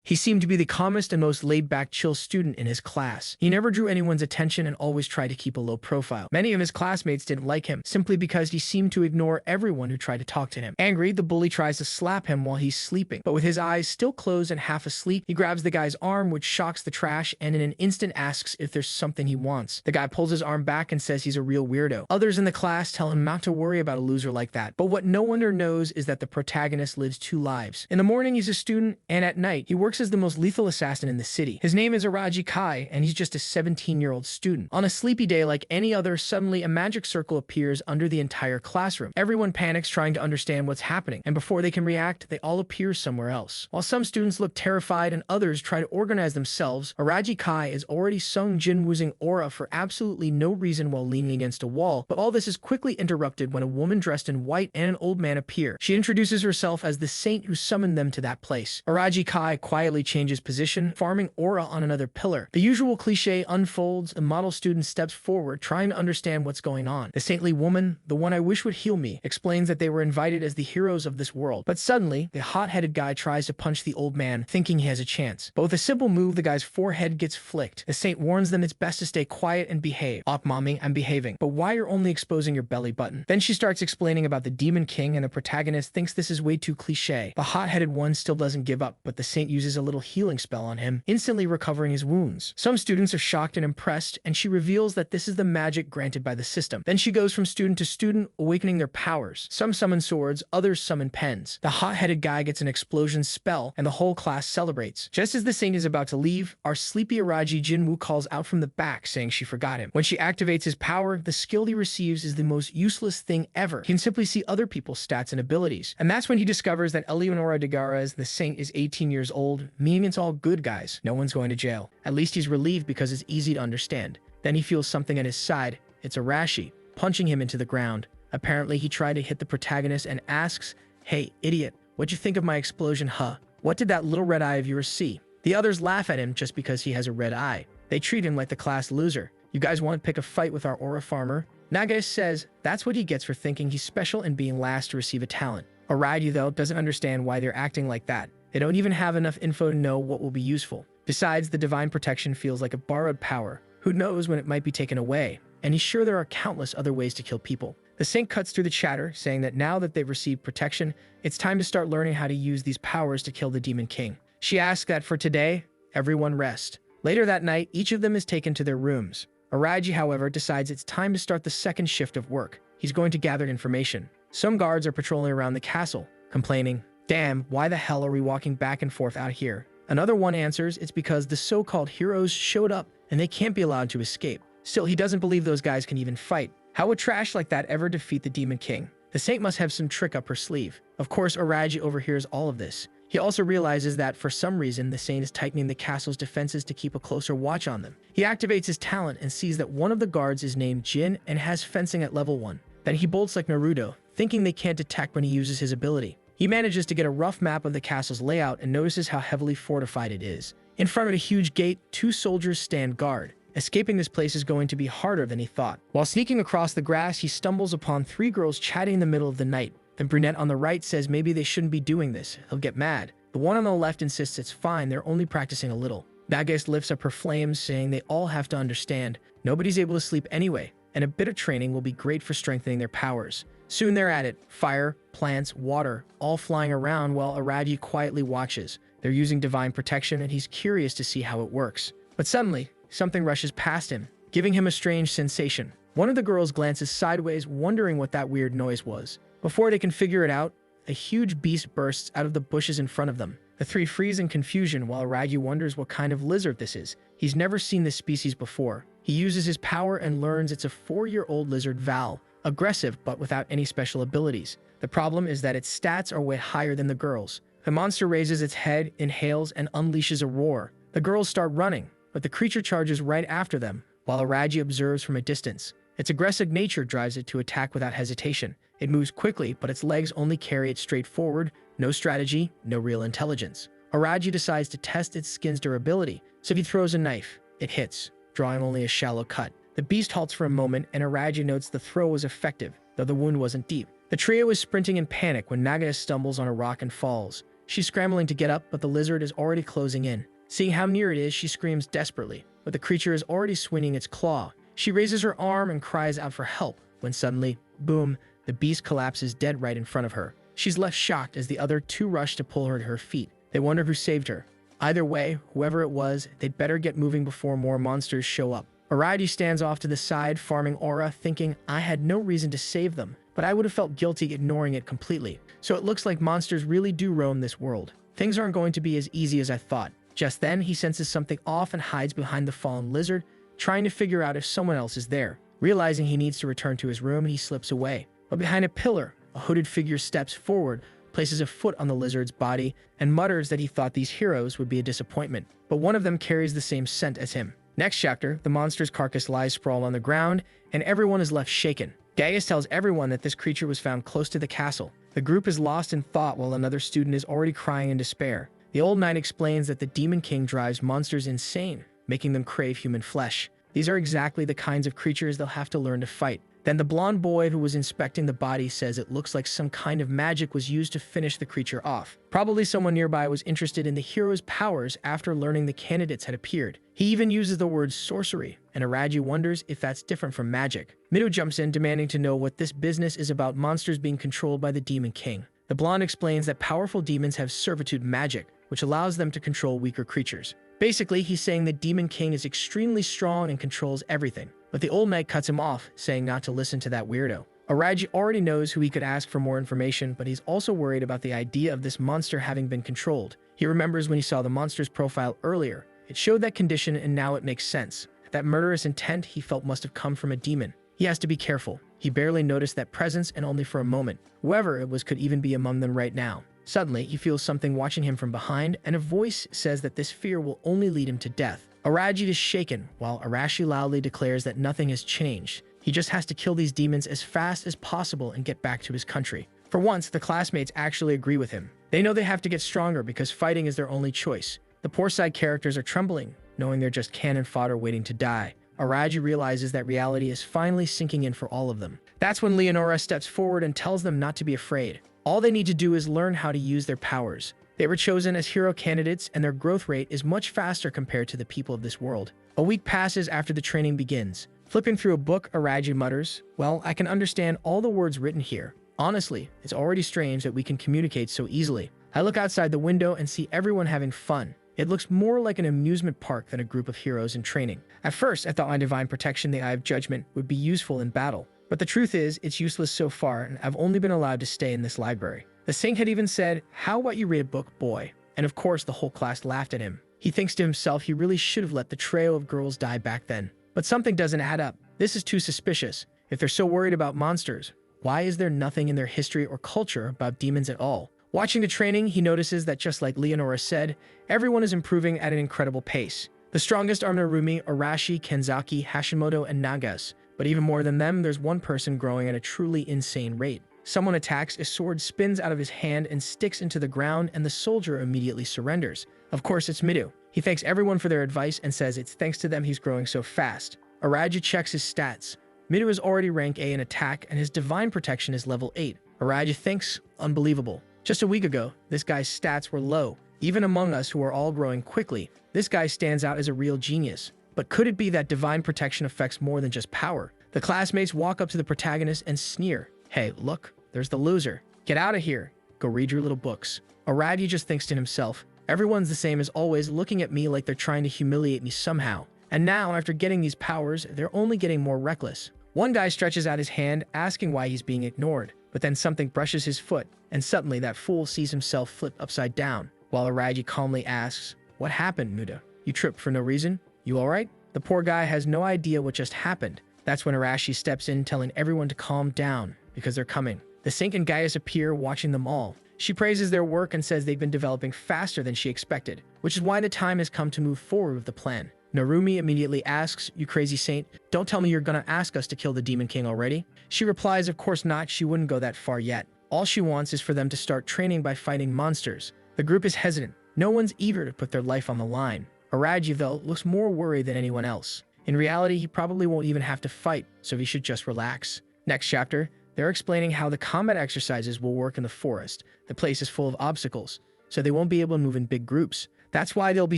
He seemed to be the calmest and most laid-back, chill student in his class. He never drew anyone's attention and always tried to keep a low profile. Many of his classmates didn't like him, simply because he seemed to ignore everyone who tried to talk to him. Angry, the bully tries to slap him while he's sleeping, but with his eyes still closed and half asleep, he grabs the guy's arm, which shocks the trash, and in an instant asks if there's something he wants. The guy pulls his arm back and says he's a real weirdo. Others in the class tell him not to worry about a loser like that, but what no one knows is that the protagonist lives two lives. In the morning, he's a student, and at night, he works as the most lethal assassin in the city. His name is Isekai'd, and he's just a 17-year-old student. On a sleepy day like any other, suddenly a magic circle appears under the entire classroom. Everyone panics trying to understand what's happening, and before they can react, they all appear somewhere else. While some students look terrified and others try to organize themselves, Isekai'd is already sung Jinwoo's aura for absolutely no reason while leaning against a wall, but all this is quickly interrupted when a woman dressed in white and an old man appear. She introduces herself as the saint who summoned them to that place. Isekai'd quietly changes position, farming aura on another pillar. The usual cliche unfolds. The model student steps forward, trying to understand what's going on. The saintly woman, the one I wish would heal me, explains that they were invited as the heroes of this world. But suddenly, the hot-headed guy tries to punch the old man, thinking he has a chance. But with a simple move, the guy's forehead gets flicked. The saint warns them it's best to stay quiet and behave. Mommy, I'm behaving. But why you're only exposing your belly button? Then she starts explaining about the Demon King, and the protagonist thinks this is way too cliche. The hot-headed one still doesn't give up, but the saint uses a little healing spell on him, instantly recovering his wounds. Some students are shocked and impressed, and she reveals that this is the magic granted by the system. Then she goes from student to student, awakening their powers. Some summon swords, others summon pens. The hot-headed guy gets an explosion spell, and the whole class celebrates. Just as the saint is about to leave, our sleepy Araji Jinwoo calls out from the back, saying she forgot him. When she activates his power, the skill he receives is the most useless thing ever. He can simply see other people's stats and abilities. And that's when he discovers that Eleonora Degara's the saint is 18 years old, meaning it's all good guys. No one's going to jail. At least he's relieved because it's easy to understand. Then he feels something at his side. It's Arashi, punching him into the ground. Apparently, he tried to hit the protagonist and asks, "Hey, idiot, what'd you think of my explosion, huh? What did that little red eye of yours see?" The others laugh at him just because he has a red eye. They treat him like the class loser. "You guys want to pick a fight with our aura farmer?" Nagae says that's what he gets for thinking he's special and being last to receive a talent. Araji, though, doesn't understand why they're acting like that. They don't even have enough info to know what will be useful. Besides, the divine protection feels like a borrowed power. Who knows when it might be taken away? And he's sure there are countless other ways to kill people. The saint cuts through the chatter, saying that now that they've received protection, it's time to start learning how to use these powers to kill the Demon King. She asks that for today, everyone rest. Later that night, each of them is taken to their rooms. Araji, however, decides it's time to start the second shift of work. He's going to gather information. Some guards are patrolling around the castle, complaining, "Damn, why the hell are we walking back and forth out here?" Another one answers it's because the so-called heroes showed up and they can't be allowed to escape. Still, he doesn't believe those guys can even fight. How would trash like that ever defeat the Demon King? The saint must have some trick up her sleeve. Of course, Araji overhears all of this. He also realizes that, for some reason, the saint is tightening the castle's defenses to keep a closer watch on them. He activates his talent and sees that one of the guards is named Jin and has fencing at level 1. Then he bolts like Naruto, thinking they can't detect when he uses his ability. He manages to get a rough map of the castle's layout and notices how heavily fortified it is. In front of a huge gate, 2 soldiers stand guard. Escaping this place is going to be harder than he thought. While sneaking across the grass, he stumbles upon 3 girls chatting in the middle of the night. The brunette on the right says maybe they shouldn't be doing this. He'll get mad. The one on the left insists it's fine, they're only practicing a little. Nagae lifts up her flames, saying they all have to understand. Nobody's able to sleep anyway, and a bit of training will be great for strengthening their powers. Soon they're at it. Fire, plants, water, all flying around while Araji quietly watches. They're using divine protection, and he's curious to see how it works. But suddenly, something rushes past him, giving him a strange sensation. One of the girls glances sideways, wondering what that weird noise was. Before they can figure it out, a huge beast bursts out of the bushes in front of them. The 3 freeze in confusion while Araji wonders what kind of lizard this is. He's never seen this species before. He uses his power and learns it's a 4-year-old lizard Val, aggressive but without any special abilities. The problem is that its stats are way higher than the girls. The monster raises its head, inhales, and unleashes a roar. The girls start running, but the creature charges right after them, while Araji observes from a distance. Its aggressive nature drives it to attack without hesitation. It moves quickly, but its legs only carry it straight forward. No strategy, no real intelligence. Araji decides to test its skin's durability, so he throws a knife. It hits, drawing only a shallow cut. The beast halts for a moment, and Araji notes the throw was effective, though the wound wasn't deep. The trio is sprinting in panic when Nagae stumbles on a rock and falls. She's scrambling to get up, but the lizard is already closing in. Seeing how near it is, she screams desperately, but the creature is already swinging its claw. She raises her arm and cries out for help, when suddenly, boom, the beast collapses dead right in front of her. She's left shocked as the other two rush to pull her to her feet. They wonder who saved her. Either way, whoever it was, they'd better get moving before more monsters show up. Aristocrat stands off to the side, farming aura, thinking, I had no reason to save them, but I would have felt guilty ignoring it completely. So it looks like monsters really do roam this world. Things aren't going to be as easy as I thought. Just then, he senses something off and hides behind the fallen lizard, trying to figure out if someone else is there. Realizing he needs to return to his room, he slips away. But behind a pillar, a hooded figure steps forward, places a foot on the lizard's body, and mutters that he thought these heroes would be a disappointment. But one of them carries the same scent as him. Next chapter, the monster's carcass lies sprawled on the ground, and everyone is left shaken. Gaius tells everyone that this creature was found close to the castle. The group is lost in thought while another student is already crying in despair. The old knight explains that the Demon King drives monsters insane, making them crave human flesh. These are exactly the kinds of creatures they'll have to learn to fight. Then the blonde boy who was inspecting the body says it looks like some kind of magic was used to finish the creature off. Probably someone nearby was interested in the hero's powers after learning the candidates had appeared. He even uses the word sorcery, and Aristocrat wonders if that's different from magic. Mido jumps in, demanding to know what this business is about monsters being controlled by the Demon King. The blonde explains that powerful demons have servitude magic, which allows them to control weaker creatures. Basically, he's saying the Demon King is extremely strong and controls everything. But the old knight cuts him off, saying not to listen to that weirdo. Aristocrat already knows who he could ask for more information, but he's also worried about the idea of this monster having been controlled. He remembers when he saw the monster's profile earlier. It showed that condition, and now it makes sense. That murderous intent he felt must have come from a demon. He has to be careful. He barely noticed that presence, and only for a moment. Whoever it was could even be among them right now. Suddenly, he feels something watching him from behind, and a voice says that this fear will only lead him to death. Aristocrat is shaken, while Arashi loudly declares that nothing has changed. He just has to kill these demons as fast as possible and get back to his country. For once, the classmates actually agree with him. They know they have to get stronger because fighting is their only choice. The poor side characters are trembling, knowing they're just cannon fodder waiting to die. Aristocrat realizes that reality is finally sinking in for all of them. That's when Leonora steps forward and tells them not to be afraid. All they need to do is learn how to use their powers. They were chosen as hero candidates, and their growth rate is much faster compared to the people of this world. A week passes after the training begins. Flipping through a book, Aristocrat mutters, well, I can understand all the words written here. Honestly, it's already strange that we can communicate so easily. I look outside the window and see everyone having fun. It looks more like an amusement park than a group of heroes in training. At first, I thought my divine protection, the Eye of Judgment, would be useful in battle. But the truth is, it's useless so far, and I've only been allowed to stay in this library. The saint had even said, how about you read a book, boy? And of course, the whole class laughed at him. He thinks to himself he really should have let the trio of girls die back then. But something doesn't add up. This is too suspicious. If they're so worried about monsters, why is there nothing in their history or culture about demons at all? Watching the training, he notices that just like Leonora said, everyone is improving at an incredible pace. The strongest are Narumi, Arashi, Kenzaki, Hashimoto, and Nagas. But even more than them, there's one person growing at a truly insane rate. Someone attacks, a sword spins out of his hand and sticks into the ground, and the soldier immediately surrenders. Of course, it's Mido. He thanks everyone for their advice and says it's thanks to them he's growing so fast. Aristocrat checks his stats. Mido is already rank A in attack, and his divine protection is level 8. Aristocrat thinks, unbelievable. Just a week ago, this guy's stats were low. Even among us who are all growing quickly, this guy stands out as a real genius. But could it be that divine protection affects more than just power? The classmates walk up to the protagonist and sneer. Hey, look, there's the loser. Get out of here. Go read your little books. Aristocrat just thinks to himself, everyone's the same as always, looking at me like they're trying to humiliate me somehow. And now, after getting these powers, they're only getting more reckless. One guy stretches out his hand, asking why he's being ignored. But then something brushes his foot, and suddenly that fool sees himself flip upside down, while Aristocrat calmly asks, what happened, Muda? You tripped for no reason? You alright? The poor guy has no idea what just happened. That's when Arashi steps in, telling everyone to calm down, because they're coming. The Saint and Gaius appear, watching them all. She praises their work and says they've been developing faster than she expected, which is why the time has come to move forward with the plan. Narumi immediately asks, you crazy saint, don't tell me you're gonna ask us to kill the Demon King already? She replies, of course not, she wouldn't go that far yet. All she wants is for them to start training by fighting monsters. The group is hesitant. No one's eager to put their life on the line. Aristocrat, though, looks more worried than anyone else. In reality, he probably won't even have to fight, so he should just relax. Next chapter, they're explaining how the combat exercises will work in the forest. The place is full of obstacles. so they won't be able to move in big groups. That's why they'll be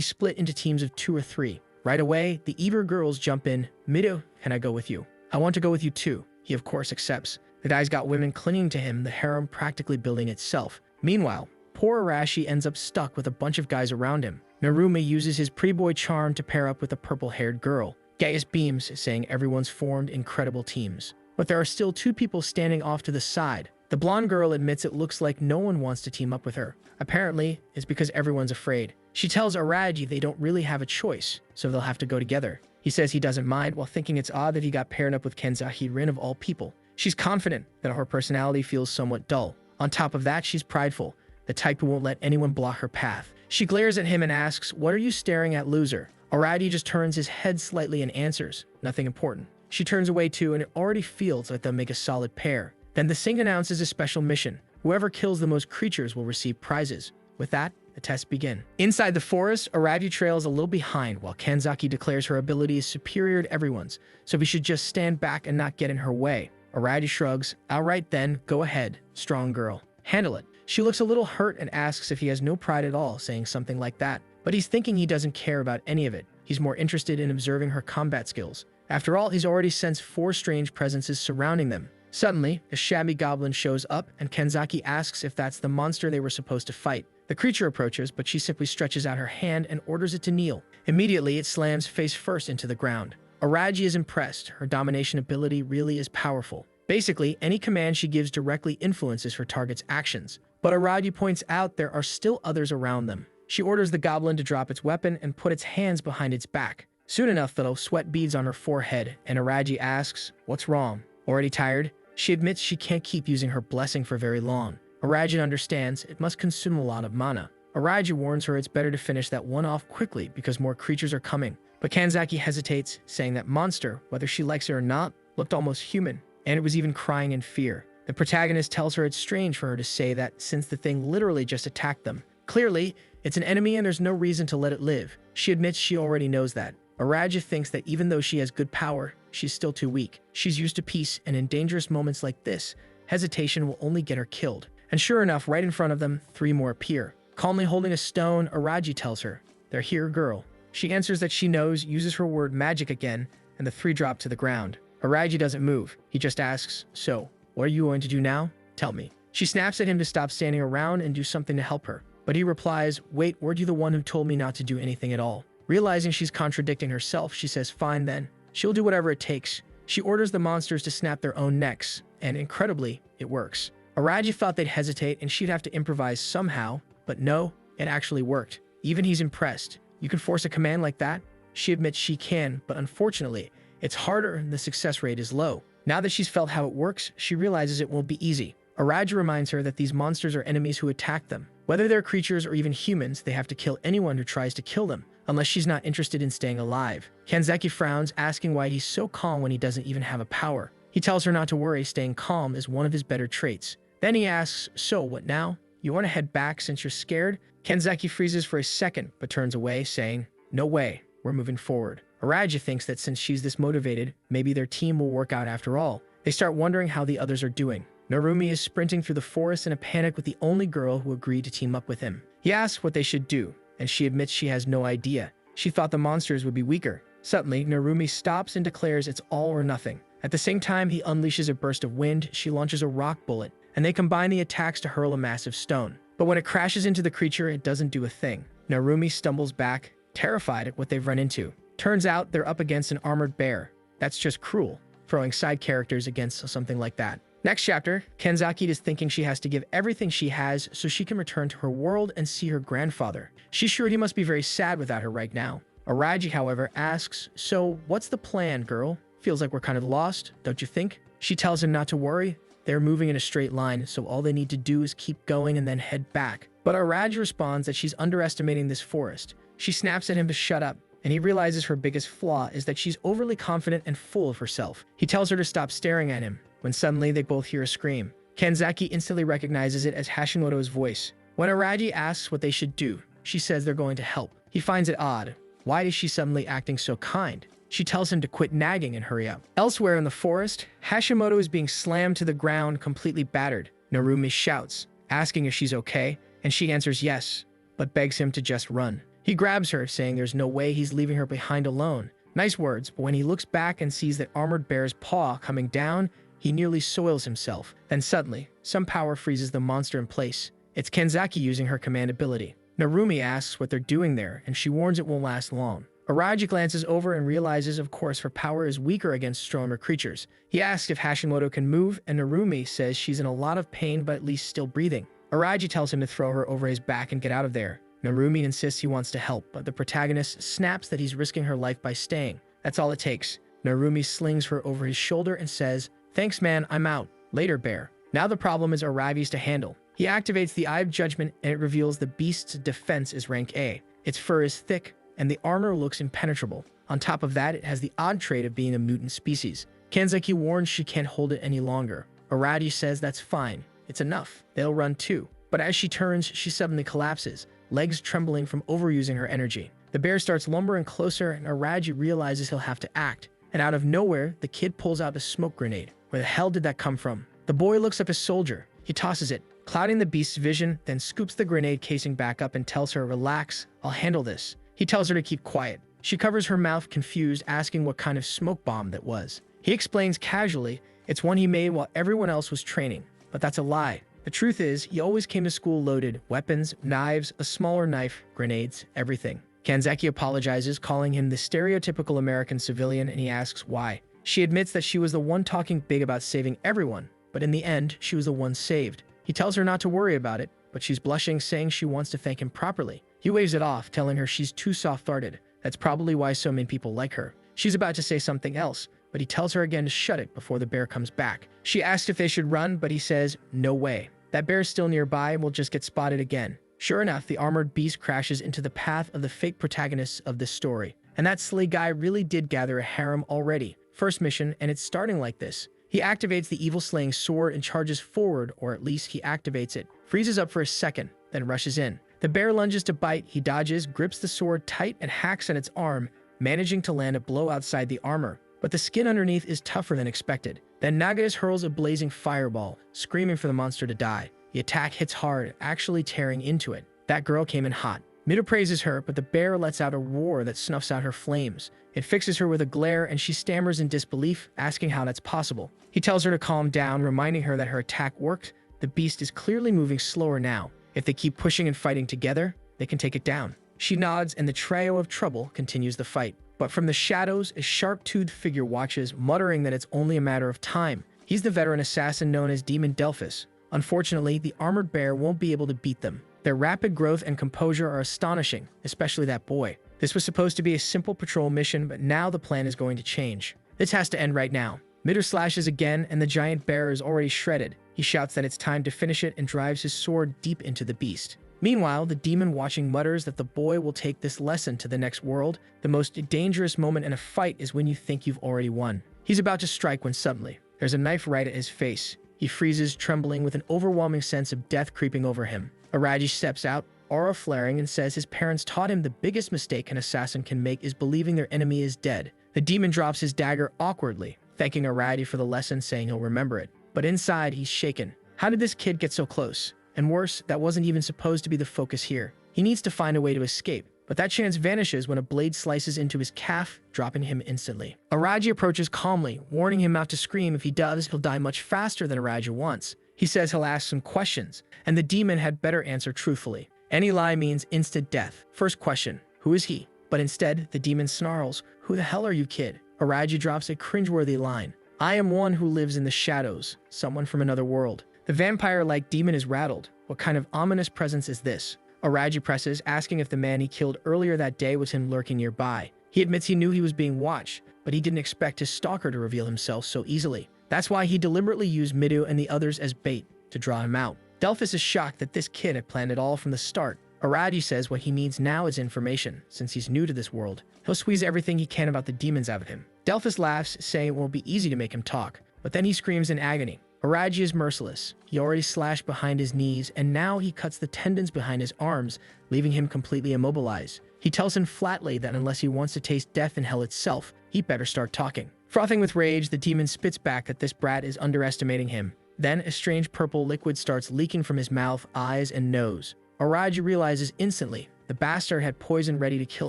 split into teams of 2 or 3. Right away, the eager girls jump in. Mido, can I go with you? I want to go with you too. He of course accepts. The guy's got women clinging to him, the harem practically building itself. Meanwhile, poor Arashi ends up stuck with a bunch of guys around him. Narumi uses his pre-boy charm to pair up with a purple-haired girl. Gaius beams, saying everyone's formed incredible teams. But there are still 2 people standing off to the side. The blonde girl admits it looks like no one wants to team up with her. Apparently, it's because everyone's afraid. She tells Araji they don't really have a choice, so they'll have to go together. He says he doesn't mind, while thinking it's odd that he got paired up with Kenzaki Rin of all people. She's confident that her personality feels somewhat dull. On top of that, she's prideful, the type who won't let anyone block her path. She glares at him and asks, "What are you staring at, loser?" Araji just turns his head slightly and answers, "Nothing important." She turns away too, and it already feels like they'll make a solid pair. Then the Sing announces a special mission. Whoever kills the most creatures will receive prizes. With that, the tests begin. Inside the forest, Araji trails a little behind, while Kenzaki declares her ability is superior to everyone's, so he should just stand back and not get in her way. Araji shrugs. "All right then, go ahead, strong girl. Handle it." She looks a little hurt and asks if he has no pride at all, saying something like that. But he's thinking he doesn't care about any of it. He's more interested in observing her combat skills. After all, he's already sensed 4 strange presences surrounding them. Suddenly, a shabby goblin shows up, and Kenzaki asks if that's the monster they were supposed to fight. The creature approaches, but she simply stretches out her hand and orders it to kneel. Immediately, it slams face first into the ground. Araji is impressed. Her domination ability really is powerful. Basically, any command she gives directly influences her target's actions. But Araji points out there are still others around them. She orders the goblin to drop its weapon and put its hands behind its back. Soon enough, though, sweat beads on her forehead, and Araji asks, "What's wrong? Already tired?" She admits she can't keep using her blessing for very long. Araji understands it must consume a lot of mana. Araji warns her it's better to finish that one off quickly because more creatures are coming. But Kenzaki hesitates, saying that monster, whether she likes it or not, looked almost human, and it was even crying in fear. The protagonist tells her it's strange for her to say that since the thing literally just attacked them. Clearly, it's an enemy and there's no reason to let it live. She admits she already knows that. Araji thinks that even though she has good power, she's still too weak. She's used to peace, and in dangerous moments like this, hesitation will only get her killed. And sure enough, right in front of them, 3 more appear. Calmly holding a stone, Araji tells her, "They're here, girl." She answers that she knows, uses her word magic again, and the 3 drop to the ground. Araji doesn't move. He just asks, "So, what are you going to do now? Tell me." She snaps at him to stop standing around and do something to help her. But he replies, "Wait, weren't you the one who told me not to do anything at all?" Realizing she's contradicting herself, she says, "Fine then. She'll do whatever it takes." She orders the monsters to snap their own necks, and incredibly, it works. Araji thought they'd hesitate and she'd have to improvise somehow, but no, it actually worked. Even he's impressed. "You can force a command like that?" She admits she can, but unfortunately, it's harder and the success rate is low. Now that she's felt how it works, she realizes it won't be easy. Araji reminds her that these monsters are enemies who attack them. Whether they're creatures or even humans, they have to kill anyone who tries to kill them, unless she's not interested in staying alive. Kenzaki frowns, asking why he's so calm when he doesn't even have a power. He tells her not to worry, staying calm is one of his better traits. Then he asks, "So, what now? You want to head back since you're scared?" Kenzaki freezes for a second, but turns away, saying, "No way, we're moving forward." Araji thinks that since she's this motivated, maybe their team will work out after all. They start wondering how the others are doing. Narumi is sprinting through the forest in a panic with the only girl who agreed to team up with him. He asks what they should do, and she admits she has no idea. She thought the monsters would be weaker. Suddenly, Narumi stops and declares it's all or nothing. At the same time, he unleashes a burst of wind, she launches a rock bullet, and they combine the attacks to hurl a massive stone. But when it crashes into the creature, it doesn't do a thing. Narumi stumbles back, terrified at what they've run into. Turns out they're up against an armored bear. That's just cruel, throwing side characters against something like that. Next chapter, Kenzaki is thinking she has to give everything she has so she can return to her world and see her grandfather. She's sure he must be very sad without her right now. Araji, however, asks, "So, what's the plan, girl? Feels like we're kind of lost, don't you think?" She tells him not to worry. They're moving in a straight line, so all they need to do is keep going and then head back. But Araji responds that she's underestimating this forest. She snaps at him to shut up, and he realizes her biggest flaw is that she's overly confident and full of herself. He tells her to stop staring at him, when suddenly they both hear a scream. Kenzaki instantly recognizes it as Hashimoto's voice. When Araji asks what they should do, she says they're going to help. He finds it odd. Why is she suddenly acting so kind? She tells him to quit nagging and hurry up. Elsewhere in the forest, Hashimoto is being slammed to the ground, completely battered. Narumi shouts, asking if she's okay, and she answers yes, but begs him to just run. He grabs her, saying there's no way he's leaving her behind alone. Nice words, but when he looks back and sees that armored bear's paw coming down, he nearly soils himself. Then suddenly, some power freezes the monster in place. It's Kanzaki using her command ability. Narumi asks what they're doing there, and she warns it won't last long. Araji glances over and realizes, of course, her power is weaker against stronger creatures. He asks if Hashimoto can move, and Narumi says she's in a lot of pain but at least still breathing. Araji tells him to throw her over his back and get out of there. Narumi insists he wants to help, but the protagonist snaps that he's risking her life by staying. That's all it takes. Narumi slings her over his shoulder and says, "Thanks man, I'm out. Later, bear." Now the problem is Aravi's to handle. He activates the Eye of Judgment and it reveals the beast's defense is rank A. Its fur is thick, and the armor looks impenetrable. On top of that, it has the odd trait of being a mutant species. Kanzaki warns she can't hold it any longer. Arati says that's fine. It's enough. They'll run too. But as she turns, she suddenly collapses, legs trembling from overusing her energy. The bear starts lumbering closer, and Araji realizes he'll have to act. And out of nowhere, the kid pulls out a smoke grenade. Where the hell did that come from? The boy looks up his soldier. He tosses it, clouding the beast's vision, then scoops the grenade casing back up and tells her, "Relax, I'll handle this." He tells her to keep quiet. She covers her mouth, confused, asking what kind of smoke bomb that was. He explains casually, it's one he made while everyone else was training. But that's a lie. The truth is, he always came to school loaded. Weapons, knives, a smaller knife, grenades, everything. Kanzaki apologizes, calling him the stereotypical American civilian, and he asks why. She admits that she was the one talking big about saving everyone, but in the end, she was the one saved. He tells her not to worry about it, but she's blushing, saying she wants to thank him properly. He waves it off, telling her she's too soft-hearted. That's probably why so many people like her. She's about to say something else, but he tells her again to shut it before the bear comes back. She asks if they should run, but he says, no way. That bear's still nearby and will just get spotted again. Sure enough, the armored beast crashes into the path of the fake protagonists of this story. And that silly guy really did gather a harem already. First mission, and it's starting like this. He activates the evil-slaying sword and charges forward, or at least he activates it, freezes up for a second, then rushes in. The bear lunges to bite, he dodges, grips the sword tight and hacks at its arm, managing to land a blow outside the armor. But the skin underneath is tougher than expected. Then Naga's hurls a blazing fireball, screaming for the monster to die. The attack hits hard, actually tearing into it. That girl came in hot. Mido praises her, but the bear lets out a roar that snuffs out her flames. It fixes her with a glare, and she stammers in disbelief, asking how that's possible. He tells her to calm down, reminding her that her attack worked. The beast is clearly moving slower now. If they keep pushing and fighting together, they can take it down. She nods, and the trio of trouble continues the fight. But from the shadows, a sharp-toothed figure watches, muttering that it's only a matter of time. He's the veteran assassin known as Demon Delphus. Unfortunately, the armored bear won't be able to beat them. Their rapid growth and composure are astonishing, especially that boy. This was supposed to be a simple patrol mission, but now the plan is going to change. This has to end right now. Mido slashes again, and the giant bear is already shredded. He shouts that it's time to finish it and drives his sword deep into the beast. Meanwhile, the demon watching mutters that the boy will take this lesson to the next world. The most dangerous moment in a fight is when you think you've already won. He's about to strike when suddenly, there's a knife right at his face. He freezes, trembling with an overwhelming sense of death creeping over him. Araji steps out, aura flaring, and says his parents taught him the biggest mistake an assassin can make is believing their enemy is dead. The demon drops his dagger awkwardly, thanking Araji for the lesson, saying he'll remember it. But inside, he's shaken. How did this kid get so close? And worse, that wasn't even supposed to be the focus here. He needs to find a way to escape, but that chance vanishes when a blade slices into his calf, dropping him instantly. Araji approaches calmly, warning him not to scream. If he does, he'll die much faster than Araji wants. He says he'll ask some questions, and the demon had better answer truthfully. Any lie means instant death. First question, who is he? But instead, the demon snarls, who the hell are you, kid? Araji drops a cringeworthy line. I am one who lives in the shadows, someone from another world. The vampire-like demon is rattled. What kind of ominous presence is this? Araji presses, asking if the man he killed earlier that day was him lurking nearby. He admits he knew he was being watched, but he didn't expect his stalker to reveal himself so easily. That's why he deliberately used Mido and the others as bait to draw him out. Delphus is shocked that this kid had planned it all from the start. Araji says what he needs now is information. Since he's new to this world, he'll squeeze everything he can about the demons out of him. Delphus laughs, saying it won't be easy to make him talk, but then he screams in agony. Araji is merciless. He already slashed behind his knees, and now he cuts the tendons behind his arms, leaving him completely immobilized. He tells him flatly that unless he wants to taste death in hell itself, he'd better start talking. Frothing with rage, the demon spits back that this brat is underestimating him. Then a strange purple liquid starts leaking from his mouth, eyes, and nose. Araji realizes instantly the bastard had poison ready to kill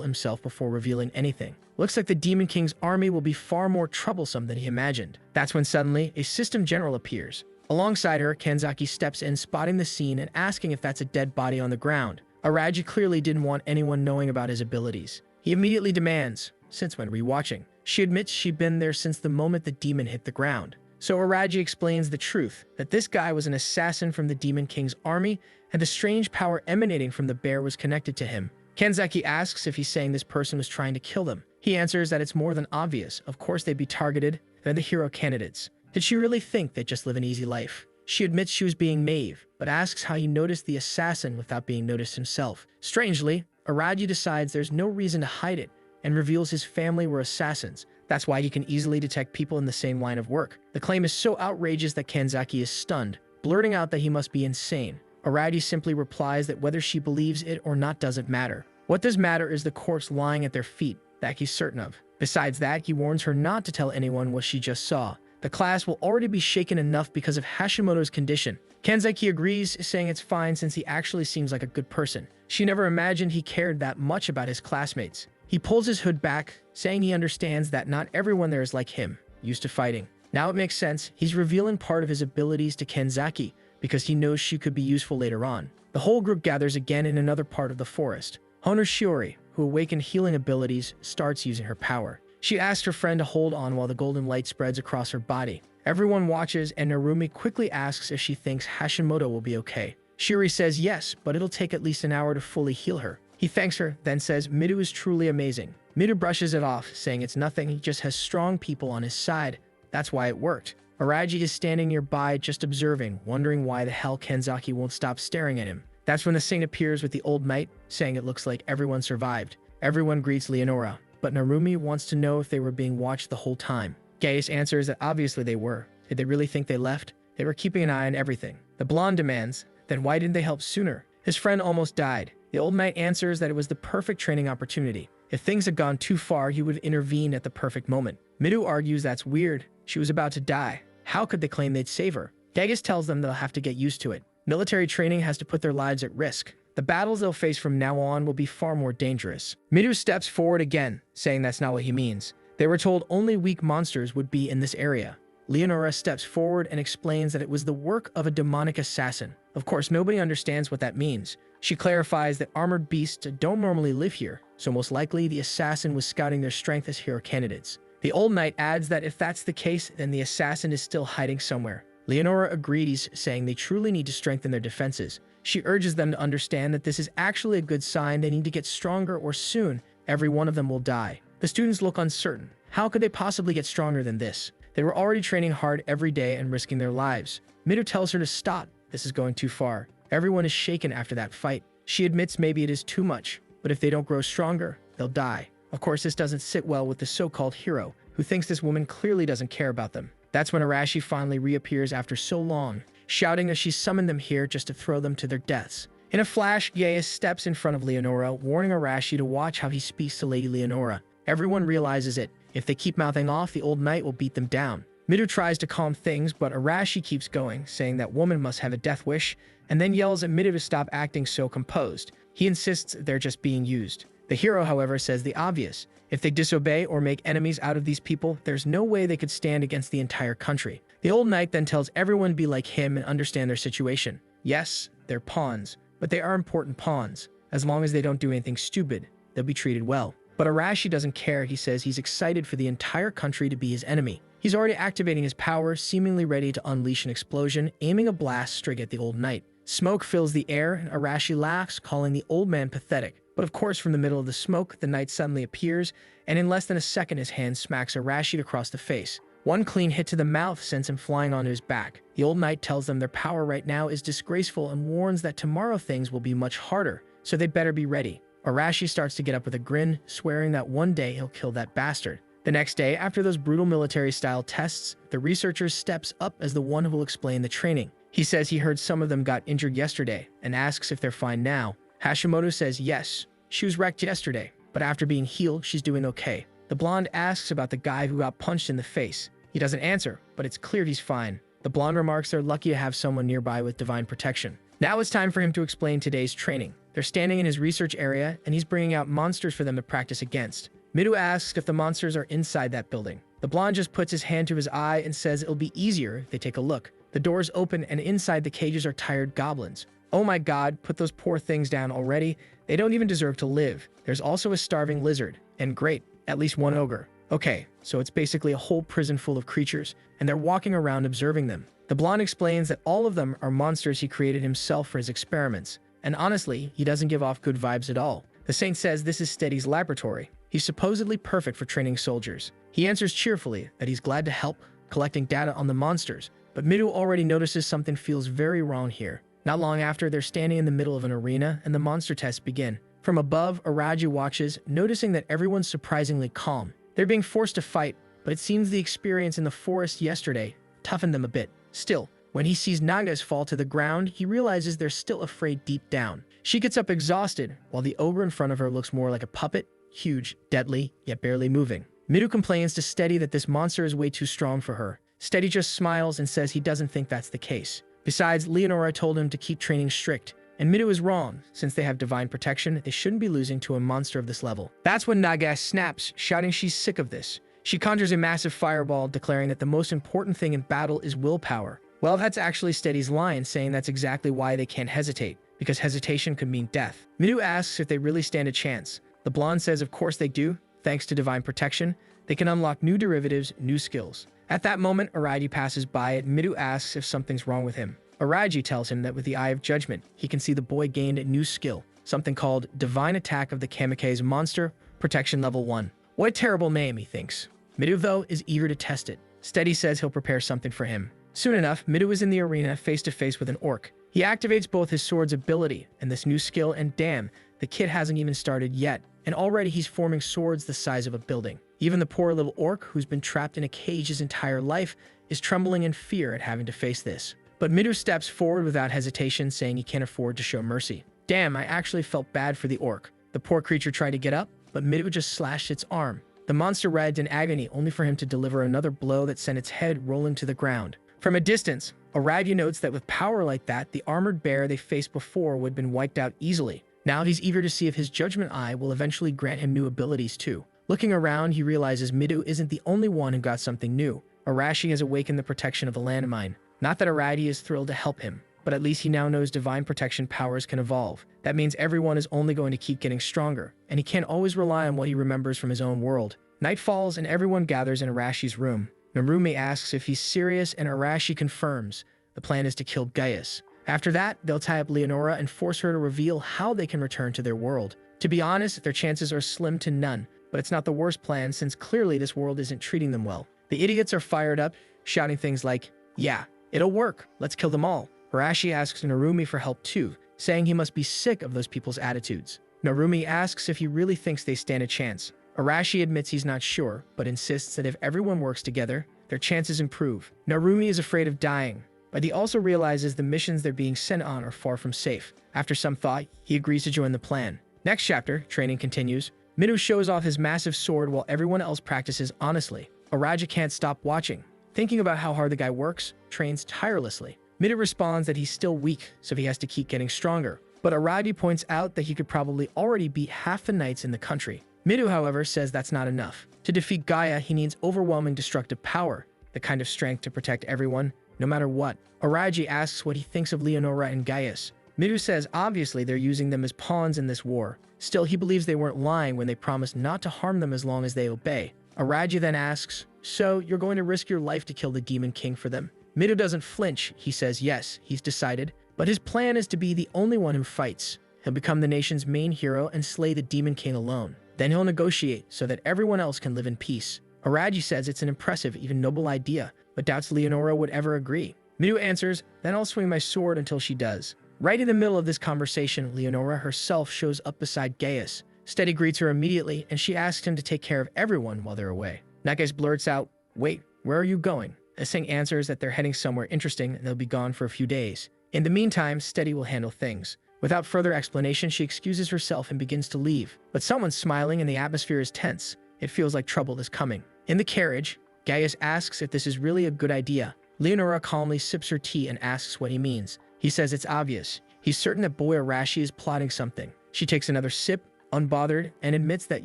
himself before revealing anything. Looks like the Demon King's army will be far more troublesome than he imagined. That's when suddenly a system general appears. Alongside her, Kanzaki steps in, spotting the scene and asking if that's a dead body on the ground. Araji clearly didn't want anyone knowing about his abilities. He immediately demands, since when rewatching. She admits she'd been there since the moment the demon hit the ground. So Araji explains the truth, that this guy was an assassin from the Demon King's army, and the strange power emanating from the bear was connected to him. Kanzaki asks if he's saying this person was trying to kill them. He answers that it's more than obvious. Of course they'd be targeted. They're the hero candidates. Did she really think they'd just live an easy life? She admits she was being naive, but asks how he noticed the assassin without being noticed himself. Strangely, Araji decides there's no reason to hide it, and reveals his family were assassins. That's why he can easily detect people in the same line of work. The claim is so outrageous that Kanzaki is stunned, blurting out that he must be insane. Araji simply replies that whether she believes it or not doesn't matter. What does matter is the corpse lying at their feet, that he's certain of. Besides that, he warns her not to tell anyone what she just saw. The class will already be shaken enough because of Hashimoto's condition. Kanzaki agrees, saying it's fine since he actually seems like a good person. She never imagined he cared that much about his classmates. He pulls his hood back, saying he understands that not everyone there is like him, used to fighting. Now it makes sense. He's revealing part of his abilities to Kanzaki because he knows she could be useful later on. The whole group gathers again in another part of the forest. Hono Shiori, who awakened healing abilities, starts using her power. She asks her friend to hold on while the golden light spreads across her body. Everyone watches, and Narumi quickly asks if she thinks Hashimoto will be okay. Shiori says yes, but it'll take at least an hour to fully heal her. He thanks her, then says Midu is truly amazing. Midu brushes it off, saying it's nothing, he just has strong people on his side. That's why it worked. Araji is standing nearby just observing, wondering why the hell Kanzaki won't stop staring at him. That's when the saint appears with the old knight, saying it looks like everyone survived. Everyone greets Leonora, but Narumi wants to know if they were being watched the whole time. Gaius answers that obviously they were. Did they really think they left? They were keeping an eye on everything. The blonde demands, then why didn't they help sooner? His friend almost died. The old knight answers that it was the perfect training opportunity. If things had gone too far, he would intervene at the perfect moment. Midu argues that's weird. She was about to die. How could they claim they'd save her? Gaius tells them they'll have to get used to it. Military training has to put their lives at risk. The battles they'll face from now on will be far more dangerous. Midu steps forward again, saying that's not what he means. They were told only weak monsters would be in this area. Leonora steps forward and explains that it was the work of a demonic assassin. Of course, nobody understands what that means. She clarifies that armored beasts don't normally live here, so most likely the assassin was scouting their strength as hero candidates. The old knight adds that if that's the case, then the assassin is still hiding somewhere. Leonora agrees, saying they truly need to strengthen their defenses. She urges them to understand that this is actually a good sign. They need to get stronger or soon every one of them will die. The students look uncertain. How could they possibly get stronger than this? They were already training hard every day and risking their lives. Midu tells her to stop. This is going too far. Everyone is shaken after that fight. She admits maybe it is too much, but if they don't grow stronger, they'll die. Of course, this doesn't sit well with the so-called hero, who thinks this woman clearly doesn't care about them. That's when Arashi finally reappears after so long, shouting that she summoned them here just to throw them to their deaths. In a flash, Gaius steps in front of Leonora, warning Arashi to watch how he speaks to Lady Leonora. Everyone realizes it. If they keep mouthing off, the old knight will beat them down. Midu tries to calm things, but Arashi keeps going, saying that woman must have a death wish, and then yells at Midu to stop acting so composed. He insists they're just being used. The hero, however, says the obvious. If they disobey or make enemies out of these people, there's no way they could stand against the entire country. The old knight then tells everyone to be like him and understand their situation. Yes, they're pawns, but they are important pawns. As long as they don't do anything stupid, they'll be treated well. But Arashi doesn't care. He says he's excited for the entire country to be his enemy. He's already activating his power, seemingly ready to unleash an explosion, aiming a blast straight at the old knight. Smoke fills the air, and Arashi laughs, calling the old man pathetic. But of course, from the middle of the smoke, the knight suddenly appears, and in less than a second his hand smacks Arashi across the face. One clean hit to the mouth sends him flying onto his back. The old knight tells them their power right now is disgraceful and warns that tomorrow things will be much harder, so they better be ready. Arashi starts to get up with a grin, swearing that one day he'll kill that bastard. The next day, after those brutal military-style tests, the researcher steps up as the one who will explain the training. He says he heard some of them got injured yesterday and asks if they're fine now. Hashimoto says yes, she was wrecked yesterday, but after being healed, she's doing okay. The blonde asks about the guy who got punched in the face. He doesn't answer, but it's clear he's fine. The blonde remarks they're lucky to have someone nearby with divine protection. Now it's time for him to explain today's training. They're standing in his research area, and he's bringing out monsters for them to practice against. Midu asks if the monsters are inside that building. The blonde just puts his hand to his eye and says it'll be easier if they take a look. The doors open, and inside the cages are tired goblins. Oh my god, put those poor things down already. They don't even deserve to live. There's also a starving lizard. And great, at least one ogre. Okay, so it's basically a whole prison full of creatures, and they're walking around observing them. The blonde explains that all of them are monsters he created himself for his experiments. And honestly, he doesn't give off good vibes at all. The saint says this is Steady's laboratory. He's supposedly perfect for training soldiers. He answers cheerfully that he's glad to help, collecting data on the monsters. But Midu already notices something feels very wrong here. Not long after, they're standing in the middle of an arena, and the monster tests begin. From above, Araji watches, noticing that everyone's surprisingly calm. They're being forced to fight, but it seems the experience in the forest yesterday toughened them a bit. Still, when he sees Nagas fall to the ground, he realizes they're still afraid deep down. She gets up exhausted, while the ogre in front of her looks more like a puppet, huge, deadly, yet barely moving. Midu complains to Steady that this monster is way too strong for her. Steady just smiles and says he doesn't think that's the case. Besides, Leonora told him to keep training strict, and Midu is wrong. Since they have divine protection, they shouldn't be losing to a monster of this level. That's when Nagas snaps, shouting she's sick of this. She conjures a massive fireball, declaring that the most important thing in battle is willpower. Well, that's actually Steady's line, saying that's exactly why they can't hesitate, because hesitation could mean death. Midu asks if they really stand a chance. The blonde says of course they do. Thanks to divine protection, they can unlock new derivatives, new skills. At that moment, Araji passes by and Midu asks if something's wrong with him. Araji tells him that with the Eye of Judgment, he can see the boy gained a new skill, something called Divine Attack of the Kamikaze Monster, Protection Level 1. What a terrible name, he thinks. Midu, though, is eager to test it. Steady says he'll prepare something for him. Soon enough, Midu is in the arena face-to-face with an orc. He activates both his sword's ability and this new skill, and damn, the kid hasn't even started yet, and already he's forming swords the size of a building. Even the poor little orc, who's been trapped in a cage his entire life, is trembling in fear at having to face this. But Midu steps forward without hesitation, saying he can't afford to show mercy. Damn, I actually felt bad for the orc. The poor creature tried to get up, but Midu just slashed its arm. The monster writhed in agony, only for him to deliver another blow that sent its head rolling to the ground. From a distance, Araji notes that with power like that, the armored bear they faced before would have been wiped out easily. Now he's eager to see if his judgment eye will eventually grant him new abilities too. Looking around, he realizes Midu isn't the only one who got something new. Arashi has awakened the protection of the landmine. Not that Araji is thrilled to help him, but at least he now knows divine protection powers can evolve. That means everyone is only going to keep getting stronger, and he can't always rely on what he remembers from his own world. Night falls and everyone gathers in Arashi's room. Narumi asks if he's serious, and Arashi confirms. The plan is to kill Gaius. After that, they'll tie up Leonora and force her to reveal how they can return to their world. To be honest, their chances are slim to none, but it's not the worst plan since clearly this world isn't treating them well. The idiots are fired up, shouting things like, "Yeah, it'll work, let's kill them all." Arashi asks Narumi for help too, saying he must be sick of those people's attitudes. Narumi asks if he really thinks they stand a chance. Arashi admits he's not sure, but insists that if everyone works together, their chances improve. Narumi is afraid of dying, but he also realizes the missions they're being sent on are far from safe. After some thought, he agrees to join the plan. Next chapter, training continues. Midu shows off his massive sword while everyone else practices honestly. Araji can't stop watching, thinking about how hard the guy works, trains tirelessly. Midu responds that he's still weak, so he has to keep getting stronger. But Araji points out that he could probably already beat half the knights in the country. Midu, however, says that's not enough. To defeat Gaia, he needs overwhelming destructive power, the kind of strength to protect everyone, no matter what. Araji asks what he thinks of Leonora and Gaius. Midu says obviously they're using them as pawns in this war. Still, he believes they weren't lying when they promised not to harm them as long as they obey. Araji then asks, "So, you're going to risk your life to kill the Demon King for them?" Midu doesn't flinch. He says yes, he's decided. But his plan is to be the only one who fights. He'll become the nation's main hero and slay the Demon King alone. Then he'll negotiate so that everyone else can live in peace. Araji says it's an impressive, even noble idea, but doubts Leonora would ever agree. Midu answers, "Then I'll swing my sword until she does." Right in the middle of this conversation, Leonora herself shows up beside Gaius. Steady greets her immediately, and she asks him to take care of everyone while they're away. Nagas blurts out, "Wait, where are you going?" Asing answers that they're heading somewhere interesting and they'll be gone for a few days. In the meantime, Steady will handle things. Without further explanation, she excuses herself and begins to leave. But someone's smiling and the atmosphere is tense. It feels like trouble is coming. In the carriage, Gaius asks if this is really a good idea. Leonora calmly sips her tea and asks what he means. He says it's obvious. He's certain that boy Arashi is plotting something. She takes another sip, unbothered, and admits that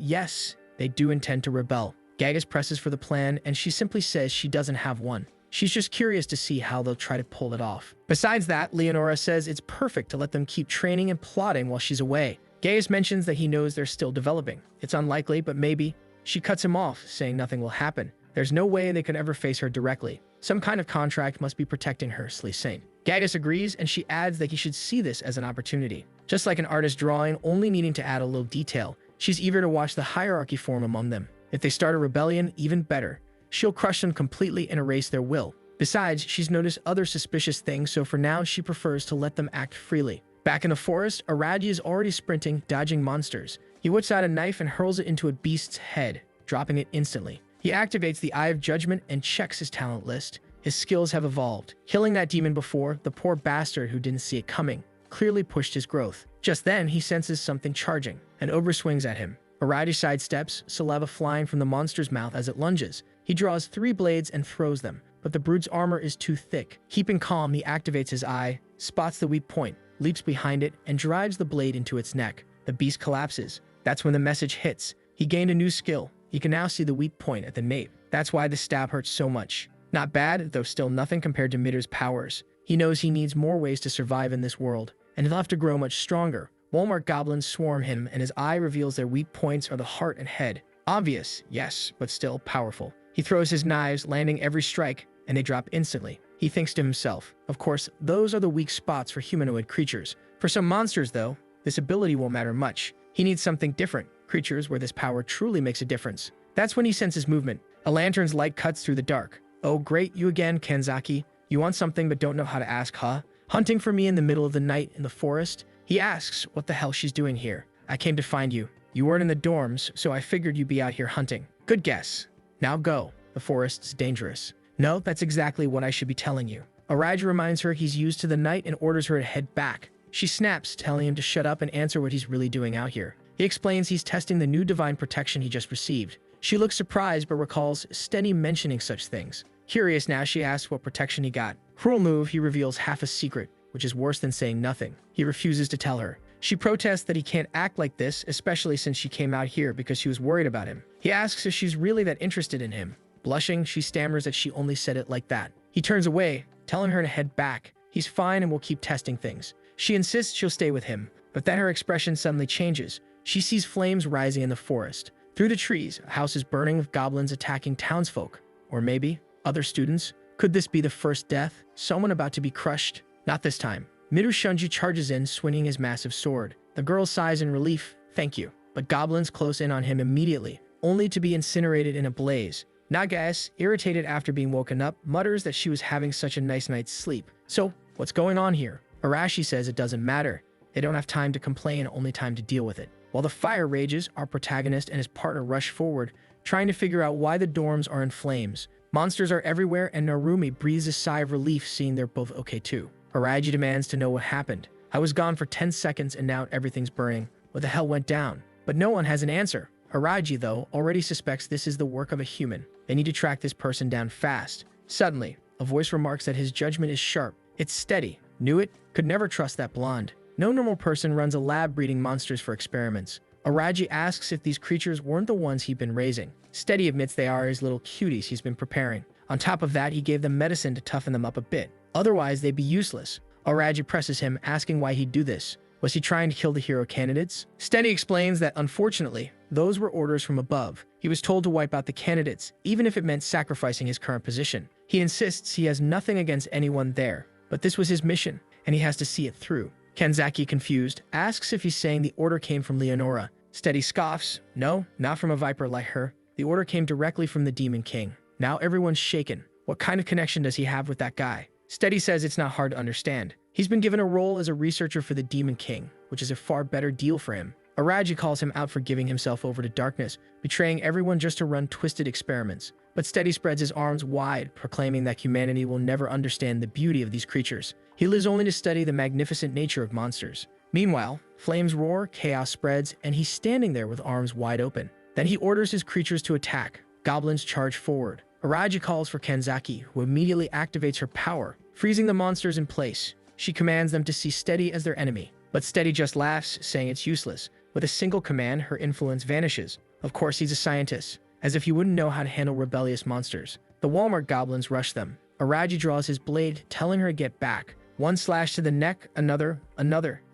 yes, they do intend to rebel. Gagas presses for the plan, and she simply says she doesn't have one. She's just curious to see how they'll try to pull it off. Besides that, Leonora says it's perfect to let them keep training and plotting while she's away. Gaius mentions that he knows they're still developing. It's unlikely, but maybe. She cuts him off, saying nothing will happen. There's no way they could ever face her directly. Some kind of contract must be protecting her, saying. Gagas agrees, and she adds that he should see this as an opportunity. Just like an artist drawing, only needing to add a little detail, she's eager to watch the hierarchy form among them. If they start a rebellion, even better. She'll crush them completely and erase their will. Besides, she's noticed other suspicious things, so for now, she prefers to let them act freely. Back in the forest, Araji is already sprinting, dodging monsters. He whips out a knife and hurls it into a beast's head, dropping it instantly. He activates the Eye of Judgment and checks his talent list. His skills have evolved. Killing that demon before, the poor bastard who didn't see it coming, clearly pushed his growth. Just then, he senses something charging. An ogre swings at him. Araji sidesteps, saliva flying from the monster's mouth as it lunges. He draws 3 blades and throws them, but the brute's armor is too thick. Keeping calm, he activates his eye, spots the weak point, leaps behind it, and drives the blade into its neck. The beast collapses. That's when the message hits. He gained a new skill. He can now see the weak point at the nape. That's why the stab hurts so much. Not bad, though still nothing compared to Midor's powers. He knows he needs more ways to survive in this world, and he'll have to grow much stronger. Walmart goblins swarm him, and his eye reveals their weak points are the heart and head. Obvious, yes, but still powerful. He throws his knives, landing every strike, and they drop instantly. He thinks to himself, of course, those are the weak spots for humanoid creatures. For some monsters, though, this ability won't matter much. He needs something different, creatures where this power truly makes a difference. That's when he senses movement. A lantern's light cuts through the dark. Oh, great, you again, Kanzaki. You want something but don't know how to ask, huh? Hunting for me in the middle of the night in the forest? He asks what the hell she's doing here. I came to find you. You weren't in the dorms, so I figured you'd be out here hunting. Good guess. Now go. The forest's dangerous. No, that's exactly what I should be telling you. Araji reminds her he's used to the night and orders her to head back. She snaps, telling him to shut up and answer what he's really doing out here. He explains he's testing the new divine protection he just received. She looks surprised but recalls Steady mentioning such things. Curious now, she asks what protection he got. Cruel move, he reveals half a secret, which is worse than saying nothing. He refuses to tell her. She protests that he can't act like this, especially since she came out here because she was worried about him. He asks if she's really that interested in him. Blushing, she stammers that she only said it like that. He turns away, telling her to head back. He's fine and will keep testing things. She insists she'll stay with him, but then her expression suddenly changes. She sees flames rising in the forest. Through the trees, a house is burning with goblins attacking townsfolk. Or maybe other students. Could this be the first death? Someone about to be crushed? Not this time. Midori Shunju charges in, swinging his massive sword. The girl sighs in relief, thank you. But goblins close in on him immediately, only to be incinerated in a blaze. Nagas, irritated after being woken up, mutters that she was having such a nice night's sleep. So, what's going on here? Arashi says it doesn't matter. They don't have time to complain, only time to deal with it. While the fire rages, our protagonist and his partner rush forward, trying to figure out why the dorms are in flames. Monsters are everywhere, and Narumi breathes a sigh of relief seeing they're both okay too. Araji demands to know what happened. I was gone for 10 seconds and now everything's burning. What the hell went down? But no one has an answer. Araji, though, already suspects this is the work of a human. They need to track this person down fast. Suddenly, a voice remarks that his judgment is sharp. It's steady. Knew it? Could never trust that blonde. No normal person runs a lab breeding monsters for experiments. Araji asks if these creatures weren't the ones he'd been raising. Steady admits they are his little cuties he's been preparing. On top of that, he gave them medicine to toughen them up a bit. Otherwise, they'd be useless. Araji presses him, asking why he'd do this. Was he trying to kill the hero candidates? Steady explains that, unfortunately, those were orders from above. He was told to wipe out the candidates, even if it meant sacrificing his current position. He insists he has nothing against anyone there, but this was his mission, and he has to see it through. Kanzaki, confused, asks if he's saying the order came from Leonora. Steady scoffs. No, not from a viper like her. The order came directly from the Demon King. Now everyone's shaken. What kind of connection does he have with that guy? Steady says it's not hard to understand. He's been given a role as a researcher for the Demon King, which is a far better deal for him. Araji calls him out for giving himself over to darkness, betraying everyone just to run twisted experiments. But Steady spreads his arms wide, proclaiming that humanity will never understand the beauty of these creatures. He lives only to study the magnificent nature of monsters. Meanwhile, flames roar, chaos spreads, and he's standing there with arms wide open. Then he orders his creatures to attack. Goblins charge forward. Araji calls for Kanzaki, who immediately activates her power, freezing the monsters in place. She commands them to see Steady as their enemy. But Steady just laughs, saying it's useless. With a single command, her influence vanishes. Of course, he's a scientist, as if he wouldn't know how to handle rebellious monsters. The Walmart goblins rush them. Araji draws his blade, telling her to get back. One slash to the neck, another,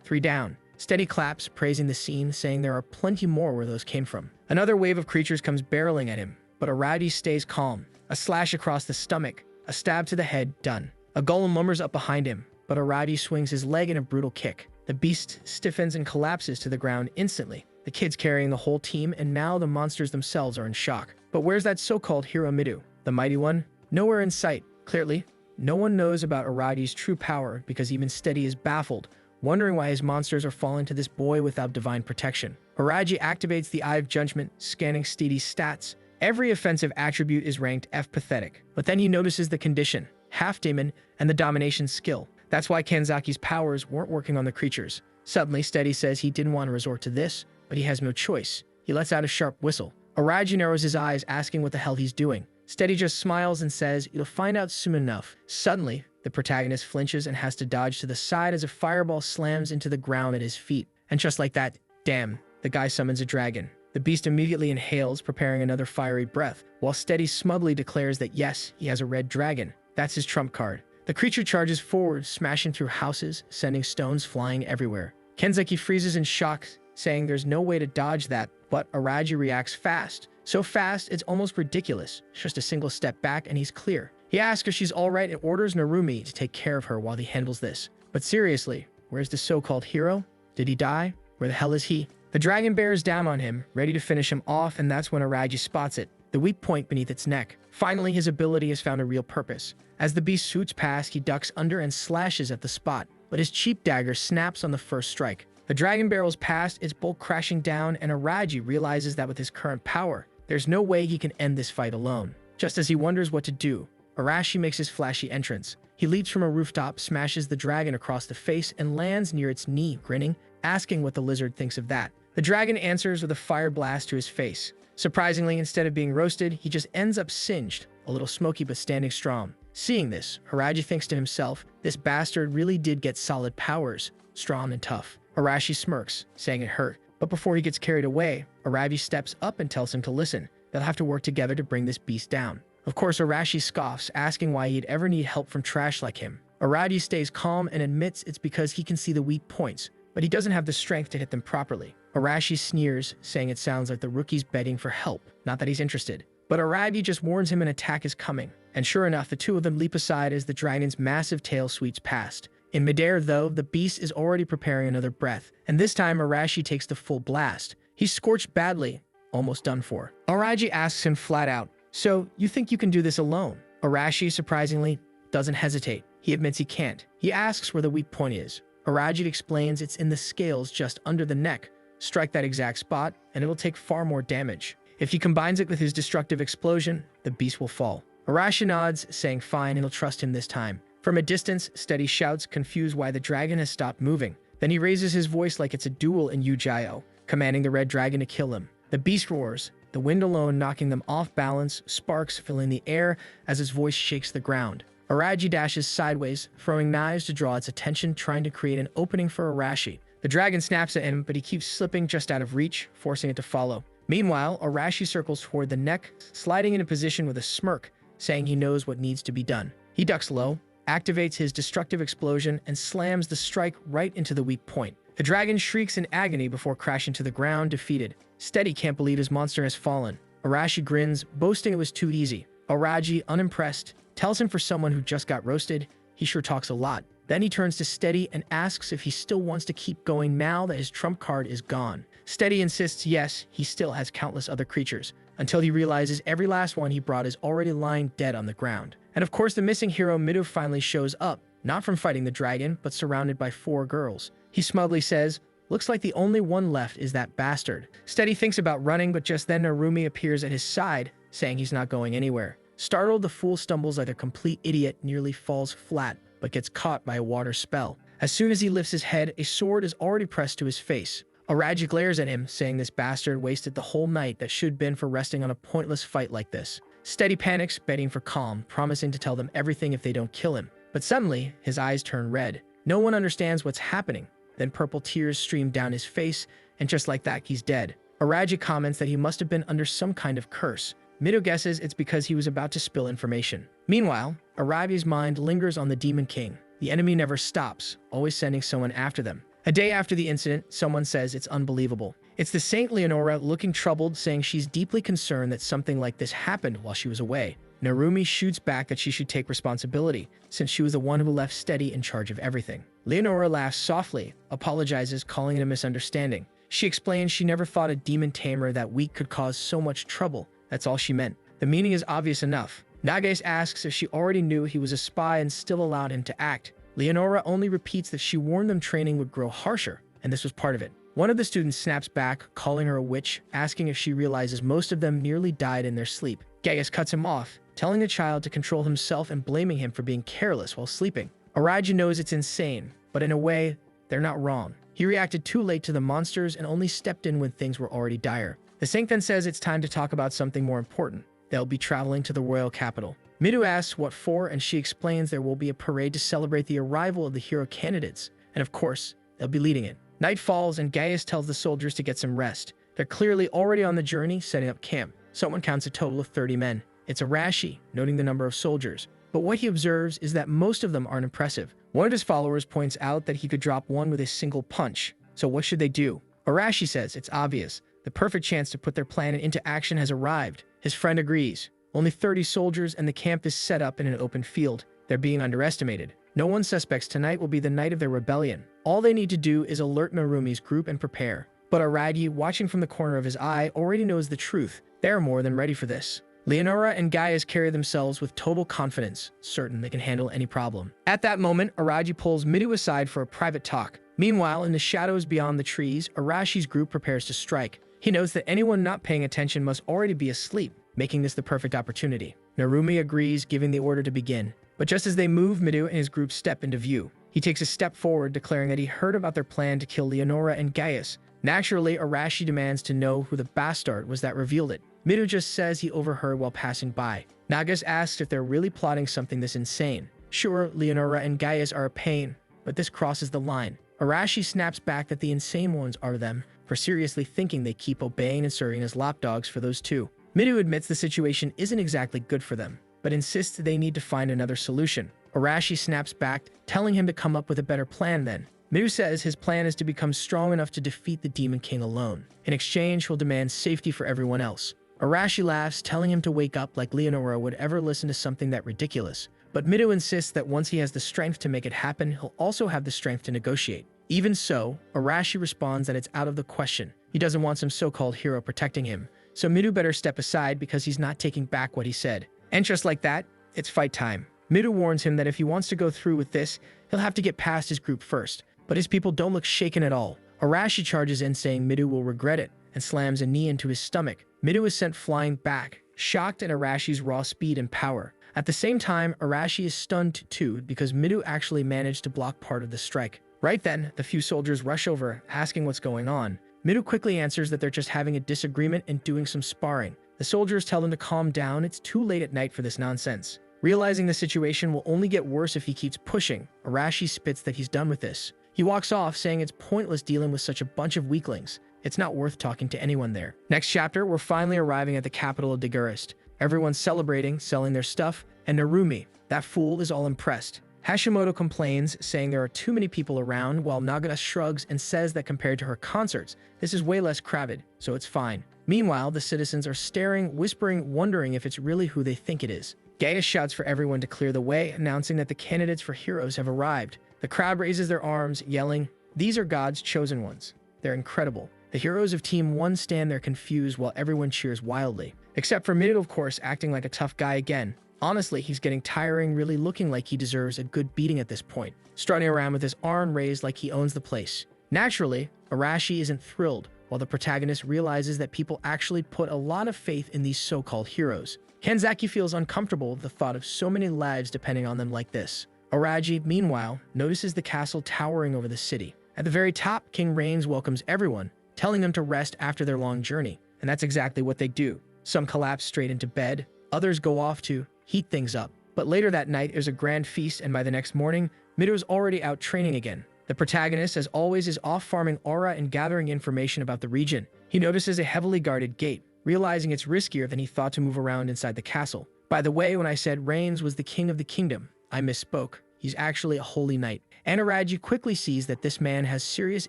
3 down. Steady claps, praising the scene, saying there are plenty more where those came from. Another wave of creatures comes barreling at him, but Araji stays calm. A slash across the stomach, a stab to the head, done. A golem lumbers up behind him, but Araji swings his leg in a brutal kick. The beast stiffens and collapses to the ground instantly. The kid's carrying the whole team, and now the monsters themselves are in shock. But where's that so-called hero Midu, the mighty one? Nowhere in sight. Clearly, no one knows about Araji's true power because even Steady is baffled, wondering why his monsters are falling to this boy without divine protection. Araji activates the Eye of Judgment, scanning Steady's stats. Every offensive attribute is ranked F pathetic, but then he notices the condition, half demon, and the domination skill. That's why Kanzaki's powers weren't working on the creatures. Suddenly, Steady says he didn't want to resort to this, but he has no choice. He lets out a sharp whistle. Araji narrows his eyes, asking what the hell he's doing. Steady just smiles and says, "You'll find out soon enough." Suddenly, the protagonist flinches and has to dodge to the side as a fireball slams into the ground at his feet. And just like that, damn, the guy summons a dragon. The beast immediately inhales, preparing another fiery breath, while Steady smugly declares that yes, he has a red dragon. That's his trump card. The creature charges forward, smashing through houses, sending stones flying everywhere. Kenzaki freezes in shock, saying there's no way to dodge that, but Araji reacts fast. So fast, it's almost ridiculous. Just a single step back and he's clear. He asks if she's alright and orders Narumi to take care of her while he handles this. But seriously, where's the so-called hero? Did he die? Where the hell is he? The dragon bears down on him, ready to finish him off, and that's when Araji spots it, the weak point beneath its neck. Finally, his ability has found a real purpose. As the beast shoots past, he ducks under and slashes at the spot, but his cheap dagger snaps on the first strike. The dragon barrels past, its bulk crashing down, and Araji realizes that with his current power, there's no way he can end this fight alone. Just as he wonders what to do, Arashi makes his flashy entrance. He leaps from a rooftop, smashes the dragon across the face, and lands near its knee, grinning, asking what the lizard thinks of that. The dragon answers with a fire blast to his face. Surprisingly, instead of being roasted, he just ends up singed, a little smoky but standing strong. Seeing this, Araji thinks to himself, this bastard really did get solid powers, strong and tough. Arashi smirks, saying it hurt. But before he gets carried away, Araji steps up and tells him to listen. They'll have to work together to bring this beast down. Of course, Arashi scoffs, asking why he'd ever need help from trash like him. Araji stays calm and admits it's because he can see the weak points, but he doesn't have the strength to hit them properly. Arashi sneers, saying it sounds like the rookie's begging for help, not that he's interested. But Araji just warns him an attack is coming, and sure enough, the two of them leap aside as the dragon's massive tail sweeps past. In midair, though, the beast is already preparing another breath, and this time Arashi takes the full blast. He's scorched badly, almost done for. Araji asks him flat out, "So, you think you can do this alone?" Arashi, surprisingly, doesn't hesitate. He admits he can't. He asks where the weak point is. Araji explains it's in the scales just under the neck. Strike that exact spot, and it'll take far more damage. If he combines it with his destructive explosion, the beast will fall. Arashi nods, saying fine, and he'll trust him this time. From a distance, Steady shouts, confused why the dragon has stopped moving. Then he raises his voice like it's a duel in Yu-Gi-Oh, commanding the red dragon to kill him. The beast roars, the wind alone knocking them off balance, sparks filling the air as his voice shakes the ground. Araji dashes sideways, throwing knives to draw its attention, trying to create an opening for Arashi. The dragon snaps at him, but he keeps slipping just out of reach, forcing it to follow. Meanwhile, Arashi circles toward the neck, sliding into position with a smirk, saying he knows what needs to be done. He ducks low, activates his destructive explosion, and slams the strike right into the weak point. The dragon shrieks in agony before crashing to the ground, defeated. Steady can't believe his monster has fallen. Arashi grins, boasting it was too easy. Araji, unimpressed, tells him for someone who just got roasted, he sure talks a lot. Then he turns to Steady and asks if he still wants to keep going now that his trump card is gone. Steady insists yes, he still has countless other creatures, until he realizes every last one he brought is already lying dead on the ground. And of course the missing hero Midu finally shows up, not from fighting the dragon, but surrounded by 4 girls. He smugly says, "Looks like the only one left is that bastard." Steady thinks about running, but just then Narumi appears at his side, saying he's not going anywhere. Startled, the fool stumbles like a complete idiot, nearly falls flat, but gets caught by a water spell. As soon as he lifts his head, a sword is already pressed to his face. Araji glares at him, saying this bastard wasted the whole night that should have been for resting on a pointless fight like this. Steady panics, begging for calm, promising to tell them everything if they don't kill him. But suddenly, his eyes turn red. No one understands what's happening. Then purple tears stream down his face, and just like that, he's dead. Araji comments that he must have been under some kind of curse. Mido guesses it's because he was about to spill information. Meanwhile, Arabi's mind lingers on the Demon King. The enemy never stops, always sending someone after them. A day after the incident, someone says it's unbelievable. It's the Saint Leonora looking troubled, saying she's deeply concerned that something like this happened while she was away. Narumi shoots back that she should take responsibility, since she was the one who left Steady in charge of everything. Leonora laughs softly, apologizes, calling it a misunderstanding. She explains she never thought a demon tamer that weak could cause so much trouble. That's all she meant. The meaning is obvious enough. Nagase asks if she already knew he was a spy and still allowed him to act. Leonora only repeats that she warned them training would grow harsher, and this was part of it. One of the students snaps back, calling her a witch, asking if she realizes most of them nearly died in their sleep. Gaius cuts him off, telling the child to control himself and blaming him for being careless while sleeping. Araji knows it's insane, but in a way, they're not wrong. He reacted too late to the monsters and only stepped in when things were already dire. The Saint then says it's time to talk about something more important. They'll be traveling to the royal capital. Midu asks what for, and she explains there will be a parade to celebrate the arrival of the hero candidates, and of course, they'll be leading it. Night falls and Gaius tells the soldiers to get some rest. They're clearly already on the journey, setting up camp. Someone counts a total of 30 men. It's Arashi, noting the number of soldiers. But what he observes is that most of them aren't impressive. One of his followers points out that he could drop one with a single punch. So what should they do? Arashi says it's obvious. The perfect chance to put their plan into action has arrived. His friend agrees. Only 30 soldiers and the camp is set up in an open field. They're being underestimated. No one suspects tonight will be the night of their rebellion. All they need to do is alert Narumi's group and prepare. But Aragi, watching from the corner of his eye, already knows the truth. They're more than ready for this. Leonora and Gaius carry themselves with total confidence, certain they can handle any problem. At that moment, Araji pulls Midu aside for a private talk. Meanwhile, in the shadows beyond the trees, Arashi's group prepares to strike. He knows that anyone not paying attention must already be asleep, making this the perfect opportunity. Narumi agrees, giving the order to begin. But just as they move, Midu and his group step into view. He takes a step forward, declaring that he heard about their plan to kill Leonora and Gaius. Naturally, Arashi demands to know who the bastard was that revealed it. Midu just says he overheard while passing by. Nagas asks if they're really plotting something this insane. Sure, Leonora and Gaius are a pain, but this crosses the line. Arashi snaps back that the insane ones are them, for seriously thinking they keep obeying and serving as lapdogs for those two. Midu admits the situation isn't exactly good for them, but insists they need to find another solution. Arashi snaps back, telling him to come up with a better plan then. Midu says his plan is to become strong enough to defeat the Demon King alone. In exchange, he'll demand safety for everyone else. Arashi laughs, telling him to wake up like Leonora would ever listen to something that ridiculous. But Midu insists that once he has the strength to make it happen, he'll also have the strength to negotiate. Even so, Arashi responds that it's out of the question. He doesn't want some so-called hero protecting him, so Midu better step aside because he's not taking back what he said. And just like that, it's fight time. Midu warns him that if he wants to go through with this, he'll have to get past his group first. But his people don't look shaken at all. Arashi charges in saying Midu will regret it, and slams a knee into his stomach. Midu is sent flying back, shocked at Arashi's raw speed and power. At the same time, Arashi is stunned too because Midu actually managed to block part of the strike. Right then, the few soldiers rush over, asking what's going on. Midu quickly answers that they're just having a disagreement and doing some sparring. The soldiers tell them to calm down, it's too late at night for this nonsense. Realizing the situation will only get worse if he keeps pushing, Arashi spits that he's done with this. He walks off, saying it's pointless dealing with such a bunch of weaklings. It's not worth talking to anyone there. Next chapter, we're finally arriving at the capital of Daguerist. Everyone's celebrating, selling their stuff, and Narumi, that fool, is all impressed. Hashimoto complains, saying there are too many people around, while Nagata shrugs and says that compared to her concerts, this is way less crowded, so it's fine. Meanwhile, the citizens are staring, whispering, wondering if it's really who they think it is. Gaius shouts for everyone to clear the way, announcing that the candidates for heroes have arrived. The crowd raises their arms, yelling, "These are God's chosen ones. They're incredible." The heroes of Team 1 stand there confused while everyone cheers wildly. Except for Mido, of course, acting like a tough guy again. Honestly, he's getting tiring, really looking like he deserves a good beating at this point, strutting around with his arm raised like he owns the place. Naturally, Arashi isn't thrilled, while the protagonist realizes that people actually put a lot of faith in these so-called heroes. Kanzaki feels uncomfortable with the thought of so many lives depending on them like this. Araji, meanwhile, notices the castle towering over the city. At the very top, King Reigns welcomes everyone, telling them to rest after their long journey. And that's exactly what they do. Some collapse straight into bed, others go off to heat things up. But later that night, there's a grand feast, and by the next morning, Mido's already out training again. The protagonist, as always, is off farming aura and gathering information about the region. He notices a heavily guarded gate, realizing it's riskier than he thought to move around inside the castle. By the way, when I said Reigns was the king of the kingdom, I misspoke. He's actually a holy knight. Aristocrat quickly sees that this man has serious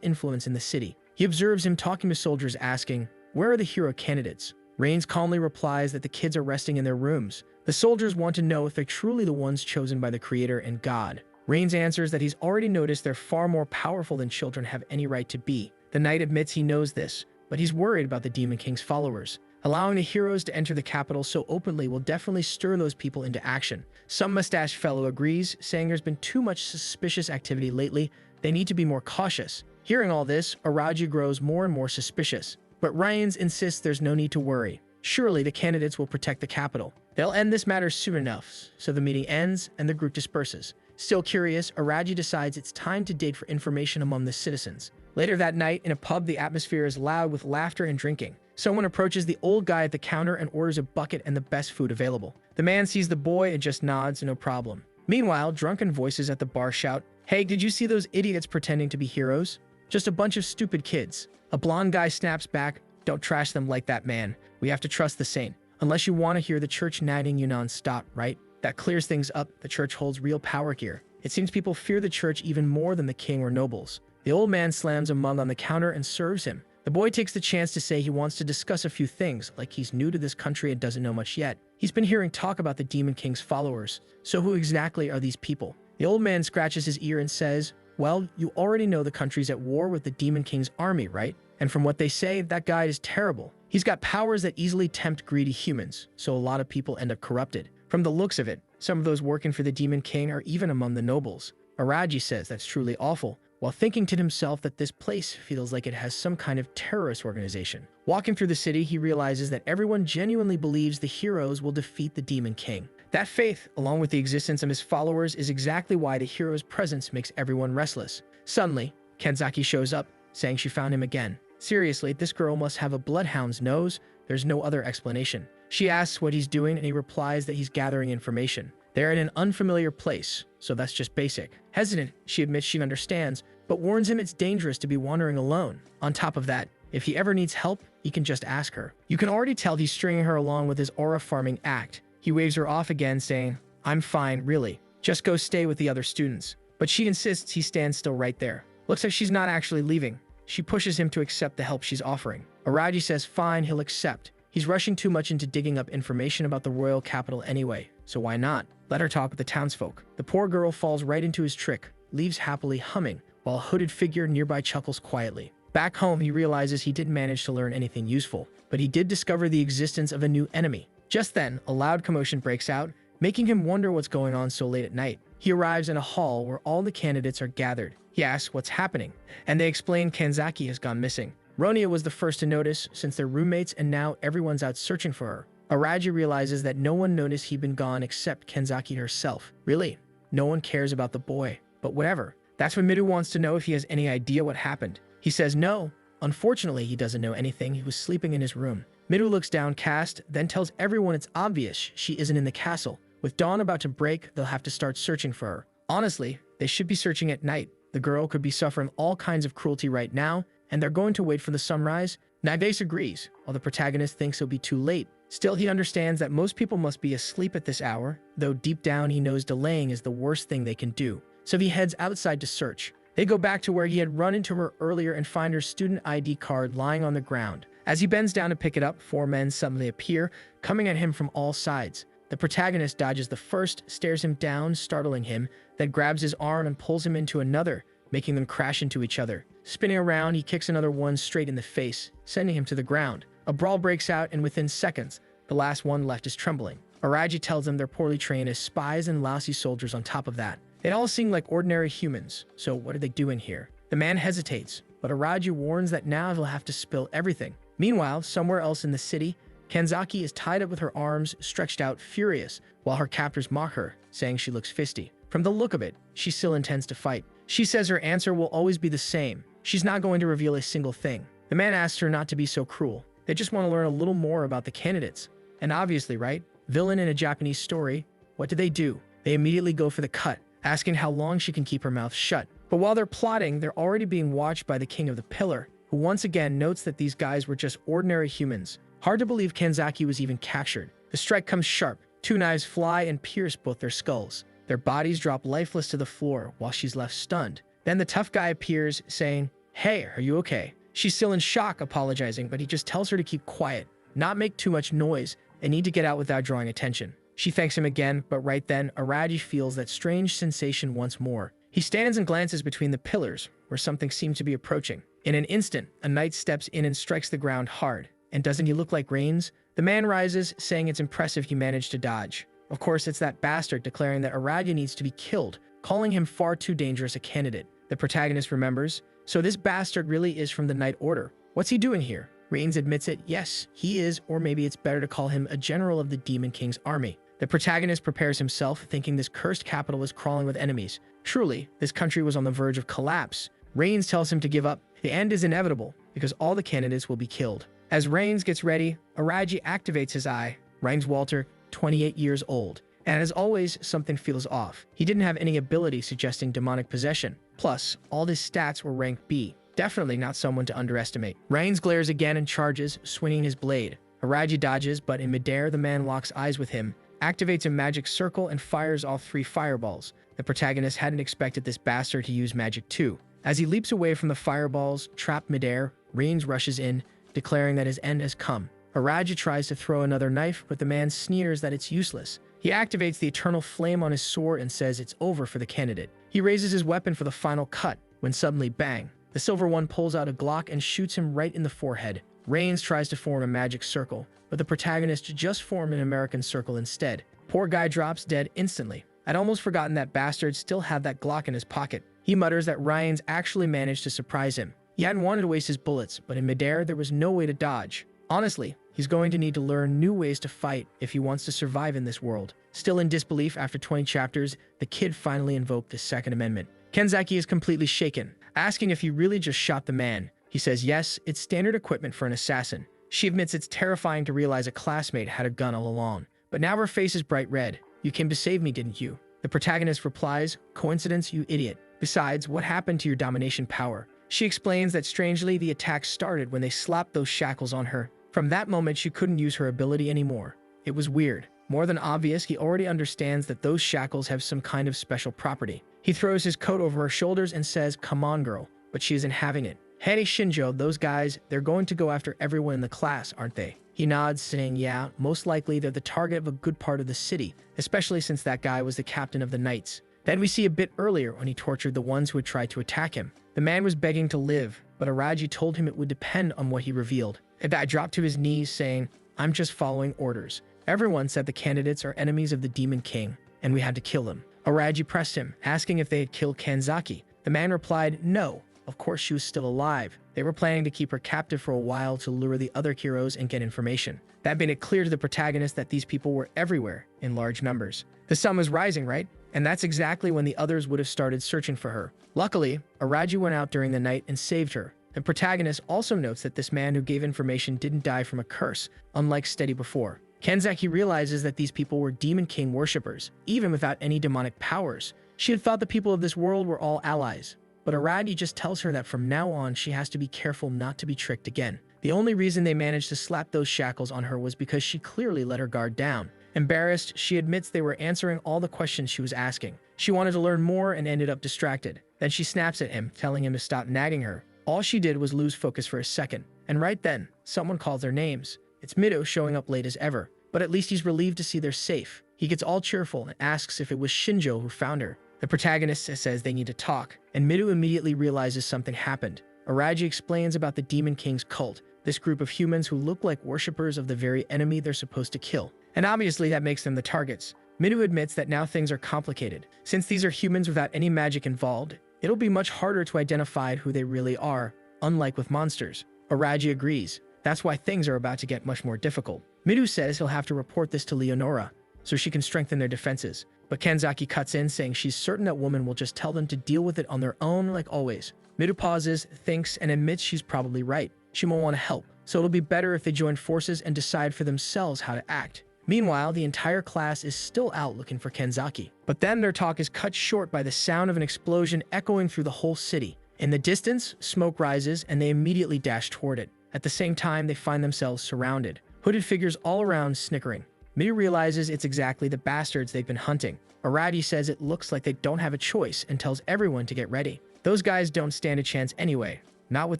influence in the city. He observes him talking to soldiers asking, "Where are the hero candidates?" Reigns calmly replies that the kids are resting in their rooms. The soldiers want to know if they're truly the ones chosen by the creator and God. Reigns answers that he's already noticed they're far more powerful than children have any right to be. The knight admits he knows this, but he's worried about the Demon King's followers. Allowing the heroes to enter the capital so openly will definitely stir those people into action. Some mustached fellow agrees, saying there's been too much suspicious activity lately. They need to be more cautious. Hearing all this, Aristocrat grows more and more suspicious. But Reigns insists there's no need to worry. Surely the candidates will protect the capital. They'll end this matter soon enough. So the meeting ends and the group disperses. Still curious, Aristocrat decides it's time to dig for information among the citizens. Later that night, in a pub, the atmosphere is loud with laughter and drinking. Someone approaches the old guy at the counter and orders a bucket and the best food available. The man sees the boy and just nods, no problem. Meanwhile, drunken voices at the bar shout, "Hey, did you see those idiots pretending to be heroes? Just a bunch of stupid kids." A blonde guy snaps back, "Don't trash them like that, man. We have to trust the saint. Unless you want to hear the church nagging you non-stop, right? That clears things up. The church holds real power here. It seems people fear the church even more than the king or nobles." The old man slams a mug on the counter and serves him. The boy takes the chance to say he wants to discuss a few things, like he's new to this country and doesn't know much yet. He's been hearing talk about the Demon King's followers. So who exactly are these people? The old man scratches his ear and says, "Well, you already know the country's at war with the Demon King's army, right? And from what they say, that guy is terrible. He's got powers that easily tempt greedy humans, so a lot of people end up corrupted. From the looks of it, some of those working for the Demon King are even among the nobles." Aristocrat says that's truly awful, while thinking to himself that this place feels like it has some kind of terrorist organization. Walking through the city, he realizes that everyone genuinely believes the heroes will defeat the Demon King. That faith, along with the existence of his followers, is exactly why the hero's presence makes everyone restless. Suddenly, Kanzaki shows up, saying she found him again. Seriously, this girl must have a bloodhound's nose. There's no other explanation. She asks what he's doing, and he replies that he's gathering information. They're in an unfamiliar place, so that's just basic. Hesitant, she admits she understands, but warns him it's dangerous to be wandering alone. On top of that, if he ever needs help, he can just ask her. You can already tell he's stringing her along with his aura farming act. He waves her off again, saying, "I'm fine, really. Just go stay with the other students." But she insists he stands still right there. Looks like she's not actually leaving. She pushes him to accept the help she's offering. Aristocrat says fine, he'll accept. He's rushing too much into digging up information about the royal capital anyway, so why not? Let her talk with the townsfolk. The poor girl falls right into his trick, leaves happily humming, while a hooded figure nearby chuckles quietly. Back home, he realizes he didn't manage to learn anything useful, but he did discover the existence of a new enemy. Just then, a loud commotion breaks out, making him wonder what's going on so late at night. He arrives in a hall where all the candidates are gathered. He asks what's happening, and they explain Kanzaki has gone missing. Ronia was the first to notice, since they're roommates and now everyone's out searching for her. Aristocrat realizes that no one noticed he'd been gone except Kanzaki herself. Really? No one cares about the boy. But whatever. That's when Mido wants to know if he has any idea what happened. He says no. Unfortunately, he doesn't know anything. He was sleeping in his room. Mido looks downcast, then tells everyone it's obvious she isn't in the castle. With dawn about to break, they'll have to start searching for her. Honestly, they should be searching at night. The girl could be suffering all kinds of cruelty right now, and they're going to wait for the sunrise. Nivese agrees, while the protagonist thinks it'll be too late. Still, he understands that most people must be asleep at this hour, though deep down he knows delaying is the worst thing they can do. So he heads outside to search. They go back to where he had run into her earlier and find her student ID card lying on the ground. As he bends down to pick it up, 4 men suddenly appear, coming at him from all sides. The protagonist dodges the first, stares him down, startling him, then grabs his arm and pulls him into another, making them crash into each other. Spinning around, he kicks another one straight in the face, sending him to the ground. A brawl breaks out, and within seconds, the last one left is trembling. Aristocrat tells them they're poorly trained as spies and lousy soldiers on top of that. They all seem like ordinary humans, so what are they doing here? The man hesitates, but Aristocrat warns that now he'll have to spill everything. Meanwhile, somewhere else in the city, Kanzaki is tied up with her arms stretched out, furious, while her captors mock her, saying she looks fisty. From the look of it, she still intends to fight. She says her answer will always be the same. She's not going to reveal a single thing. The man asks her not to be so cruel. They just want to learn a little more about the candidates. And obviously, right? Villain in a Japanese story, what do? They immediately go for the cut. asking how long she can keep her mouth shut. But while they're plotting, they're already being watched by the King of the Pillar, who once again notes that these guys were just ordinary humans. Hard to believe Kanzaki was even captured. The strike comes sharp. 2 knives fly and pierce both their skulls. Their bodies drop lifeless to the floor while she's left stunned. Then the tough guy appears, saying, "Hey, are you okay?" She's still in shock, apologizing, but he just tells her to keep quiet, not make too much noise, and need to get out without drawing attention. She thanks him again, but right then, Araji feels that strange sensation once more. He stands and glances between the pillars, where something seems to be approaching. In an instant, a knight steps in and strikes the ground hard. And doesn't he look like Reigns? The man rises, saying it's impressive he managed to dodge. Of course, it's that bastard declaring that Araji needs to be killed, calling him far too dangerous a candidate. The protagonist remembers, so this bastard really is from the Knight Order. What's he doing here? Reigns admits it, yes, he is, or maybe it's better to call him a general of the Demon King's army. The protagonist prepares himself, thinking this cursed capital is crawling with enemies. Truly, this country was on the verge of collapse. Reigns tells him to give up. The end is inevitable, because all the candidates will be killed. As Reigns gets ready, Araji activates his eye. Reigns Walter, 28 years old. And as always, something feels off. He didn't have any ability suggesting demonic possession. Plus, all his stats were rank B. Definitely not someone to underestimate. Reigns glares again and charges, swinging his blade. Araji dodges, but in midair, the man locks eyes with him, activates a magic circle, and fires all 3 fireballs. The protagonist hadn't expected this bastard to use magic too. As he leaps away from the fireballs, trapped midair, Reigns rushes in, declaring that his end has come. Araji tries to throw another knife, but the man sneers that it's useless. He activates the eternal flame on his sword and says it's over for the candidate. He raises his weapon for the final cut, when suddenly bang! The silver one pulls out a Glock and shoots him right in the forehead. Reigns tries to form a magic circle, but the protagonist just formed an American circle instead. Poor guy drops dead instantly. I'd almost forgotten that bastard still had that Glock in his pocket. He mutters that Reigns actually managed to surprise him. He hadn't wanted to waste his bullets, but in midair there was no way to dodge. Honestly, he's going to need to learn new ways to fight if he wants to survive in this world. Still in disbelief after 20 chapters, the kid finally invoked the Second Amendment. Kanzaki is completely shaken, asking if he really just shot the man. He says yes, it's standard equipment for an assassin. She admits it's terrifying to realize a classmate had a gun all along. But now her face is bright red. You came to save me, didn't you? The protagonist replies, coincidence, you idiot. Besides, what happened to your domination power? She explains that strangely the attack started when they slapped those shackles on her. From that moment she couldn't use her ability anymore. It was weird. More than obvious, he already understands that those shackles have some kind of special property. He throws his coat over her shoulders and says, come on girl, but she isn't having it. Hey Shinjo, those guys, they're going to go after everyone in the class, aren't they? He nods, saying yeah, most likely they're the target of a good part of the city, especially since that guy was the captain of the Knights. Then we see a bit earlier when he tortured the ones who had tried to attack him. The man was begging to live, but Araji told him it would depend on what he revealed. The guy dropped to his knees, saying, I'm just following orders. Everyone said the candidates are enemies of the Demon King, and we had to kill them. Araji pressed him, asking if they had killed Kanzaki. The man replied, no. Of course she was still alive. They were planning to keep her captive for a while to lure the other heroes and get information. That made it clear to the protagonist that these people were everywhere, in large numbers. The sun was rising, right? And that's exactly when the others would have started searching for her. Luckily, Araji went out during the night and saved her. The protagonist also notes that this man who gave information didn't die from a curse, unlike Steady before. Kanzaki realizes that these people were Demon King worshippers, even without any demonic powers. She had thought the people of this world were all allies. But Araji just tells her that from now on she has to be careful not to be tricked again. The only reason they managed to slap those shackles on her was because she clearly let her guard down. Embarrassed, she admits they were answering all the questions she was asking. She wanted to learn more and ended up distracted. Then she snaps at him, telling him to stop nagging her. All she did was lose focus for a second. And right then, someone calls their names. It's Mido showing up late as ever. But at least he's relieved to see they're safe. He gets all cheerful and asks if it was Shinjo who found her. The protagonist says they need to talk, and Mido immediately realizes something happened. Araji explains about the Demon King's cult, this group of humans who look like worshippers of the very enemy they're supposed to kill. And obviously that makes them the targets. Mido admits that now things are complicated. Since these are humans without any magic involved, it'll be much harder to identify who they really are, unlike with monsters. Araji agrees. That's why things are about to get much more difficult. Mido says he'll have to report this to Leonora, so she can strengthen their defenses. But Kanzaki cuts in, saying she's certain that woman will just tell them to deal with it on their own like always. Mido pauses, thinks, and admits she's probably right. She won't want to help, so it'll be better if they join forces and decide for themselves how to act. Meanwhile, the entire class is still out looking for Kenzaki. But then their talk is cut short by the sound of an explosion echoing through the whole city. In the distance, smoke rises and they immediately dash toward it. At the same time, they find themselves surrounded. Hooded figures all around snickering. Midu realizes it's exactly the bastards they've been hunting. Arati says it looks like they don't have a choice and tells everyone to get ready. Those guys don't stand a chance anyway, not with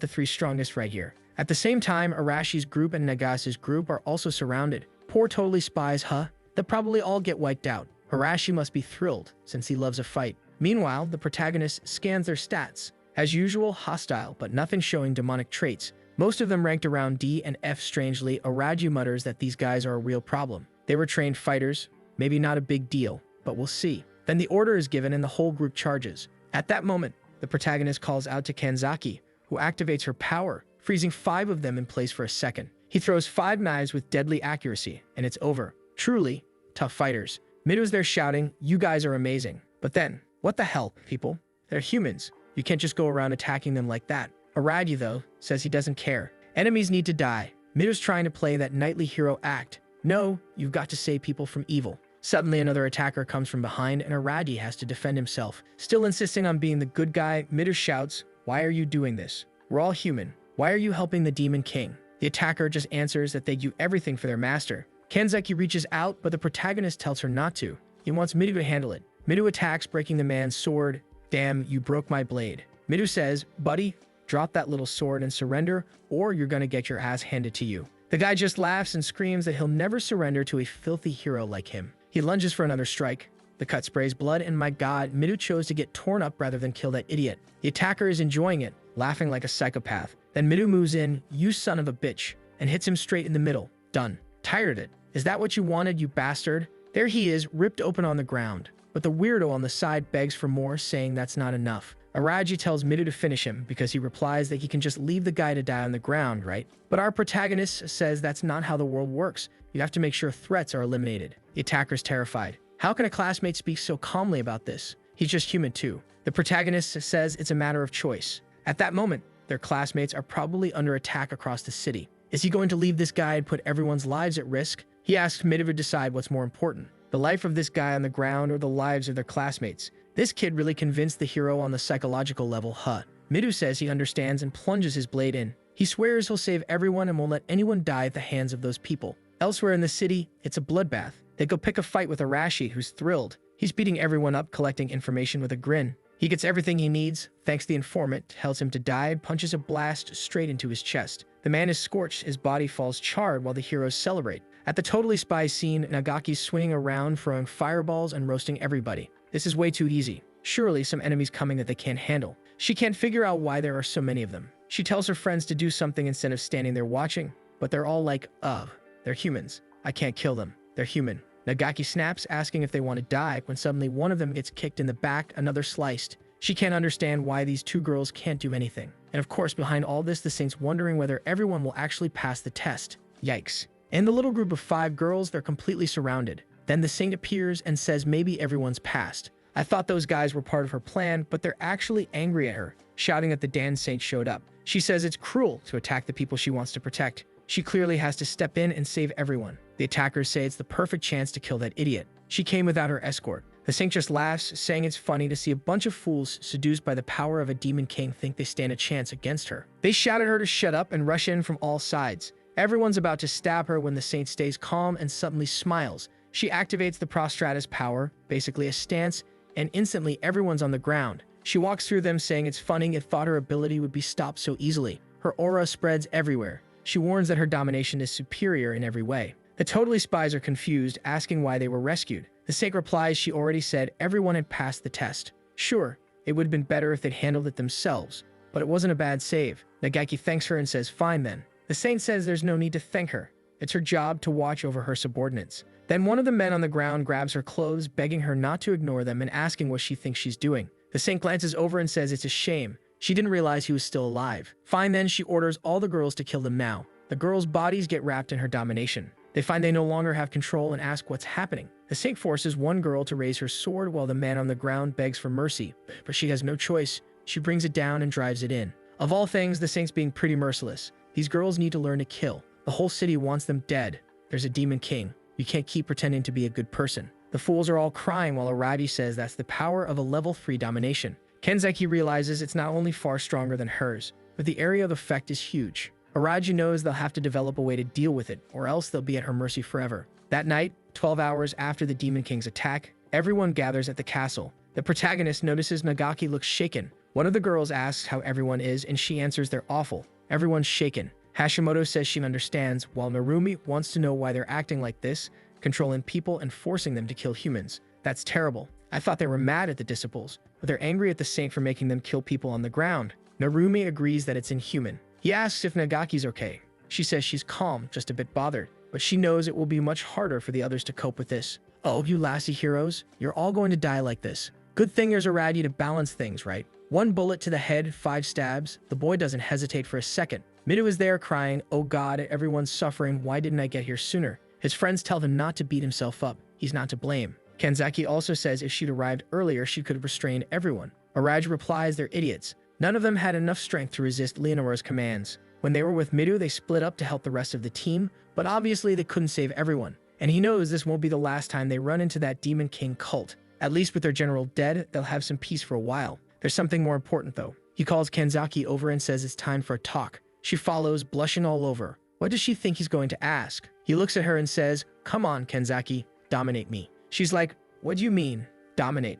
the three strongest right here. At the same time, Arashi's group and Nagasa's group are also surrounded. Poor totally spies, huh? They'll probably all get wiped out. Arashi must be thrilled, since he loves a fight. Meanwhile, the protagonist scans their stats. As usual, hostile, but nothing showing demonic traits. Most of them ranked around D and F. Strangely, Araji mutters that these guys are a real problem. They were trained fighters, maybe not a big deal, but we'll see. Then the order is given and the whole group charges. At that moment, the protagonist calls out to Kenzaki, who activates her power, freezing 5 of them in place for a second. He throws 5 knives with deadly accuracy, and it's over. Truly, tough fighters. Midu's there shouting, "You guys are amazing." But then, what the hell, people? They're humans. You can't just go around attacking them like that. Aradi, though, says he doesn't care. Enemies need to die. Midu's trying to play that knightly hero act. No, you've got to save people from evil. Suddenly, another attacker comes from behind, and Aradi has to defend himself. Still insisting on being the good guy, Midu shouts, "Why are you doing this? We're all human. Why are you helping the Demon King?" The attacker just answers that they do everything for their master. Kenzaki reaches out, but the protagonist tells her not to. He wants Midu to handle it. Midu attacks, breaking the man's sword. "Damn, you broke my blade." Midu says, "Buddy, drop that little sword and surrender, or you're gonna get your ass handed to you." The guy just laughs and screams that he'll never surrender to a filthy hero like him. He lunges for another strike. The cut sprays blood, and my god, Midu chose to get torn up rather than kill that idiot. The attacker is enjoying it, laughing like a psychopath. Then Midu moves in, "You son of a bitch," and hits him straight in the middle. Done. Tired of it. "Is that what you wanted, you bastard?" There he is, ripped open on the ground. But the weirdo on the side begs for more, saying that's not enough. Araji tells Midu to finish him because he replies that he can just leave the guy to die on the ground, right? But our protagonist says that's not how the world works. You have to make sure threats are eliminated. The attacker's terrified. How can a classmate speak so calmly about this? He's just human too. The protagonist says it's a matter of choice. At that moment, their classmates are probably under attack across the city. Is he going to leave this guy and put everyone's lives at risk? He asks Midu to decide what's more important, the life of this guy on the ground or the lives of their classmates. This kid really convinced the hero on the psychological level, huh? Midu says he understands and plunges his blade in. He swears he'll save everyone and won't let anyone die at the hands of those people. Elsewhere in the city, it's a bloodbath. They go pick a fight with Arashi, who's thrilled. He's beating everyone up, collecting information with a grin. He gets everything he needs, thanks the informant, tells him to die, punches a blast straight into his chest. The man is scorched, his body falls charred while the heroes celebrate. At the Totally Spy scene, Nagaki's swinging around, throwing fireballs and roasting everybody. This is way too easy. Surely some enemies coming that they can't handle. She can't figure out why there are so many of them. She tells her friends to do something instead of standing there watching, but they're all like, ugh, they're humans. I can't kill them. They're human. Nagaki snaps, asking if they want to die, when suddenly one of them gets kicked in the back, another sliced. She can't understand why these two girls can't do anything. And of course, behind all this, the Saint's wondering whether everyone will actually pass the test. Yikes. In the little group of 5 girls, they're completely surrounded. Then the Saint appears and says maybe everyone's passed. I thought those guys were part of her plan, but they're actually angry at her, shouting that the Dan Saint showed up. She says it's cruel to attack the people she wants to protect. She clearly has to step in and save everyone. The attackers say it's the perfect chance to kill that idiot. She came without her escort. The Saint just laughs, saying it's funny to see a bunch of fools seduced by the power of a demon king think they stand a chance against her. They shout at her to shut up and rush in from all sides. Everyone's about to stab her when the Saint stays calm and suddenly smiles. She activates the Prostratus power, basically a stance, and instantly everyone's on the ground. She walks through them, saying it's funny it thought her ability would be stopped so easily. Her aura spreads everywhere. She warns that her domination is superior in every way. The Totally Spies are confused, asking why they were rescued. The Saint replies she already said everyone had passed the test. Sure, it would have been better if they'd handled it themselves, but it wasn't a bad save. Nagaki thanks her and says fine then. The Saint says there's no need to thank her. It's her job to watch over her subordinates. Then one of the men on the ground grabs her clothes, begging her not to ignore them and asking what she thinks she's doing. The Saint glances over and says it's a shame. She didn't realize he was still alive. Fine then, she orders all the girls to kill them now. The girls' bodies get wrapped in her domination. They find they no longer have control and ask what's happening. The Saint forces one girl to raise her sword while the man on the ground begs for mercy, but she has no choice. She brings it down and drives it in. Of all things, the Saint's being pretty merciless. These girls need to learn to kill. The whole city wants them dead. There's a demon king. You can't keep pretending to be a good person. The fools are all crying while Aragi says that's the power of a level 3 domination. Kenzeki realizes it's not only far stronger than hers, but the area of effect is huge. Aragi knows they'll have to develop a way to deal with it, or else they'll be at her mercy forever. That night, 12 hours after the Demon King's attack, everyone gathers at the castle. The protagonist notices Nagaki looks shaken. One of the girls asks how everyone is, and she answers they're awful. Everyone's shaken. Hashimoto says she understands, while Narumi wants to know why they're acting like this, controlling people and forcing them to kill humans. That's terrible. I thought they were mad at the disciples, but they're angry at the saint for making them kill people on the ground. Narumi agrees that it's inhuman. He asks if Nagaki's okay. She says she's calm, just a bit bothered, but she knows it will be much harder for the others to cope with this. Oh, you lassie heroes, you're all going to die like this. Good thing there's Aragi to balance things, right? 1 bullet to the head, 5 stabs. The boy doesn't hesitate for a second. Midu is there crying, oh god, everyone's suffering, why didn't I get here sooner? His friends tell him not to beat himself up. He's not to blame. Kenzeki also says if she'd arrived earlier, she could have restrained everyone. Aragi replies they're idiots. None of them had enough strength to resist Leonora's commands. When they were with Midu, they split up to help the rest of the team, but obviously they couldn't save everyone. And he knows this won't be the last time they run into that Demon King cult. At least with their general dead, they'll have some peace for a while. There's something more important though. He calls Kenzeki over and says it's time for a talk. She follows, blushing all over. What does she think he's going to ask? He looks at her and says, come on, Kenzeki, dominate me. She's like, what do you mean, dominate?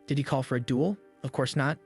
Did he call for a duel? Of course not.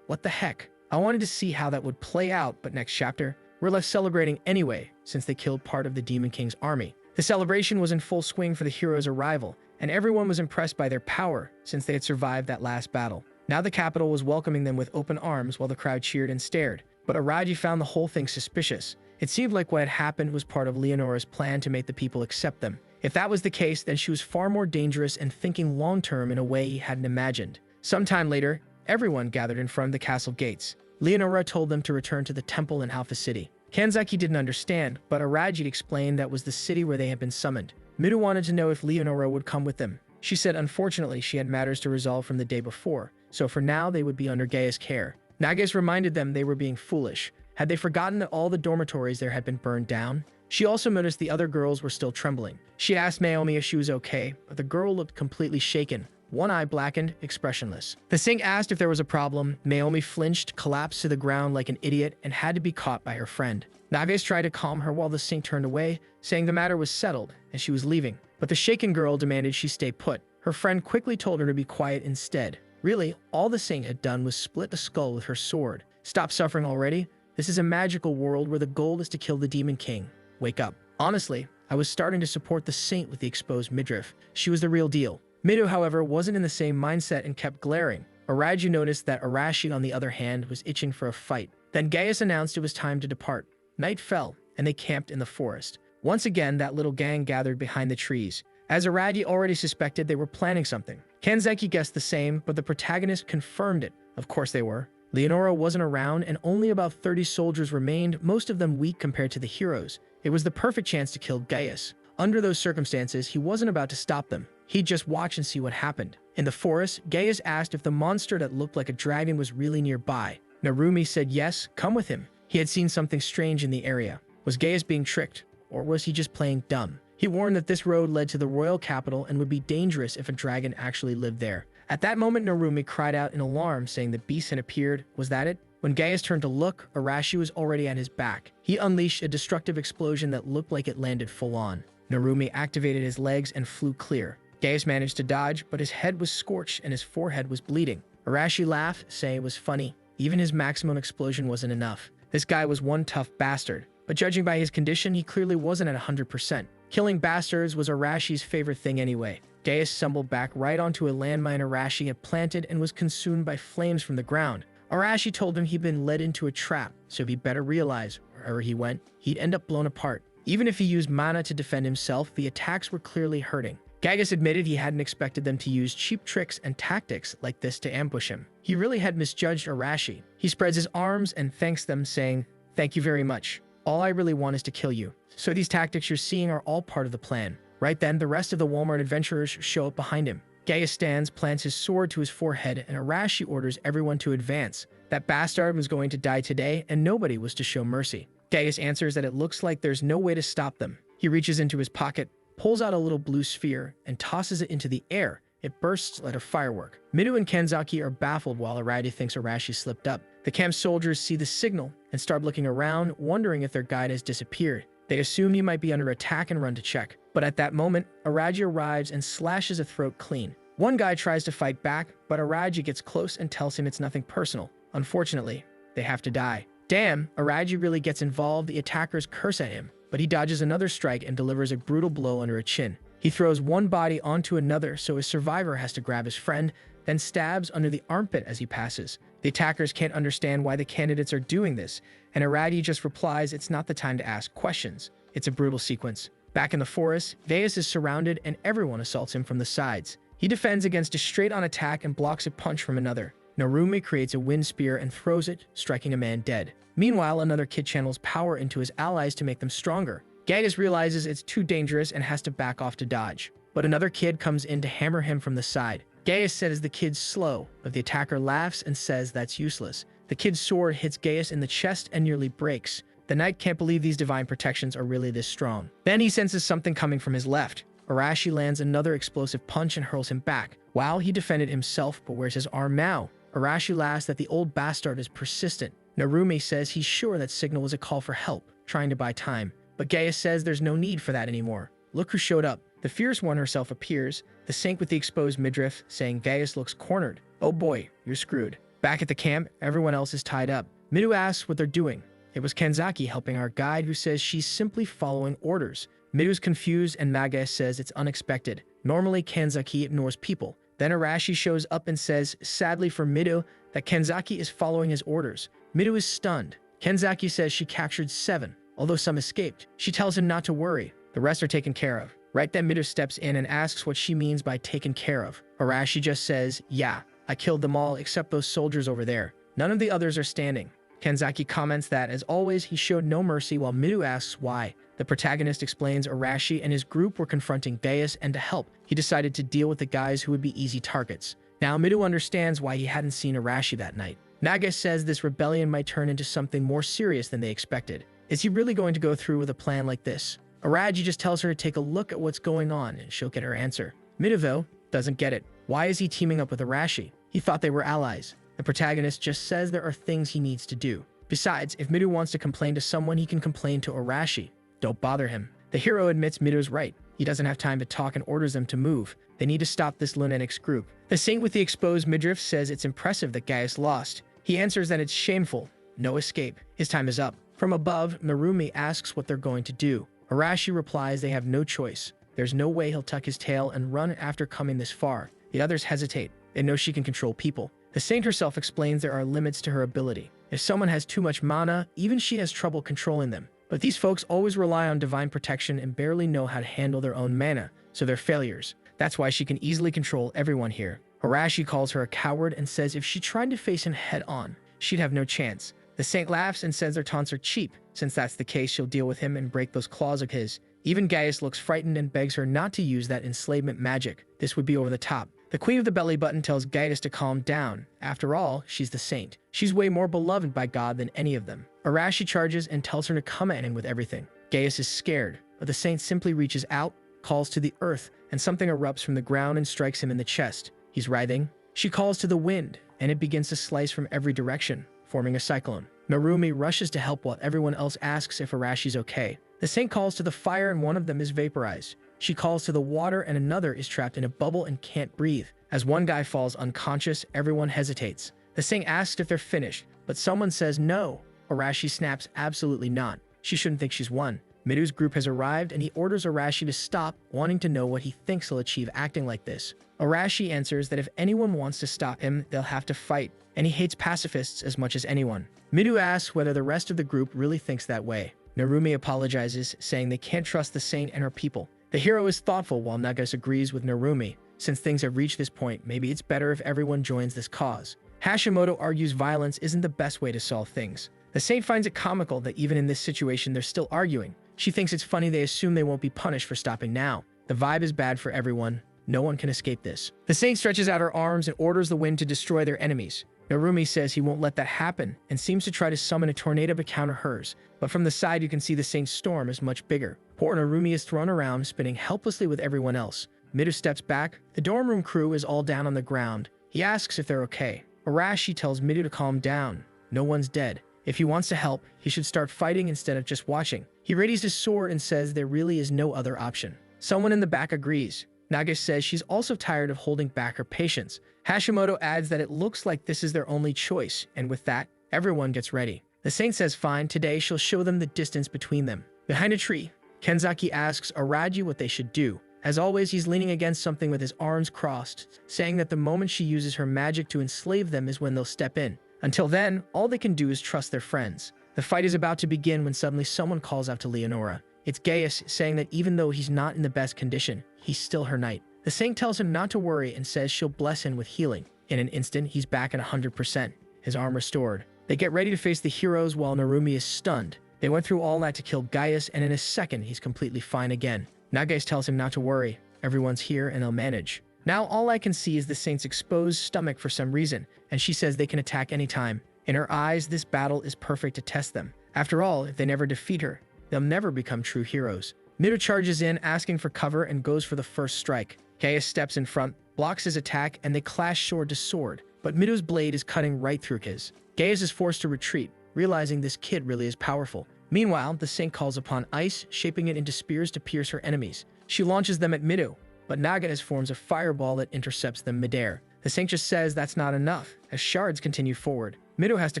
What the heck? I wanted to see how that would play out, but next chapter, we're left celebrating anyway, since they killed part of the Demon King's army. The celebration was in full swing for the hero's arrival, and everyone was impressed by their power, since they had survived that last battle. Now the capital was welcoming them with open arms while the crowd cheered and stared, but Aragi found the whole thing suspicious. It seemed like what had happened was part of Leonora's plan to make the people accept them. If that was the case, then she was far more dangerous and thinking long-term in a way he hadn't imagined. Sometime later, everyone gathered in front of the castle gates. Leonora told them to return to the temple in Alpha City. Kenzeki didn't understand, but Aragi explained that was the city where they had been summoned. Midu wanted to know if Leonora would come with them. She said unfortunately she had matters to resolve from the day before, so for now they would be under Gaia's care. Nages reminded them they were being foolish. Had they forgotten that all the dormitories there had been burned down? She also noticed the other girls were still trembling. She asked Naomi if she was okay, but the girl looked completely shaken. One eye blackened, expressionless. The Saint asked if there was a problem. Naomi flinched, collapsed to the ground like an idiot, and had to be caught by her friend. Nages tried to calm her while the Saint turned away, saying the matter was settled, and she was leaving. But the shaken girl demanded she stay put. Her friend quickly told her to be quiet instead. Really, all the Saint had done was split a skull with her sword. Stop suffering already. This is a magical world where the goal is to kill the Demon King. Wake up. Honestly, I was starting to support the Saint with the exposed midriff. She was the real deal. Midu, however, wasn't in the same mindset and kept glaring. Aragi noticed that Arashi, on the other hand, was itching for a fight. Then Gaius announced it was time to depart. Night fell, and they camped in the forest. Once again, that little gang gathered behind the trees. As Aragi already suspected, they were planning something. Kenzeki guessed the same, but the protagonist confirmed it. Of course they were. Leonora wasn't around, and only about 30 soldiers remained, most of them weak compared to the heroes. It was the perfect chance to kill Gaius. Under those circumstances, he wasn't about to stop them. He'd just watch and see what happened. In the forest, Gaius asked if the monster that looked like a dragon was really nearby. Narumi said yes, come with him. He had seen something strange in the area. Was Gaius being tricked, or was he just playing dumb? He warned that this road led to the royal capital and would be dangerous if a dragon actually lived there. At that moment, Narumi cried out in alarm, saying the beast had appeared. Was that it? When Gaius turned to look, Arashi was already at his back. He unleashed a destructive explosion that looked like it landed full on. Narumi activated his legs and flew clear. Gaius managed to dodge, but his head was scorched and his forehead was bleeding. Arashi laughed, saying it was funny. Even his maximum explosion wasn't enough. This guy was one tough bastard. But judging by his condition, he clearly wasn't at 100%. Killing bastards was Arashi's favorite thing anyway. Gaius stumbled back right onto a landmine Arashi had planted and was consumed by flames from the ground. Arashi told him he'd been led into a trap, so he'd better realize, wherever he went, he'd end up blown apart. Even if he used mana to defend himself, the attacks were clearly hurting. Gaius admitted he hadn't expected them to use cheap tricks and tactics like this to ambush him. He really had misjudged Arashi. He spreads his arms and thanks them, saying, "Thank you very much. All I really want is to kill you." So these tactics you're seeing are all part of the plan. Right then, the rest of the Walmart adventurers show up behind him. Gaius stands, plants his sword to his forehead, and Arashi orders everyone to advance. That bastard was going to die today, and nobody was to show mercy. Gaius answers that it looks like there's no way to stop them. He reaches into his pocket, pulls out a little blue sphere and tosses it into the air. It bursts like a firework. Midu and Kanzaki are baffled while Arati thinks Arashi slipped up. The camp soldiers see the signal and start looking around, wondering if their guide has disappeared. They assume he might be under attack and run to check. But at that moment, Araji arrives and slashes a throat clean. One guy tries to fight back, but Araji gets close and tells him it's nothing personal. Unfortunately, they have to die. Damn, Araji really gets involved. The attackers curse at him, but he dodges another strike and delivers a brutal blow under a chin. He throws one body onto another, so his survivor has to grab his friend, then stabs under the armpit as he passes. The attackers can't understand why the candidates are doing this, and Arati just replies it's not the time to ask questions. It's a brutal sequence. Back in the forest, Veus is surrounded and everyone assaults him from the sides. He defends against a straight-on attack and blocks a punch from another. Narumi creates a wind spear and throws it, striking a man dead. Meanwhile, another kid channels power into his allies to make them stronger. Gaius realizes it's too dangerous and has to back off to dodge. But another kid comes in to hammer him from the side. Gaius says the kid's slow, but the attacker laughs and says that's useless. The kid's sword hits Gaius in the chest and nearly breaks. The knight can't believe these divine protections are really this strong. Then he senses something coming from his left. Arashi lands another explosive punch and hurls him back. Wow, he defended himself, but where's his arm now? Arashi laughs that the old bastard is persistent. Narumi says he's sure that signal was a call for help, trying to buy time. But Gaius says there's no need for that anymore. Look who showed up. The fierce one herself appears, the saint with the exposed midriff, saying Gaius looks cornered. Oh boy, you're screwed. Back at the camp, everyone else is tied up. Midu asks what they're doing. It was Kanzaki helping our guide, who says she's simply following orders. Midu's confused and Naga says it's unexpected. Normally, Kanzaki ignores people. Then Arashi shows up and says, sadly for Midu, that Kanzaki is following his orders. Midu is stunned. Kanzaki says she captured 7, although some escaped. She tells him not to worry. The rest are taken care of. Right then, Midu steps in and asks what she means by taken care of. Arashi just says, yeah, I killed them all except those soldiers over there. None of the others are standing. Kanzaki comments that, as always, he showed no mercy while Midu asks why. The protagonist explains Arashi and his group were confronting Gaius, and to help, he decided to deal with the guys who would be easy targets. Now Midu understands why he hadn't seen Arashi that night. Naga says this rebellion might turn into something more serious than they expected. Is he really going to go through with a plan like this? Araji just tells her to take a look at what's going on and she'll get her answer. Midu, though, doesn't get it. Why is he teaming up with Arashi? He thought they were allies. The protagonist just says there are things he needs to do. Besides, if Midu wants to complain to someone, he can complain to Arashi. Don't bother him. The hero admits Midu's right. He doesn't have time to talk and orders them to move. They need to stop this lunatics group. The saint with the exposed midriff says it's impressive that Gaius lost. He answers that it's shameful. No escape. His time is up. From above, Narumi asks what they're going to do. Arashi replies they have no choice. There's no way he'll tuck his tail and run after coming this far. The others hesitate. They know she can control people. The saint herself explains there are limits to her ability. If someone has too much mana, even she has trouble controlling them. But these folks always rely on divine protection and barely know how to handle their own mana, so they're failures. That's why she can easily control everyone here. Arashi calls her a coward and says if she tried to face him head-on, she'd have no chance. The saint laughs and says their taunts are cheap. Since that's the case, she'll deal with him and break those claws of his. Even Gaius looks frightened and begs her not to use that enslavement magic. This would be over the top. The queen of the belly button tells Gaius to calm down. After all, she's the saint. She's way more beloved by God than any of them. Arashi charges and tells her to come at him with everything. Gaius is scared, but the saint simply reaches out, calls to the earth, and something erupts from the ground and strikes him in the chest. He's writhing. She calls to the wind, and it begins to slice from every direction, forming a cyclone. Narumi rushes to help while everyone else asks if Arashi's okay. The saint calls to the fire and one of them is vaporized. She calls to the water and another is trapped in a bubble and can't breathe. As one guy falls unconscious, everyone hesitates. The saint asks if they're finished, but someone says no. Arashi snaps absolutely not. She shouldn't think she's won. Midu's group has arrived and he orders Arashi to stop, wanting to know what he thinks he'll achieve acting like this. Arashi answers that if anyone wants to stop him, they'll have to fight, and he hates pacifists as much as anyone. Midu asks whether the rest of the group really thinks that way. Narumi apologizes, saying they can't trust the saint and her people. The hero is thoughtful while Nagas agrees with Narumi. Since things have reached this point, maybe it's better if everyone joins this cause. Hashimoto argues violence isn't the best way to solve things. The saint finds it comical that even in this situation they're still arguing. She thinks it's funny they assume they won't be punished for stopping now. The vibe is bad for everyone. No one can escape this. The saint stretches out her arms and orders the wind to destroy their enemies. Narumi says he won't let that happen and seems to try to summon a tornado to counter hers, but from the side you can see the saint's storm is much bigger. Poor Narumi is thrown around, spinning helplessly with everyone else. Midu steps back. The dorm room crew is all down on the ground. He asks if they're okay. Arashi tells Midu to calm down. No one's dead. If he wants to help, he should start fighting instead of just watching. He readies his sword and says there really is no other option. Someone in the back agrees. Naga says she's also tired of holding back her patience. Hashimoto adds that it looks like this is their only choice, and with that, everyone gets ready. The saint says fine, today she'll show them the distance between them. Behind a tree, Kenzaki asks Araji what they should do. As always, he's leaning against something with his arms crossed, saying that the moment she uses her magic to enslave them is when they'll step in. Until then, all they can do is trust their friends. The fight is about to begin when suddenly someone calls out to Leonora. It's Gaius, saying that even though he's not in the best condition, he's still her knight. The saint tells him not to worry and says she'll bless him with healing. In an instant, he's back at 100%, his arm restored. They get ready to face the heroes while Narumi is stunned. They went through all that to kill Gaius, and in a second, he's completely fine again. Nagais tells him not to worry. Everyone's here and they'll manage. Now all I can see is the saint's exposed stomach for some reason, and she says they can attack anytime. In her eyes, this battle is perfect to test them. After all, if they never defeat her, they'll never become true heroes. Midu charges in, asking for cover, and goes for the first strike. Gaius steps in front, blocks his attack, and they clash sword to sword. But Midu's blade is cutting right through his. Gaius is forced to retreat, realizing this kid really is powerful. Meanwhile, the saint calls upon ice, shaping it into spears to pierce her enemies. She launches them at Midu, but Naga's forms a fireball that intercepts them midair. The saint just says that's not enough, as shards continue forward. Midu has to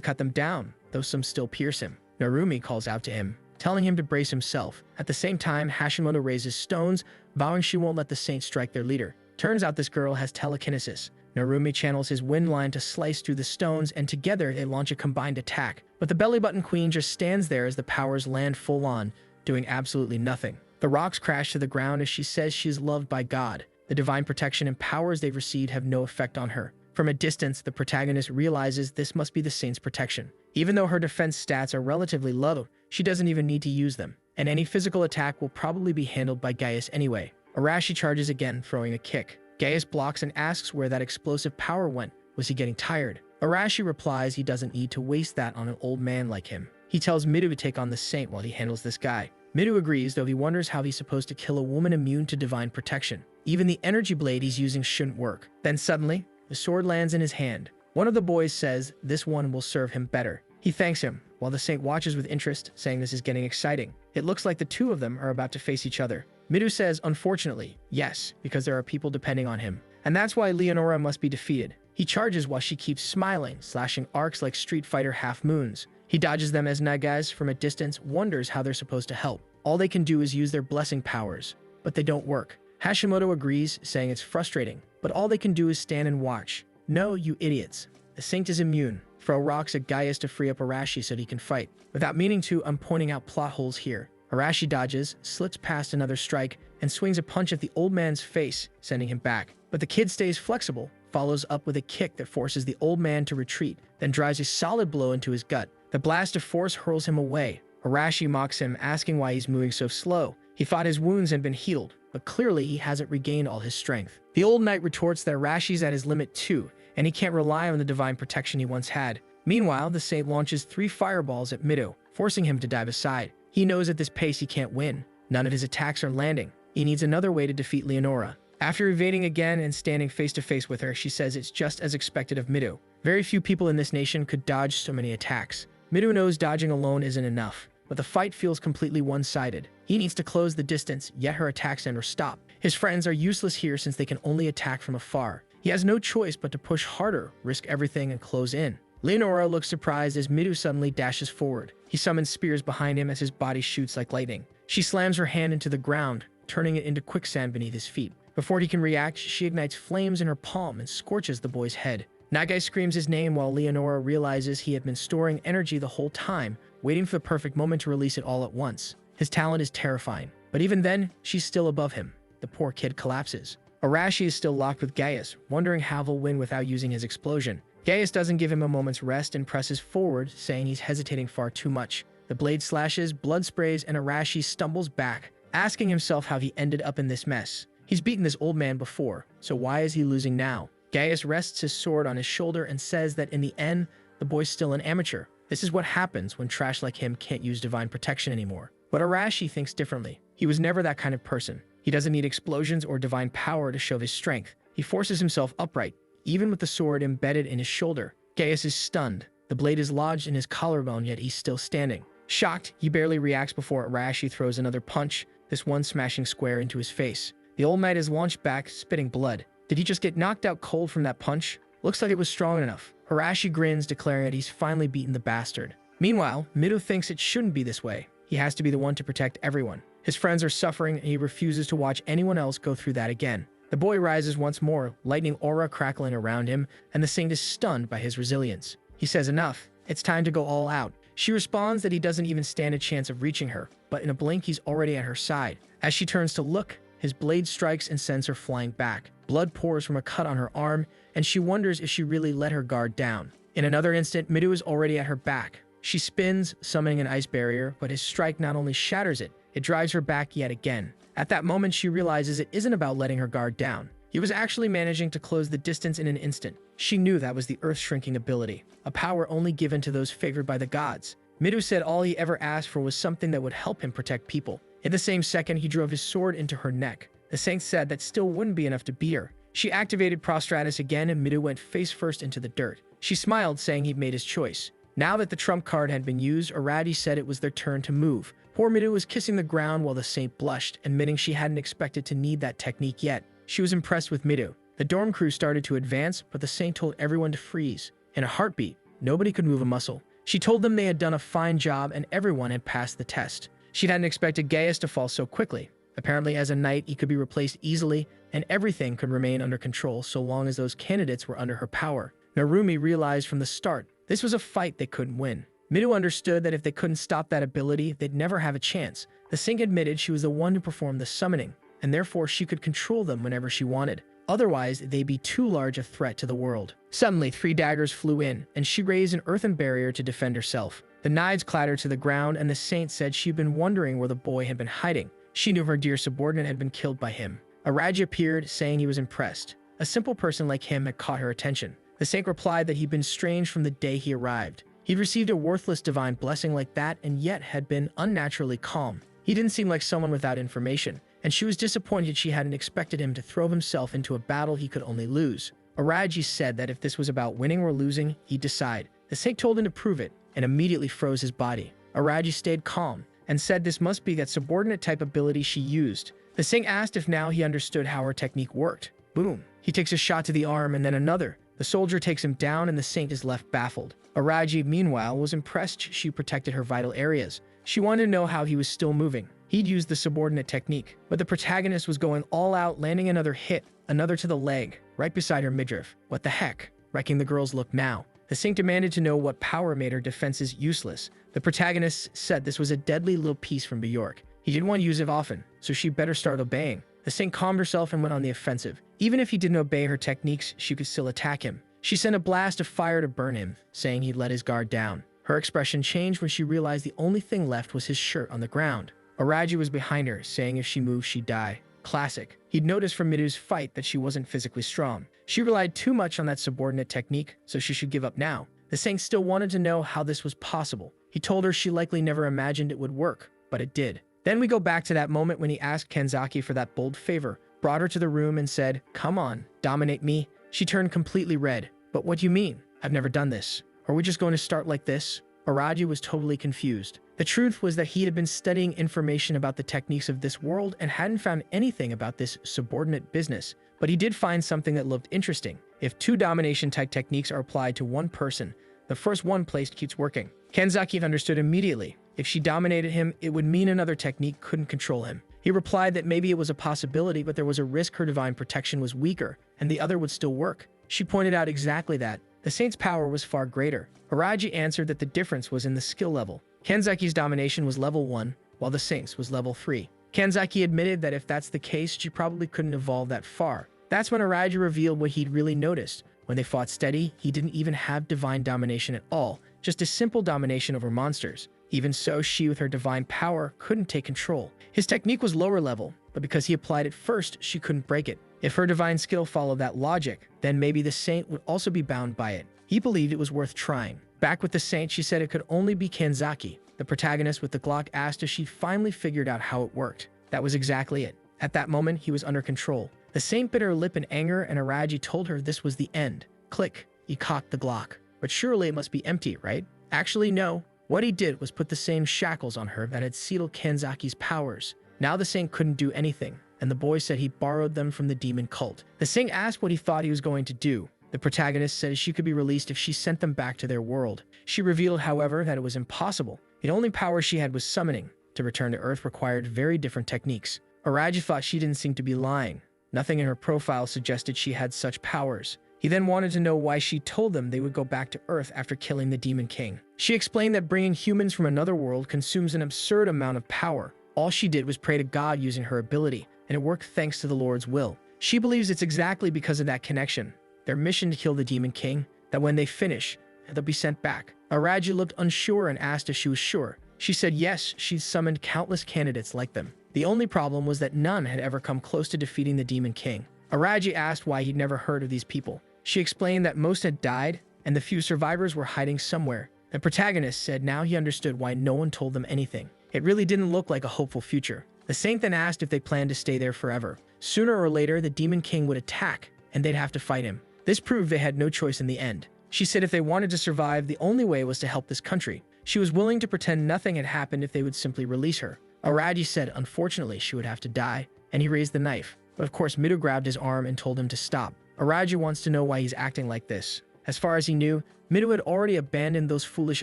cut them down, though some still pierce him. Narumi calls out to him, telling him to brace himself. At the same time, Hashimoto raises stones, vowing she won't let the saint strike their leader. Turns out this girl has telekinesis. Narumi channels his wind line to slice through the stones, and together they launch a combined attack. But the belly button queen just stands there as the powers land full on, doing absolutely nothing. The rocks crash to the ground as she says she is loved by God. The divine protection and powers they've received have no effect on her. From a distance, the protagonist realizes this must be the saint's protection. Even though her defense stats are relatively low, she doesn't even need to use them, and any physical attack will probably be handled by Gaius anyway. Arashi charges again, throwing a kick. Gaius blocks and asks where that explosive power went. Was he getting tired? Arashi replies he doesn't need to waste that on an old man like him. He tells Midu to take on the saint while he handles this guy. Midu agrees, though he wonders how he's supposed to kill a woman immune to divine protection. Even the energy blade he's using shouldn't work. Then suddenly, the sword lands in his hand. One of the boys says this one will serve him better. He thanks him, while the saint watches with interest, saying this is getting exciting. It looks like the two of them are about to face each other. Midu says, unfortunately, yes, because there are people depending on him. And that's why Leonora must be defeated. He charges while she keeps smiling, slashing arcs like Street Fighter half-moons. He dodges them as Nagaz, from a distance, wonders how they're supposed to help. All they can do is use their blessing powers, but they don't work. Hashimoto agrees, saying it's frustrating, but all they can do is stand and watch. No, you idiots. The saint is immune. Throw rocks at Gaius to free up Arashi so he can fight. Without meaning to, I'm pointing out plot holes here. Arashi dodges, slits past another strike, and swings a punch at the old man's face, sending him back. But the kid stays flexible, follows up with a kick that forces the old man to retreat, then drives a solid blow into his gut. The blast of force hurls him away. Arashi mocks him, asking why he's moving so slow. He thought his wounds had been healed, but clearly he hasn't regained all his strength. The old knight retorts that Arashi's at his limit too, and he can't rely on the divine protection he once had. Meanwhile, the saint launches 3 fireballs at Midu, forcing him to dive aside. He knows at this pace he can't win. None of his attacks are landing. He needs another way to defeat Leonora. After evading again and standing face to face with her, she says it's just as expected of Midu. Very few people in this nation could dodge so many attacks. Midu knows dodging alone isn't enough, but the fight feels completely one-sided. He needs to close the distance, yet her attacks never stop. His friends are useless here since they can only attack from afar. He has no choice but to push harder, risk everything, and close in. Leonora looks surprised as Midu suddenly dashes forward. He summons spears behind him as his body shoots like lightning. She slams her hand into the ground, turning it into quicksand beneath his feet. Before he can react, she ignites flames in her palm and scorches the boy's head. Nagai screams his name while Leonora realizes he had been storing energy the whole time, waiting for the perfect moment to release it all at once. His talent is terrifying, but even then, she's still above him. The poor kid collapses. Arashi is still locked with Gaius, wondering how he'll win without using his explosion. Gaius doesn't give him a moment's rest and presses forward, saying he's hesitating far too much. The blade slashes, blood sprays, and Arashi stumbles back, asking himself how he ended up in this mess. He's beaten this old man before, so why is he losing now? Gaius rests his sword on his shoulder and says that in the end, the boy's still an amateur. This is what happens when trash like him can't use divine protection anymore. But Arashi thinks differently. He was never that kind of person. He doesn't need explosions or divine power to show his strength. He forces himself upright, even with the sword embedded in his shoulder. Gaius is stunned. The blade is lodged in his collarbone, yet he's still standing. Shocked, he barely reacts before Arashi throws another punch, this one smashing square into his face. The old knight is launched back, spitting blood. Did he just get knocked out cold from that punch? Looks like it was strong enough. Arashi grins, declaring that he's finally beaten the bastard. Meanwhile, Mido thinks it shouldn't be this way. He has to be the one to protect everyone. His friends are suffering, and he refuses to watch anyone else go through that again. The boy rises once more, lightning aura crackling around him, and the saint is stunned by his resilience. He says enough. It's time to go all out. She responds that he doesn't even stand a chance of reaching her, but in a blink he's already at her side. As she turns to look, his blade strikes and sends her flying back. Blood pours from a cut on her arm, and she wonders if she really let her guard down. In another instant, Mido is already at her back. She spins, summoning an ice barrier, but his strike not only shatters it, it drives her back yet again. At that moment, she realizes it isn't about letting her guard down. He was actually managing to close the distance in an instant. She knew that was the earth-shrinking ability, a power only given to those favored by the gods. Mido said all he ever asked for was something that would help him protect people. In the same second, he drove his sword into her neck. The saint said that still wouldn't be enough to beat her. She activated Prostratus again, and Mido went face first into the dirt. She smiled, saying he'd made his choice. Now that the trump card had been used, Arati said it was their turn to move. Poor Mido was kissing the ground while the saint blushed, admitting she hadn't expected to need that technique yet. She was impressed with Mido. The dorm crew started to advance, but the saint told everyone to freeze. In a heartbeat, nobody could move a muscle. She told them they had done a fine job and everyone had passed the test. She hadn't expected Gaius to fall so quickly. Apparently, as a knight, he could be replaced easily, and everything could remain under control so long as those candidates were under her power. Narumi realized from the start this was a fight they couldn't win. Mido understood that if they couldn't stop that ability, they'd never have a chance. The saint admitted she was the one who performed the summoning, and therefore she could control them whenever she wanted. Otherwise, they'd be too large a threat to the world. Suddenly, 3 daggers flew in, and she raised an earthen barrier to defend herself. The knives clattered to the ground, and the saint said she'd been wondering where the boy had been hiding. She knew her dear subordinate had been killed by him. Araji appeared, saying he was impressed. A simple person like him had caught her attention. The saint replied that he'd been strange from the day he arrived. He'd received a worthless divine blessing like that and yet had been unnaturally calm. He didn't seem like someone without information, and she was disappointed she hadn't expected him to throw himself into a battle he could only lose. Araji said that if this was about winning or losing, he'd decide. The saint told him to prove it, and immediately froze his body. Araji stayed calm, and said this must be that subordinate type ability she used. The saint asked if now he understood how her technique worked. Boom. He takes a shot to the arm and then another. The soldier takes him down and the saint is left baffled. Araji, meanwhile, was impressed she protected her vital areas. She wanted to know how he was still moving. He'd used the subordinate technique, but the protagonist was going all out, landing another hit, another to the leg, right beside her midriff. What the heck? Wrecking the girl's look now. The saint demanded to know what power made her defenses useless. The protagonist said this was a deadly little piece from Bjork. He didn't want to use it often, so she better start obeying. The saint calmed herself and went on the offensive. Even if he didn't obey her techniques, she could still attack him. She sent a blast of fire to burn him, saying he'd let his guard down. Her expression changed when she realized the only thing left was his shirt on the ground. Araji was behind her, saying if she moved, she'd die. Classic. He'd noticed from Midu's fight that she wasn't physically strong. She relied too much on that subordinate technique, so she should give up now. The saint still wanted to know how this was possible. He told her she likely never imagined it would work, but it did. Then we go back to that moment when he asked Kenzaki for that bold favor, brought her to the room and said, "Come on, dominate me." She turned completely red. "But what do you mean? I've never done this. Are we just going to start like this?" Araji was totally confused. The truth was that he had been studying information about the techniques of this world and hadn't found anything about this subordinate business. But he did find something that looked interesting. If 2 domination-type techniques are applied to one person, the first one placed keeps working. Kenzaki understood immediately. If she dominated him, it would mean another technique couldn't control him. He replied that maybe it was a possibility, but there was a risk her divine protection was weaker, and the other would still work. She pointed out exactly that. The saint's power was far greater. Araji answered that the difference was in the skill level. Kenzaki's domination was level 1, while the saint's was level 3. Kenzaki admitted that if that's the case, she probably couldn't evolve that far. That's when Araji revealed what he'd really noticed. When they fought steady, he didn't even have divine domination at all, just a simple domination over monsters. Even so, she with her divine power couldn't take control. His technique was lower level, but because he applied it first, she couldn't break it. If her divine skill followed that logic, then maybe the saint would also be bound by it. He believed it was worth trying. Back with the saint, she said it could only be Kenzaki. The protagonist with the Glock asked if she finally figured out how it worked. That was exactly it. At that moment, he was under control. The saint bit her lip in anger, and Araji told her this was the end. Click. He cocked the Glock. But surely it must be empty, right? Actually, no. What he did was put the same shackles on her that had sealed Kanzaki's powers. Now the saint couldn't do anything, and the boy said he borrowed them from the demon cult. The saint asked what he thought he was going to do. The protagonist said she could be released if she sent them back to their world. She revealed, however, that it was impossible. The only power she had was summoning. To return to Earth required very different techniques. Araji thought she didn't seem to be lying. Nothing in her profile suggested she had such powers. He then wanted to know why she told them they would go back to Earth after killing the Demon King. She explained that bringing humans from another world consumes an absurd amount of power. All she did was pray to God using her ability, and it worked thanks to the Lord's will. She believes it's exactly because of that connection, their mission to kill the Demon King, that when they finish, they'll be sent back. Araji looked unsure and asked if she was sure. She said yes, she'd summoned countless candidates like them. The only problem was that none had ever come close to defeating the Demon King. Araji asked why he'd never heard of these people. She explained that most had died, and the few survivors were hiding somewhere. The protagonist said now he understood why no one told them anything. It really didn't look like a hopeful future. The saint then asked if they planned to stay there forever. Sooner or later, the Demon King would attack, and they'd have to fight him. This proved they had no choice in the end. She said if they wanted to survive, the only way was to help this country. She was willing to pretend nothing had happened if they would simply release her. Araji said unfortunately she would have to die, and he raised the knife. But of course Midu grabbed his arm and told him to stop. Araji wants to know why he's acting like this. As far as he knew, Midu had already abandoned those foolish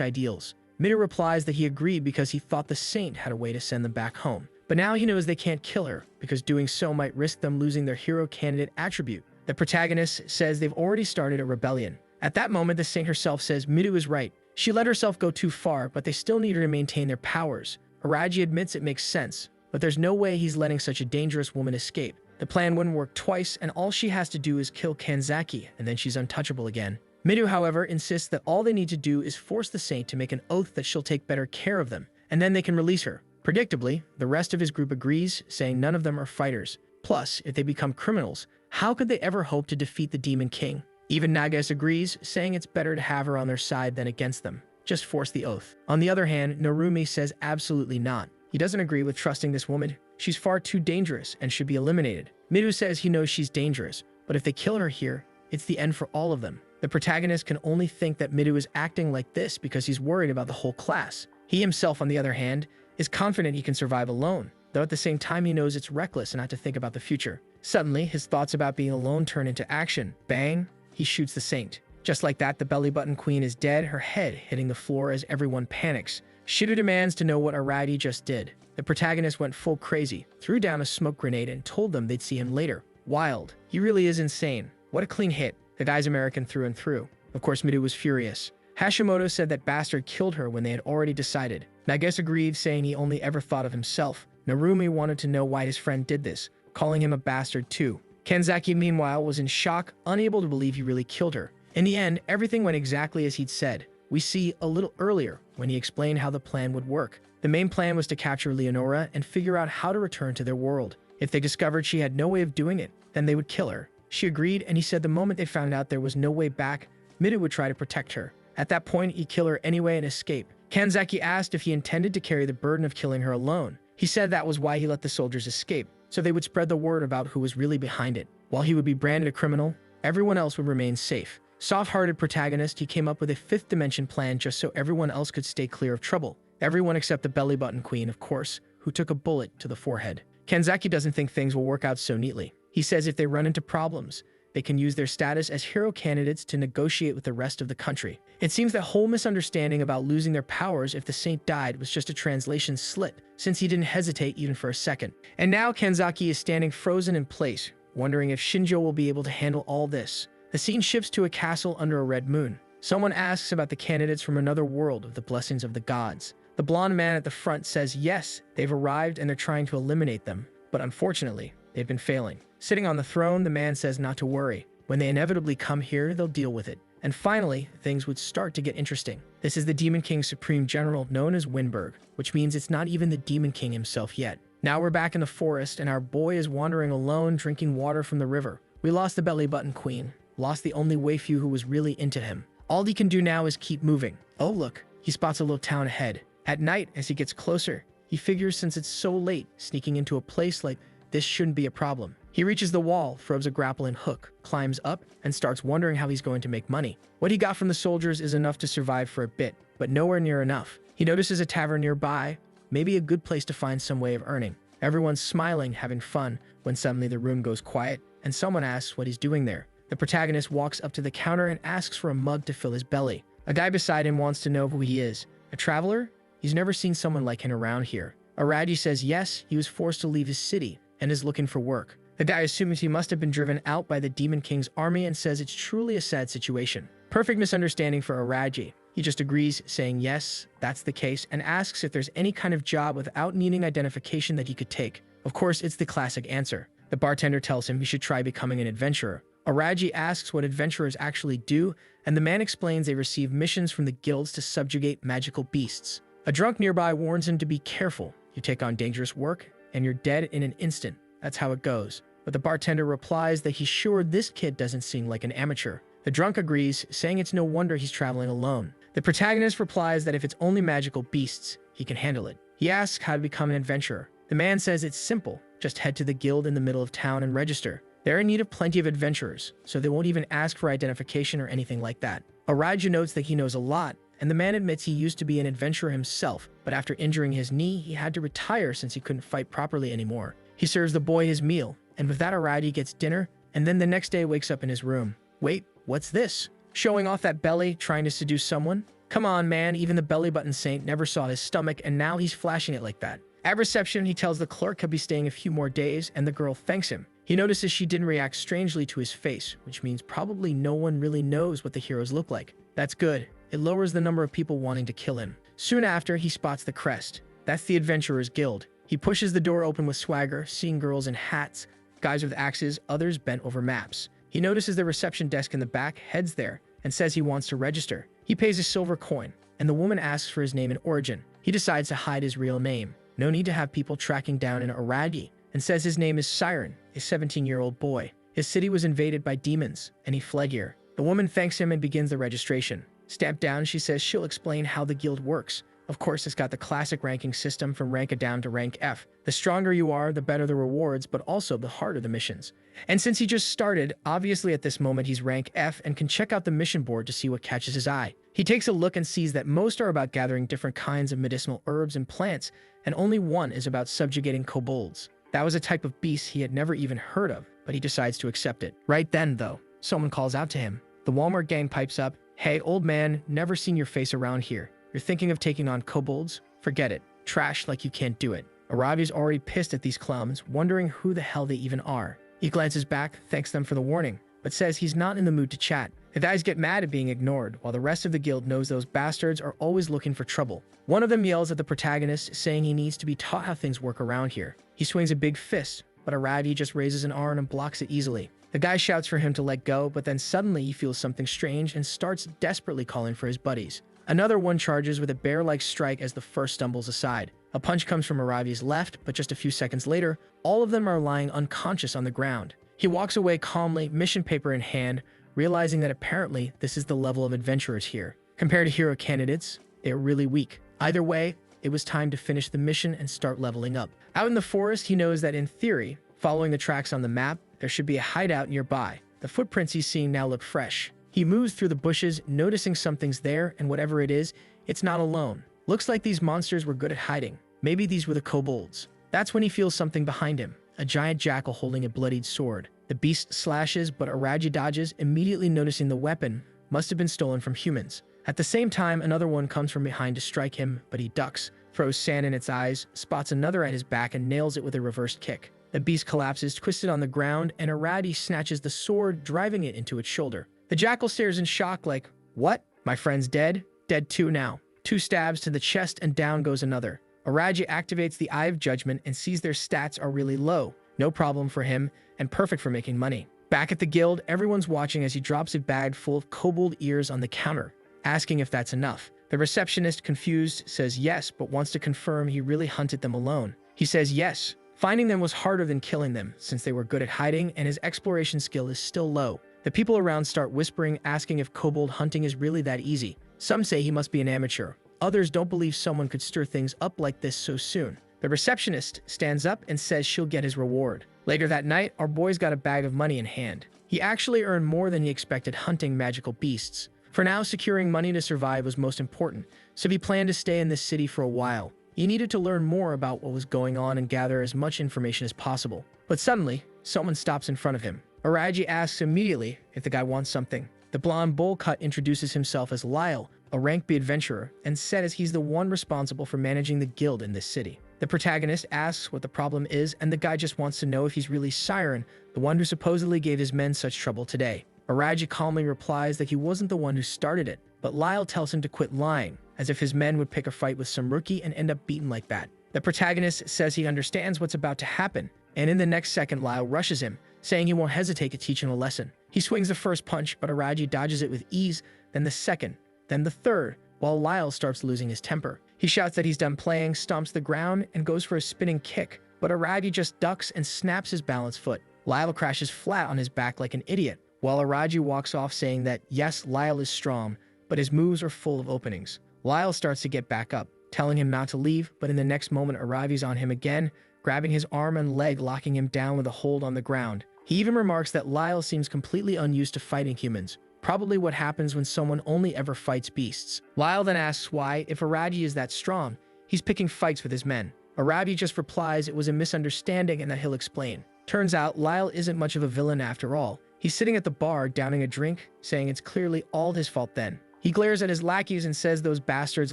ideals. Midu replies that he agreed because he thought the saint had a way to send them back home. But now he knows they can't kill her, because doing so might risk them losing their hero candidate attribute. The protagonist says they've already started a rebellion. At that moment, the saint herself says Midu is right. She let herself go too far, but they still need her to maintain their powers. Araji admits it makes sense, but there's no way he's letting such a dangerous woman escape. The plan wouldn't work twice, and all she has to do is kill Kanzaki, and then she's untouchable again. Midu, however, insists that all they need to do is force the saint to make an oath that she'll take better care of them, and then they can release her. Predictably, the rest of his group agrees, saying none of them are fighters. Plus, if they become criminals, how could they ever hope to defeat the Demon King? Even Nagas agrees, saying it's better to have her on their side than against them. Just force the oath. On the other hand, Narumi says absolutely not. He doesn't agree with trusting this woman. She's far too dangerous and should be eliminated. Midu says he knows she's dangerous, but if they kill her here, it's the end for all of them. The protagonist can only think that Midu is acting like this because he's worried about the whole class. He himself, on the other hand, is confident he can survive alone, though at the same time he knows it's reckless not to think about the future. Suddenly, his thoughts about being alone turn into action. Bang! He shoots the saint. Just like that, the belly button queen is dead, her head hitting the floor as everyone panics. Shido demands to know what Arati just did. The protagonist went full crazy, threw down a smoke grenade and told them they'd see him later. Wild. He really is insane. What a clean hit. The guy's American through and through. Of course, Midu was furious. Hashimoto said that bastard killed her when they had already decided. Nagas agreed, saying he only ever thought of himself. Narumi wanted to know why his friend did this, calling him a bastard too. Kanzaki, meanwhile, was in shock, unable to believe he really killed her. In the end, everything went exactly as he'd said. We see a little earlier when he explained how the plan would work. The main plan was to capture Leonora and figure out how to return to their world. If they discovered she had no way of doing it, then they would kill her. She agreed, and he said the moment they found out there was no way back, Midu would try to protect her. At that point, he'd kill her anyway and escape. Kanzaki asked if he intended to carry the burden of killing her alone. He said that was why he let the soldiers escape, so they would spread the word about who was really behind it. While he would be branded a criminal, everyone else would remain safe. Soft-hearted protagonist, he came up with a fifth dimension plan just so everyone else could stay clear of trouble. Everyone except the belly button queen, of course, who took a bullet to the forehead. Kanzaki doesn't think things will work out so neatly. He says if they run into problems, they can use their status as hero candidates to negotiate with the rest of the country. It seems that whole misunderstanding about losing their powers if the saint died was just a translation slit, since he didn't hesitate even for a second. And now Kanzaki is standing frozen in place, wondering if Shinjo will be able to handle all this. The scene shifts to a castle under a red moon. Someone asks about the candidates from another world of the blessings of the gods. The blonde man at the front says yes, they've arrived and they're trying to eliminate them, but unfortunately, they've been failing. Sitting on the throne, the man says not to worry. When they inevitably come here, they'll deal with it. And finally, things would start to get interesting. This is the Demon King's Supreme General, known as Winberg, which means it's not even the Demon King himself yet. Now we're back in the forest, and our boy is wandering alone, drinking water from the river. We lost the belly button queen, lost the only waifu who was really into him. All he can do now is keep moving. Oh look, he spots a little town ahead. At night, as he gets closer, he figures since it's so late, sneaking into a place like this shouldn't be a problem. He reaches the wall, throws a grappling hook, climbs up, and starts wondering how he's going to make money. What he got from the soldiers is enough to survive for a bit, but nowhere near enough. He notices a tavern nearby, maybe a good place to find some way of earning. Everyone's smiling, having fun, when suddenly the room goes quiet, and someone asks what he's doing there. The protagonist walks up to the counter and asks for a mug to fill his belly. A guy beside him wants to know who he is. A traveler? He's never seen someone like him around here. Aristocrat says yes, he was forced to leave his city and is looking for work. The guy assumes he must have been driven out by the Demon King's army and says it's truly a sad situation. Perfect misunderstanding for Aristocrat. He just agrees, saying yes, that's the case, and asks if there's any kind of job without needing identification that he could take. Of course, it's the classic answer. The bartender tells him he should try becoming an adventurer. Aristocrat asks what adventurers actually do, and the man explains they receive missions from the guilds to subjugate magical beasts. A drunk nearby warns him to be careful. You take on dangerous work, and you're dead in an instant. That's how it goes. But the bartender replies that he's sure this kid doesn't seem like an amateur. The drunk agrees, saying it's no wonder he's traveling alone. The protagonist replies that if it's only magical beasts, he can handle it. He asks how to become an adventurer. The man says it's simple. Just head to the guild in the middle of town and register. They're in need of plenty of adventurers, so they won't even ask for identification or anything like that. Aristocrat notes that he knows a lot, and the man admits he used to be an adventurer himself, but after injuring his knee, he had to retire since he couldn't fight properly anymore. He serves the boy his meal, and with that Aristocrat gets dinner, and then the next day wakes up in his room. Wait, what's this? Showing off that belly, trying to seduce someone? Come on, man, even the belly button saint never saw his stomach, and now he's flashing it like that. At reception, he tells the clerk he'll be staying a few more days, and the girl thanks him. He notices she didn't react strangely to his face, which means probably no one really knows what the heroes look like. That's good. It lowers the number of people wanting to kill him. Soon after, he spots the crest. That's the Adventurers Guild. He pushes the door open with swagger, seeing girls in hats, guys with axes, others bent over maps. He notices the reception desk in the back, heads there, and says he wants to register. He pays a silver coin, and the woman asks for his name and origin. He decides to hide his real name. No need to have people tracking down an Aristocrat, and says his name is Siren, a 17-year-old boy. His city was invaded by demons, and he fled here. The woman thanks him and begins the registration. Stamped down, she says she'll explain how the guild works. Of course, it's got the classic ranking system from rank A down to rank F. The stronger you are, the better the rewards, but also the harder the missions. And since he just started, obviously at this moment he's rank F and can check out the mission board to see what catches his eye. He takes a look and sees that most are about gathering different kinds of medicinal herbs and plants, and only one is about subjugating kobolds. That was a type of beast he had never even heard of, but he decides to accept it. Right then, though, someone calls out to him. The Walmart gang pipes up, "Hey, old man, never seen your face around here. You're thinking of taking on kobolds? Forget it. Trash like you can't do it." Arabi's already pissed at these clowns, wondering who the hell they even are. He glances back, thanks them for the warning, but says he's not in the mood to chat. The guys get mad at being ignored, while the rest of the guild knows those bastards are always looking for trouble. One of them yells at the protagonist, saying he needs to be taught how things work around here. He swings a big fist, but Aristocrat just raises an arm and blocks it easily. The guy shouts for him to let go, but then suddenly he feels something strange and starts desperately calling for his buddies. Another one charges with a bear-like strike as the first stumbles aside. A punch comes from Arabi's left, but just a few seconds later, all of them are lying unconscious on the ground. He walks away calmly, mission paper in hand, realizing that apparently this is the level of adventurers here. Compared to hero candidates, they are really weak. Either way, it was time to finish the mission and start leveling up. Out in the forest, he knows that in theory, following the tracks on the map, there should be a hideout nearby. The footprints he's seeing now look fresh. He moves through the bushes, noticing something's there, and whatever it is, it's not alone. Looks like these monsters were good at hiding. Maybe these were the kobolds. That's when he feels something behind him, a giant jackal holding a bloodied sword. The beast slashes, but Aristocrat dodges, immediately noticing the weapon must have been stolen from humans. At the same time, another one comes from behind to strike him, but he ducks, throws sand in its eyes, spots another at his back, and nails it with a reversed kick. The beast collapses, twisted on the ground, and Aristocrat snatches the sword, driving it into its shoulder. The jackal stares in shock like, "What? My friend's dead? Dead too now." 2 stabs to the chest and down goes another. Aristocrat activates the Eye of Judgment and sees their stats are really low. No problem for him, and perfect for making money. Back at the guild, everyone's watching as he drops a bag full of kobold ears on the counter, asking if that's enough. The receptionist, confused, says yes, but wants to confirm he really hunted them alone. He says yes. Finding them was harder than killing them, since they were good at hiding and his exploration skill is still low. The people around start whispering, asking if kobold hunting is really that easy. Some say he must be an amateur. Others don't believe someone could stir things up like this so soon. The receptionist stands up and says she'll get his reward. Later that night, our boy's got a bag of money in hand. He actually earned more than he expected hunting magical beasts. For now, securing money to survive was most important, so he planned to stay in this city for a while. He needed to learn more about what was going on and gather as much information as possible. But suddenly, someone stops in front of him. Araji asks immediately if the guy wants something. The blonde bowl cut introduces himself as Lyle, a rank B adventurer, and says he's the one responsible for managing the guild in this city. The protagonist asks what the problem is, and the guy just wants to know if he's really Siren, the one who supposedly gave his men such trouble today. Araji calmly replies that he wasn't the one who started it, but Lyle tells him to quit lying, as if his men would pick a fight with some rookie and end up beaten like that. The protagonist says he understands what's about to happen, and in the next second Lyle rushes him, saying he won't hesitate to teach him a lesson. He swings the first punch, but Araji dodges it with ease, then the second, then the third, while Lyle starts losing his temper. He shouts that he's done playing, stomps the ground, and goes for a spinning kick, but Araji just ducks and snaps his balance foot. Lyle crashes flat on his back like an idiot, while Araji walks off saying that, yes, Lyle is strong, but his moves are full of openings. Lyle starts to get back up, telling him not to leave, but in the next moment Araji's on him again, grabbing his arm and leg, locking him down with a hold on the ground. He even remarks that Lyle seems completely unused to fighting humans, probably what happens when someone only ever fights beasts. Lyle then asks why, if Araji is that strong, he's picking fights with his men. Araji just replies it was a misunderstanding and that he'll explain. Turns out Lyle isn't much of a villain after all. He's sitting at the bar downing a drink, saying it's clearly all his fault then. He glares at his lackeys and says those bastards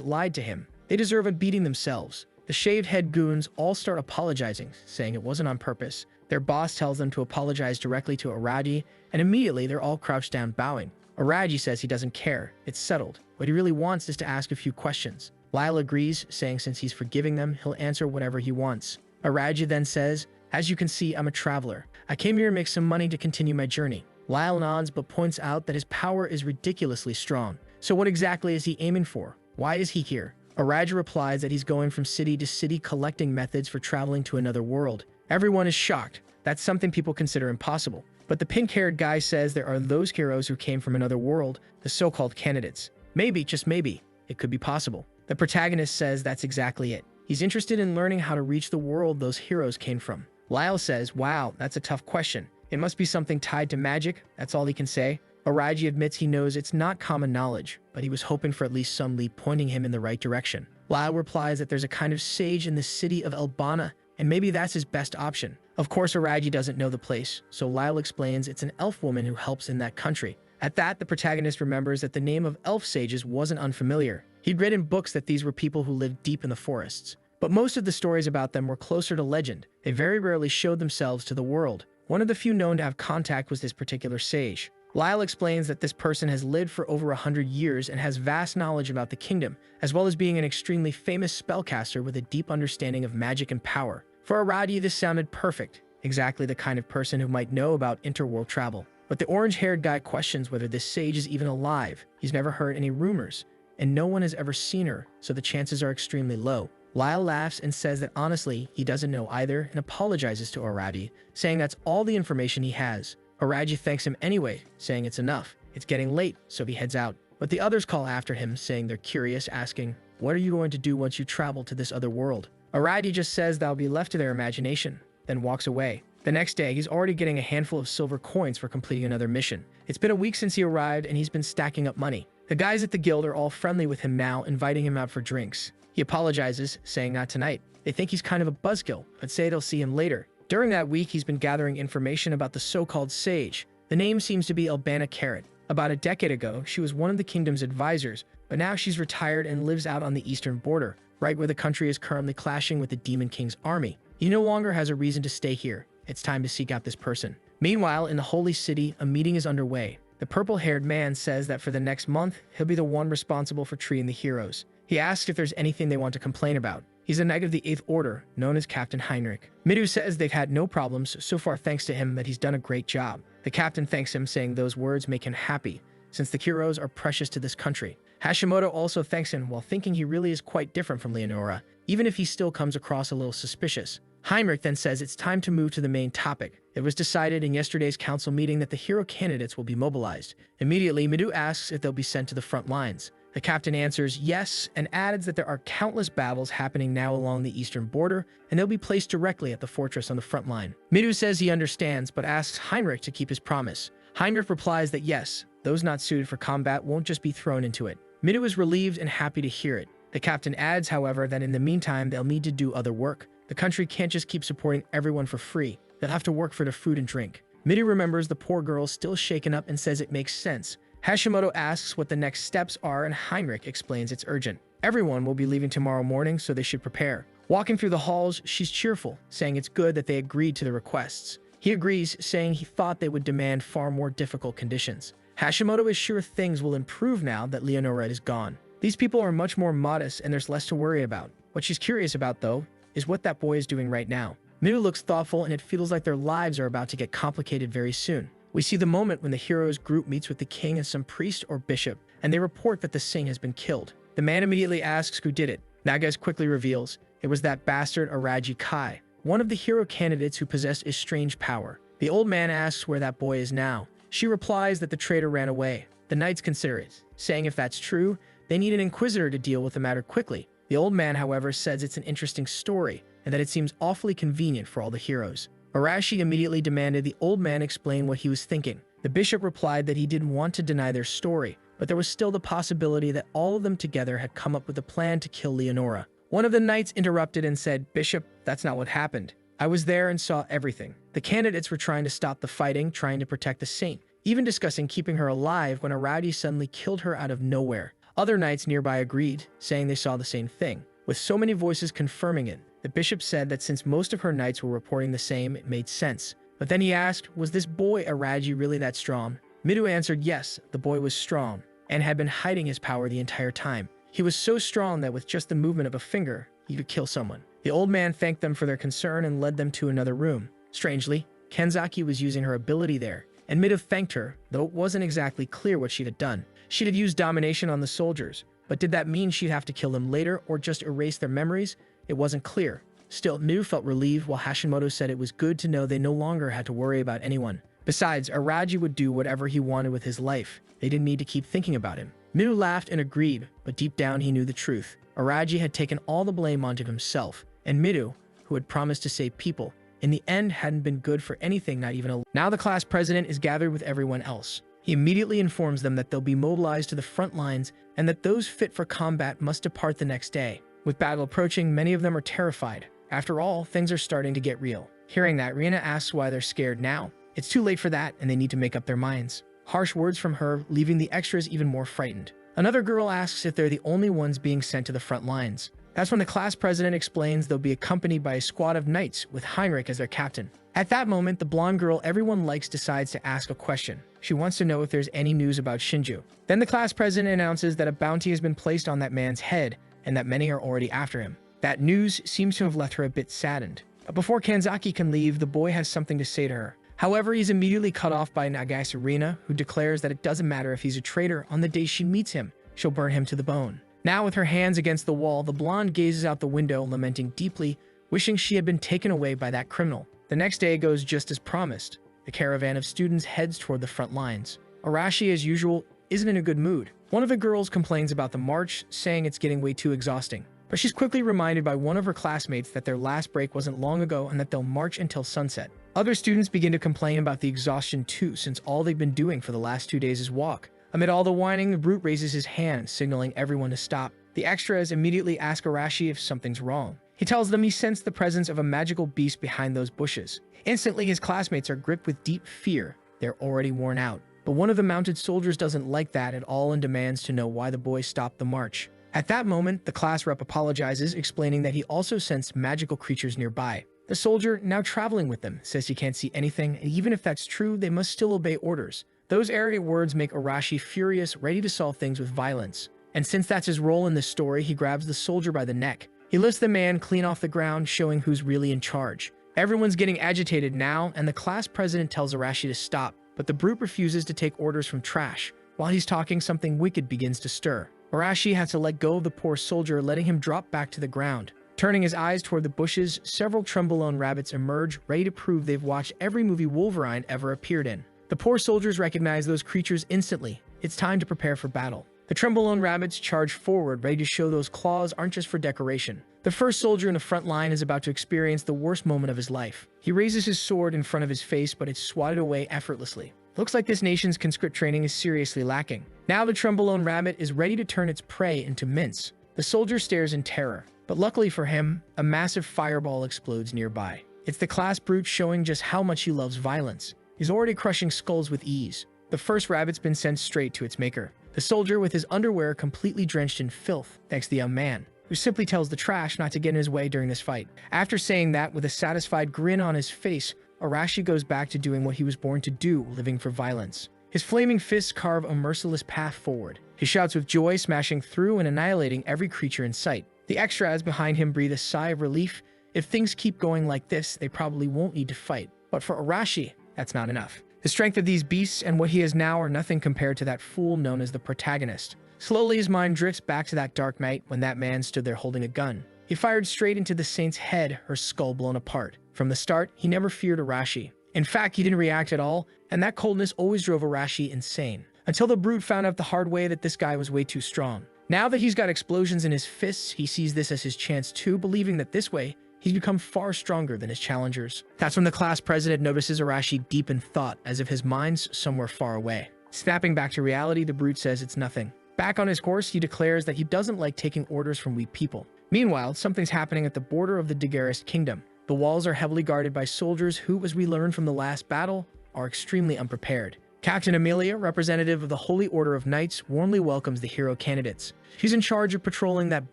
lied to him. They deserve a beating themselves. The shaved head goons all start apologizing, saying it wasn't on purpose. Their boss tells them to apologize directly to Araji, and immediately they're all crouched down bowing. Araji says he doesn't care, it's settled. What he really wants is to ask a few questions. Lyle agrees, saying since he's forgiving them, he'll answer whatever he wants. Araji then says, as you can see, I'm a traveler. I came here to make some money to continue my journey. Lyle nods but points out that his power is ridiculously strong. So what exactly is he aiming for? Why is he here? Araji replies that he's going from city to city collecting methods for traveling to another world. Everyone is shocked. That's something people consider impossible. But the pink-haired guy says there are those heroes who came from another world, the so-called candidates. Maybe, just maybe, it could be possible. The protagonist says that's exactly it. He's interested in learning how to reach the world those heroes came from. Lyle says, wow, that's a tough question. It must be something tied to magic, that's all he can say. Araji admits he knows it's not common knowledge, but he was hoping for at least some lead pointing him in the right direction. Lyle replies that there's a kind of sage in the city of Elbana, and maybe that's his best option. Of course, Araji doesn't know the place, so Lyle explains it's an elf woman who helps in that country. At that, the protagonist remembers that the name of elf sages wasn't unfamiliar. He'd read in books that these were people who lived deep in the forests. But most of the stories about them were closer to legend. They very rarely showed themselves to the world. One of the few known to have contact was this particular sage. Lyle explains that this person has lived for over 100 years and has vast knowledge about the kingdom, as well as being an extremely famous spellcaster with a deep understanding of magic and power. For Araji, this sounded perfect, exactly the kind of person who might know about interworld travel. But the orange-haired guy questions whether this sage is even alive. He's never heard any rumors, and no one has ever seen her, so the chances are extremely low. Lyle laughs and says that honestly, he doesn't know either and apologizes to Araji, saying that's all the information he has. Araji thanks him anyway, saying it's enough. It's getting late, so he heads out. But the others call after him, saying they're curious, asking, what are you going to do once you travel to this other world? Araji just says that'll be left to their imagination, then walks away. The next day, he's already getting a handful of silver coins for completing another mission. It's been a week since he arrived, and he's been stacking up money. The guys at the guild are all friendly with him now, inviting him out for drinks. He apologizes, saying not tonight. They think he's kind of a buzzkill, but say they'll see him later. During that week, he's been gathering information about the so-called sage. The name seems to be Isekai'd. About a decade ago, she was one of the kingdom's advisors, but now she's retired and lives out on the eastern border, right where the country is currently clashing with the Demon King's army. He no longer has a reason to stay here. It's time to seek out this person. Meanwhile, in the holy city, a meeting is underway. The purple-haired man says that for the next month, he'll be the one responsible for treating the heroes. He asks if there's anything they want to complain about. He's a knight of the 8th Order, known as Captain Heinrich. Midu says they've had no problems so far thanks to him, that he's done a great job. The captain thanks him, saying those words make him happy, since the heroes are precious to this country. Hashimoto also thanks him while thinking he really is quite different from Leonora, even if he still comes across a little suspicious. Heinrich then says it's time to move to the main topic. It was decided in yesterday's council meeting that the hero candidates will be mobilized. Immediately, Midu asks if they'll be sent to the front lines. The captain answers yes and adds that there are countless battles happening now along the eastern border, and they'll be placed directly at the fortress on the front line. Midu says he understands, but asks Heinrich to keep his promise. Heinrich replies that yes, those not suited for combat won't just be thrown into it. Midu is relieved and happy to hear it. The captain adds, however, that in the meantime they'll need to do other work. The country can't just keep supporting everyone for free. They'll have to work for their food and drink. Midu remembers the poor girl still shaken up and says it makes sense. Hashimoto asks what the next steps are and Heinrich explains it's urgent. Everyone will be leaving tomorrow morning, so they should prepare. Walking through the halls, she's cheerful, saying it's good that they agreed to the requests. He agrees, saying he thought they would demand far more difficult conditions. Hashimoto is sure things will improve now that Leonora is gone. These people are much more modest and there's less to worry about. What she's curious about, though, is what that boy is doing right now. Midu looks thoughtful and it feels like their lives are about to get complicated very soon. We see the moment when the heroes group meets with the king and some priest or bishop, and they report that the Singh has been killed. The man immediately asks who did it. Nagas quickly reveals it was that bastard Isekai'd, one of the hero candidates who possessed a strange power. The old man asks where that boy is now. She replies that the traitor ran away. The knights consider it, saying if that's true, they need an inquisitor to deal with the matter quickly. The old man, however, says it's an interesting story, and that it seems awfully convenient for all the heroes. Arashi immediately demanded the old man explain what he was thinking. The bishop replied that he didn't want to deny their story, but there was still the possibility that all of them together had come up with a plan to kill Leonora. One of the knights interrupted and said, "Bishop, that's not what happened. I was there and saw everything. The candidates were trying to stop the fighting, trying to protect the saint, even discussing keeping her alive when a rowdy suddenly killed her out of nowhere." Other knights nearby agreed, saying they saw the same thing. With so many voices confirming it, the bishop said that since most of her knights were reporting the same, it made sense. But then he asked, was this boy Araji really that strong? Midu answered yes, the boy was strong, and had been hiding his power the entire time. He was so strong that with just the movement of a finger, he could kill someone. The old man thanked them for their concern and led them to another room. Strangely, Kenzaki was using her ability there, and Midu thanked her, though it wasn't exactly clear what she'd done. She'd had used domination on the soldiers, but did that mean she'd have to kill them later or just erase their memories? It wasn't clear. Still, Midu felt relieved while Hashimoto said it was good to know they no longer had to worry about anyone. Besides, Araji would do whatever he wanted with his life. They didn't need to keep thinking about him. Midu laughed and agreed, but deep down he knew the truth. Araji had taken all the blame onto himself, and Midu, who had promised to save people, in the end hadn't been good for anything, not even a... Now the class president is gathered with everyone else. He immediately informs them that they'll be mobilized to the front lines and that those fit for combat must depart the next day. With battle approaching, many of them are terrified. After all, things are starting to get real. Hearing that, Rihanna asks why they're scared now. It's too late for that, and they need to make up their minds. Harsh words from her, leaving the extras even more frightened. Another girl asks if they're the only ones being sent to the front lines. That's when the class president explains they'll be accompanied by a squad of knights with Heinrich as their captain. At that moment, the blonde girl everyone likes decides to ask a question. She wants to know if there's any news about Shinju. Then the class president announces that a bounty has been placed on that man's head and that many are already after him. That news seems to have left her a bit saddened. But before Kanzaki can leave, the boy has something to say to her. However, he's immediately cut off by Nagasarina, who declares that it doesn't matter if he's a traitor. On the day she meets him, she'll burn him to the bone. Now, with her hands against the wall, the blonde gazes out the window, lamenting deeply, wishing she had been taken away by that criminal. The next day goes just as promised. The caravan of students heads toward the front lines. Arashi, as usual, isn't in a good mood. One of the girls complains about the march, saying it's getting way too exhausting. But she's quickly reminded by one of her classmates that their last break wasn't long ago and that they'll march until sunset. Other students begin to complain about the exhaustion too, since all they've been doing for the last 2 days is walk. Amid all the whining, the brute raises his hand, signaling everyone to stop. The extras immediately ask Arashi if something's wrong. He tells them he sensed the presence of a magical beast behind those bushes. Instantly, his classmates are gripped with deep fear. They're already worn out. But one of the mounted soldiers doesn't like that at all and demands to know why the boy stopped the march. At that moment, the class rep apologizes, explaining that he also sensed magical creatures nearby. The soldier, now traveling with them, says he can't see anything, and even if that's true, they must still obey orders. Those arrogant words make Arashi furious, ready to solve things with violence. And since that's his role in this story, he grabs the soldier by the neck. He lifts the man clean off the ground, showing who's really in charge. Everyone's getting agitated now, and the class president tells Arashi to stop, but the brute refuses to take orders from trash. While he's talking, something wicked begins to stir. Arashi has to let go of the poor soldier, letting him drop back to the ground. Turning his eyes toward the bushes, several Trumbolone rabbits emerge, ready to prove they've watched every movie Wolverine ever appeared in. The poor soldiers recognize those creatures instantly. It's time to prepare for battle. The Trembolone rabbits charge forward, ready to show those claws aren't just for decoration. The first soldier in the front line is about to experience the worst moment of his life. He raises his sword in front of his face, but it's swatted away effortlessly. Looks like this nation's conscript training is seriously lacking. Now the Trembolone rabbit is ready to turn its prey into mince. The soldier stares in terror, but luckily for him, a massive fireball explodes nearby. It's the class brute showing just how much he loves violence. He's already crushing skulls with ease. The first rabbit's been sent straight to its maker. The soldier with his underwear completely drenched in filth, thanks to the young man, who simply tells the trash not to get in his way during this fight. After saying that with a satisfied grin on his face, Arashi goes back to doing what he was born to do, living for violence. His flaming fists carve a merciless path forward. He shouts with joy, smashing through and annihilating every creature in sight. The extras behind him breathe a sigh of relief. If things keep going like this, they probably won't need to fight. But for Arashi, that's not enough. The strength of these beasts and what he is now are nothing compared to that fool known as the protagonist. Slowly his mind drifts back to that dark night when that man stood there holding a gun. He fired straight into the saint's head, her skull blown apart. From the start, he never feared Arashi. In fact, he didn't react at all, and that coldness always drove Arashi insane. Until the brute found out the hard way that this guy was way too strong. Now that he's got explosions in his fists, he sees this as his chance too, believing that this way, he's become far stronger than his challengers. That's when the class president notices Arashi deep in thought, as if his mind's somewhere far away. Snapping back to reality, the brute says it's nothing. Back on his horse, he declares that he doesn't like taking orders from weak people. Meanwhile, something's happening at the border of the Daguerreist kingdom. The walls are heavily guarded by soldiers who, as we learned from the last battle, are extremely unprepared. Captain Amelia, representative of the Holy Order of Knights, warmly welcomes the hero candidates. She's in charge of patrolling that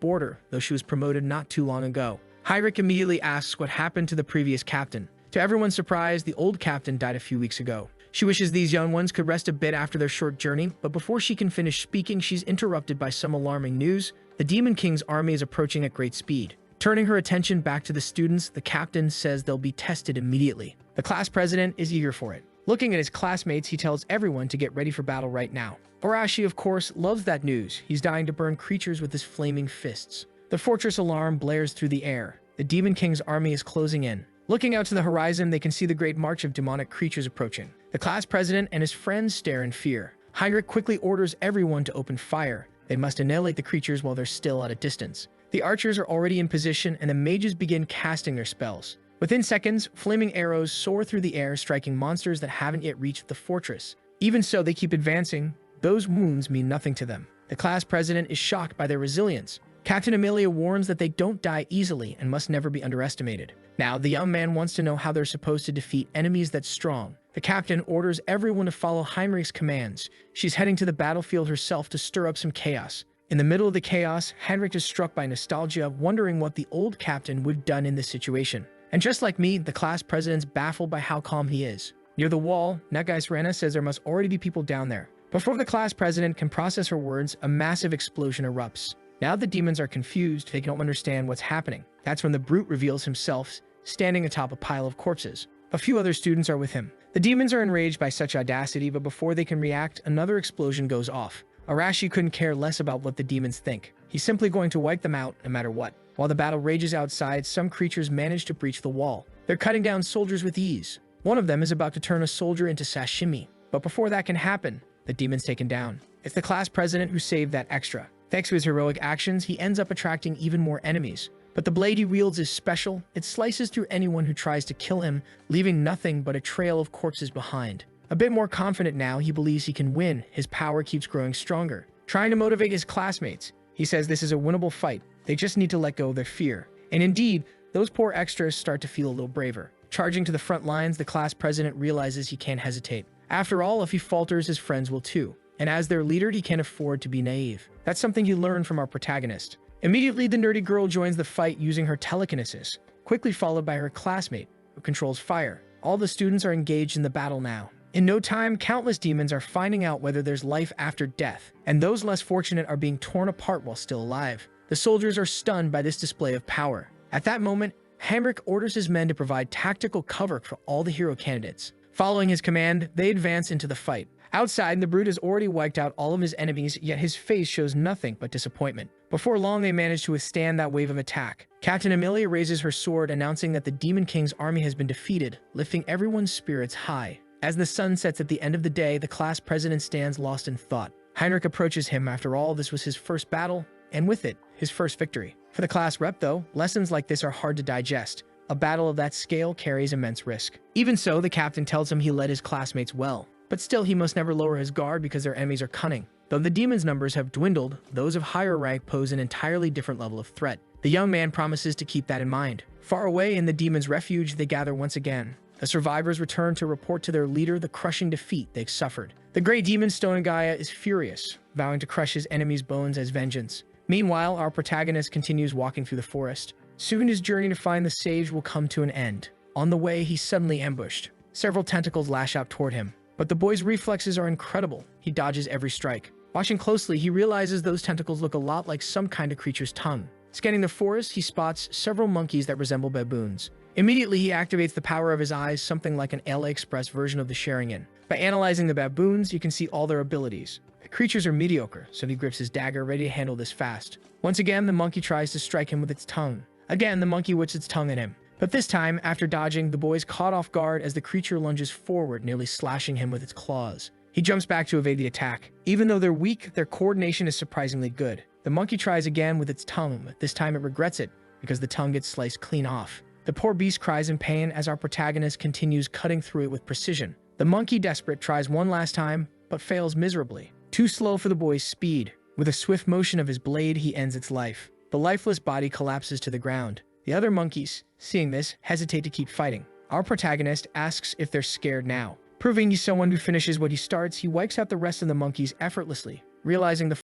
border, though she was promoted not too long ago. Heinrich immediately asks what happened to the previous captain. To everyone's surprise, the old captain died a few weeks ago. She wishes these young ones could rest a bit after their short journey, but before she can finish speaking, she's interrupted by some alarming news. The Demon King's army is approaching at great speed. Turning her attention back to the students, the captain says they'll be tested immediately. The class president is eager for it. Looking at his classmates, he tells everyone to get ready for battle right now. Arashi, of course, loves that news. He's dying to burn creatures with his flaming fists. The fortress alarm blares through the air. The Demon King's army is closing in. Looking out to the horizon, they can see the great march of demonic creatures approaching. The class president and his friends stare in fear. Heinrich quickly orders everyone to open fire. They must annihilate the creatures while they're still at a distance. The archers are already in position, and the mages begin casting their spells. Within seconds, flaming arrows soar through the air, striking monsters that haven't yet reached the fortress. Even so, they keep advancing. Those wounds mean nothing to them. The class president is shocked by their resilience. Captain Amelia warns that they don't die easily and must never be underestimated. Now, the young man wants to know how they're supposed to defeat enemies that strong. The captain orders everyone to follow Heinrich's commands. She's heading to the battlefield herself to stir up some chaos. In the middle of the chaos, Heinrich is struck by nostalgia, wondering what the old captain would have done in this situation. And just like me, the class president's baffled by how calm he is. Near the wall, Nagais Rena says there must already be people down there. Before the class president can process her words, a massive explosion erupts. Now the demons are confused, they don't understand what's happening. That's when the brute reveals himself, standing atop a pile of corpses. A few other students are with him. The demons are enraged by such audacity, but before they can react, another explosion goes off. Arashi couldn't care less about what the demons think. He's simply going to wipe them out no matter what. While the battle rages outside, some creatures manage to breach the wall. They're cutting down soldiers with ease. One of them is about to turn a soldier into sashimi. But before that can happen, the demon's taken down. It's the class president who saved that extra. Thanks to his heroic actions, he ends up attracting even more enemies. But the blade he wields is special. It slices through anyone who tries to kill him, leaving nothing but a trail of corpses behind. A bit more confident now, he believes he can win. His power keeps growing stronger. Trying to motivate his classmates, he says this is a winnable fight. They just need to let go of their fear. And indeed, those poor extras start to feel a little braver. Charging to the front lines, the class president realizes he can't hesitate. After all, if he falters, his friends will too. And as their leader, he can't afford to be naive. That's something he learned from our protagonist. Immediately, the nerdy girl joins the fight using her telekinesis, quickly followed by her classmate, who controls fire. All the students are engaged in the battle now. In no time, countless demons are finding out whether there's life after death, and those less fortunate are being torn apart while still alive. The soldiers are stunned by this display of power. At that moment, Heinrich orders his men to provide tactical cover for all the hero candidates. Following his command, they advance into the fight. Outside, the brute has already wiped out all of his enemies, yet his face shows nothing but disappointment. Before long, they manage to withstand that wave of attack. Captain Amelia raises her sword, announcing that the Demon King's army has been defeated, lifting everyone's spirits high. As the sun sets at the end of the day, the class president stands lost in thought. Heinrich approaches him. After all, this was his first battle, and with it, his first victory. For the class rep, though, lessons like this are hard to digest. A battle of that scale carries immense risk. Even so, the captain tells him he led his classmates well, but still he must never lower his guard because their enemies are cunning. Though the demons' numbers have dwindled, those of higher rank pose an entirely different level of threat. The young man promises to keep that in mind. Far away in the demons' refuge, they gather once again. The survivors return to report to their leader the crushing defeat they've suffered. The great demon Stonegaya is furious, vowing to crush his enemy's bones as vengeance. Meanwhile, our protagonist continues walking through the forest. Soon his journey to find the sage will come to an end. On the way, he's suddenly ambushed. Several tentacles lash out toward him, but the boy's reflexes are incredible. He dodges every strike. Watching closely, he realizes those tentacles look a lot like some kind of creature's tongue. Scanning the forest, he spots several monkeys that resemble baboons. Immediately, he activates the power of his eyes, something like an AliExpress version of the Sharingan. By analyzing the baboons, you can see all their abilities. The creatures are mediocre, so he grips his dagger, ready to handle this fast. Once again, the monkey tries to strike him with its tongue. Again, the monkey whips its tongue at him. But this time, after dodging, the boy is caught off guard as the creature lunges forward, nearly slashing him with its claws. He jumps back to evade the attack. Even though they're weak, their coordination is surprisingly good. The monkey tries again with its tongue, but this time it regrets it, because the tongue gets sliced clean off. The poor beast cries in pain as our protagonist continues cutting through it with precision. The monkey, desperate, tries one last time, but fails miserably. Too slow for the boy's speed. With a swift motion of his blade, he ends its life. The lifeless body collapses to the ground. The other monkeys, seeing this, hesitate to keep fighting. Our protagonist asks if they're scared now. Proving he's someone who finishes what he starts, he wipes out the rest of the monkeys effortlessly, realizing the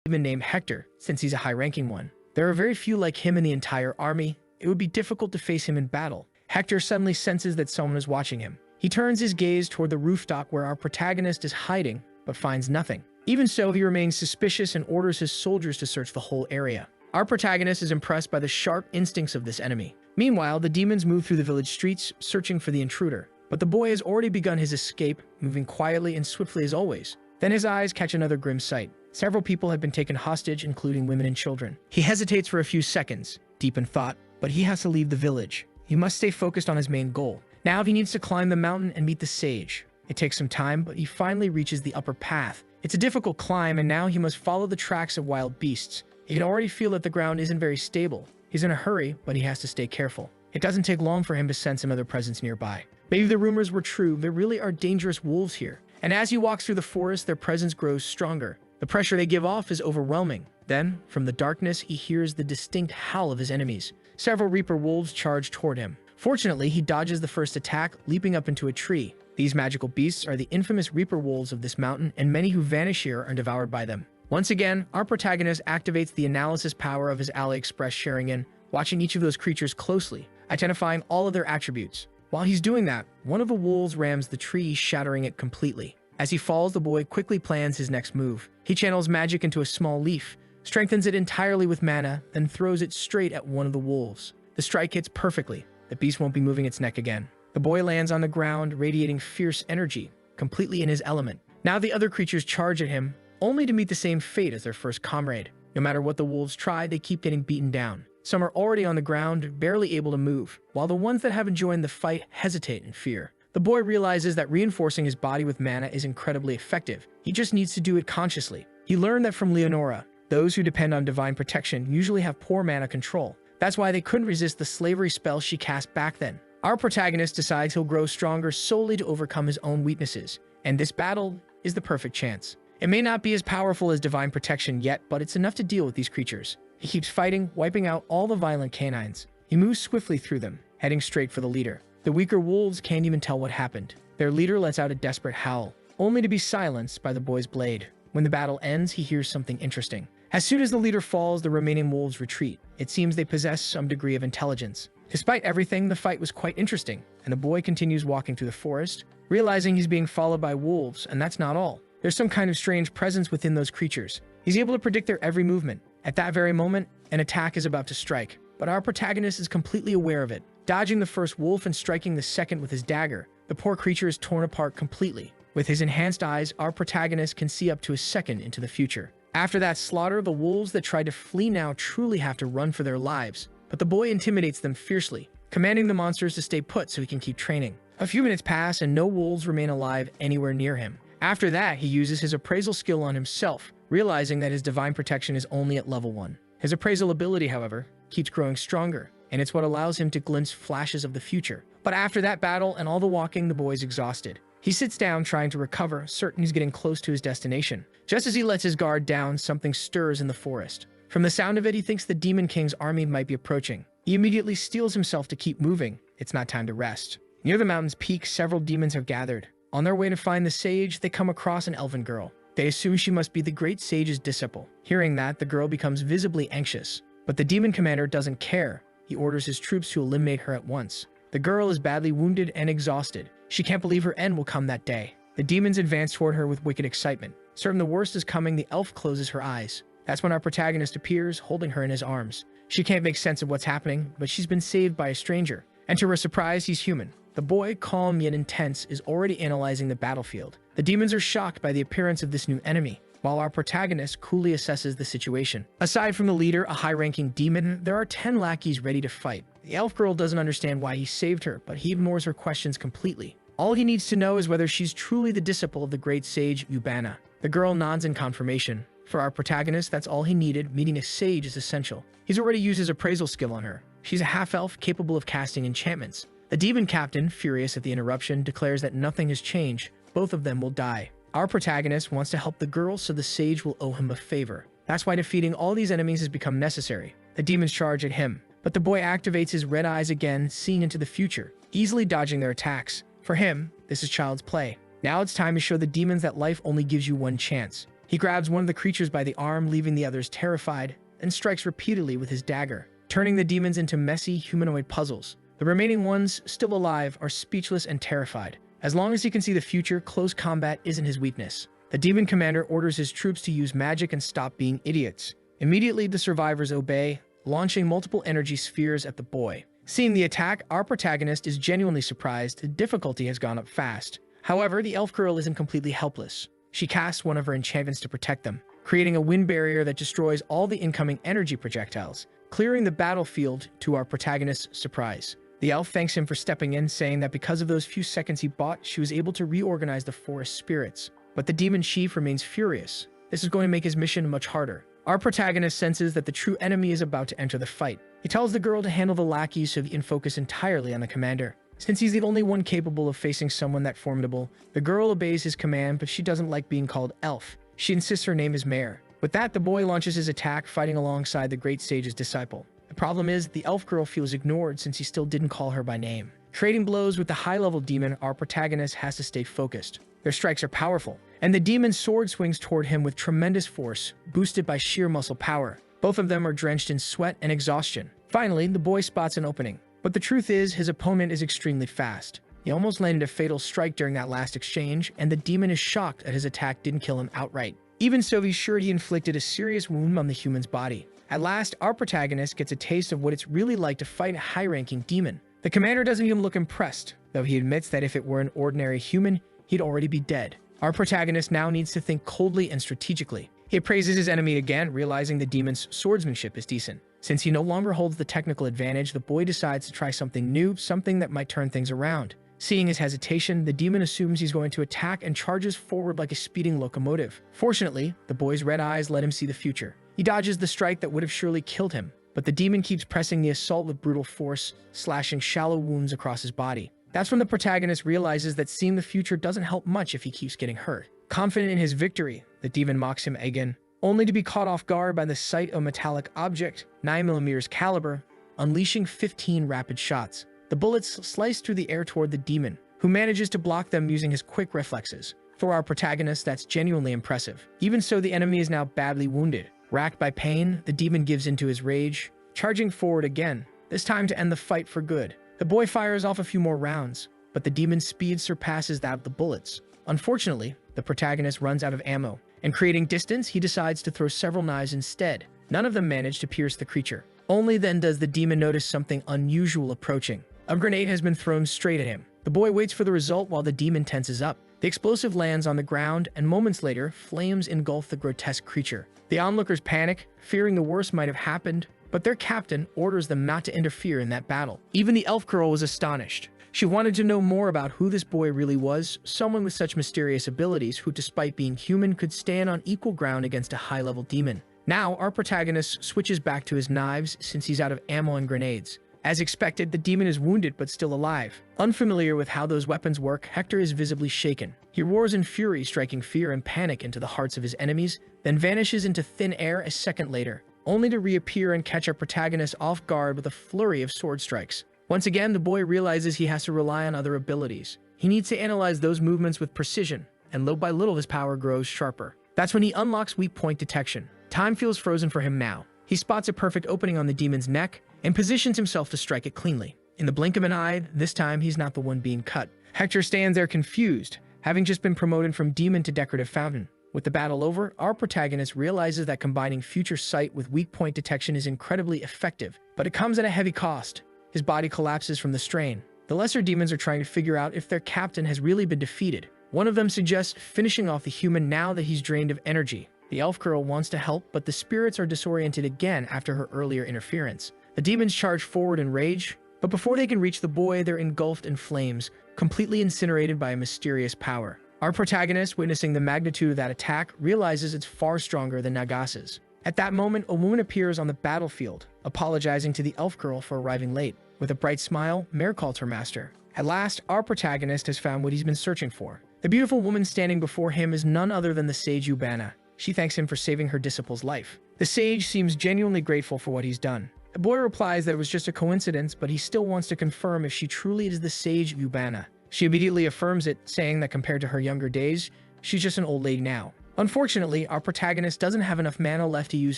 demon named Hector, since he's a high-ranking one. There are very few like him in the entire army. It would be difficult to face him in battle. Hector suddenly senses that someone is watching him. He turns his gaze toward the rooftop where our protagonist is hiding, but finds nothing. Even so, he remains suspicious and orders his soldiers to search the whole area. Our protagonist is impressed by the sharp instincts of this enemy. Meanwhile, the demons move through the village streets, searching for the intruder. But the boy has already begun his escape, moving quietly and swiftly as always. Then his eyes catch another grim sight. Several people have been taken hostage, including women and children. He hesitates for a few seconds, deep in thought, but he has to leave the village. He must stay focused on his main goal. Now he needs to climb the mountain and meet the sage. It takes some time, but he finally reaches the upper path. It's a difficult climb, and now he must follow the tracks of wild beasts. He can already feel that the ground isn't very stable. He's in a hurry, but he has to stay careful. It doesn't take long for him to sense another presence nearby. Maybe the rumors were true. There really are dangerous wolves here. And as he walks through the forest, their presence grows stronger. The pressure they give off is overwhelming. Then, from the darkness, he hears the distinct howl of his enemies. Several Reaper wolves charge toward him. Fortunately, he dodges the first attack, leaping up into a tree. These magical beasts are the infamous Reaper wolves of this mountain, and many who vanish here are devoured by them. Once again, our protagonist activates the analysis power of his AliExpress Sharingan, watching each of those creatures closely, identifying all of their attributes. While he's doing that, one of the wolves rams the tree, shattering it completely. As he falls, the boy quickly plans his next move. He channels magic into a small leaf, strengthens it entirely with mana, then throws it straight at one of the wolves. The strike hits perfectly. The beast won't be moving its neck again. The boy lands on the ground, radiating fierce energy, completely in his element. Now the other creatures charge at him, only to meet the same fate as their first comrade. No matter what the wolves try, they keep getting beaten down. Some are already on the ground, barely able to move, while the ones that haven't joined the fight hesitate in fear. The boy realizes that reinforcing his body with mana is incredibly effective. He just needs to do it consciously. He learned that from Leonora. Those who depend on divine protection usually have poor mana control. That's why they couldn't resist the slavery spell she cast back then. Our protagonist decides he'll grow stronger solely to overcome his own weaknesses, and this battle is the perfect chance. It may not be as powerful as divine protection yet, but it's enough to deal with these creatures. He keeps fighting, wiping out all the violent canines. He moves swiftly through them, heading straight for the leader. The weaker wolves can't even tell what happened. Their leader lets out a desperate howl, only to be silenced by the boy's blade. When the battle ends, he hears something interesting. As soon as the leader falls, the remaining wolves retreat. It seems they possess some degree of intelligence. Despite everything, the fight was quite interesting, and the boy continues walking through the forest, realizing he's being followed by wolves, and that's not all. There's some kind of strange presence within those creatures. He's able to predict their every movement. At that very moment, an attack is about to strike, but our protagonist is completely aware of it. Dodging the first wolf and striking the second with his dagger, the poor creature is torn apart completely. With his enhanced eyes, our protagonist can see up to a second into the future. After that slaughter, the wolves that tried to flee now truly have to run for their lives, but the boy intimidates them fiercely, commanding the monsters to stay put so he can keep training. A few minutes pass and no wolves remain alive anywhere near him. After that, he uses his appraisal skill on himself, realizing that his divine protection is only at level 1. His appraisal ability, however, keeps growing stronger, and it's what allows him to glimpse flashes of the future. But after that battle and all the walking, the boy's exhausted. He sits down trying to recover, certain he's getting close to his destination. Just as he lets his guard down, something stirs in the forest. From the sound of it, he thinks the Demon King's army might be approaching. He immediately steels himself to keep moving. It's not time to rest. Near the mountain's peak, several demons have gathered. On their way to find the sage, they come across an elven girl. They assume she must be the great sage's disciple. Hearing that, the girl becomes visibly anxious. But the demon commander doesn't care. He orders his troops to eliminate her at once. The girl is badly wounded and exhausted. She can't believe her end will come that day. The demons advance toward her with wicked excitement. Certain the worst is coming, the elf closes her eyes. That's when our protagonist appears, holding her in his arms. She can't make sense of what's happening, but she's been saved by a stranger. And to her surprise, he's human. The boy, calm yet intense, is already analyzing the battlefield. The demons are shocked by the appearance of this new enemy, while our protagonist coolly assesses the situation. Aside from the leader, a high-ranking demon, there are 10 lackeys ready to fight. The elf girl doesn't understand why he saved her, but he ignores her questions completely. All he needs to know is whether she's truly the disciple of the great sage Ubana. The girl nods in confirmation. For our protagonist, that's all he needed. Meeting a sage is essential. He's already used his appraisal skill on her. She's a half-elf capable of casting enchantments. The demon captain, furious at the interruption, declares that nothing has changed. Both of them will die. Our protagonist wants to help the girl, so the sage will owe him a favor. That's why defeating all these enemies has become necessary. The demons charge at him, but the boy activates his red eyes again, seeing into the future, easily dodging their attacks. For him, this is child's play. Now it's time to show the demons that life only gives you one chance. He grabs one of the creatures by the arm, leaving the others terrified, and strikes repeatedly with his dagger, turning the demons into messy humanoid puzzles. The remaining ones, still alive, are speechless and terrified. As long as he can see the future, close combat isn't his weakness. The demon commander orders his troops to use magic and stop being idiots. Immediately, the survivors obey, launching multiple energy spheres at the boy. Seeing the attack, our protagonist is genuinely surprised. The difficulty has gone up fast. However, the elf girl isn't completely helpless. She casts one of her enchantments to protect them, creating a wind barrier that destroys all the incoming energy projectiles, clearing the battlefield to our protagonist's surprise. The elf thanks him for stepping in, saying that because of those few seconds he bought, she was able to reorganize the forest spirits. But the demon chief remains furious. This is going to make his mission much harder. Our protagonist senses that the true enemy is about to enter the fight. He tells the girl to handle the lackeys so he can focus entirely on the commander. Since he's the only one capable of facing someone that formidable, the girl obeys his command, but she doesn't like being called elf. She insists her name is Mare. With that, the boy launches his attack, fighting alongside the great sage's disciple. The problem is, the elf girl feels ignored since he still didn't call her by name. Trading blows with the high-level demon, our protagonist has to stay focused. Their strikes are powerful, and the demon's sword swings toward him with tremendous force, boosted by sheer muscle power. Both of them are drenched in sweat and exhaustion. Finally, the boy spots an opening. But the truth is, his opponent is extremely fast. He almost landed a fatal strike during that last exchange, and the demon is shocked that his attack didn't kill him outright. Even so, he's sure he inflicted a serious wound on the human's body. At last, our protagonist gets a taste of what it's really like to fight a high-ranking demon. The commander doesn't even look impressed, though he admits that if it were an ordinary human, he'd already be dead. Our protagonist now needs to think coldly and strategically. He appraises his enemy again, realizing the demon's swordsmanship is decent. Since he no longer holds the technical advantage, the boy decides to try something new, something that might turn things around. Seeing his hesitation, the demon assumes he's going to attack and charges forward like a speeding locomotive. Fortunately, the boy's red eyes let him see the future. He dodges the strike that would have surely killed him, but the demon keeps pressing the assault with brutal force, slashing shallow wounds across his body. That's when the protagonist realizes that seeing the future doesn't help much if he keeps getting hurt. Confident in his victory, the demon mocks him again, only to be caught off guard by the sight of a metallic object, 9mm caliber, unleashing 15 rapid shots. The bullets slice through the air toward the demon, who manages to block them using his quick reflexes. For our protagonist, that's genuinely impressive. Even so, the enemy is now badly wounded. Racked by pain, the demon gives into his rage, charging forward again, this time to end the fight for good. The boy fires off a few more rounds, but the demon's speed surpasses that of the bullets. Unfortunately, the protagonist runs out of ammo, and creating distance, he decides to throw several knives instead. None of them manage to pierce the creature. Only then does the demon notice something unusual approaching. A grenade has been thrown straight at him. The boy waits for the result while the demon tenses up. The explosive lands on the ground, and moments later, flames engulf the grotesque creature. The onlookers panic, fearing the worst might have happened, but their captain orders them not to interfere in that battle. Even the elf girl was astonished. She wanted to know more about who this boy really was, someone with such mysterious abilities who, despite being human, could stand on equal ground against a high-level demon. Now, our protagonist switches back to his knives since he's out of ammo and grenades. As expected, the demon is wounded but still alive. Unfamiliar with how those weapons work, Hector is visibly shaken. He roars in fury, striking fear and panic into the hearts of his enemies, then vanishes into thin air a second later, only to reappear and catch our protagonist off guard with a flurry of sword strikes. Once again, the boy realizes he has to rely on other abilities. He needs to analyze those movements with precision, and little by little his power grows sharper. That's when he unlocks weak point detection. Time feels frozen for him now. He spots a perfect opening on the demon's neck, and positions himself to strike it cleanly. In the blink of an eye, this time he's not the one being cut. Hector stands there confused, having just been promoted from demon to decorative fountain. With the battle over, our protagonist realizes that combining future sight with weak point detection is incredibly effective, but it comes at a heavy cost. His body collapses from the strain. The lesser demons are trying to figure out if their captain has really been defeated. One of them suggests finishing off the human now that he's drained of energy. The elf girl wants to help, but the spirits are disoriented again after her earlier interference. The demons charge forward in rage, but before they can reach the boy, they're engulfed in flames, completely incinerated by a mysterious power. Our protagonist, witnessing the magnitude of that attack, realizes it's far stronger than Nagasa's. At that moment, a woman appears on the battlefield, apologizing to the elf girl for arriving late. With a bright smile, Mare calls her master. At last, our protagonist has found what he's been searching for. The beautiful woman standing before him is none other than the sage Ubana. She thanks him for saving her disciple's life. The sage seems genuinely grateful for what he's done. The boy replies that it was just a coincidence, but he still wants to confirm if she truly is the sage Ubana. She immediately affirms it, saying that compared to her younger days, she's just an old lady now. Unfortunately, our protagonist doesn't have enough mana left to use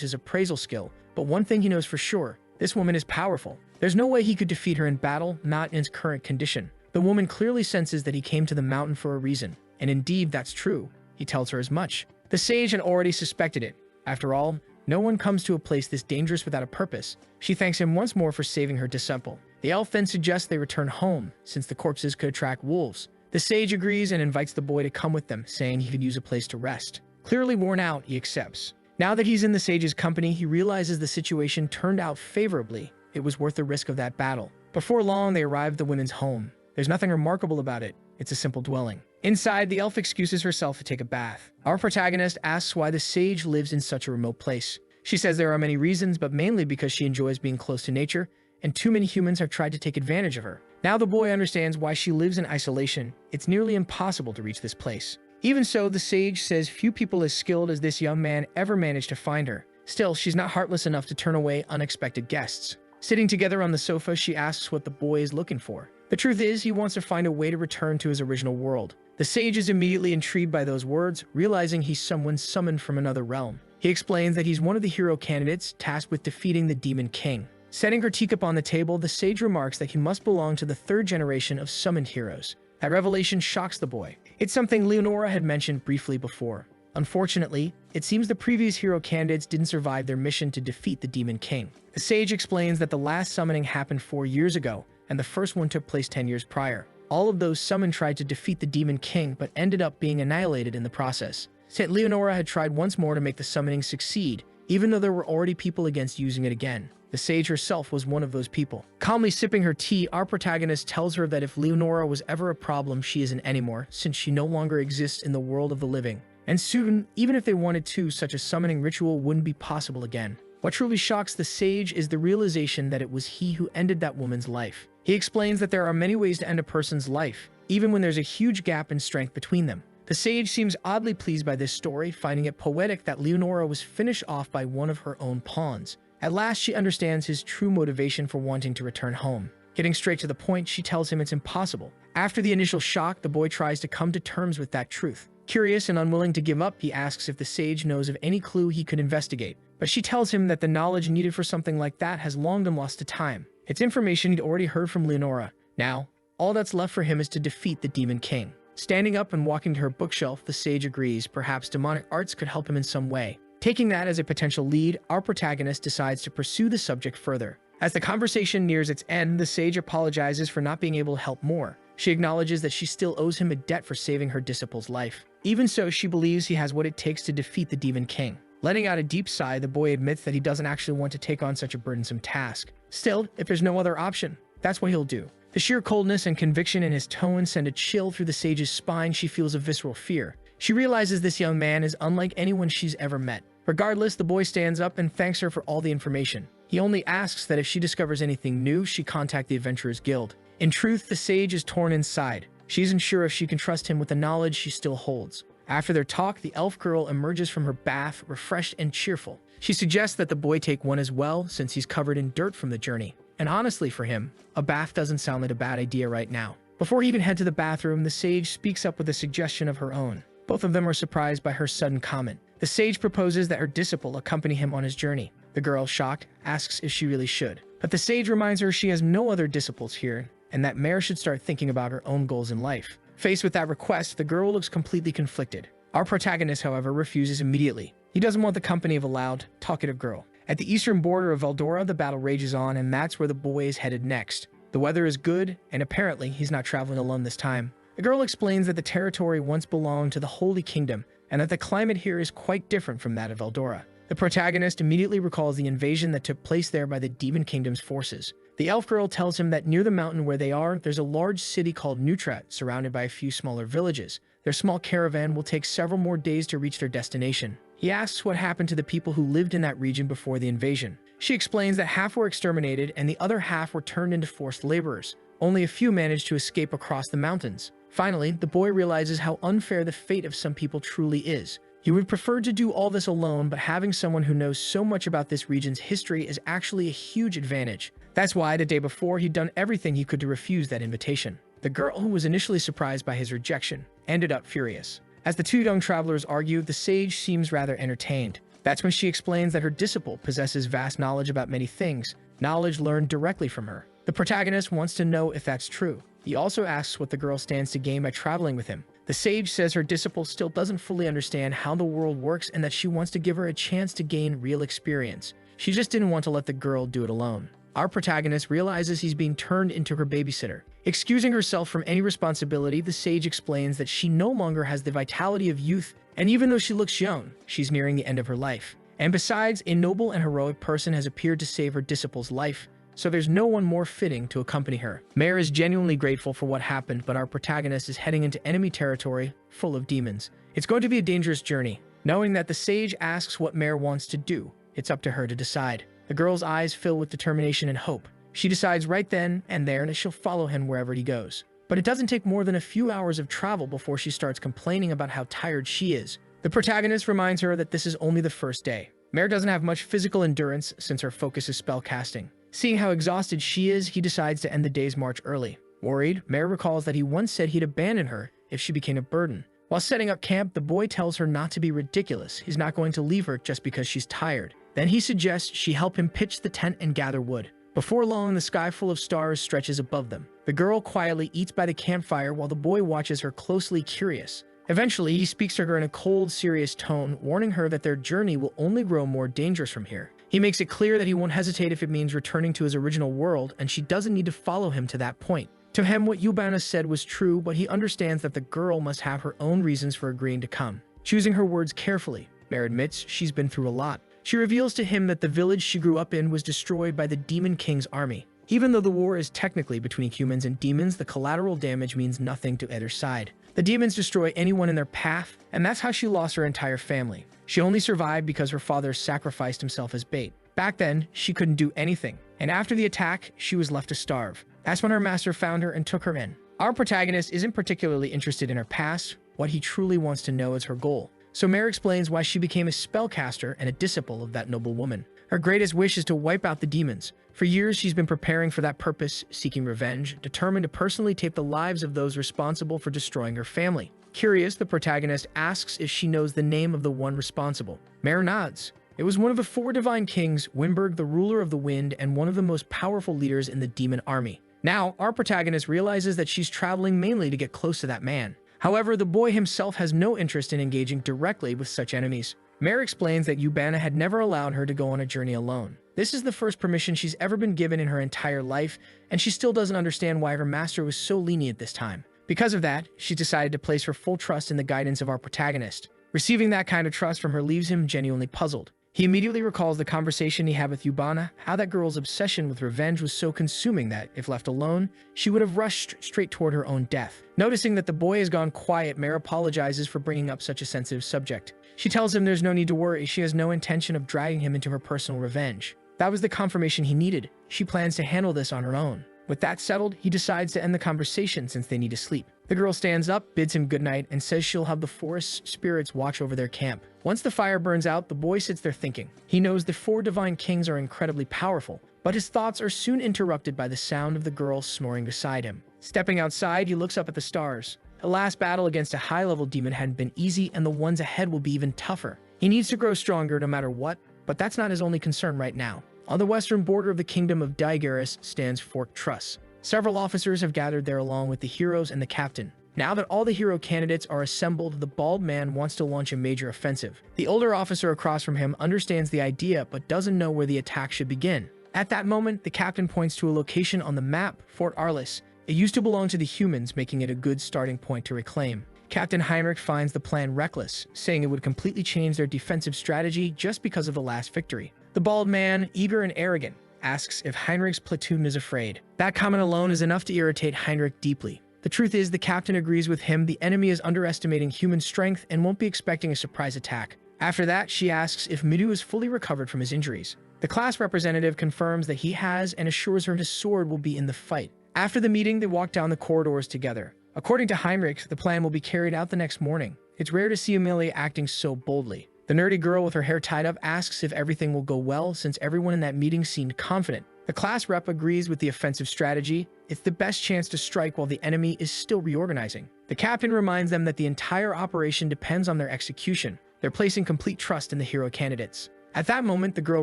his appraisal skill, but one thing he knows for sure, this woman is powerful. There's no way he could defeat her in battle, not in his current condition. The woman clearly senses that he came to the mountain for a reason, and indeed that's true. He tells her as much. The sage had already suspected it. After all, no one comes to a place this dangerous without a purpose. She thanks him once more for saving her disciple. The elf then suggests they return home, since the corpses could attract wolves. The sage agrees and invites the boy to come with them, saying he could use a place to rest. Clearly worn out, he accepts. Now that he's in the sage's company, he realizes the situation turned out favorably. It was worth the risk of that battle. Before long, they arrive at the women's home. There's nothing remarkable about it. It's a simple dwelling. Inside, the elf excuses herself to take a bath. Our protagonist asks why the sage lives in such a remote place. She says there are many reasons, but mainly because she enjoys being close to nature, and too many humans have tried to take advantage of her. Now the boy understands why she lives in isolation. It's nearly impossible to reach this place. Even so, the sage says few people as skilled as this young man ever managed to find her. Still, she's not heartless enough to turn away unexpected guests. Sitting together on the sofa, she asks what the boy is looking for. The truth is, he wants to find a way to return to his original world. The sage is immediately intrigued by those words, realizing he's someone summoned from another realm. He explains that he's one of the hero candidates tasked with defeating the Demon King. Setting her teacup on the table, the sage remarks that he must belong to the third generation of summoned heroes. That revelation shocks the boy. It's something Leonora had mentioned briefly before. Unfortunately, it seems the previous hero candidates didn't survive their mission to defeat the Demon King. The sage explains that the last summoning happened 4 years ago, and the first one took place 10 years prior. All of those summoned tried to defeat the Demon King, but ended up being annihilated in the process. St. Leonora had tried once more to make the summoning succeed, even though there were already people against using it again. The sage herself was one of those people. Calmly sipping her tea, our protagonist tells her that if Leonora was ever a problem, she isn't anymore, since she no longer exists in the world of the living. And soon, even if they wanted to, such a summoning ritual wouldn't be possible again. What truly shocks the sage is the realization that it was he who ended that woman's life. He explains that there are many ways to end a person's life, even when there's a huge gap in strength between them. The sage seems oddly pleased by this story, finding it poetic that Leonora was finished off by one of her own pawns. At last, she understands his true motivation for wanting to return home. Getting straight to the point, she tells him it's impossible. After the initial shock, the boy tries to come to terms with that truth. Curious and unwilling to give up, he asks if the sage knows of any clue he could investigate. But she tells him that the knowledge needed for something like that has long been lost to time. It's information he'd already heard from Leonora. Now, all that's left for him is to defeat the Demon King. Standing up and walking to her bookshelf, the sage agrees perhaps demonic arts could help him in some way. Taking that as a potential lead, our protagonist decides to pursue the subject further. As the conversation nears its end, the sage apologizes for not being able to help more. She acknowledges that she still owes him a debt for saving her disciple's life. Even so, she believes he has what it takes to defeat the Demon King. Letting out a deep sigh, the boy admits that he doesn't actually want to take on such a burdensome task. Still, if there's no other option, that's what he'll do. The sheer coldness and conviction in his tone send a chill through the sage's spine. She feels a visceral fear. She realizes this young man is unlike anyone she's ever met. Regardless, the boy stands up and thanks her for all the information. He only asks that if she discovers anything new, she contact the Adventurers Guild. In truth, the sage is torn inside. She isn't sure if she can trust him with the knowledge she still holds. After their talk, the elf girl emerges from her bath, refreshed and cheerful. She suggests that the boy take one as well, since he's covered in dirt from the journey. And honestly for him, a bath doesn't sound like a bad idea right now. Before he can head to the bathroom, the sage speaks up with a suggestion of her own. Both of them are surprised by her sudden comment. The sage proposes that her disciple accompany him on his journey. The girl, shocked, asks if she really should. But the sage reminds her she has no other disciples here, and that Mare should start thinking about her own goals in life. Faced with that request, the girl looks completely conflicted. Our protagonist, however, refuses immediately. He doesn't want the company of a loud, talkative girl. At the eastern border of Eldora, the battle rages on, and that's where the boy is headed next. The weather is good, and apparently he's not traveling alone this time. The girl explains that the territory once belonged to the Holy Kingdom, and that the climate here is quite different from that of Eldora. The protagonist immediately recalls the invasion that took place there by the Demon Kingdom's forces. The elf girl tells him that near the mountain where they are, there's a large city called Neutrat, surrounded by a few smaller villages. Their small caravan will take several more days to reach their destination. He asks what happened to the people who lived in that region before the invasion. She explains that half were exterminated and the other half were turned into forced laborers. Only a few managed to escape across the mountains. Finally, the boy realizes how unfair the fate of some people truly is. He would prefer to do all this alone, but having someone who knows so much about this region's history is actually a huge advantage. That's why, the day before, he'd done everything he could to refuse that invitation. The girl, who was initially surprised by his rejection, ended up furious. As the two young travelers argue, the sage seems rather entertained. That's when she explains that her disciple possesses vast knowledge about many things, knowledge learned directly from her. The protagonist wants to know if that's true. He also asks what the girl stands to gain by traveling with him. The sage says her disciple still doesn't fully understand how the world works and that she wants to give her a chance to gain real experience. She just didn't want to let the girl do it alone. Our protagonist realizes he's being turned into her babysitter. Excusing herself from any responsibility, the sage explains that she no longer has the vitality of youth, and even though she looks young, she's nearing the end of her life. And besides, a noble and heroic person has appeared to save her disciple's life, so there's no one more fitting to accompany her. Mare is genuinely grateful for what happened, but our protagonist is heading into enemy territory full of demons. It's going to be a dangerous journey. Knowing that the sage asks what Mare wants to do, it's up to her to decide. The girl's eyes fill with determination and hope. She decides right then and there that she'll follow him wherever he goes. But it doesn't take more than a few hours of travel before she starts complaining about how tired she is. The protagonist reminds her that this is only the first day. Mare doesn't have much physical endurance since her focus is spellcasting. Seeing how exhausted she is, he decides to end the day's march early. Worried, Mare recalls that he once said he'd abandon her if she became a burden. While setting up camp, the boy tells her not to be ridiculous. He's not going to leave her just because she's tired. Then he suggests she help him pitch the tent and gather wood. Before long, the sky full of stars stretches above them. The girl quietly eats by the campfire while the boy watches her closely, curious. Eventually, he speaks to her in a cold, serious tone, warning her that their journey will only grow more dangerous from here. He makes it clear that he won't hesitate if it means returning to his original world, and she doesn't need to follow him to that point. To him, what Yubana said was true, but he understands that the girl must have her own reasons for agreeing to come. Choosing her words carefully, Mare admits she's been through a lot. She reveals to him that the village she grew up in was destroyed by the Demon King's army. Even though the war is technically between humans and demons, the collateral damage means nothing to either side. The demons destroy anyone in their path, and that's how she lost her entire family. She only survived because her father sacrificed himself as bait. Back then, she couldn't do anything, and after the attack, she was left to starve. That's when her master found her and took her in. Our protagonist isn't particularly interested in her past. What he truly wants to know is her goal. So Mare explains why she became a spellcaster and a disciple of that noble woman. Her greatest wish is to wipe out the demons. For years, she's been preparing for that purpose, seeking revenge, determined to personally take the lives of those responsible for destroying her family. Curious, the protagonist asks if she knows the name of the one responsible. Mare nods. It was one of the 4 divine kings, Wimberg, the ruler of the wind, and one of the most powerful leaders in the demon army. Now, our protagonist realizes that she's traveling mainly to get close to that man. However, the boy himself has no interest in engaging directly with such enemies. Mare explains that Yubana had never allowed her to go on a journey alone. This is the first permission she's ever been given in her entire life, and she still doesn't understand why her master was so lenient this time. Because of that, she decided to place her full trust in the guidance of our protagonist. Receiving that kind of trust from her leaves him genuinely puzzled. He immediately recalls the conversation he had with Yubana, how that girl's obsession with revenge was so consuming that, if left alone, she would have rushed straight toward her own death. Noticing that the boy has gone quiet, Mare apologizes for bringing up such a sensitive subject. She tells him there's no need to worry, she has no intention of dragging him into her personal revenge. That was the confirmation he needed. She plans to handle this on her own. With that settled, he decides to end the conversation since they need to sleep. The girl stands up, bids him goodnight, and says she'll have the forest spirits watch over their camp. Once the fire burns out, the boy sits there thinking. He knows the 4 divine kings are incredibly powerful, but his thoughts are soon interrupted by the sound of the girl snoring beside him. Stepping outside, he looks up at the stars. The last battle against a high-level demon hadn't been easy, and the ones ahead will be even tougher. He needs to grow stronger no matter what, but that's not his only concern right now. On the western border of the kingdom of Daigaris stands Fort Truss. Several officers have gathered there along with the heroes and the captain. Now that all the hero candidates are assembled, the bald man wants to launch a major offensive. The older officer across from him understands the idea but doesn't know where the attack should begin. At that moment, the captain points to a location on the map, Fort Arliss. It used to belong to the humans, making it a good starting point to reclaim. Captain Heinrich finds the plan reckless, saying it would completely change their defensive strategy just because of the last victory. The bald man, eager and arrogant, asks if Heinrich's platoon is afraid. That comment alone is enough to irritate Heinrich deeply. The truth is, the captain agrees with him. The enemy is underestimating human strength and won't be expecting a surprise attack. After that, she asks if Midu is fully recovered from his injuries. The class representative confirms that he has and assures her his sword will be in the fight. After the meeting, they walk down the corridors together. According to Heinrich, the plan will be carried out the next morning. It's rare to see Amelia acting so boldly. The nerdy girl with her hair tied up asks if everything will go well since everyone in that meeting seemed confident. The class rep agrees with the offensive strategy. It's the best chance to strike while the enemy is still reorganizing. The captain reminds them that the entire operation depends on their execution. They're placing complete trust in the hero candidates. At that moment, the girl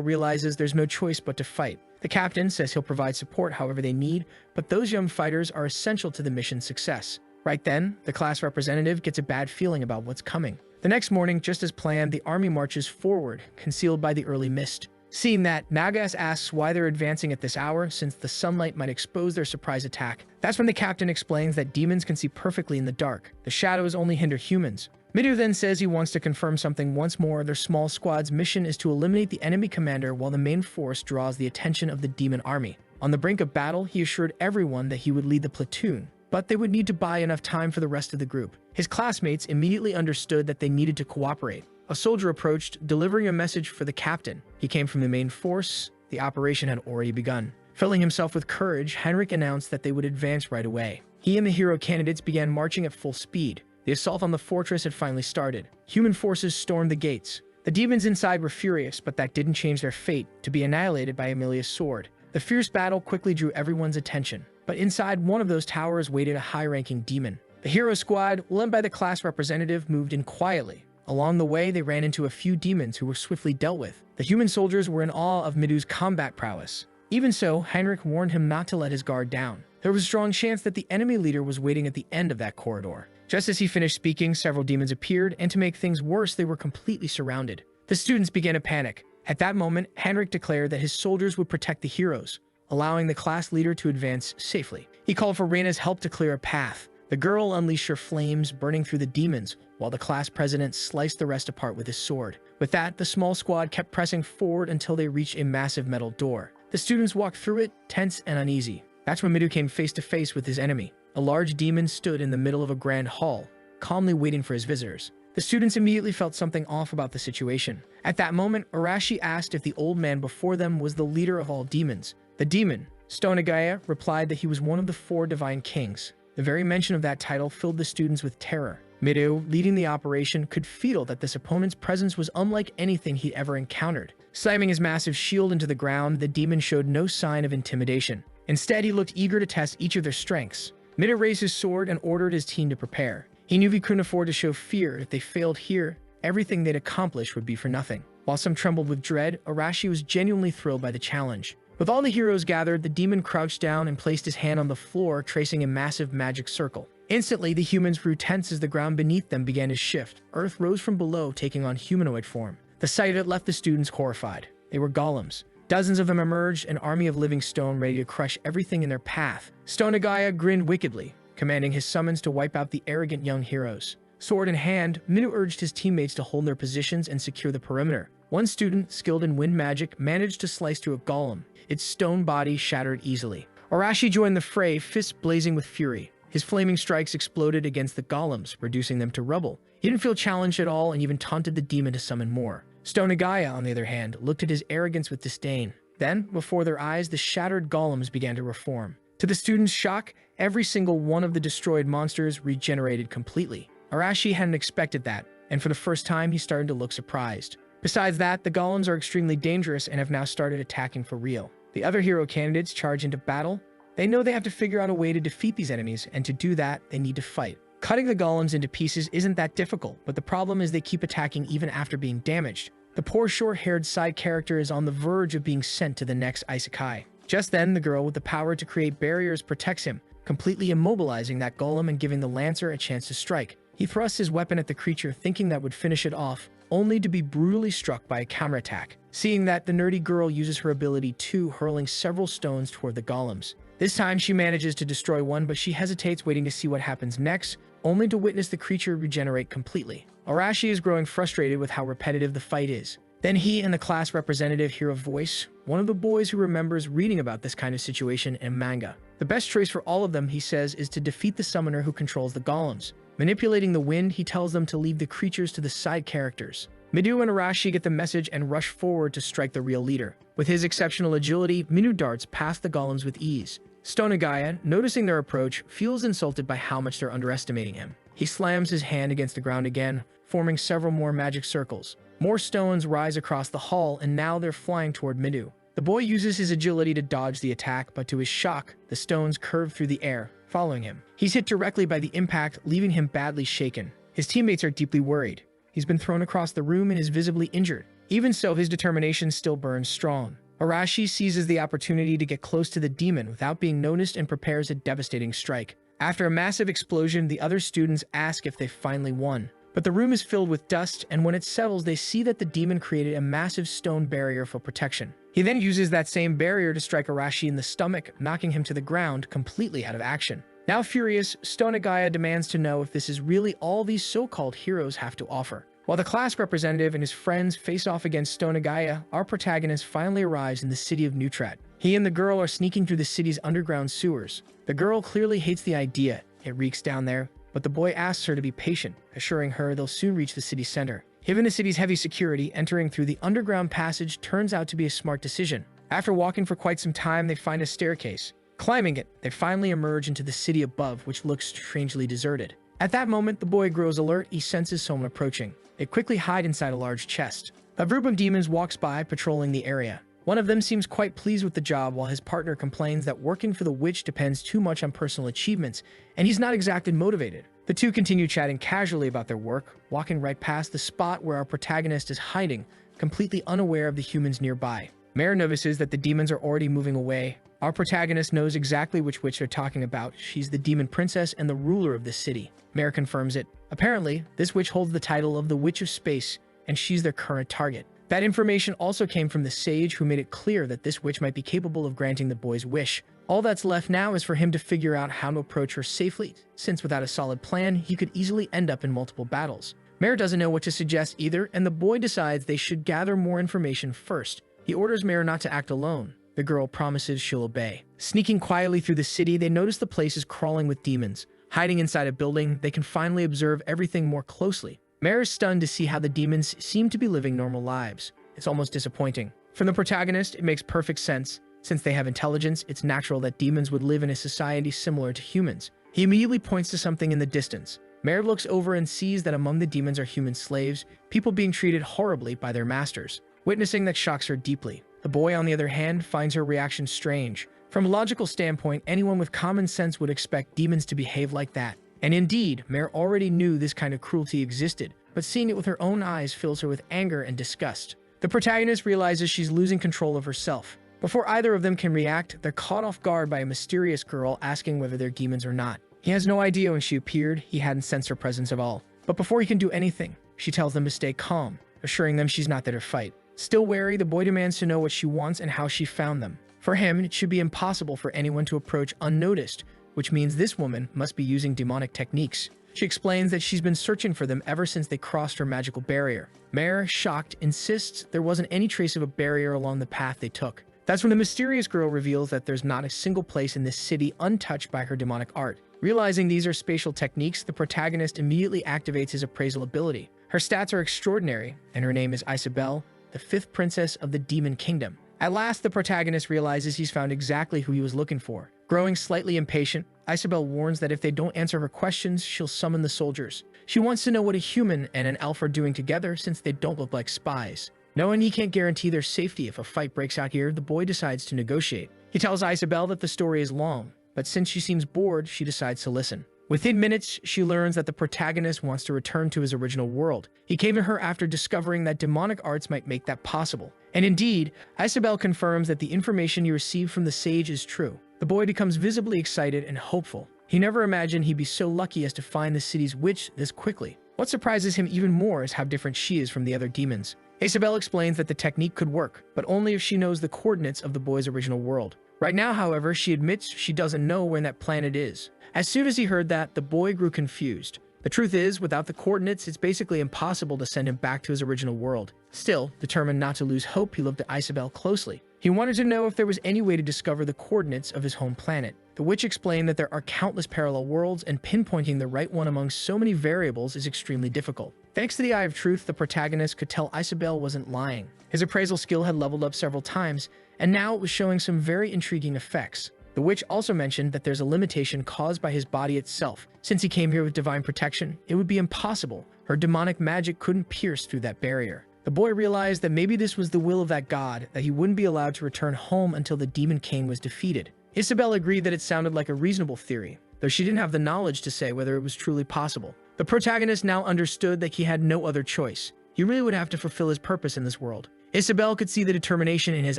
realizes there's no choice but to fight. The captain says he'll provide support however they need, but those young fighters are essential to the mission's success. Right then, the class representative gets a bad feeling about what's coming. The next morning, just as planned, the army marches forward, concealed by the early mist. Seeing that, Nagas asks why they're advancing at this hour, since the sunlight might expose their surprise attack. That's when the captain explains that demons can see perfectly in the dark. The shadows only hinder humans. Midu then says he wants to confirm something once more. Their small squad's mission is to eliminate the enemy commander while the main force draws the attention of the demon army. On the brink of battle, he assured everyone that he would lead the platoon, but they would need to buy enough time for the rest of the group. His classmates immediately understood that they needed to cooperate. A soldier approached, delivering a message for the captain. He came from the main force. The operation had already begun. Filling himself with courage, Heinrich announced that they would advance right away. He and the hero candidates began marching at full speed. The assault on the fortress had finally started. Human forces stormed the gates. The demons inside were furious, but that didn't change their fate, to be annihilated by Amelia's sword. The fierce battle quickly drew everyone's attention. But inside one of those towers waited a high-ranking demon. The hero squad, led by the class representative, moved in quietly. Along the way, they ran into a few demons who were swiftly dealt with. The human soldiers were in awe of Midu's combat prowess. Even so, Heinrich warned him not to let his guard down. There was a strong chance that the enemy leader was waiting at the end of that corridor. Just as he finished speaking, several demons appeared, and to make things worse, they were completely surrounded. The students began to panic. At that moment, Heinrich declared that his soldiers would protect the heroes, allowing the class leader to advance safely. He called for Reina's help to clear a path. The girl unleashed her flames, burning through the demons, while the class president sliced the rest apart with his sword. With that, the small squad kept pressing forward until they reached a massive metal door. The students walked through it, tense and uneasy. That's when Midu came face to face with his enemy. A large demon stood in the middle of a grand hall, calmly waiting for his visitors. The students immediately felt something off about the situation. At that moment, Arashi asked if the old man before them was the leader of all demons. The demon, Stonagaya, replied that he was one of the 4 divine kings. The very mention of that title filled the students with terror. Midu, leading the operation, could feel that this opponent's presence was unlike anything he'd ever encountered. Slamming his massive shield into the ground, the demon showed no sign of intimidation. Instead, he looked eager to test each of their strengths. Midu raised his sword and ordered his team to prepare. He knew he couldn't afford to show fear. If they failed here, everything they'd accomplished would be for nothing. While some trembled with dread, Arashi was genuinely thrilled by the challenge. With all the heroes gathered, the demon crouched down and placed his hand on the floor, tracing a massive magic circle. Instantly, the humans grew tense as the ground beneath them began to shift. Earth rose from below, taking on humanoid form. The sight of it left the students horrified. They were golems. Dozens of them emerged, an army of living stone ready to crush everything in their path. Stonagaya grinned wickedly, commanding his summons to wipe out the arrogant young heroes. Sword in hand, Midu urged his teammates to hold their positions and secure the perimeter. One student, skilled in wind magic, managed to slice through a golem. Its stone body shattered easily. Arashi joined the fray, fists blazing with fury. His flaming strikes exploded against the golems, reducing them to rubble. He didn't feel challenged at all and even taunted the demon to summon more. Stonagaya, on the other hand, looked at his arrogance with disdain. Then, before their eyes, the shattered golems began to reform. To the students' shock, every single one of the destroyed monsters regenerated completely. Arashi hadn't expected that, and for the first time, he started to look surprised. Besides that, the golems are extremely dangerous and have now started attacking for real. The other hero candidates charge into battle. They know they have to figure out a way to defeat these enemies, and to do that, they need to fight. Cutting the golems into pieces isn't that difficult, but the problem is they keep attacking even after being damaged. The poor short-haired side character is on the verge of being sent to the next Isekai. Just then, the girl with the power to create barriers protects him, completely immobilizing that golem and giving the Lancer a chance to strike. He thrusts his weapon at the creature, thinking that would finish it off, only to be brutally struck by a counterattack. Seeing that, the nerdy girl uses her ability too, hurling several stones toward the golems. This time, she manages to destroy one, but she hesitates, waiting to see what happens next, only to witness the creature regenerate completely. Arashi is growing frustrated with how repetitive the fight is. Then he and the class representative hear a voice, one of the boys who remembers reading about this kind of situation in manga. The best choice for all of them, he says, is to defeat the summoner who controls the golems. Manipulating the wind, he tells them to leave the creatures to the side characters. Midu and Arashi get the message and rush forward to strike the real leader. With his exceptional agility, Midu darts past the golems with ease. Stonagaya, noticing their approach, feels insulted by how much they're underestimating him. He slams his hand against the ground again, forming several more magic circles. More stones rise across the hall, and now they're flying toward Midu. The boy uses his agility to dodge the attack, but to his shock, the stones curve through the air, following him. He's hit directly by the impact, leaving him badly shaken. His teammates are deeply worried. He's been thrown across the room and is visibly injured. Even so, his determination still burns strong. Arashi seizes the opportunity to get close to the demon without being noticed and prepares a devastating strike. After a massive explosion, the other students ask if they finally won. But the room is filled with dust, and when it settles, they see that the demon created a massive stone barrier for protection. He then uses that same barrier to strike Arashi in the stomach, knocking him to the ground, completely out of action. Now furious, Stonagaya demands to know if this is really all these so-called heroes have to offer. While the class representative and his friends face off against Stonagaya, our protagonist finally arrives in the city of Neutrat. He and the girl are sneaking through the city's underground sewers. The girl clearly hates the idea. It reeks down there, but the boy asks her to be patient, assuring her they'll soon reach the city center. Given the city's heavy security, entering through the underground passage turns out to be a smart decision. After walking for quite some time, they find a staircase. Climbing it, they finally emerge into the city above, which looks strangely deserted. At that moment, the boy grows alert. He senses someone approaching. They quickly hide inside a large chest. A group of demons walks by, patrolling the area. One of them seems quite pleased with the job, while his partner complains that working for the witch depends too much on personal achievements, and he's not exactly motivated. The two continue chatting casually about their work, walking right past the spot where our protagonist is hiding, completely unaware of the humans nearby. Mare notices that the demons are already moving away. Our protagonist knows exactly which witch they're talking about. She's the demon princess and the ruler of this city. Mare confirms it. Apparently, this witch holds the title of the Witch of Space, and she's their current target. That information also came from the sage, who made it clear that this witch might be capable of granting the boy's wish. All that's left now is for him to figure out how to approach her safely, since without a solid plan, he could easily end up in multiple battles. Mare doesn't know what to suggest either, and the boy decides they should gather more information first. He orders Mare not to act alone. The girl promises she'll obey. Sneaking quietly through the city, they notice the place is crawling with demons. Hiding inside a building, they can finally observe everything more closely. Mare is stunned to see how the demons seem to be living normal lives. It's almost disappointing. From the protagonist, it makes perfect sense. Since they have intelligence, it's natural that demons would live in a society similar to humans. He immediately points to something in the distance. Mare looks over and sees that among the demons are human slaves, people being treated horribly by their masters. Witnessing that shocks her deeply. The boy, on the other hand, finds her reaction strange. From a logical standpoint, anyone with common sense would expect demons to behave like that. And indeed, Mare already knew this kind of cruelty existed, but seeing it with her own eyes fills her with anger and disgust. The protagonist realizes she's losing control of herself. Before either of them can react, they're caught off guard by a mysterious girl asking whether they're demons or not. He has no idea when she appeared, he hadn't sensed her presence at all. But before he can do anything, she tells them to stay calm, assuring them she's not there to fight. Still wary, the boy demands to know what she wants and how she found them. For him, it should be impossible for anyone to approach unnoticed, which means this woman must be using demonic techniques. She explains that she's been searching for them ever since they crossed her magical barrier. Mare, shocked, insists there wasn't any trace of a barrier along the path they took. That's when the mysterious girl reveals that there's not a single place in this city untouched by her demonic art. Realizing these are spatial techniques, the protagonist immediately activates his appraisal ability. Her stats are extraordinary, and her name is Isekai'd, the 5th princess of the Demon Kingdom. At last, the protagonist realizes he's found exactly who he was looking for. Growing slightly impatient, Isekai'd warns that if they don't answer her questions, she'll summon the soldiers. She wants to know what a human and an elf are doing together, since they don't look like spies. Knowing he can't guarantee their safety if a fight breaks out here, the boy decides to negotiate. He tells Isekai'd that the story is long, but since she seems bored, she decides to listen. Within minutes, she learns that the protagonist wants to return to his original world. He came to her after discovering that demonic arts might make that possible. And indeed, Isekai'd confirms that the information he received from the sage is true. The boy becomes visibly excited and hopeful. He never imagined he'd be so lucky as to find the city's witch this quickly. What surprises him even more is how different she is from the other demons. Isekai'd explains that the technique could work, but only if she knows the coordinates of the boy's original world. Right now, however, she admits she doesn't know where that planet is. As soon as he heard that, the boy grew confused. The truth is, without the coordinates, it's basically impossible to send him back to his original world. Still, determined not to lose hope, he looked at Isekai'd closely. He wanted to know if there was any way to discover the coordinates of his home planet. The witch explained that there are countless parallel worlds, and pinpointing the right one among so many variables is extremely difficult. Thanks to the Eye of Truth, the protagonist could tell Isekai'd wasn't lying. His appraisal skill had leveled up several times, and now it was showing some very intriguing effects. The witch also mentioned that there's a limitation caused by his body itself. Since he came here with divine protection, it would be impossible. Her demonic magic couldn't pierce through that barrier. The boy realized that maybe this was the will of that god, that he wouldn't be allowed to return home until the Demon King was defeated. Isekai'd agreed that it sounded like a reasonable theory, though she didn't have the knowledge to say whether it was truly possible. The protagonist now understood that he had no other choice. He really would have to fulfill his purpose in this world. Isekai'd could see the determination in his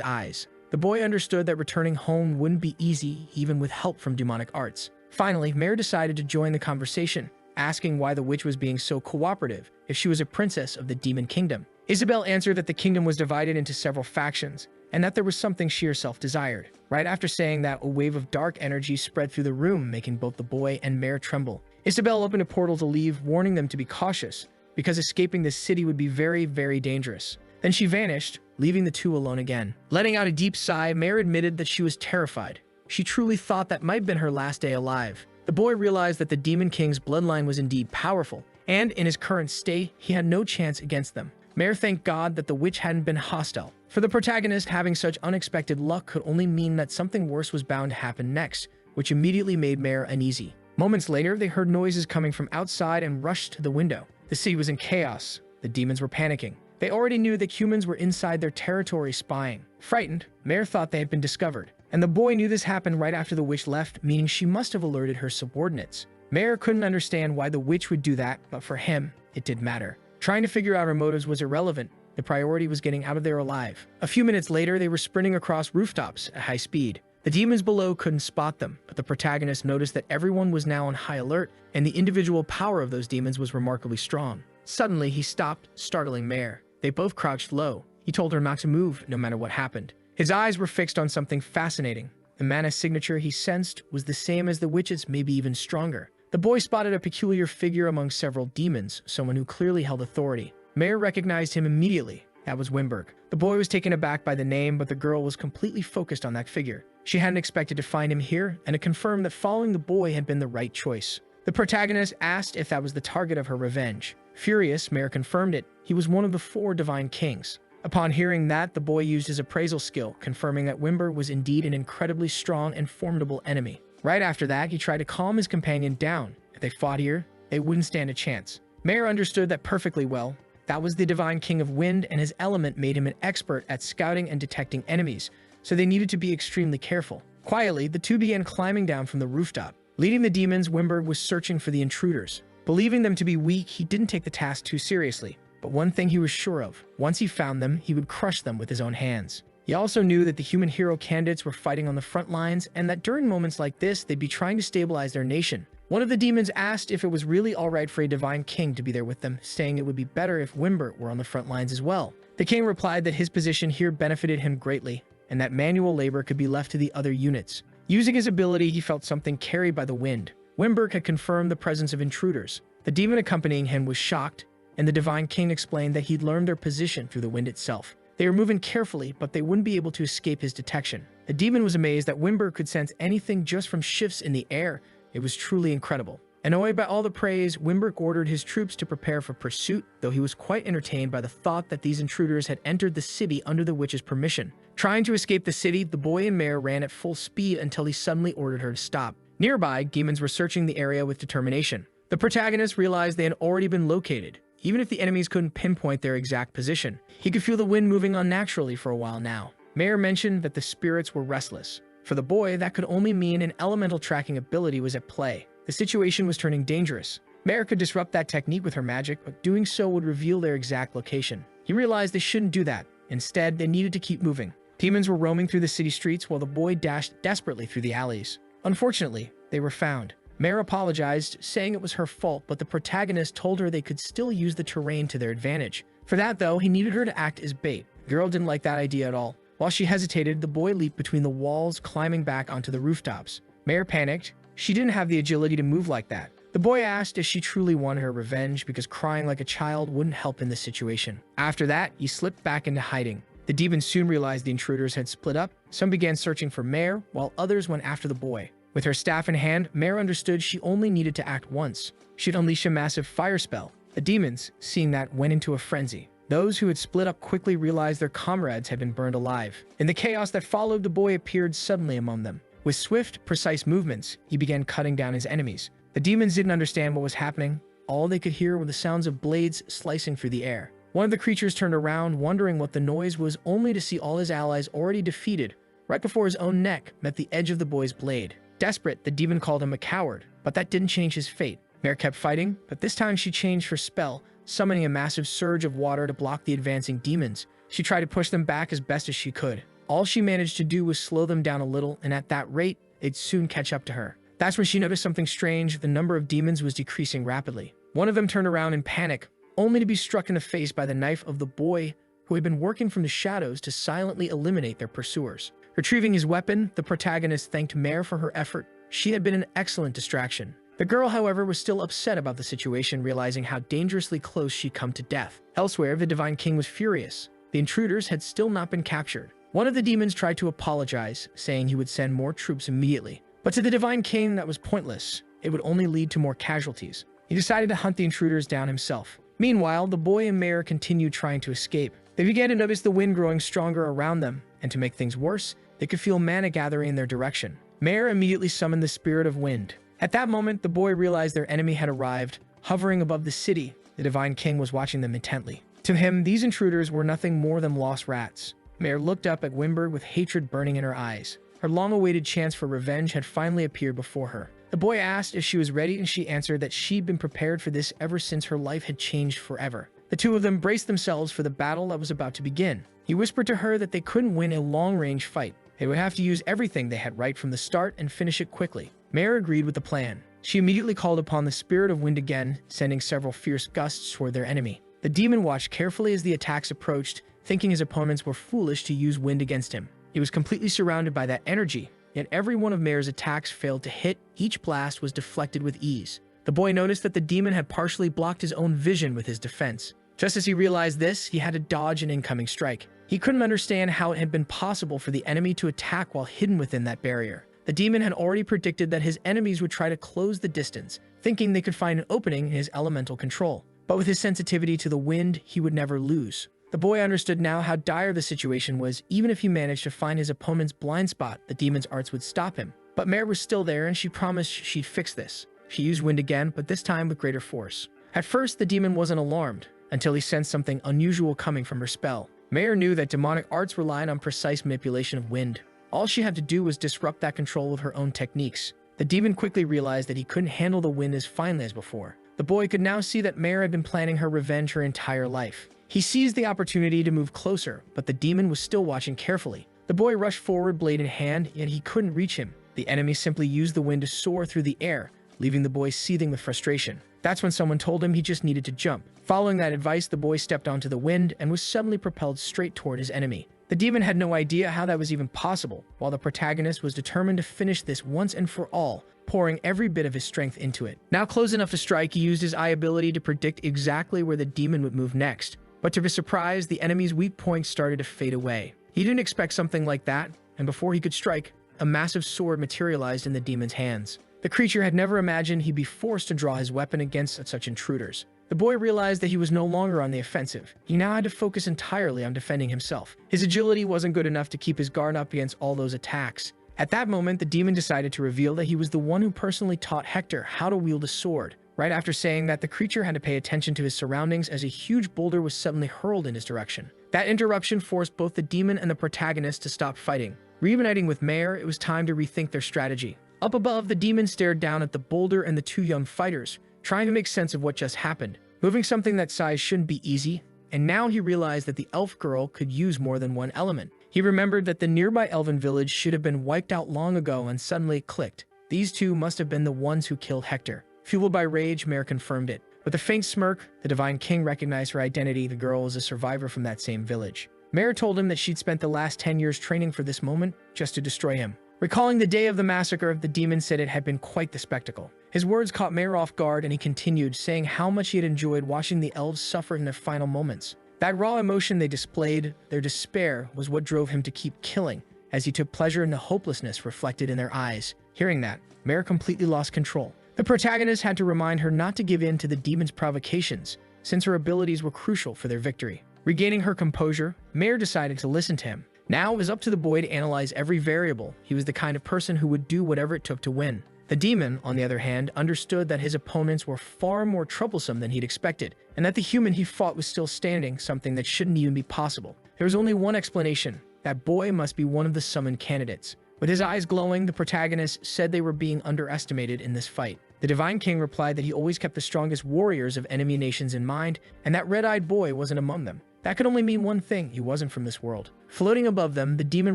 eyes. The boy understood that returning home wouldn't be easy, even with help from demonic arts. Finally, Mare decided to join the conversation, asking why the witch was being so cooperative if she was a princess of the Demon Kingdom. Isekai'd answered that the kingdom was divided into several factions, and that there was something she herself desired. Right after saying that, a wave of dark energy spread through the room, making both the boy and Mare tremble. Isekai'd opened a portal to leave, warning them to be cautious, because escaping this city would be very, very dangerous. Then she vanished, leaving the two alone again. Letting out a deep sigh, Mare admitted that she was terrified. She truly thought that might have been her last day alive. The boy realized that the Demon King's bloodline was indeed powerful, and in his current state, he had no chance against them. Mare thanked God that the witch hadn't been hostile. For the protagonist, having such unexpected luck could only mean that something worse was bound to happen next, which immediately made Mare uneasy. Moments later, they heard noises coming from outside and rushed to the window. The city was in chaos. The demons were panicking. They already knew that humans were inside their territory spying. Frightened, Mare thought they had been discovered, and the boy knew this happened right after the witch left, meaning she must have alerted her subordinates. Mare couldn't understand why the witch would do that, but for him, it did matter. Trying to figure out her motives was irrelevant. The priority was getting out of there alive. A few minutes later, they were sprinting across rooftops at high speed. The demons below couldn't spot them, but the protagonist noticed that everyone was now on high alert, and the individual power of those demons was remarkably strong. Suddenly, he stopped, startling Mare. They both crouched low, He told her not to move, no matter what happened. His eyes were fixed on something fascinating. The mana signature he sensed was the same as the witch's, maybe even stronger. The boy spotted a peculiar figure among several demons, someone who clearly held authority. Mayer recognized him immediately. That was Wimberg. The boy was taken aback by the name, but the girl was completely focused on that figure. She hadn't expected to find him here, and it confirmed that following the boy had been the right choice. The protagonist asked if that was the target of her revenge. Furious, Mayer confirmed it. He was one of the 4 divine kings. Upon hearing that, the boy used his appraisal skill, confirming that Wimberg was indeed an incredibly strong and formidable enemy. Right after that, he tried to calm his companion down. If they fought here, they wouldn't stand a chance. Mayer understood that perfectly well. That was the divine king of wind, and his element made him an expert at scouting and detecting enemies, so they needed to be extremely careful. Quietly, the two began climbing down from the rooftop. Leading the demons, Wimberg was searching for the intruders. Believing them to be weak, he didn't take the task too seriously. But one thing he was sure of, once he found them, he would crush them with his own hands. He also knew that the human hero candidates were fighting on the front lines, and that during moments like this, they'd be trying to stabilize their nation. One of the demons asked if it was really alright for a divine king to be there with them, saying it would be better if Wimberg were on the front lines as well. The king replied that his position here benefited him greatly, and that manual labor could be left to the other units. Using his ability, he felt something carried by the wind. Wimberg had confirmed the presence of intruders. The demon accompanying him was shocked, and the divine king explained that he'd learned their position through the wind itself. They were moving carefully, but they wouldn't be able to escape his detection. The demon was amazed that Wimberg could sense anything just from shifts in the air. It was truly incredible. Annoyed by all the praise, Wimberg ordered his troops to prepare for pursuit, though he was quite entertained by the thought that these intruders had entered the city under the witch's permission. Trying to escape the city, the boy and Mayer ran at full speed until he suddenly ordered her to stop. Nearby, demons were searching the area with determination. The protagonist realized they had already been located. Even if the enemies couldn't pinpoint their exact position, he could feel the wind moving unnaturally for a while now. Mayer mentioned that the spirits were restless. For the boy, that could only mean an elemental tracking ability was at play. The situation was turning dangerous. Mayer could disrupt that technique with her magic, but doing so would reveal their exact location. He realized they shouldn't do that. Instead, they needed to keep moving. Demons were roaming through the city streets while the boy dashed desperately through the alleys. Unfortunately, they were found. Mayer apologized, saying it was her fault, but the protagonist told her they could still use the terrain to their advantage. For that, though, he needed her to act as bait. The girl didn't like that idea at all. While she hesitated, the boy leaped between the walls, climbing back onto the rooftops. Mayer panicked. She didn't have the agility to move like that. The boy asked if she truly wanted her revenge, because crying like a child wouldn't help in this situation. After that, he slipped back into hiding. The demons soon realized the intruders had split up. Some began searching for Mayer, while others went after the boy. With her staff in hand, Mayer understood she only needed to act once. She'd unleash a massive fire spell. The demons, seeing that, went into a frenzy. Those who had split up quickly realized their comrades had been burned alive. In the chaos that followed, the boy appeared suddenly among them. With swift, precise movements, he began cutting down his enemies. The demons didn't understand what was happening. All they could hear were the sounds of blades slicing through the air. One of the creatures turned around, wondering what the noise was, only to see all his allies already defeated, right before his own neck met the edge of the boy's blade. Desperate, the demon called him a coward, but that didn't change his fate. Mayer kept fighting, but this time she changed her spell, summoning a massive surge of water to block the advancing demons. She tried to push them back as best as she could. All she managed to do was slow them down a little, and at that rate, they'd soon catch up to her. That's when she noticed something strange. The number of demons was decreasing rapidly. One of them turned around in panic, only to be struck in the face by the knife of the boy, who had been working from the shadows to silently eliminate their pursuers. Retrieving his weapon, the protagonist thanked Mayer for her effort. She had been an excellent distraction. The girl, however, was still upset about the situation, realizing how dangerously close she'd come to death. Elsewhere, the Divine King was furious. The intruders had still not been captured. One of the demons tried to apologize, saying he would send more troops immediately. But to the Divine King, that was pointless. It would only lead to more casualties. He decided to hunt the intruders down himself. Meanwhile, the boy and Mayer continued trying to escape. They began to notice the wind growing stronger around them, and to make things worse, they could feel mana gathering in their direction. Mayer immediately summoned the Spirit of Wind. At that moment, the boy realized their enemy had arrived. Hovering above the city, the Divine King was watching them intently. To him, these intruders were nothing more than lost rats. Mayer looked up at Wimberg with hatred burning in her eyes. Her long-awaited chance for revenge had finally appeared before her. The boy asked if she was ready, and she answered that she'd been prepared for this ever since her life had changed forever. The two of them braced themselves for the battle that was about to begin. He whispered to her that they couldn't win a long-range fight. They would have to use everything they had right from the start and finish it quickly. Mayer agreed with the plan. She immediately called upon the Spirit of Wind again, sending several fierce gusts toward their enemy. The demon watched carefully as the attacks approached, thinking his opponents were foolish to use wind against him. He was completely surrounded by that energy, yet every one of Meir's attacks failed to hit. Each blast was deflected with ease. The boy noticed that the demon had partially blocked his own vision with his defense. Just as he realized this, he had to dodge an incoming strike. He couldn't understand how it had been possible for the enemy to attack while hidden within that barrier. The demon had already predicted that his enemies would try to close the distance, thinking they could find an opening in his elemental control. But with his sensitivity to the wind, he would never lose. The boy understood now how dire the situation was. Even if he managed to find his opponent's blind spot, the demon's arts would stop him. But Meir was still there, and she promised she'd fix this. She used wind again, but this time with greater force. At first, the demon wasn't alarmed, until he sensed something unusual coming from her spell. Meir knew that demonic arts relied on precise manipulation of wind. All she had to do was disrupt that control with her own techniques. The demon quickly realized that he couldn't handle the wind as finely as before. The boy could now see that Meir had been planning her revenge her entire life. He seized the opportunity to move closer, but the demon was still watching carefully. The boy rushed forward, blade in hand, yet he couldn't reach him. The enemy simply used the wind to soar through the air, leaving the boy seething with frustration. That's when someone told him he just needed to jump. Following that advice, the boy stepped onto the wind and was suddenly propelled straight toward his enemy. The demon had no idea how that was even possible, while the protagonist was determined to finish this once and for all, pouring every bit of his strength into it. Now close enough to strike, he used his eye ability to predict exactly where the demon would move next. But to his surprise, the enemy's weak points started to fade away. He didn't expect something like that, and before he could strike, a massive sword materialized in the demon's hands. The creature had never imagined he'd be forced to draw his weapon against such intruders. The boy realized that he was no longer on the offensive. He now had to focus entirely on defending himself. His agility wasn't good enough to keep his guard up against all those attacks. At that moment, the demon decided to reveal that he was the one who personally taught Hector how to wield a sword. Right after saying that, the creature had to pay attention to his surroundings as a huge boulder was suddenly hurled in his direction. That interruption forced both the demon and the protagonist to stop fighting. Reuniting with Meir, it was time to rethink their strategy. Up above, the demon stared down at the boulder and the two young fighters, trying to make sense of what just happened. Moving something that size shouldn't be easy, and now he realized that the elf girl could use more than one element. He remembered that the nearby elven village should have been wiped out long ago, and suddenly it clicked. These two must have been the ones who killed Hector. Fueled by rage, Meir confirmed it. With a faint smirk, the Divine King recognized her identity. The girl was a survivor from that same village. Meir told him that she'd spent the last 10 years training for this moment, just to destroy him. Recalling the day of the massacre, the demon said it had been quite the spectacle. His words caught Meir off guard, and he continued, saying how much he had enjoyed watching the elves suffer in their final moments. That raw emotion they displayed, their despair, was what drove him to keep killing, as he took pleasure in the hopelessness reflected in their eyes. Hearing that, Meir completely lost control. The protagonist had to remind her not to give in to the demon's provocations, since her abilities were crucial for their victory. Regaining her composure, Meir decided to listen to him. Now it was up to the boy to analyze every variable. He was the kind of person who would do whatever it took to win. The demon, on the other hand, understood that his opponents were far more troublesome than he'd expected, and that the human he fought was still standing, something that shouldn't even be possible. There was only one explanation. That boy must be one of the summoned candidates. With his eyes glowing, the protagonist said they were being underestimated in this fight. The Divine King replied that he always kept the strongest warriors of enemy nations in mind, and that red-eyed boy wasn't among them. That could only mean one thing: he wasn't from this world. Floating above them, the demon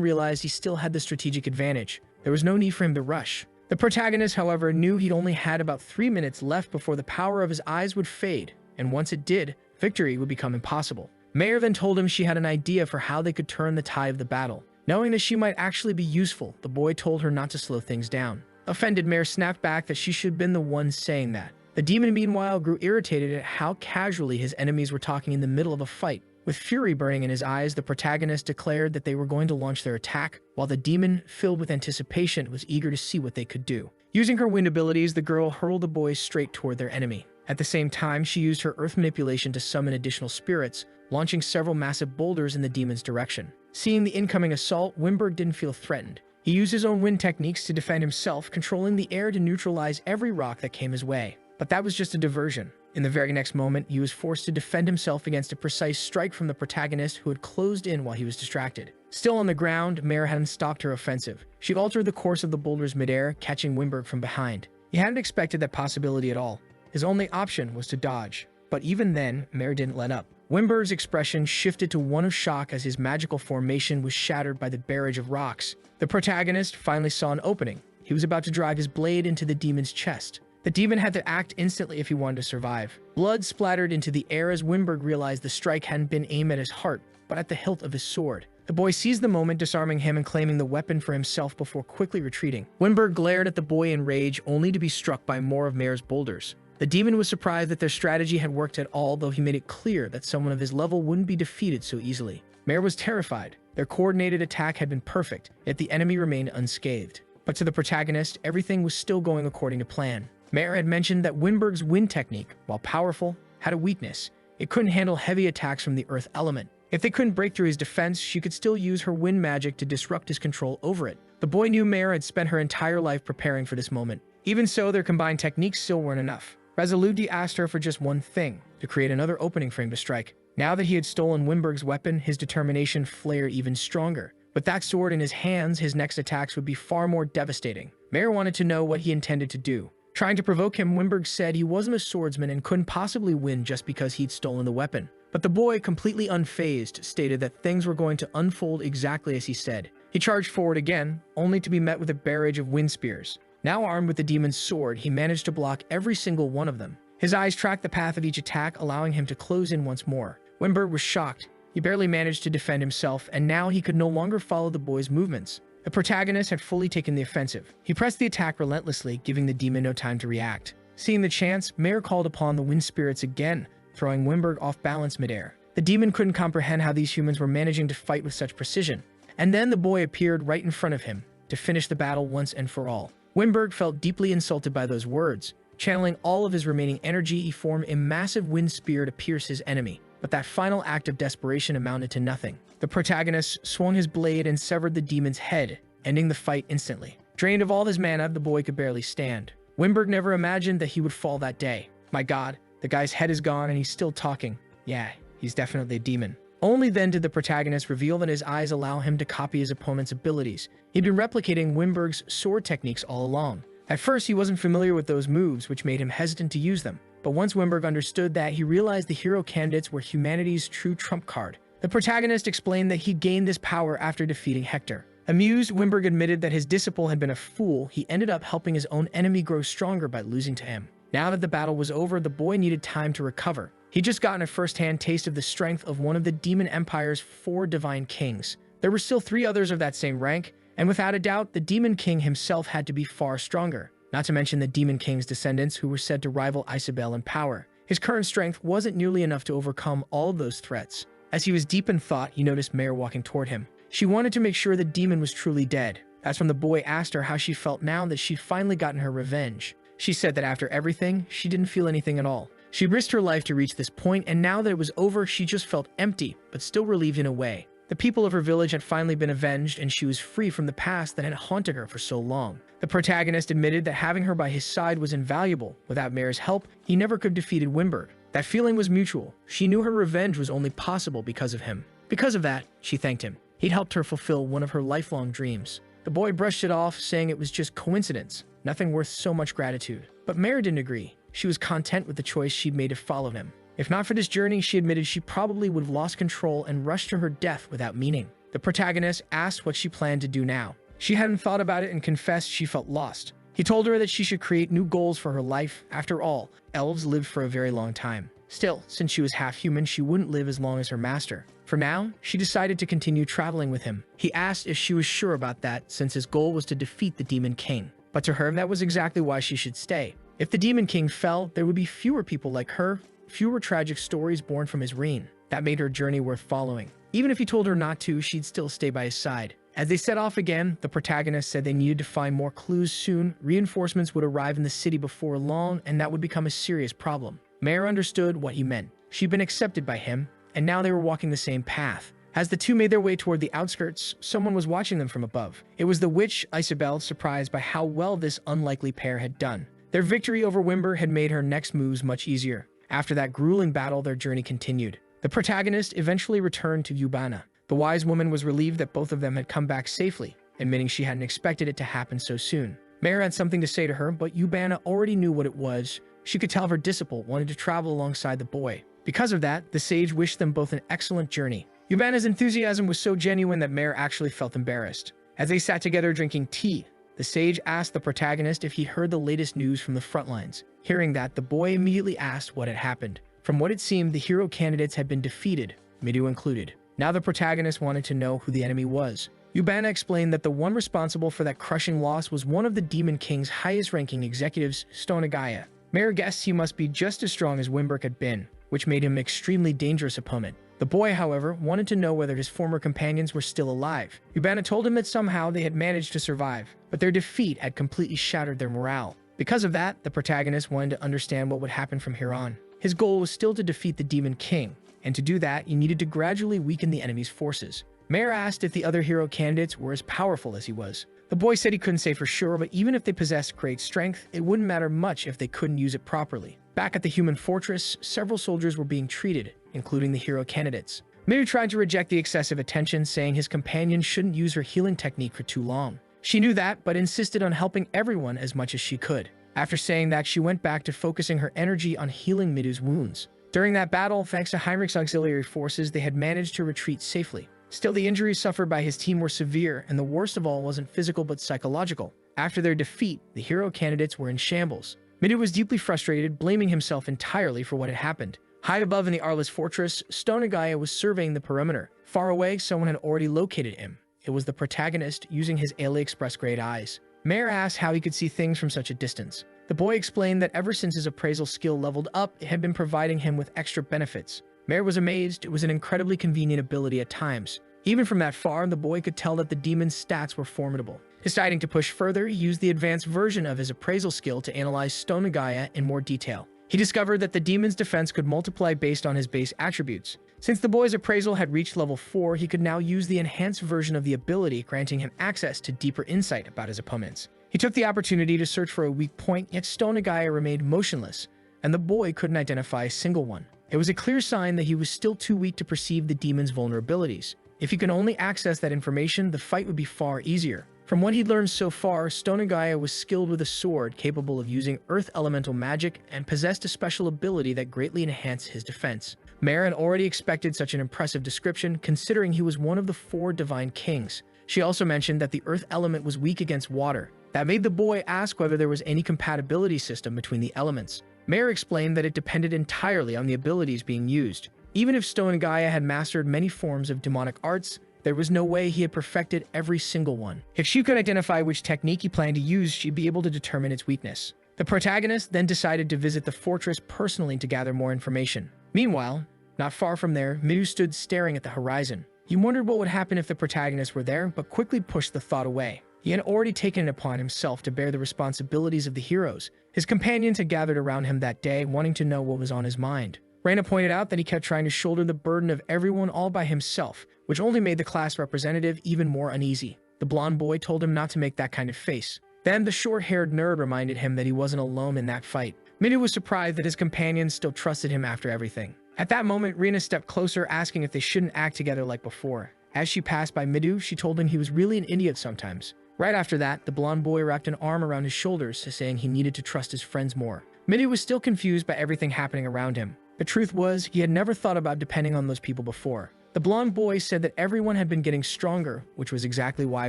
realized he still had the strategic advantage. There was no need for him to rush. The protagonist, however, knew he'd only had about 3 minutes left before the power of his eyes would fade, and once it did, victory would become impossible. Meir then told him she had an idea for how they could turn the tide of the battle. Knowing that she might actually be useful, the boy told her not to slow things down. Offended, Meir snapped back that she should have been the one saying that. The demon, meanwhile, grew irritated at how casually his enemies were talking in the middle of a fight. With fury burning in his eyes, the protagonist declared that they were going to launch their attack, while the demon, filled with anticipation, was eager to see what they could do. Using her wind abilities, the girl hurled the boys straight toward their enemy. At the same time, she used her earth manipulation to summon additional spirits, launching several massive boulders in the demon's direction. Seeing the incoming assault, Wimberg didn't feel threatened. He used his own wind techniques to defend himself, controlling the air to neutralize every rock that came his way. But that was just a diversion. In the very next moment, he was forced to defend himself against a precise strike from the protagonist who had closed in while he was distracted. Still on the ground, Meir hadn't stopped her offensive. She altered the course of the boulders midair, catching Wimberg from behind. He hadn't expected that possibility at all. His only option was to dodge. But even then, Meir didn't let up. Wimberg's expression shifted to one of shock as his magical formation was shattered by the barrage of rocks. The protagonist finally saw an opening. He was about to drive his blade into the demon's chest. The demon had to act instantly if he wanted to survive. Blood splattered into the air as Winberg realized the strike hadn't been aimed at his heart, but at the hilt of his sword. The boy seized the moment, disarming him and claiming the weapon for himself before quickly retreating. Winberg glared at the boy in rage, only to be struck by more of Mare's boulders. The demon was surprised that their strategy had worked at all, though he made it clear that someone of his level wouldn't be defeated so easily. Mare was terrified. Their coordinated attack had been perfect, yet the enemy remained unscathed. But to the protagonist, everything was still going according to plan. Mare had mentioned that Winberg's wind technique, while powerful, had a weakness. It couldn't handle heavy attacks from the earth element. If they couldn't break through his defense, she could still use her wind magic to disrupt his control over it. The boy knew Mare had spent her entire life preparing for this moment. Even so, their combined techniques still weren't enough. Resolutely asked her for just one thing, to create another opening for him to strike. Now that he had stolen Winberg's weapon, his determination flared even stronger. With that sword in his hands, his next attacks would be far more devastating. Mare wanted to know what he intended to do. Trying to provoke him, Winberg said he wasn't a swordsman and couldn't possibly win just because he'd stolen the weapon. But the boy, completely unfazed, stated that things were going to unfold exactly as he said. He charged forward again, only to be met with a barrage of wind spears. Now armed with the demon's sword, he managed to block every single one of them. His eyes tracked the path of each attack, allowing him to close in once more. Winberg was shocked. He barely managed to defend himself, and now he could no longer follow the boy's movements. The protagonist had fully taken the offensive. He pressed the attack relentlessly, giving the demon no time to react. Seeing the chance, Mare called upon the wind spirits again, throwing Winberg off balance midair. The demon couldn't comprehend how these humans were managing to fight with such precision. And then the boy appeared right in front of him, to finish the battle once and for all. Winberg felt deeply insulted by those words. Channeling all of his remaining energy, he formed a massive wind spear to pierce his enemy. But that final act of desperation amounted to nothing. The protagonist swung his blade and severed the demon's head, ending the fight instantly. Drained of all his mana, the boy could barely stand. Winberg never imagined that he would fall that day. My god, the guy's head is gone and he's still talking. Yeah, he's definitely a demon. Only then did the protagonist reveal that his eyes allow him to copy his opponent's abilities. He'd been replicating Winberg's sword techniques all along. At first, he wasn't familiar with those moves, which made him hesitant to use them. But once Winberg understood that, he realized the hero candidates were humanity's true trump card. The protagonist explained that he'd gained this power after defeating Hector. Amused, Winberg admitted that his disciple had been a fool. He ended up helping his own enemy grow stronger by losing to him. Now that the battle was over, the boy needed time to recover. He'd just gotten a first-hand taste of the strength of one of the Demon Empire's 4 divine kings. There were still 3 others of that same rank, and without a doubt, the Demon King himself had to be far stronger. Not to mention the Demon King's descendants, who were said to rival Isekai'd in power. His current strength wasn't nearly enough to overcome all of those threats. As he was deep in thought, he noticed Mare walking toward him. She wanted to make sure the demon was truly dead. That's when the boy asked her how she felt now that she'd finally gotten her revenge. She said that after everything, she didn't feel anything at all. She risked her life to reach this point, and now that it was over, she just felt empty, but still relieved in a way. The people of her village had finally been avenged, and she was free from the past that had haunted her for so long. The protagonist admitted that having her by his side was invaluable. Without Mare's help, he never could have defeated Winberg. That feeling was mutual. She knew her revenge was only possible because of him. Because of that, she thanked him. He'd helped her fulfill one of her lifelong dreams. The boy brushed it off, saying it was just coincidence, nothing worth so much gratitude. But Mare didn't agree. She was content with the choice she'd made to follow him. If not for this journey, she admitted she probably would have lost control and rushed to her death without meaning. The protagonist asked what she planned to do now. She hadn't thought about it and confessed she felt lost. He told her that she should create new goals for her life. After all, elves lived for a very long time. Still, since she was half human, she wouldn't live as long as her master. For now, she decided to continue traveling with him. He asked if she was sure about that, since his goal was to defeat the Demon King. But to her, that was exactly why she should stay. If the Demon King fell, there would be fewer people like her, fewer tragic stories born from his reign. That made her journey worth following. Even if he told her not to, she'd still stay by his side. As they set off again, the protagonist said they needed to find more clues soon. Reinforcements would arrive in the city before long, and that would become a serious problem. Mare understood what he meant. She'd been accepted by him, and now they were walking the same path. As the two made their way toward the outskirts, someone was watching them from above. It was the witch Isekai'd, surprised by how well this unlikely pair had done. Their victory over Winberg had made her next moves much easier. After that grueling battle, their journey continued. The protagonist eventually returned to Yubana. The wise woman was relieved that both of them had come back safely, admitting she hadn't expected it to happen so soon. Mare had something to say to her, but Yubana already knew what it was. She could tell her disciple wanted to travel alongside the boy. Because of that, the sage wished them both an excellent journey. Yubana's enthusiasm was so genuine that Mare actually felt embarrassed. As they sat together drinking tea, The sage asked the protagonist if he heard the latest news from the front lines. Hearing that, the boy immediately asked what had happened. From what it seemed, the hero candidates had been defeated, Midu included. Now the protagonist wanted to know who the enemy was. Yubana explained that the one responsible for that crushing loss was one of the Demon King's highest-ranking executives, Stonagaya. Mayor guessed he must be just as strong as Wimberg had been, which made him an extremely dangerous opponent. The boy, however, wanted to know whether his former companions were still alive. Yubana told him that somehow they had managed to survive, but their defeat had completely shattered their morale. Because of that, the protagonist wanted to understand what would happen from here on. His goal was still to defeat the Demon King, and to do that, he needed to gradually weaken the enemy's forces. Mayor asked if the other hero candidates were as powerful as he was. The boy said he couldn't say for sure, but even if they possessed great strength, it wouldn't matter much if they couldn't use it properly. Back at the human fortress, several soldiers were being treated, including the hero candidates. Midu tried to reject the excessive attention, saying his companion shouldn't use her healing technique for too long. She knew that, but insisted on helping everyone as much as she could. After saying that, she went back to focusing her energy on healing Midu's wounds. During that battle, thanks to Heinrich's auxiliary forces, they had managed to retreat safely. Still, the injuries suffered by his team were severe, and the worst of all wasn't physical but psychological. After their defeat, the hero candidates were in shambles. Midu was deeply frustrated, blaming himself entirely for what had happened. High above in the Arliss fortress, Stonagaya was surveying the perimeter. Far away, someone had already located him. It was the protagonist, using his AliExpress grade eyes. Mayor asked how he could see things from such a distance. The boy explained that ever since his appraisal skill leveled up, it had been providing him with extra benefits. Mayor was amazed. It was an incredibly convenient ability at times. Even from that far, the boy could tell that the demon's stats were formidable. Deciding to push further, he used the advanced version of his appraisal skill to analyze Stonagaya in more detail. He discovered that the demon's defense could multiply based on his base attributes. Since the boy's appraisal had reached level 4, he could now use the enhanced version of the ability, granting him access to deeper insight about his opponents. He took the opportunity to search for a weak point, yet Stonagaya remained motionless, and the boy couldn't identify a single one. It was a clear sign that he was still too weak to perceive the demon's vulnerabilities. If he could only access that information, the fight would be far easier. From what he'd learned so far, Stonagaya was skilled with a sword capable of using earth elemental magic and possessed a special ability that greatly enhanced his defense. Mare had already expected such an impressive description, considering he was one of the 4 divine kings. She also mentioned that the earth element was weak against water. That made the boy ask whether there was any compatibility system between the elements. Mare explained that it depended entirely on the abilities being used. Even if Stonagaya had mastered many forms of demonic arts, there was no way he had perfected every single one. If she could identify which technique he planned to use, she'd be able to determine its weakness. The protagonist then decided to visit the fortress personally to gather more information. Meanwhile, not far from there, Midu stood staring at the horizon. He wondered what would happen if the protagonist were there, but quickly pushed the thought away. He had already taken it upon himself to bear the responsibilities of the heroes. His companions had gathered around him that day, wanting to know what was on his mind. Reina pointed out that he kept trying to shoulder the burden of everyone all by himself, which only made the class representative even more uneasy. The blonde boy told him not to make that kind of face. Then the short-haired nerd reminded him that he wasn't alone in that fight. Midu was surprised that his companions still trusted him after everything. At that moment, Reina stepped closer, asking if they shouldn't act together like before. As she passed by Midu, she told him he was really an idiot sometimes. Right after that, the blonde boy wrapped an arm around his shoulders, saying he needed to trust his friends more. Midu was still confused by everything happening around him. The truth was, he had never thought about depending on those people before. The blonde boy said that everyone had been getting stronger, which was exactly why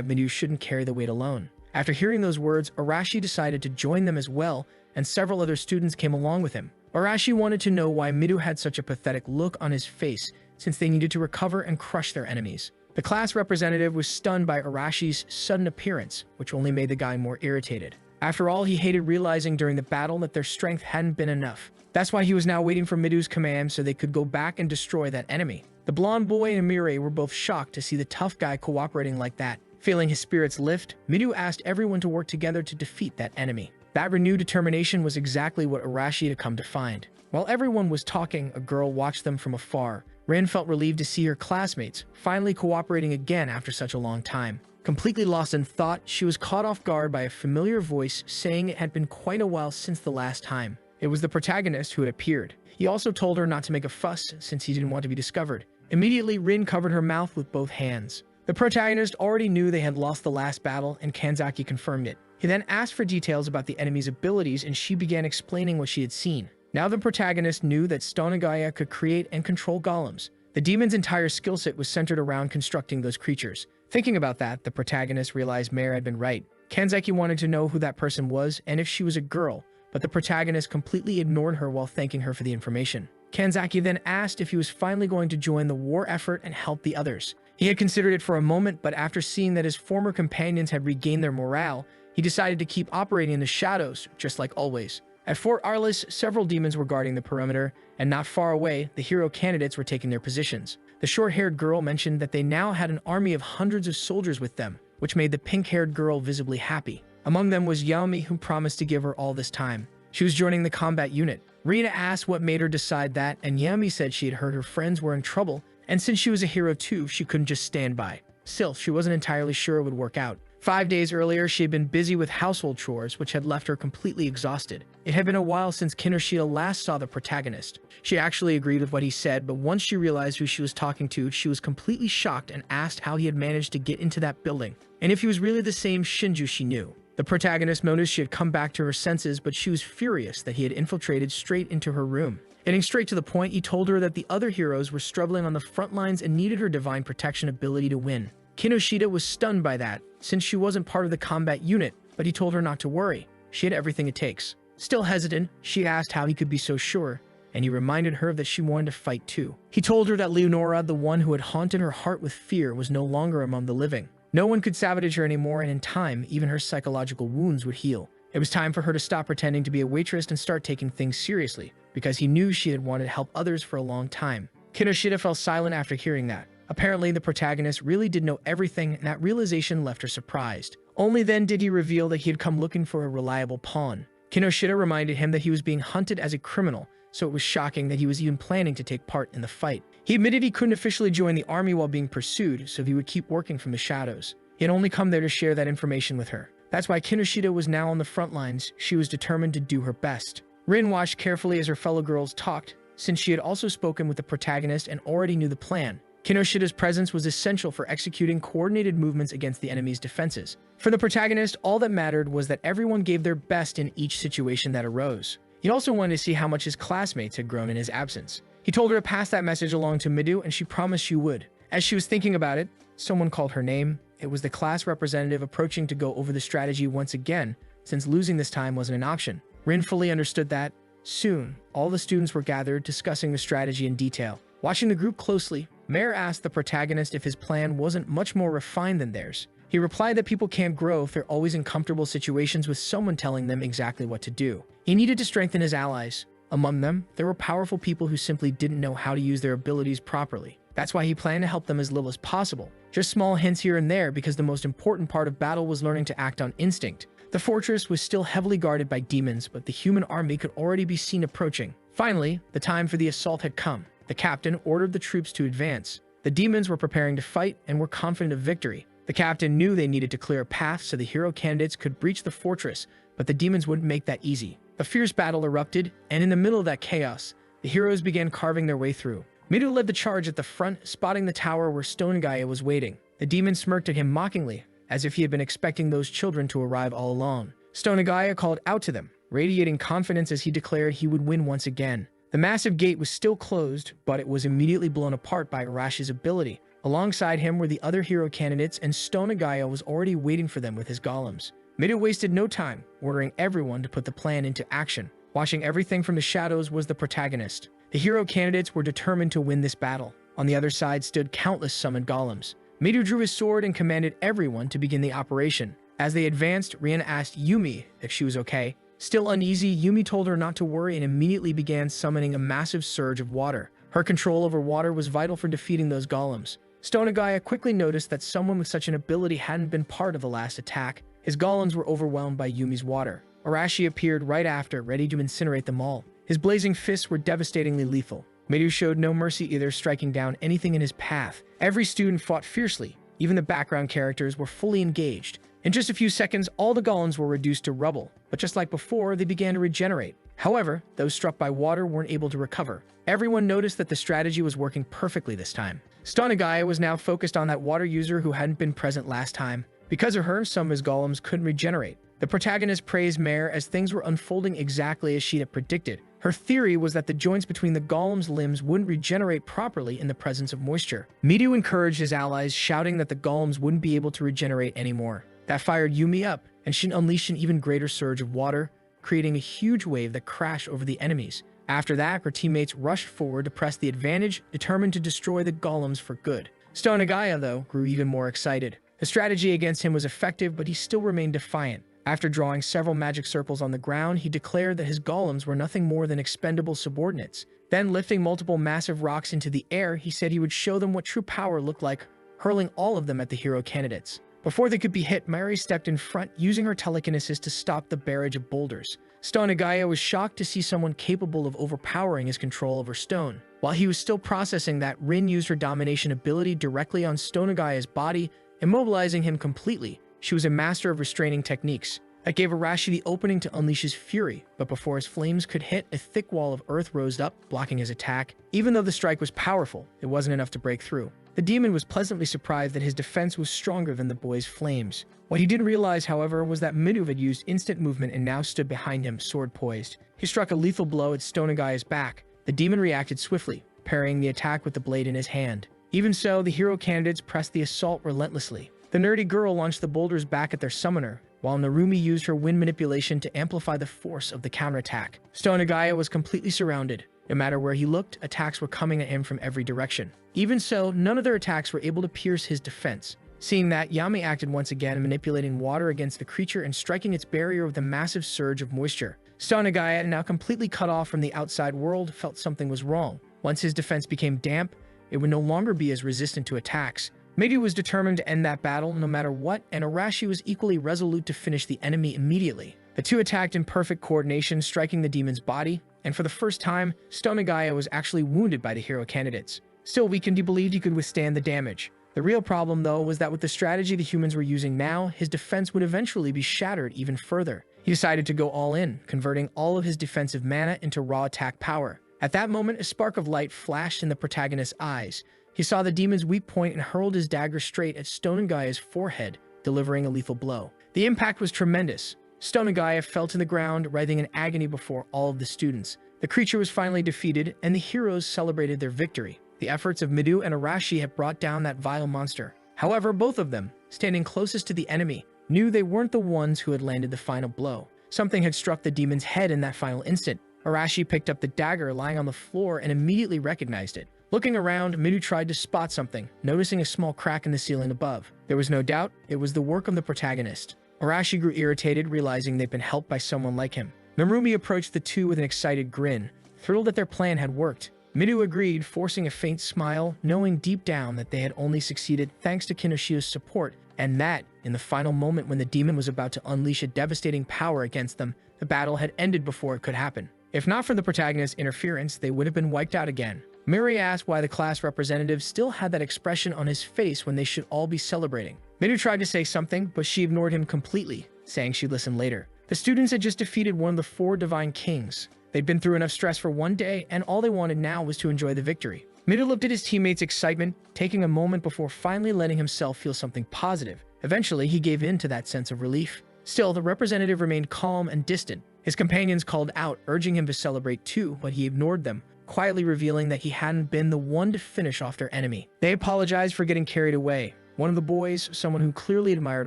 Midu shouldn't carry the weight alone. After hearing those words, Arashi decided to join them as well, and several other students came along with him. Arashi wanted to know why Midu had such a pathetic look on his face, since they needed to recover and crush their enemies. The class representative was stunned by Arashi's sudden appearance, which only made the guy more irritated. After all, he hated realizing during the battle that their strength hadn't been enough. That's why he was now waiting for Midu's command so they could go back and destroy that enemy. The blonde boy and Amire were both shocked to see the tough guy cooperating like that. Feeling his spirits lift, Midu asked everyone to work together to defeat that enemy. That renewed determination was exactly what Arashi had come to find. While everyone was talking, a girl watched them from afar. Rin felt relieved to see her classmates finally cooperating again after such a long time. Completely lost in thought, she was caught off guard by a familiar voice saying it had been quite a while since the last time. It was the protagonist who had appeared. He also told her not to make a fuss since he didn't want to be discovered. Immediately, Rin covered her mouth with both hands. The protagonist already knew they had lost the last battle, and Kanzaki confirmed it. He then asked for details about the enemy's abilities, and she began explaining what she had seen. Now the protagonist knew that Stonagaya could create and control golems. The demon's entire skill set was centered around constructing those creatures. Thinking about that, the protagonist realized Mare had been right. Kanzaki wanted to know who that person was and if she was a girl, but the protagonist completely ignored her while thanking her for the information. Kanzaki then asked if he was finally going to join the war effort and help the others. He had considered it for a moment, but after seeing that his former companions had regained their morale, he decided to keep operating in the shadows, just like always. At Fort Arliss, several demons were guarding the perimeter, and not far away, the hero candidates were taking their positions. The short-haired girl mentioned that they now had an army of hundreds of soldiers with them, which made the pink-haired girl visibly happy. Among them was Yaomi, who promised to give her all this time. She was joining the combat unit. Rina asked what made her decide that, and Yaomi said she had heard her friends were in trouble, and since she was a hero too, she couldn't just stand by. Still, she wasn't entirely sure it would work out. 5 days earlier, she had been busy with household chores, which had left her completely exhausted. It had been a while since Kinoshita last saw the protagonist. She actually agreed with what he said, but once she realized who she was talking to, she was completely shocked and asked how he had managed to get into that building, and if he was really the same Shinju she knew. The protagonist noticed she had come back to her senses, but she was furious that he had infiltrated straight into her room. Getting straight to the point, he told her that the other heroes were struggling on the front lines and needed her divine protection ability to win. Kinoshita was stunned by that, since she wasn't part of the combat unit, but he told her not to worry. She had everything it takes. Still hesitant, she asked how he could be so sure, and he reminded her that she wanted to fight too. He told her that Leonora, the one who had haunted her heart with fear, was no longer among the living. No one could sabotage her anymore, and in time, even her psychological wounds would heal. It was time for her to stop pretending to be a waitress and start taking things seriously, because he knew she had wanted to help others for a long time. Kinoshita fell silent after hearing that. Apparently, the protagonist really did know everything, and that realization left her surprised. Only then did he reveal that he had come looking for a reliable pawn. Kinoshita reminded him that he was being hunted as a criminal, so it was shocking that he was even planning to take part in the fight. He admitted he couldn't officially join the army while being pursued, so he would keep working from the shadows. He had only come there to share that information with her. That's why Kinoshita was now on the front lines. She was determined to do her best. Rin watched carefully as her fellow girls talked, since she had also spoken with the protagonist and already knew the plan. Kinoshita's presence was essential for executing coordinated movements against the enemy's defenses. For the protagonist, all that mattered was that everyone gave their best in each situation that arose. He also wanted to see how much his classmates had grown in his absence. He told her to pass that message along to Midu, and she promised she would. As she was thinking about it, someone called her name. It was the class representative approaching to go over the strategy once again, since losing this time wasn't an option. Rin fully understood that. Soon, all the students were gathered, discussing the strategy in detail. Watching the group closely, Mayor asked the protagonist if his plan wasn't much more refined than theirs. He replied that people can't grow if they're always in comfortable situations with someone telling them exactly what to do. He needed to strengthen his allies. Among them, there were powerful people who simply didn't know how to use their abilities properly. That's why he planned to help them as little as possible. Just small hints here and there, because the most important part of battle was learning to act on instinct. The fortress was still heavily guarded by demons, but the human army could already be seen approaching. Finally, the time for the assault had come. The captain ordered the troops to advance. The demons were preparing to fight and were confident of victory. The captain knew they needed to clear a path so the hero candidates could breach the fortress, but the demons wouldn't make that easy. A fierce battle erupted, and in the middle of that chaos, the heroes began carving their way through. Midu led the charge at the front, spotting the tower where Stonegaya was waiting. The demon smirked at him mockingly, as if he had been expecting those children to arrive all along. Stonegaya called out to them, radiating confidence as he declared he would win once again. The massive gate was still closed, but it was immediately blown apart by Arashi's ability. Alongside him were the other hero candidates, and Stonegaya was already waiting for them with his golems. Midu wasted no time, ordering everyone to put the plan into action. Watching everything from the shadows was the protagonist. The hero candidates were determined to win this battle. On the other side stood countless summoned golems. Midu drew his sword and commanded everyone to begin the operation. As they advanced, Rian asked Yumi if she was okay. Still uneasy, Yumi told her not to worry and immediately began summoning a massive surge of water. Her control over water was vital for defeating those golems. Stonegaya quickly noticed that someone with such an ability hadn't been part of the last attack. His golems were overwhelmed by Yumi's water. Arashi appeared right after, ready to incinerate them all. His blazing fists were devastatingly lethal. Midu showed no mercy either, striking down anything in his path. Every student fought fiercely. Even the background characters were fully engaged. In just a few seconds, all the golems were reduced to rubble, but just like before, they began to regenerate. However, those struck by water weren't able to recover. Everyone noticed that the strategy was working perfectly this time. Stonegaya was now focused on that water user who hadn't been present last time. Because of her, some of his golems couldn't regenerate. The protagonist praised Mare as things were unfolding exactly as she had predicted. Her theory was that the joints between the golem's limbs wouldn't regenerate properly in the presence of moisture. Midu encouraged his allies, shouting that the golems wouldn't be able to regenerate anymore. That fired Yumi up, and she unleashed an even greater surge of water, creating a huge wave that crashed over the enemies. After that, her teammates rushed forward to press the advantage, determined to destroy the golems for good. Stonagaya, though, grew even more excited. The strategy against him was effective, but he still remained defiant. After drawing several magic circles on the ground, he declared that his golems were nothing more than expendable subordinates. Then, lifting multiple massive rocks into the air, he said he would show them what true power looked like, hurling all of them at the hero candidates. Before they could be hit, Mary stepped in front, using her telekinesis to stop the barrage of boulders. Stonagaya was shocked to see someone capable of overpowering his control over stone. While he was still processing that, Rin used her domination ability directly on Stonagaya's body, immobilizing him completely. She was a master of restraining techniques. That gave Arashi the opening to unleash his fury, but before his flames could hit, a thick wall of earth rose up, blocking his attack. Even though the strike was powerful, it wasn't enough to break through. The demon was pleasantly surprised that his defense was stronger than the boy's flames. What he didn't realize, however, was that Midu had used instant movement and now stood behind him, sword poised. He struck a lethal blow at Stonagaya's back. The demon reacted swiftly, parrying the attack with the blade in his hand. Even so, the hero candidates pressed the assault relentlessly. The nerdy girl launched the boulders back at their summoner, while Narumi used her wind manipulation to amplify the force of the counterattack. Stonagaya was completely surrounded. No matter where he looked, attacks were coming at him from every direction. Even so, none of their attacks were able to pierce his defense. Seeing that, Yami acted once again, manipulating water against the creature and striking its barrier with a massive surge of moisture. Stonagaya, now completely cut off from the outside world, felt something was wrong. Once his defense became damp, it would no longer be as resistant to attacks. Midu was determined to end that battle no matter what, and Arashi was equally resolute to finish the enemy immediately. The two attacked in perfect coordination, striking the demon's body, and for the first time, Stonagaya was actually wounded by the hero candidates. Still weakened, he believed he could withstand the damage. The real problem, though, was that with the strategy the humans were using now, his defense would eventually be shattered even further. He decided to go all in, converting all of his defensive mana into raw attack power. At that moment, a spark of light flashed in the protagonist's eyes. He saw the demon's weak point and hurled his dagger straight at Stonagaya's forehead, delivering a lethal blow. The impact was tremendous. Stonagaya fell to the ground, writhing in agony before all of the students. The creature was finally defeated, and the heroes celebrated their victory. The efforts of Midu and Arashi had brought down that vile monster. However, both of them, standing closest to the enemy, knew they weren't the ones who had landed the final blow. Something had struck the demon's head in that final instant. Arashi picked up the dagger lying on the floor and immediately recognized it. Looking around, Midu tried to spot something, noticing a small crack in the ceiling above. There was no doubt it was the work of the protagonist. Arashi grew irritated, realizing they'd been helped by someone like him. Narumi approached the two with an excited grin, thrilled that their plan had worked. Midu agreed, forcing a faint smile, knowing deep down that they had only succeeded thanks to Kinoshi's support, and that, in the final moment when the demon was about to unleash a devastating power against them, the battle had ended before it could happen. If not for the protagonist's interference, they would have been wiped out again. Miri asked why the class representative still had that expression on his face when they should all be celebrating. Midu tried to say something, but she ignored him completely, saying she'd listen later. The students had just defeated one of the 4 divine kings. They'd been through enough stress for one day, and all they wanted now was to enjoy the victory. Midu looked at his teammates' excitement, taking a moment before finally letting himself feel something positive. Eventually, he gave in to that sense of relief. Still, the representative remained calm and distant. His companions called out, urging him to celebrate too, but he ignored them, quietly revealing that he hadn't been the one to finish off their enemy. They apologized for getting carried away. One of the boys, someone who clearly admired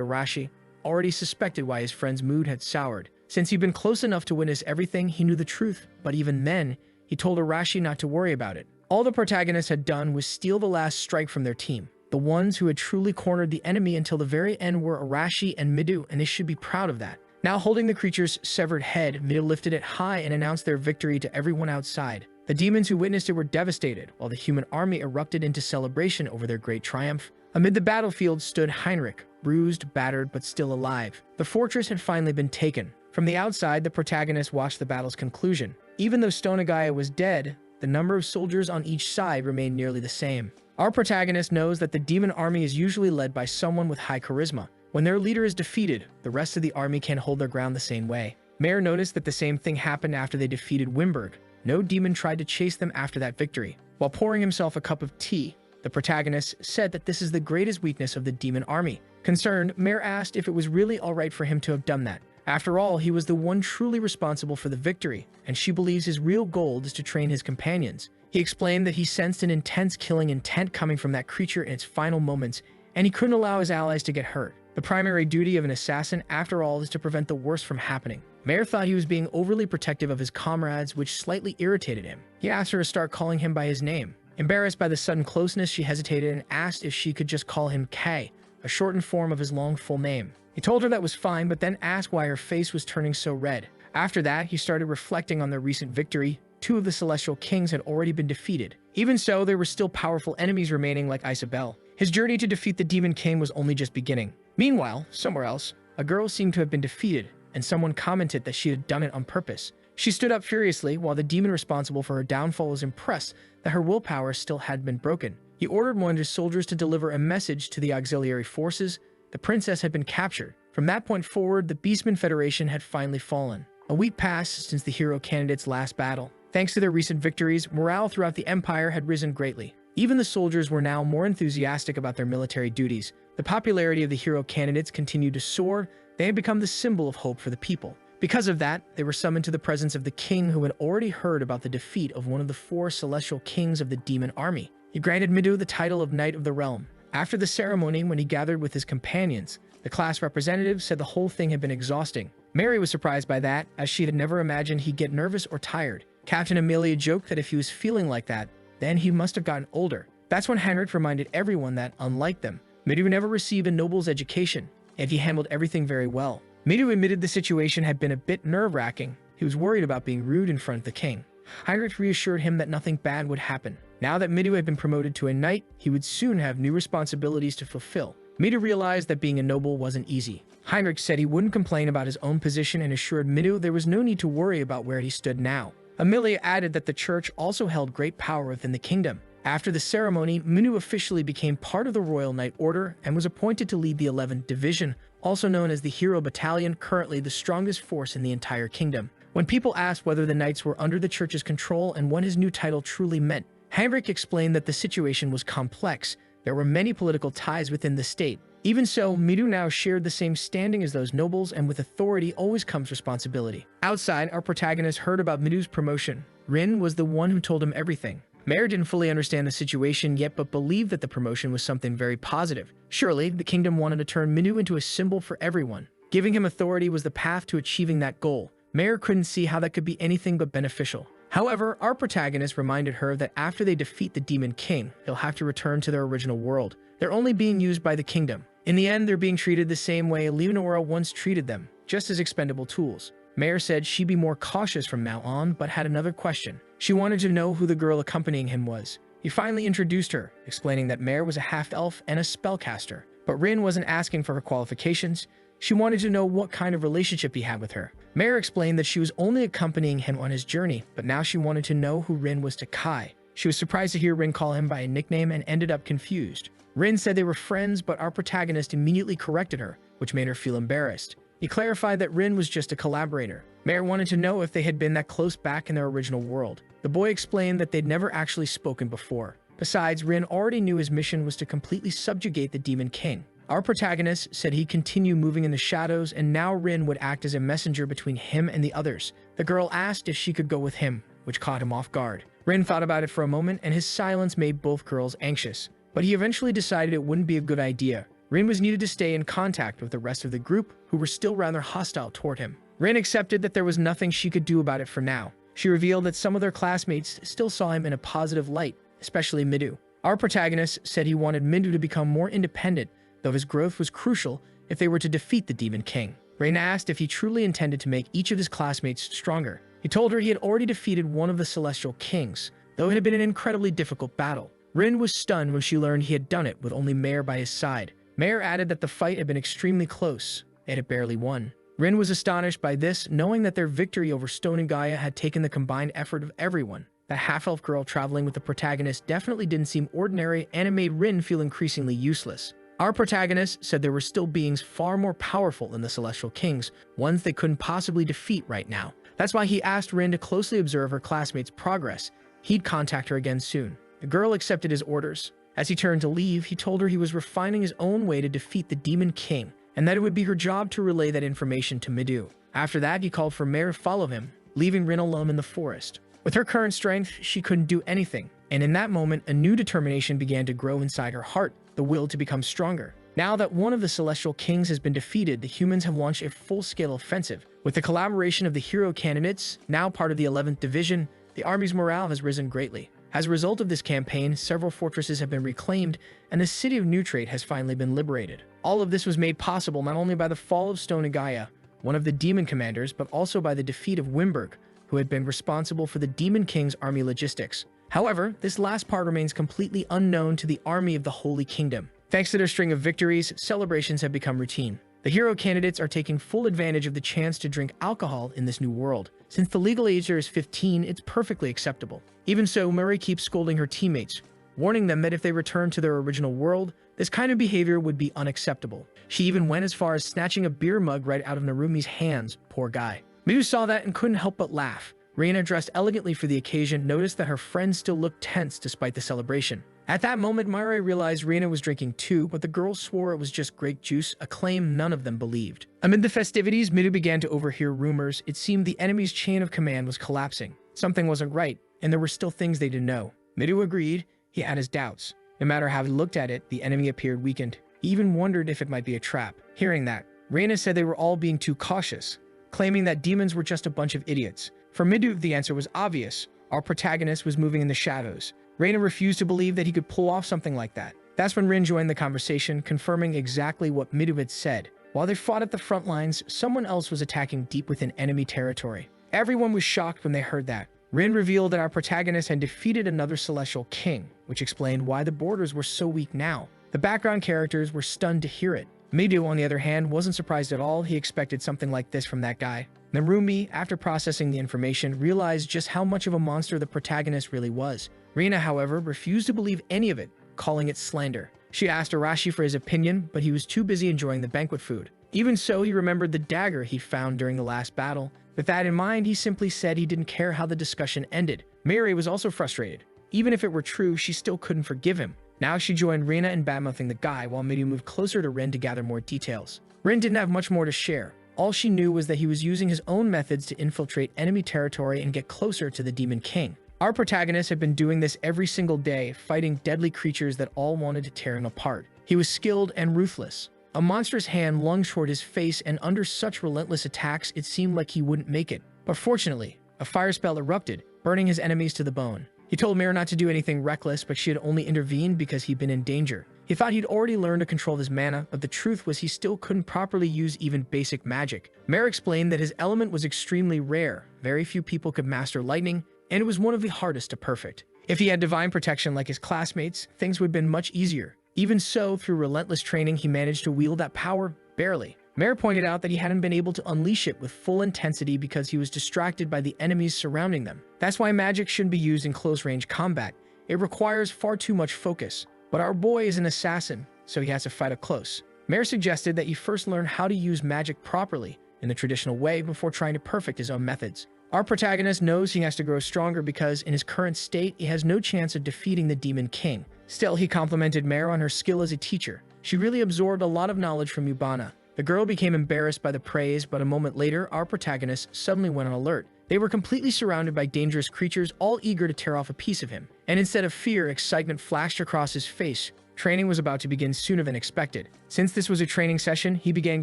Arashi, already suspected why his friend's mood had soured. Since he'd been close enough to witness everything, he knew the truth, but even then, he told Arashi not to worry about it. All the protagonists had done was steal the last strike from their team. The ones who had truly cornered the enemy until the very end were Arashi and Midu, and they should be proud of that. Now holding the creature's severed head, Midu lifted it high and announced their victory to everyone outside. The demons who witnessed it were devastated, while the human army erupted into celebration over their great triumph. Amid the battlefield stood Heinrich, bruised, battered, but still alive. The fortress had finally been taken. From the outside, the protagonist watched the battle's conclusion. Even though Stonagaya was dead, the number of soldiers on each side remained nearly the same. Our protagonist knows that the demon army is usually led by someone with high charisma. When their leader is defeated, the rest of the army can't hold their ground the same way. Mayer noticed that the same thing happened after they defeated Wimberg. No demon tried to chase them after that victory. While pouring himself a cup of tea, the protagonist said that this is the greatest weakness of the demon army. Concerned, Mayer asked if it was really alright for him to have done that. After all, he was the one truly responsible for the victory, and she believes his real goal is to train his companions. He explained that he sensed an intense killing intent coming from that creature in its final moments, and he couldn't allow his allies to get hurt. The The primary duty of an assassin, after all, is to prevent the worst from happening. Mayor thought he was being overly protective of his comrades, which slightly irritated him. He asked her to start calling him by his name. Embarrassed by the sudden closeness, she hesitated and asked if she could just call him K, a shortened form of his long full name. He told her that was fine, but then asked why her face was turning so red. After that, he started reflecting on their recent victory. 2 of the celestial kings had already been defeated. Even so, there were still powerful enemies remaining like Isekai'd. His journey to defeat the demon king was only just beginning. Meanwhile, somewhere else, a girl seemed to have been defeated, and someone commented that she had done it on purpose. She stood up furiously, while the demon responsible for her downfall was impressed that her willpower still had been broken. He ordered one of his soldiers to deliver a message to the auxiliary forces. The princess had been captured. From that point forward, the Beastmen Federation had finally fallen. A week passed since the hero candidates' last battle. Thanks to their recent victories, morale throughout the empire had risen greatly. Even the soldiers were now more enthusiastic about their military duties. The popularity of the hero candidates continued to soar. They had become the symbol of hope for the people. Because of that, they were summoned to the presence of the king, who had already heard about the defeat of one of the 4 celestial kings of the demon army. He granted Midu the title of Knight of the Realm. After the ceremony, when he gathered with his companions, the class representative said the whole thing had been exhausting. Mary was surprised by that, as she had never imagined he'd get nervous or tired. Captain Amelia joked that if he was feeling like that, then he must have gotten older. That's when Heinrich reminded everyone that, unlike them, Midu never received a noble's education, and he handled everything very well. Midu admitted the situation had been a bit nerve-wracking. He was worried about being rude in front of the king. Heinrich reassured him that nothing bad would happen. Now that Midu had been promoted to a knight, he would soon have new responsibilities to fulfill. Midu realized that being a noble wasn't easy. Heinrich said he wouldn't complain about his own position and assured Midu there was no need to worry about where he stood now. Amelia added that the church also held great power within the kingdom. After the ceremony, Midu officially became part of the Royal Knight Order and was appointed to lead the 11th Division, also known as the Hero Battalion, currently the strongest force in the entire kingdom. When people asked whether the knights were under the church's control and what his new title truly meant, Heinrich explained that the situation was complex. There were many political ties within the state. Even so, Midu now shared the same standing as those nobles, and with authority always comes responsibility. Outside, our protagonist heard about Midu's promotion. Rin was the one who told him everything. Mayor didn't fully understand the situation yet, but believed that the promotion was something very positive. Surely, the kingdom wanted to turn Midu into a symbol for everyone. Giving him authority was the path to achieving that goal. Mayor couldn't see how that could be anything but beneficial. However, our protagonist reminded her that after they defeat the Demon King, they'll have to return to their original world. They're only being used by the kingdom. In the end, they're being treated the same way Leonora once treated them, just as expendable tools. Mayor said she'd be more cautious from now on, but had another question. She wanted to know who the girl accompanying him was. He finally introduced her, explaining that Mayor was a half-elf and a spellcaster. But Rin wasn't asking for her qualifications. She wanted to know what kind of relationship he had with her. Mayor explained that she was only accompanying him on his journey, but now she wanted to know who Rin was to Kai. She was surprised to hear Rin call him by a nickname and ended up confused. Rin said they were friends, but our protagonist immediately corrected her, which made her feel embarrassed. He clarified that Rin was just a collaborator. Mayor wanted to know if they had been that close back in their original world. The boy explained that they'd never actually spoken before. Besides, Rin already knew his mission was to completely subjugate the Demon King. Our protagonist said he'd continue moving in the shadows, and now Rin would act as a messenger between him and the others. The girl asked if she could go with him, which caught him off guard. Rin thought about it for a moment, and his silence made both girls anxious. But he eventually decided it wouldn't be a good idea. Rin was needed to stay in contact with the rest of the group, who were still rather hostile toward him. Rin accepted that there was nothing she could do about it for now. She revealed that some of their classmates still saw him in a positive light, especially Midu. Our protagonist said he wanted Midu to become more independent, though his growth was crucial if they were to defeat the Demon King. Rin asked if he truly intended to make each of his classmates stronger. He told her he had already defeated one of the Celestial Kings, though it had been an incredibly difficult battle. Rin was stunned when she learned he had done it with only Mayor by his side. Mayor added that the fight had been extremely close, and had barely won. Rin was astonished by this, knowing that their victory over Stone and Gaia had taken the combined effort of everyone. The half-elf girl traveling with the protagonist definitely didn't seem ordinary, and it made Rin feel increasingly useless. Our protagonist said there were still beings far more powerful than the Celestial Kings, ones they couldn't possibly defeat right now. That's why he asked Rin to closely observe her classmates' progress. He'd contact her again soon. The girl accepted his orders. As he turned to leave, he told her he was refining his own way to defeat the Demon King, and that it would be her job to relay that information to Midu. After that, he called for Mayor to follow him, leaving Rin alone in the forest. With her current strength, she couldn't do anything, and in that moment, a new determination began to grow inside her heart, the will to become stronger. Now that one of the celestial kings has been defeated, the humans have launched a full-scale offensive. With the collaboration of the hero candidates, now part of the 11th Division, the army's morale has risen greatly. As a result of this campaign, several fortresses have been reclaimed, and the city of Neutrate has finally been liberated. All of this was made possible not only by the fall of Stone Gaia, one of the demon commanders, but also by the defeat of Wimberg, who had been responsible for the Demon King's army logistics. However, this last part remains completely unknown to the army of the Holy Kingdom. Thanks to their string of victories, celebrations have become routine. The hero candidates are taking full advantage of the chance to drink alcohol in this new world. Since the legal age there is 15, it's perfectly acceptable. Even so, Murray keeps scolding her teammates, warning them that if they return to their original world, this kind of behavior would be unacceptable. She even went as far as snatching a beer mug right out of Narumi's hands, poor guy. Midu saw that and couldn't help but laugh. Reina, dressed elegantly for the occasion, noticed that her friends still looked tense despite the celebration. At that moment, Murray realized Reina was drinking too, but the girls swore it was just grape juice, a claim none of them believed. Amid the festivities, Midu began to overhear rumors. It seemed the enemy's chain of command was collapsing. Something wasn't right, and there were still things they didn't know. Midu agreed. He had his doubts. No matter how he looked at it, the enemy appeared weakened. He even wondered if it might be a trap. Hearing that, Reina said they were all being too cautious, claiming that demons were just a bunch of idiots. For Midu, the answer was obvious. Our protagonist was moving in the shadows. Reina refused to believe that he could pull off something like that. That's when Rin joined the conversation, confirming exactly what Midu had said. While they fought at the front lines, someone else was attacking deep within enemy territory. Everyone was shocked when they heard that. Rin revealed that our protagonist had defeated another celestial king, which explained why the borders were so weak now. The background characters were stunned to hear it. Midu, on the other hand, wasn't surprised at all. He expected something like this from that guy. Narumi, after processing the information, realized just how much of a monster the protagonist really was. Rina, however, refused to believe any of it, calling it slander. She asked Arashi for his opinion, but he was too busy enjoying the banquet food. Even so, he remembered the dagger he found during the last battle. With that in mind, he simply said he didn't care how the discussion ended. Mary was also frustrated. Even if it were true, she still couldn't forgive him. Now she joined Rina in badmouthing the guy, while Midu moved closer to Rin to gather more details. Rin didn't have much more to share. All she knew was that he was using his own methods to infiltrate enemy territory and get closer to the Demon King. Our protagonist had been doing this every single day, fighting deadly creatures that all wanted to tear him apart. He was skilled and ruthless. A monstrous hand lunged toward his face, and under such relentless attacks, it seemed like he wouldn't make it. But fortunately, a fire spell erupted, burning his enemies to the bone. He told Mare not to do anything reckless, but she had only intervened because he'd been in danger. He thought he'd already learned to control his mana, but the truth was he still couldn't properly use even basic magic. Mare explained that his element was extremely rare. Very few people could master lightning, and it was one of the hardest to perfect. If he had divine protection like his classmates, things would have been much easier. Even so, through relentless training, he managed to wield that power barely. Mare pointed out that he hadn't been able to unleash it with full intensity because he was distracted by the enemies surrounding them. That's why magic shouldn't be used in close-range combat. It requires far too much focus. But our boy is an assassin, so he has to fight up close. Mare suggested that he first learn how to use magic properly in the traditional way before trying to perfect his own methods. Our protagonist knows he has to grow stronger because, in his current state, he has no chance of defeating the Demon King. Still, he complimented Mare on her skill as a teacher. She really absorbed a lot of knowledge from Yubana. The girl became embarrassed by the praise, but a moment later, our protagonist suddenly went on alert. They were completely surrounded by dangerous creatures, all eager to tear off a piece of him. And instead of fear, excitement flashed across his face. Training was about to begin sooner than expected. Since this was a training session, he began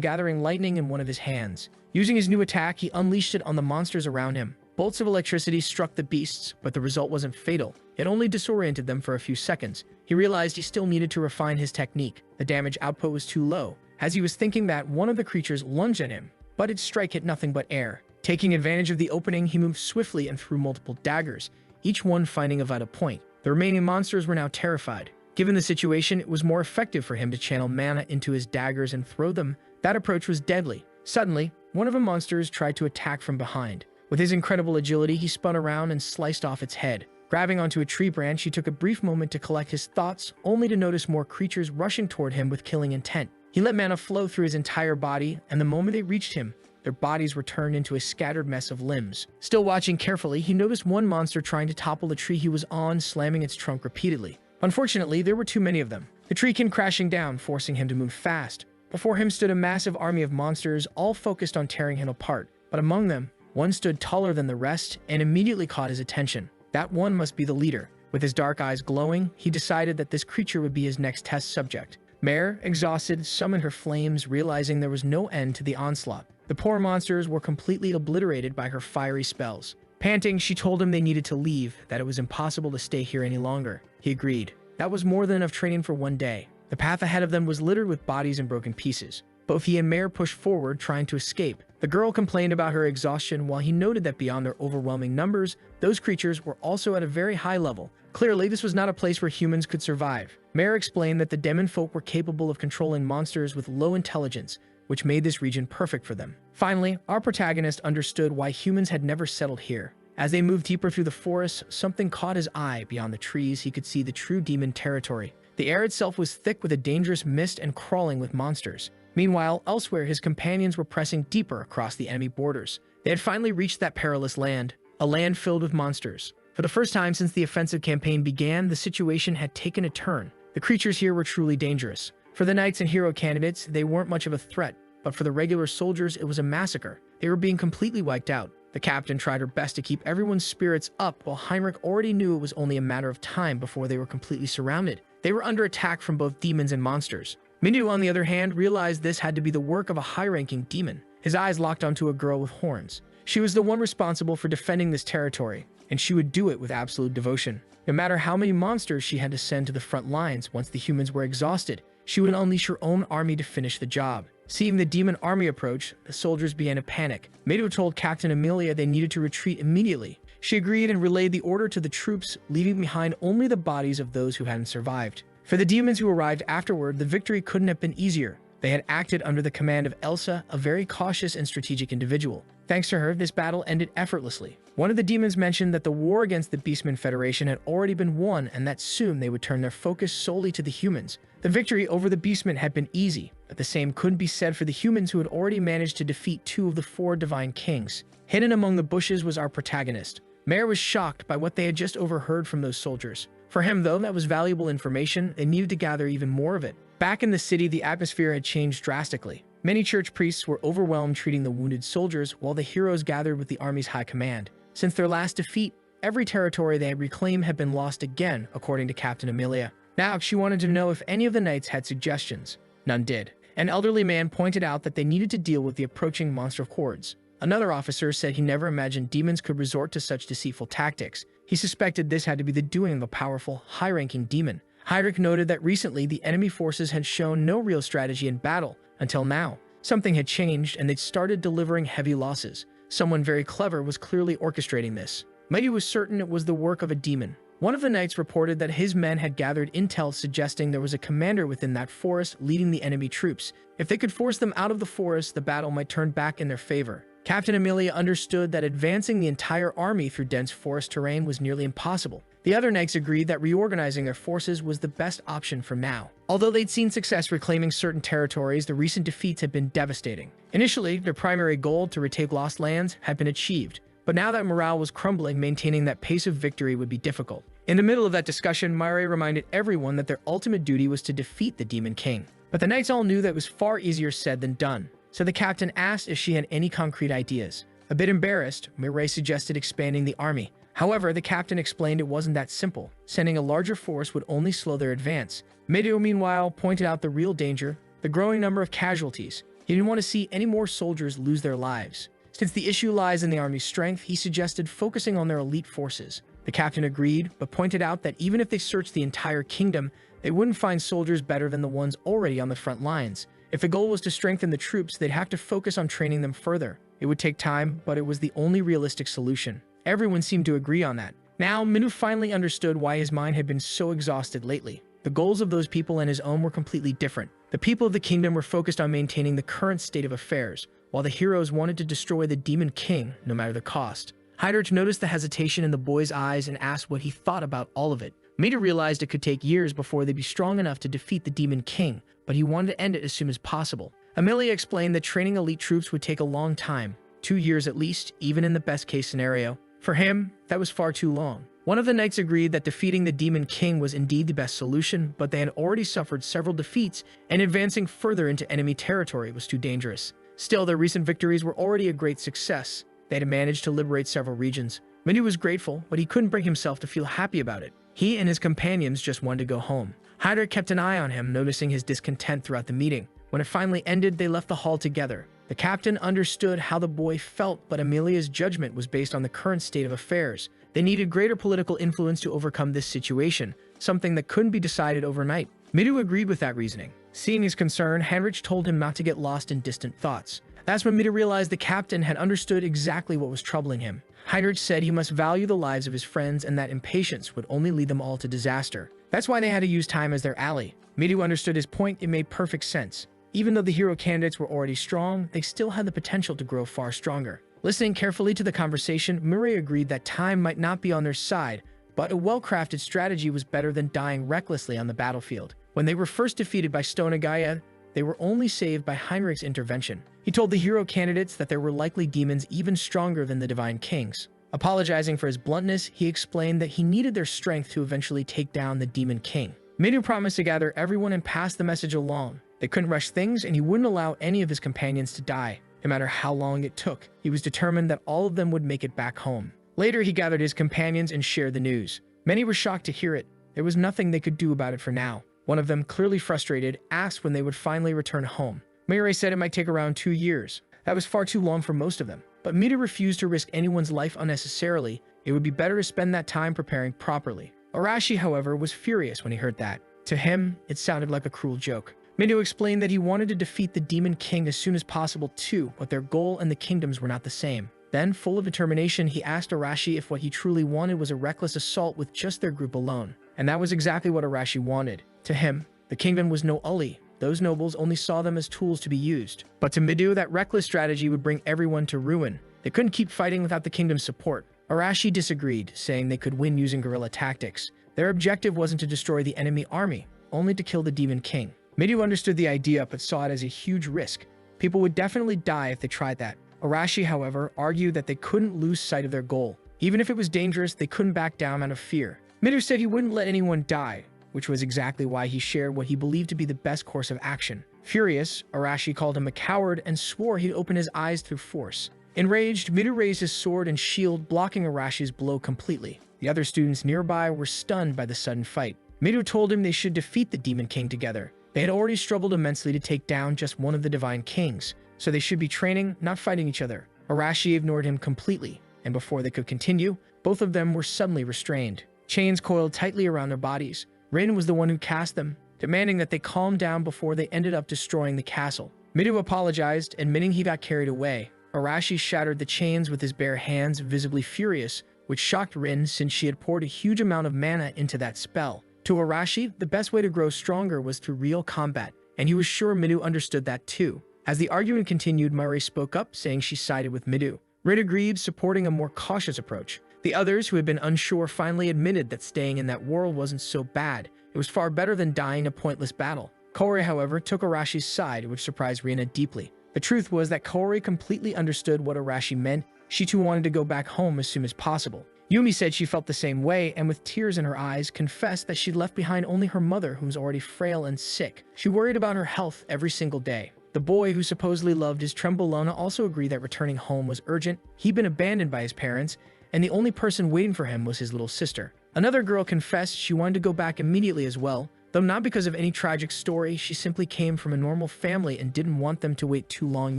gathering lightning in one of his hands. Using his new attack, he unleashed it on the monsters around him. Bolts of electricity struck the beasts, but the result wasn't fatal. It only disoriented them for a few seconds. He realized he still needed to refine his technique. The damage output was too low. As he was thinking that, one of the creatures lunged at him, but its strike hit nothing but air. Taking advantage of the opening, he moved swiftly and threw multiple daggers, each one finding a vital point. The remaining monsters were now terrified. Given the situation, it was more effective for him to channel mana into his daggers and throw them. That approach was deadly. Suddenly, one of the monsters tried to attack from behind. With his incredible agility, he spun around and sliced off its head. Grabbing onto a tree branch, he took a brief moment to collect his thoughts, only to notice more creatures rushing toward him with killing intent. He let mana flow through his entire body, and the moment they reached him, their bodies were turned into a scattered mess of limbs. Still watching carefully, he noticed one monster trying to topple the tree he was on, slamming its trunk repeatedly. Unfortunately, there were too many of them. The tree came crashing down, forcing him to move fast. Before him stood a massive army of monsters, all focused on tearing him apart. But among them, one stood taller than the rest and immediately caught his attention. That one must be the leader. With his dark eyes glowing, he decided that this creature would be his next test subject. Mare, exhausted, summoned her flames, realizing there was no end to the onslaught. The poor monsters were completely obliterated by her fiery spells. Panting, she told him they needed to leave, that it was impossible to stay here any longer. He agreed. That was more than enough training for one day. The path ahead of them was littered with bodies and broken pieces. Both he and Mare pushed forward, trying to escape. The girl complained about her exhaustion while he noted that beyond their overwhelming numbers, those creatures were also at a very high level. Clearly, this was not a place where humans could survive. Mare explained that the demon folk were capable of controlling monsters with low intelligence, which made this region perfect for them. Finally, our protagonist understood why humans had never settled here. As they moved deeper through the forest, something caught his eye. Beyond the trees, he could see the true demon territory. The air itself was thick with a dangerous mist and crawling with monsters. Meanwhile, elsewhere, his companions were pressing deeper across the enemy borders. They had finally reached that perilous land, a land filled with monsters. For the first time since the offensive campaign began, the situation had taken a turn. The creatures here were truly dangerous. For the knights and hero candidates, they weren't much of a threat, but for the regular soldiers, it was a massacre. They were being completely wiped out. The captain tried her best to keep everyone's spirits up, while Heinrich already knew it was only a matter of time before they were completely surrounded. They were under attack from both demons and monsters. Minyu, on the other hand, realized this had to be the work of a high-ranking demon. His eyes locked onto a girl with horns. She was the one responsible for defending this territory, and she would do it with absolute devotion. No matter how many monsters she had to send to the front lines, once the humans were exhausted, she would unleash her own army to finish the job. Seeing the demon army approach, the soldiers began to panic. Minyu told Captain Amelia they needed to retreat immediately. She agreed and relayed the order to the troops, leaving behind only the bodies of those who hadn't survived. For the demons who arrived afterward, the victory couldn't have been easier. They had acted under the command of Elsa, a very cautious and strategic individual. Thanks to her, this battle ended effortlessly. One of the demons mentioned that the war against the Beastmen Federation had already been won and that soon they would turn their focus solely to the humans. The victory over the Beastmen had been easy, but the same couldn't be said for the humans who had already managed to defeat 2 of the 4 divine kings. Hidden among the bushes was our protagonist. Mare was shocked by what they had just overheard from those soldiers. For him, though, that was valuable information, they needed to gather even more of it. Back in the city, the atmosphere had changed drastically. Many church priests were overwhelmed treating the wounded soldiers, while the heroes gathered with the army's high command. Since their last defeat, every territory they had reclaimed had been lost again, according to Captain Amelia. Now, she wanted to know if any of the knights had suggestions. None did. An elderly man pointed out that they needed to deal with the approaching monster hordes. Another officer said he never imagined demons could resort to such deceitful tactics. He suspected this had to be the doing of a powerful, high-ranking demon. Heinrich noted that recently the enemy forces had shown no real strategy in battle, until now. Something had changed and they'd started delivering heavy losses. Someone very clever was clearly orchestrating this. Mighty was certain it was the work of a demon. One of the knights reported that his men had gathered intel suggesting there was a commander within that forest leading the enemy troops. If they could force them out of the forest, the battle might turn back in their favor. Captain Amelia understood that advancing the entire army through dense forest terrain was nearly impossible. The other knights agreed that reorganizing their forces was the best option for now. Although they'd seen success reclaiming certain territories, the recent defeats had been devastating. Initially, their primary goal to retake lost lands had been achieved, but now that morale was crumbling, maintaining that pace of victory would be difficult. In the middle of that discussion, Mare reminded everyone that their ultimate duty was to defeat the Demon King. But the knights all knew that it was far easier said than done. So the captain asked if she had any concrete ideas. A bit embarrassed, Mireille suggested expanding the army. However, the captain explained it wasn't that simple. Sending a larger force would only slow their advance. Mideo, meanwhile, pointed out the real danger, the growing number of casualties. He didn't want to see any more soldiers lose their lives. Since the issue lies in the army's strength, he suggested focusing on their elite forces. The captain agreed, but pointed out that even if they searched the entire kingdom, they wouldn't find soldiers better than the ones already on the front lines. If the goal was to strengthen the troops, they'd have to focus on training them further. It would take time, but it was the only realistic solution. Everyone seemed to agree on that. Now, Minu finally understood why his mind had been so exhausted lately. The goals of those people and his own were completely different. The people of the kingdom were focused on maintaining the current state of affairs, while the heroes wanted to destroy the Demon King, no matter the cost. Heinrich noticed the hesitation in the boy's eyes and asked what he thought about all of it. Mita realized it could take years before they'd be strong enough to defeat the Demon King, but he wanted to end it as soon as possible. Amelia explained that training elite troops would take a long time, 2 years at least, even in the best-case scenario. For him, that was far too long. One of the knights agreed that defeating the Demon King was indeed the best solution, but they had already suffered several defeats, and advancing further into enemy territory was too dangerous. Still, their recent victories were already a great success. They had managed to liberate several regions. Minu was grateful, but he couldn't bring himself to feel happy about it. He and his companions just wanted to go home. Heinrich kept an eye on him, noticing his discontent throughout the meeting. When it finally ended, they left the hall together. The captain understood how the boy felt, but Amelia's judgment was based on the current state of affairs. They needed greater political influence to overcome this situation, something that couldn't be decided overnight. Midu agreed with that reasoning. Seeing his concern, Heinrich told him not to get lost in distant thoughts. That's when Midu realized the captain had understood exactly what was troubling him. Heinrich said he must value the lives of his friends and that impatience would only lead them all to disaster. That's why they had to use time as their ally. Midu understood his point. It made perfect sense. Even though the hero candidates were already strong, they still had the potential to grow far stronger. Listening carefully to the conversation, Murray agreed that time might not be on their side, but a well-crafted strategy was better than dying recklessly on the battlefield. When they were first defeated by Isekai'd, they were only saved by Heinrich's intervention. He told the hero candidates that there were likely demons even stronger than the Divine Kings. Apologizing for his bluntness, he explained that he needed their strength to eventually take down the Demon King. Midu promised to gather everyone and pass the message along. They couldn't rush things, and he wouldn't allow any of his companions to die, no matter how long it took. He was determined that all of them would make it back home. Later, he gathered his companions and shared the news. Many were shocked to hear it. There was nothing they could do about it for now. One of them, clearly frustrated, asked when they would finally return home. Mirai said it might take around 2 years. That was far too long for most of them. But Midu refused to risk anyone's life unnecessarily. It would be better to spend that time preparing properly. Arashi, however, was furious when he heard that. To him, it sounded like a cruel joke. Midu explained that he wanted to defeat the Demon King as soon as possible too, but their goal and the kingdoms were not the same. Then, full of determination, he asked Arashi if what he truly wanted was a reckless assault with just their group alone. And that was exactly what Arashi wanted. To him, the kingdom was no Uli. Those nobles only saw them as tools to be used. But to Midu, that reckless strategy would bring everyone to ruin. They couldn't keep fighting without the kingdom's support. Arashi disagreed, saying they could win using guerrilla tactics. Their objective wasn't to destroy the enemy army, only to kill the Demon King. Midu understood the idea but saw it as a huge risk. People would definitely die if they tried that. Arashi, however, argued that they couldn't lose sight of their goal. Even if it was dangerous, they couldn't back down out of fear. Midu said he wouldn't let anyone die, which was exactly why he shared what he believed to be the best course of action. Furious, Arashi called him a coward and swore he'd open his eyes through force. Enraged, Midu raised his sword and shield, blocking Arashi's blow completely. The other students nearby were stunned by the sudden fight. Midu told him they should defeat the Demon King together. They had already struggled immensely to take down just one of the Divine Kings, so they should be training, not fighting each other. Arashi ignored him completely, and before they could continue, both of them were suddenly restrained. Chains coiled tightly around their bodies. Rin was the one who cast them, demanding that they calm down before they ended up destroying the castle. Midu apologized, admitting he got carried away. Arashi shattered the chains with his bare hands, visibly furious, which shocked Rin since she had poured a huge amount of mana into that spell. To Arashi, the best way to grow stronger was through real combat, and he was sure Midu understood that too. As the argument continued, Murray spoke up, saying she sided with Midu. Rin agreed, supporting a more cautious approach. The others, who had been unsure, finally admitted that staying in that world wasn't so bad. It was far better than dying a pointless battle. Kaori, however, took Arashi's side, which surprised Rina deeply. The truth was that Kaori completely understood what Arashi meant. She too wanted to go back home as soon as possible. Yumi said she felt the same way, and with tears in her eyes, confessed that she'd left behind only her mother, who was already frail and sick. She worried about her health every single day. The boy, who supposedly loved his Trembolona, also agreed that returning home was urgent. He'd been abandoned by his parents, and the only person waiting for him was his little sister. Another girl confessed she wanted to go back immediately as well, though not because of any tragic story. She simply came from a normal family and didn't want them to wait 2 long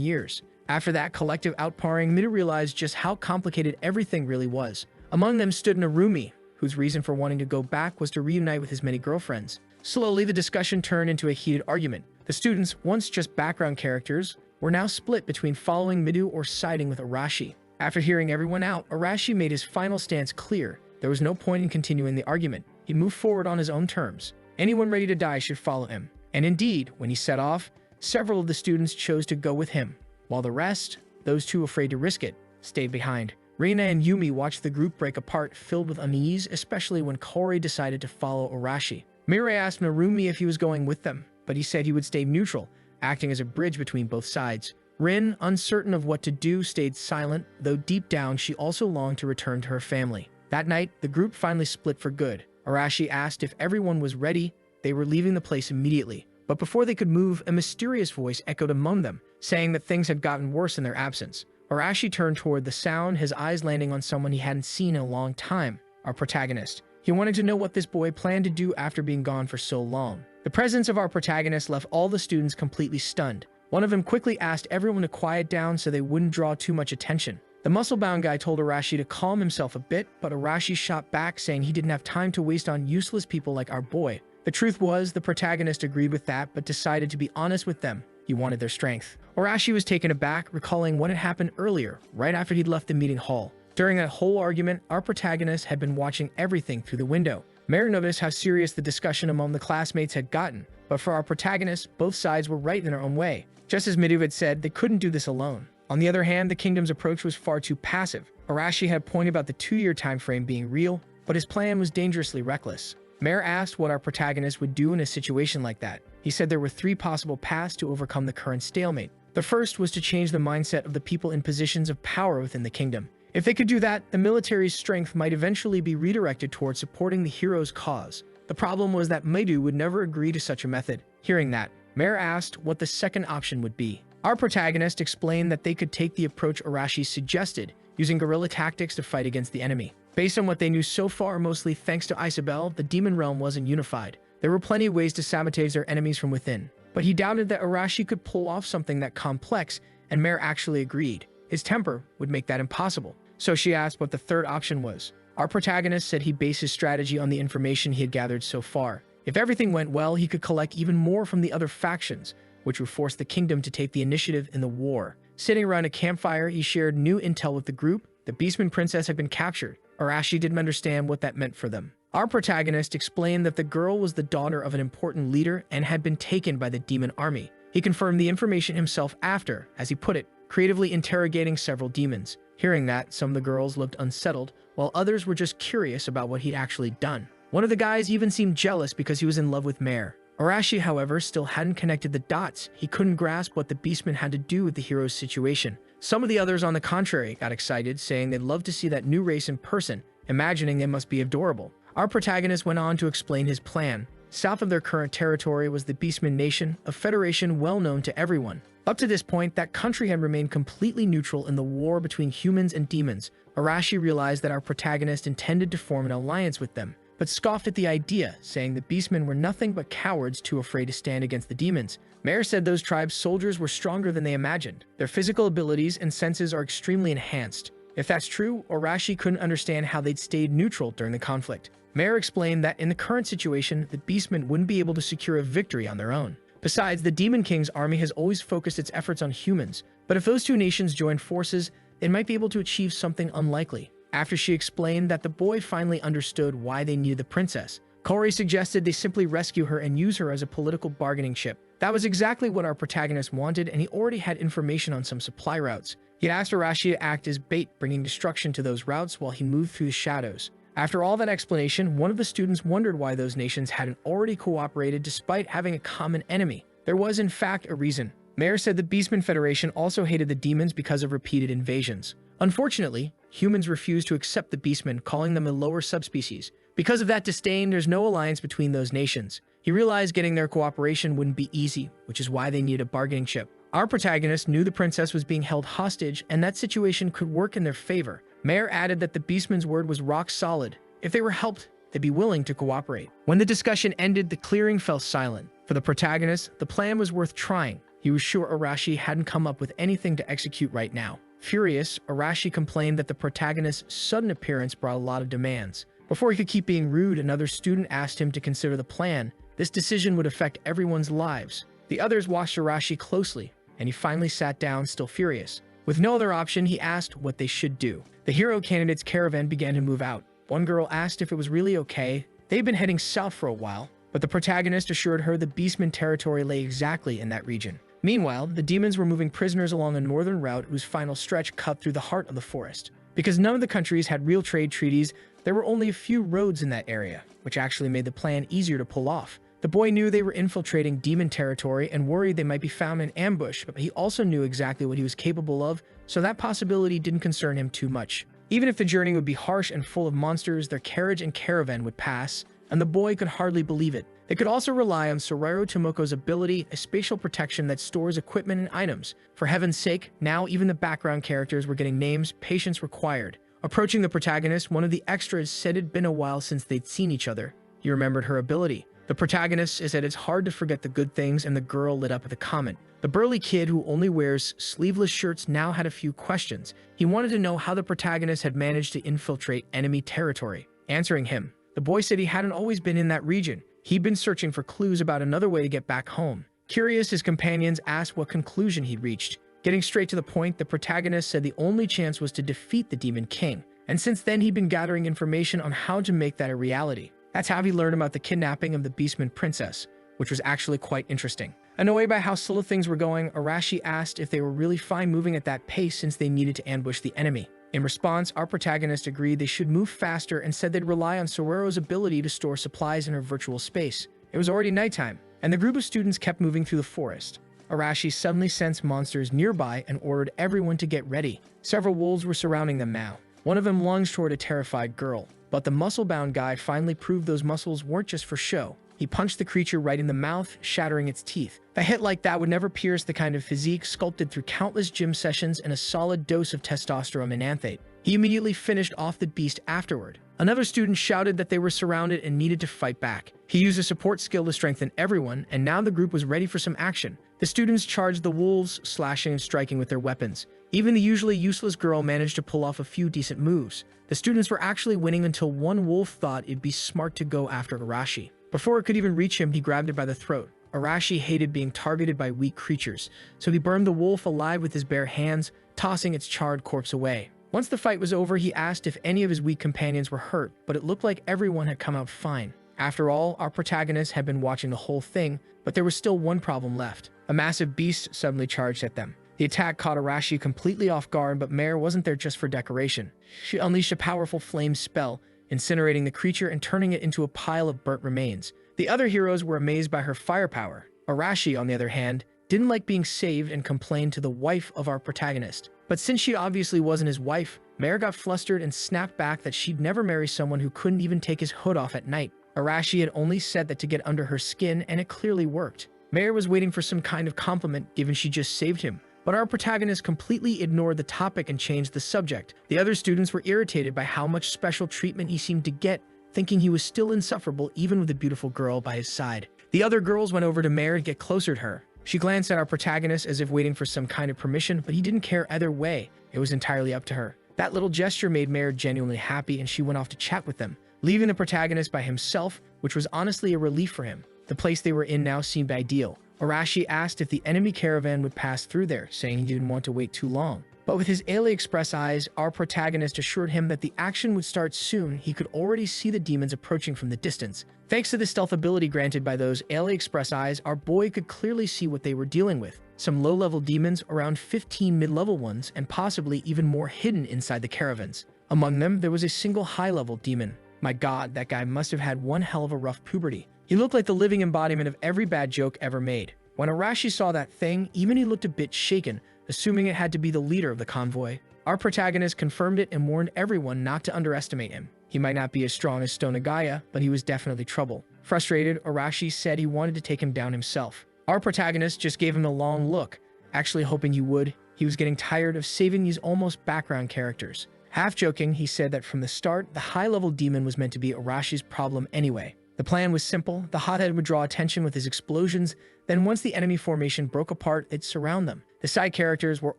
years. After that collective outpouring, Midu realized just how complicated everything really was. Among them stood Narumi, whose reason for wanting to go back was to reunite with his many girlfriends. Slowly, the discussion turned into a heated argument. The students, once just background characters, were now split between following Midu or siding with Arashi. After hearing everyone out, Arashi made his final stance clear. There was no point in continuing the argument. He moved forward on his own terms. Anyone ready to die should follow him. And indeed, when he set off, several of the students chose to go with him, while the rest, those too afraid to risk it, stayed behind. Reina and Yumi watched the group break apart, filled with unease, especially when Kaori decided to follow Arashi. Mirai asked Narumi if he was going with them, but he said he would stay neutral, acting as a bridge between both sides. Rin, uncertain of what to do, stayed silent, though deep down she also longed to return to her family. That night, the group finally split for good. Arashi asked if everyone was ready. They were leaving the place immediately. But before they could move, a mysterious voice echoed among them, saying that things had gotten worse in their absence. Arashi turned toward the sound, his eyes landing on someone he hadn't seen in a long time, our protagonist. He wanted to know what this boy planned to do after being gone for so long. The presence of our protagonist left all the students completely stunned. One of them quickly asked everyone to quiet down so they wouldn't draw too much attention. The muscle-bound guy told Arashi to calm himself a bit, but Arashi shot back saying he didn't have time to waste on useless people like our boy. The truth was, the protagonist agreed with that, but decided to be honest with them. He wanted their strength. Arashi was taken aback, recalling what had happened earlier, right after he'd left the meeting hall. During that whole argument, our protagonist had been watching everything through the window. Mare noticed how serious the discussion among the classmates had gotten, but for our protagonist, both sides were right in their own way. Just as Midu had said, they couldn't do this alone. On the other hand, the kingdom's approach was far too passive. Arashi had a point about the 2-year time frame being real, but his plan was dangerously reckless. Mare asked what our protagonist would do in a situation like that. He said there were 3 possible paths to overcome the current stalemate. The first was to change the mindset of the people in positions of power within the kingdom. If they could do that, the military's strength might eventually be redirected towards supporting the hero's cause. The problem was that Midu would never agree to such a method. Hearing that, Mare asked what the second option would be. Our protagonist explained that they could take the approach Arashi suggested, using guerrilla tactics to fight against the enemy. Based on what they knew so far, mostly thanks to Isekai'd, the demon realm wasn't unified. There were plenty of ways to sabotage their enemies from within. But he doubted that Arashi could pull off something that complex, and Mare actually agreed. His temper would make that impossible. So she asked what the third option was. Our protagonist said he based his strategy on the information he had gathered so far. If everything went well, he could collect even more from the other factions, which would force the kingdom to take the initiative in the war. Sitting around a campfire, he shared new intel with the group. The Beastman princess had been captured. Arashi didn't understand what that meant for them. Our protagonist explained that the girl was the daughter of an important leader and had been taken by the demon army. He confirmed the information himself after, as he put it, creatively interrogating several demons. Hearing that, some of the girls looked unsettled, while others were just curious about what he'd actually done. One of the guys even seemed jealous because he was in love with Mare. Arashi, however, still hadn't connected the dots. He couldn't grasp what the Beastman had to do with the hero's situation. Some of the others, on the contrary, got excited, saying they'd love to see that new race in person, imagining they must be adorable. Our protagonist went on to explain his plan. South of their current territory was the Beastman Nation, a federation well known to everyone. Up to this point, that country had remained completely neutral in the war between humans and demons. Arashi realized that our protagonist intended to form an alliance with them, but scoffed at the idea, saying the Beastmen were nothing but cowards too afraid to stand against the demons. Mare said those tribes' soldiers were stronger than they imagined. Their physical abilities and senses are extremely enhanced. If that's true, Arashi couldn't understand how they'd stayed neutral during the conflict. Mare explained that in the current situation, the Beastmen wouldn't be able to secure a victory on their own. Besides, the Demon King's army has always focused its efforts on humans, but if those two nations joined forces, they might be able to achieve something unlikely. After she explained that the boy finally understood why they needed the princess, Corey suggested they simply rescue her and use her as a political bargaining chip. That was exactly what our protagonist wanted, and he already had information on some supply routes. He had asked Arashi to act as bait, bringing destruction to those routes while he moved through the shadows. After all that explanation, one of the students wondered why those nations hadn't already cooperated despite having a common enemy. There was, in fact, a reason. Mare said the Beastman Federation also hated the demons because of repeated invasions. Unfortunately, humans refused to accept the Beastmen, calling them a lower subspecies. Because of that disdain, there's no alliance between those nations. He realized getting their cooperation wouldn't be easy, which is why they needed a bargaining chip. Our protagonist knew the princess was being held hostage, and that situation could work in their favor. Mare added that the Beastman's word was rock solid. If they were helped, they'd be willing to cooperate. When the discussion ended, the clearing fell silent. For the protagonist, the plan was worth trying. He was sure Arashi hadn't come up with anything to execute right now. Furious, Arashi complained that the protagonist's sudden appearance brought a lot of demands. Before he could keep being rude, another student asked him to consider the plan. This decision would affect everyone's lives. The others watched Arashi closely, and he finally sat down, still furious. With no other option, he asked what they should do. The hero candidate's caravan began to move out. One girl asked if it was really okay. They'd been heading south for a while, but the protagonist assured her the Beastman territory lay exactly in that region. Meanwhile, the demons were moving prisoners along a northern route whose final stretch cut through the heart of the forest. Because none of the countries had real trade treaties, there were only a few roads in that area, which actually made the plan easier to pull off. The boy knew they were infiltrating demon territory and worried they might be found in ambush, but he also knew exactly what he was capable of, so that possibility didn't concern him too much. Even if the journey would be harsh and full of monsters, their carriage and caravan would pass, and the boy could hardly believe it. They could also rely on Sorero Tomoko's ability, a spatial protection that stores equipment and items. For heaven's sake, now even the background characters were getting names, patience required. Approaching the protagonist, one of the extras said it'd been a while since they'd seen each other. He remembered her ability. The protagonist said it's hard to forget the good things, and the girl lit up at the comment. The burly kid who only wears sleeveless shirts now had a few questions. He wanted to know how the protagonist had managed to infiltrate enemy territory. Answering him, the boy said he hadn't always been in that region. He'd been searching for clues about another way to get back home. Curious, his companions asked what conclusion he'd reached. Getting straight to the point, the protagonist said the only chance was to defeat the Demon King, and since then he'd been gathering information on how to make that a reality. That's how he learned about the kidnapping of the Beastman Princess, which was actually quite interesting. Annoyed by how slow things were going, Arashi asked if they were really fine moving at that pace since they needed to ambush the enemy. In response, our protagonist agreed they should move faster and said they'd rely on Sorero's ability to store supplies in her virtual space. It was already nighttime, and the group of students kept moving through the forest. Arashi suddenly sensed monsters nearby and ordered everyone to get ready. Several wolves were surrounding them now. One of them lunged toward a terrified girl, but the muscle-bound guy finally proved those muscles weren't just for show. He punched the creature right in the mouth, shattering its teeth. A hit like that would never pierce the kind of physique sculpted through countless gym sessions and a solid dose of testosterone menanthate. He immediately finished off the beast afterward. Another student shouted that they were surrounded and needed to fight back. He used a support skill to strengthen everyone, and now the group was ready for some action. The students charged the wolves, slashing and striking with their weapons. Even the usually useless girl managed to pull off a few decent moves. The students were actually winning until one wolf thought it'd be smart to go after Arashi. Before it could even reach him, he grabbed it by the throat. Arashi hated being targeted by weak creatures, so he burned the wolf alive with his bare hands, tossing its charred corpse away. Once the fight was over, he asked if any of his weak companions were hurt, but it looked like everyone had come out fine. After all, our protagonist had been watching the whole thing, but there was still one problem left. A massive beast suddenly charged at them. The attack caught Arashi completely off guard, but Mare wasn't there just for decoration. She unleashed a powerful flame spell, incinerating the creature and turning it into a pile of burnt remains. The other heroes were amazed by her firepower. Arashi, on the other hand, didn't like being saved and complained to the wife of our protagonist. But since she obviously wasn't his wife, Mare got flustered and snapped back that she'd never marry someone who couldn't even take his hood off at night. Arashi had only said that to get under her skin, and it clearly worked. Mare was waiting for some kind of compliment given she just saved him. But our protagonist completely ignored the topic and changed the subject. The other students were irritated by how much special treatment he seemed to get, thinking he was still insufferable even with a beautiful girl by his side. The other girls went over to Mare to get closer to her. She glanced at our protagonist as if waiting for some kind of permission, but he didn't care either way. It was entirely up to her. That little gesture made Mare genuinely happy, and she went off to chat with them, leaving the protagonist by himself, which was honestly a relief for him. The place they were in now seemed ideal. Arashi asked if the enemy caravan would pass through there, saying he didn't want to wait too long. But with his AliExpress eyes, our protagonist assured him that the action would start soon. He could already see the demons approaching from the distance. Thanks to the stealth ability granted by those AliExpress eyes, our boy could clearly see what they were dealing with. Some low-level demons, around 15 mid-level ones, and possibly even more hidden inside the caravans. Among them, there was a single high-level demon. My god, that guy must have had one hell of a rough puberty. He looked like the living embodiment of every bad joke ever made. When Arashi saw that thing, even he looked a bit shaken, assuming it had to be the leader of the convoy. Our protagonist confirmed it and warned everyone not to underestimate him. He might not be as strong as Stonagaya, but he was definitely trouble. Frustrated, Arashi said he wanted to take him down himself. Our protagonist just gave him a long look, actually hoping he would. He was getting tired of saving these almost background characters. Half joking, he said that from the start, the high-level demon was meant to be Arashi's problem anyway. The plan was simple. The hothead would draw attention with his explosions, then once the enemy formation broke apart, it'd surround them. The side characters were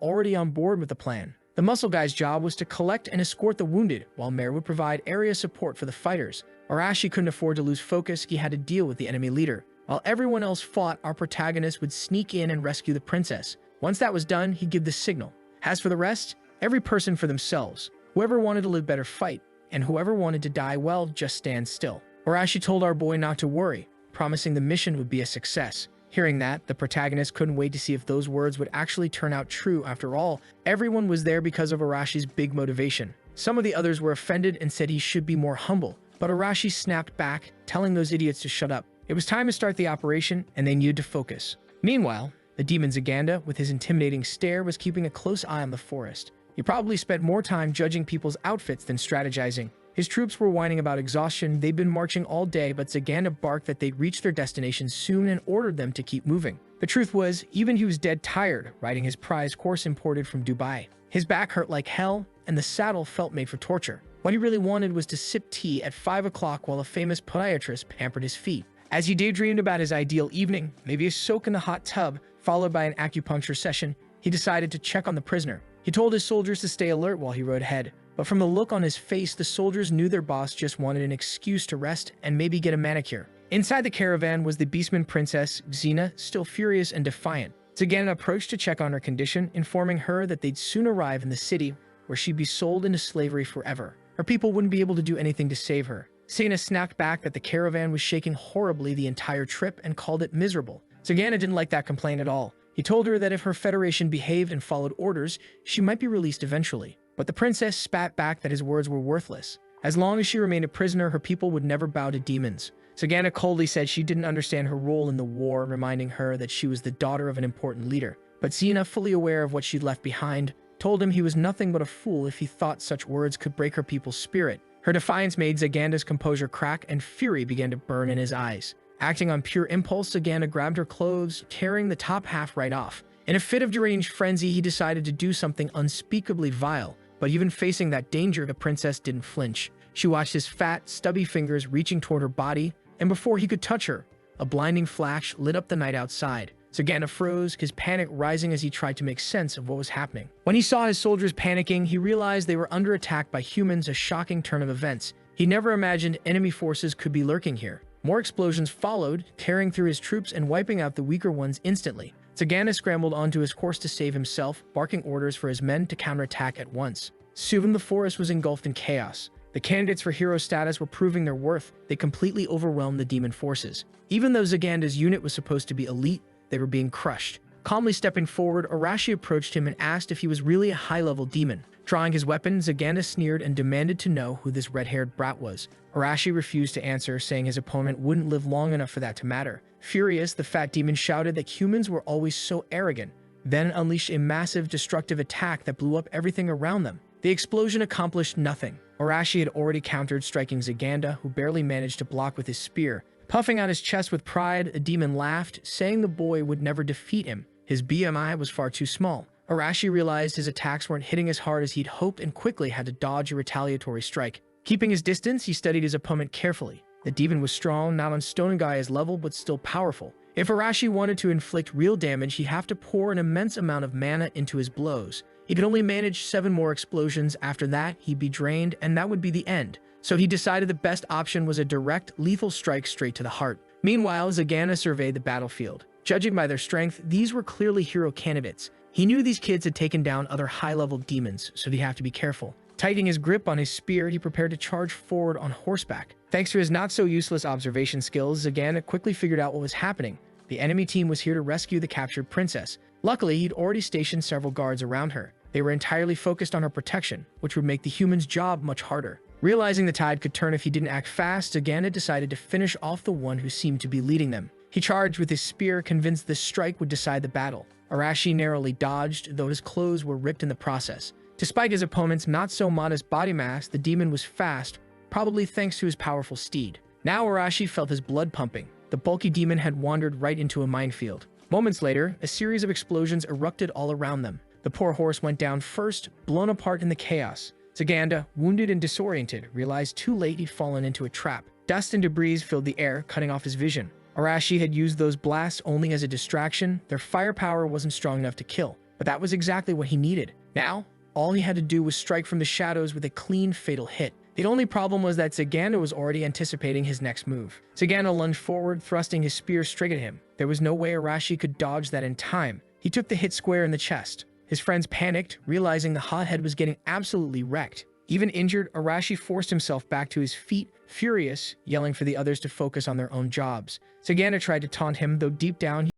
already on board with the plan. The muscle guy's job was to collect and escort the wounded, while Mare would provide area support for the fighters. Arashi couldn't afford to lose focus. He had to deal with the enemy leader. While everyone else fought, our protagonist would sneak in and rescue the princess. Once that was done, he'd give the signal. As for the rest, every person for themselves. Whoever wanted to live better fight, and whoever wanted to die, well, just stand still. Arashi told our boy not to worry, promising the mission would be a success. Hearing that, the protagonist couldn't wait to see if those words would actually turn out true. After all, everyone was there because of Arashi's big motivation. Some of the others were offended and said he should be more humble, but Arashi snapped back, telling those idiots to shut up. It was time to start the operation, and they needed to focus. Meanwhile, the demon Zaganda, with his intimidating stare, was keeping a close eye on the forest. He probably spent more time judging people's outfits than strategizing. His troops were whining about exhaustion. They'd been marching all day, but Zaganda barked that they'd reach their destination soon and ordered them to keep moving. The truth was, even he was dead tired, riding his prized horse imported from Dubai. His back hurt like hell, and the saddle felt made for torture. What he really wanted was to sip tea at 5 o'clock while a famous podiatrist pampered his feet. As he daydreamed about his ideal evening, maybe a soak in the hot tub, followed by an acupuncture session, he decided to check on the prisoner. He told his soldiers to stay alert while he rode ahead, but from the look on his face, the soldiers knew their boss just wanted an excuse to rest and maybe get a manicure. Inside the caravan was the beastman princess, Xena, still furious and defiant. Zagana approached to check on her condition, informing her that they'd soon arrive in the city, where she'd be sold into slavery forever. Her people wouldn't be able to do anything to save her. Xena snapped back that the caravan was shaking horribly the entire trip and called it miserable. Zagana didn't like that complaint at all. He told her that if her federation behaved and followed orders, she might be released eventually. But the princess spat back that his words were worthless. As long as she remained a prisoner, her people would never bow to demons. Zagana coldly said she didn't understand her role in the war, reminding her that she was the daughter of an important leader. But Xena, fully aware of what she'd left behind, told him he was nothing but a fool if he thought such words could break her people's spirit. Her defiance made Zaganda's composure crack, and fury began to burn in his eyes. Acting on pure impulse, Zaganda grabbed her clothes, tearing the top half right off. In a fit of deranged frenzy, he decided to do something unspeakably vile, but even facing that danger, the princess didn't flinch. She watched his fat, stubby fingers reaching toward her body, and before he could touch her, a blinding flash lit up the night outside. Zaganda froze, his panic rising as he tried to make sense of what was happening. When he saw his soldiers panicking, he realized they were under attack by humans, a shocking turn of events. He never imagined enemy forces could be lurking here. More explosions followed, tearing through his troops and wiping out the weaker ones instantly. Zaganda scrambled onto his horse to save himself, barking orders for his men to counterattack at once. Soon the forest was engulfed in chaos. The candidates for hero status were proving their worth. They completely overwhelmed the demon forces. Even though Zaganda's unit was supposed to be elite, they were being crushed. Calmly stepping forward, Arashi approached him and asked if he was really a high-level demon. Drawing his weapon, Zaganda sneered and demanded to know who this red-haired brat was. Arashi refused to answer, saying his opponent wouldn't live long enough for that to matter. Furious, the fat demon shouted that humans were always so arrogant, then unleashed a massive destructive attack that blew up everything around them. The explosion accomplished nothing. Arashi had already countered, striking Zaganda, who barely managed to block with his spear. Puffing out his chest with pride, the demon laughed, saying the boy would never defeat him. His BMI was far too small. Arashi realized his attacks weren't hitting as hard as he'd hoped and quickly had to dodge a retaliatory strike. Keeping his distance, he studied his opponent carefully. The demon was strong, not on Stonegai's level, but still powerful. If Arashi wanted to inflict real damage, he'd have to pour an immense amount of mana into his blows. He could only manage 7 more explosions. After that, he'd be drained, and that would be the end. So he decided the best option was a direct, lethal strike straight to the heart. Meanwhile, Zaganda surveyed the battlefield. Judging by their strength, these were clearly hero candidates. He knew these kids had taken down other high-level demons, so he'd have to be careful. Tightening his grip on his spear, he prepared to charge forward on horseback. Thanks to his not-so-useless observation skills, Zaganda quickly figured out what was happening. The enemy team was here to rescue the captured princess. Luckily, he'd already stationed several guards around her. They were entirely focused on her protection, which would make the human's job much harder. Realizing the tide could turn if he didn't act fast, Zaganda decided to finish off the one who seemed to be leading them. He charged with his spear, convinced this strike would decide the battle. Arashi narrowly dodged, though his clothes were ripped in the process. Despite his opponent's not-so-modest body mass, the demon was fast, probably thanks to his powerful steed. Now Arashi felt his blood pumping. The bulky demon had wandered right into a minefield. Moments later, a series of explosions erupted all around them. The poor horse went down first, blown apart in the chaos. Zaganda, wounded and disoriented, realized too late he'd fallen into a trap. Dust and debris filled the air, cutting off his vision. Arashi had used those blasts only as a distraction. Their firepower wasn't strong enough to kill, but that was exactly what he needed. Now, all he had to do was strike from the shadows with a clean, fatal hit. The only problem was that Zaganda was already anticipating his next move. Zaganda lunged forward, thrusting his spear straight at him. There was no way Arashi could dodge that in time. He took the hit square in the chest. His friends panicked, realizing the hothead was getting absolutely wrecked. Even injured, Arashi forced himself back to his feet, furious, yelling for the others to focus on their own jobs. Zaganda tried to taunt him, though deep down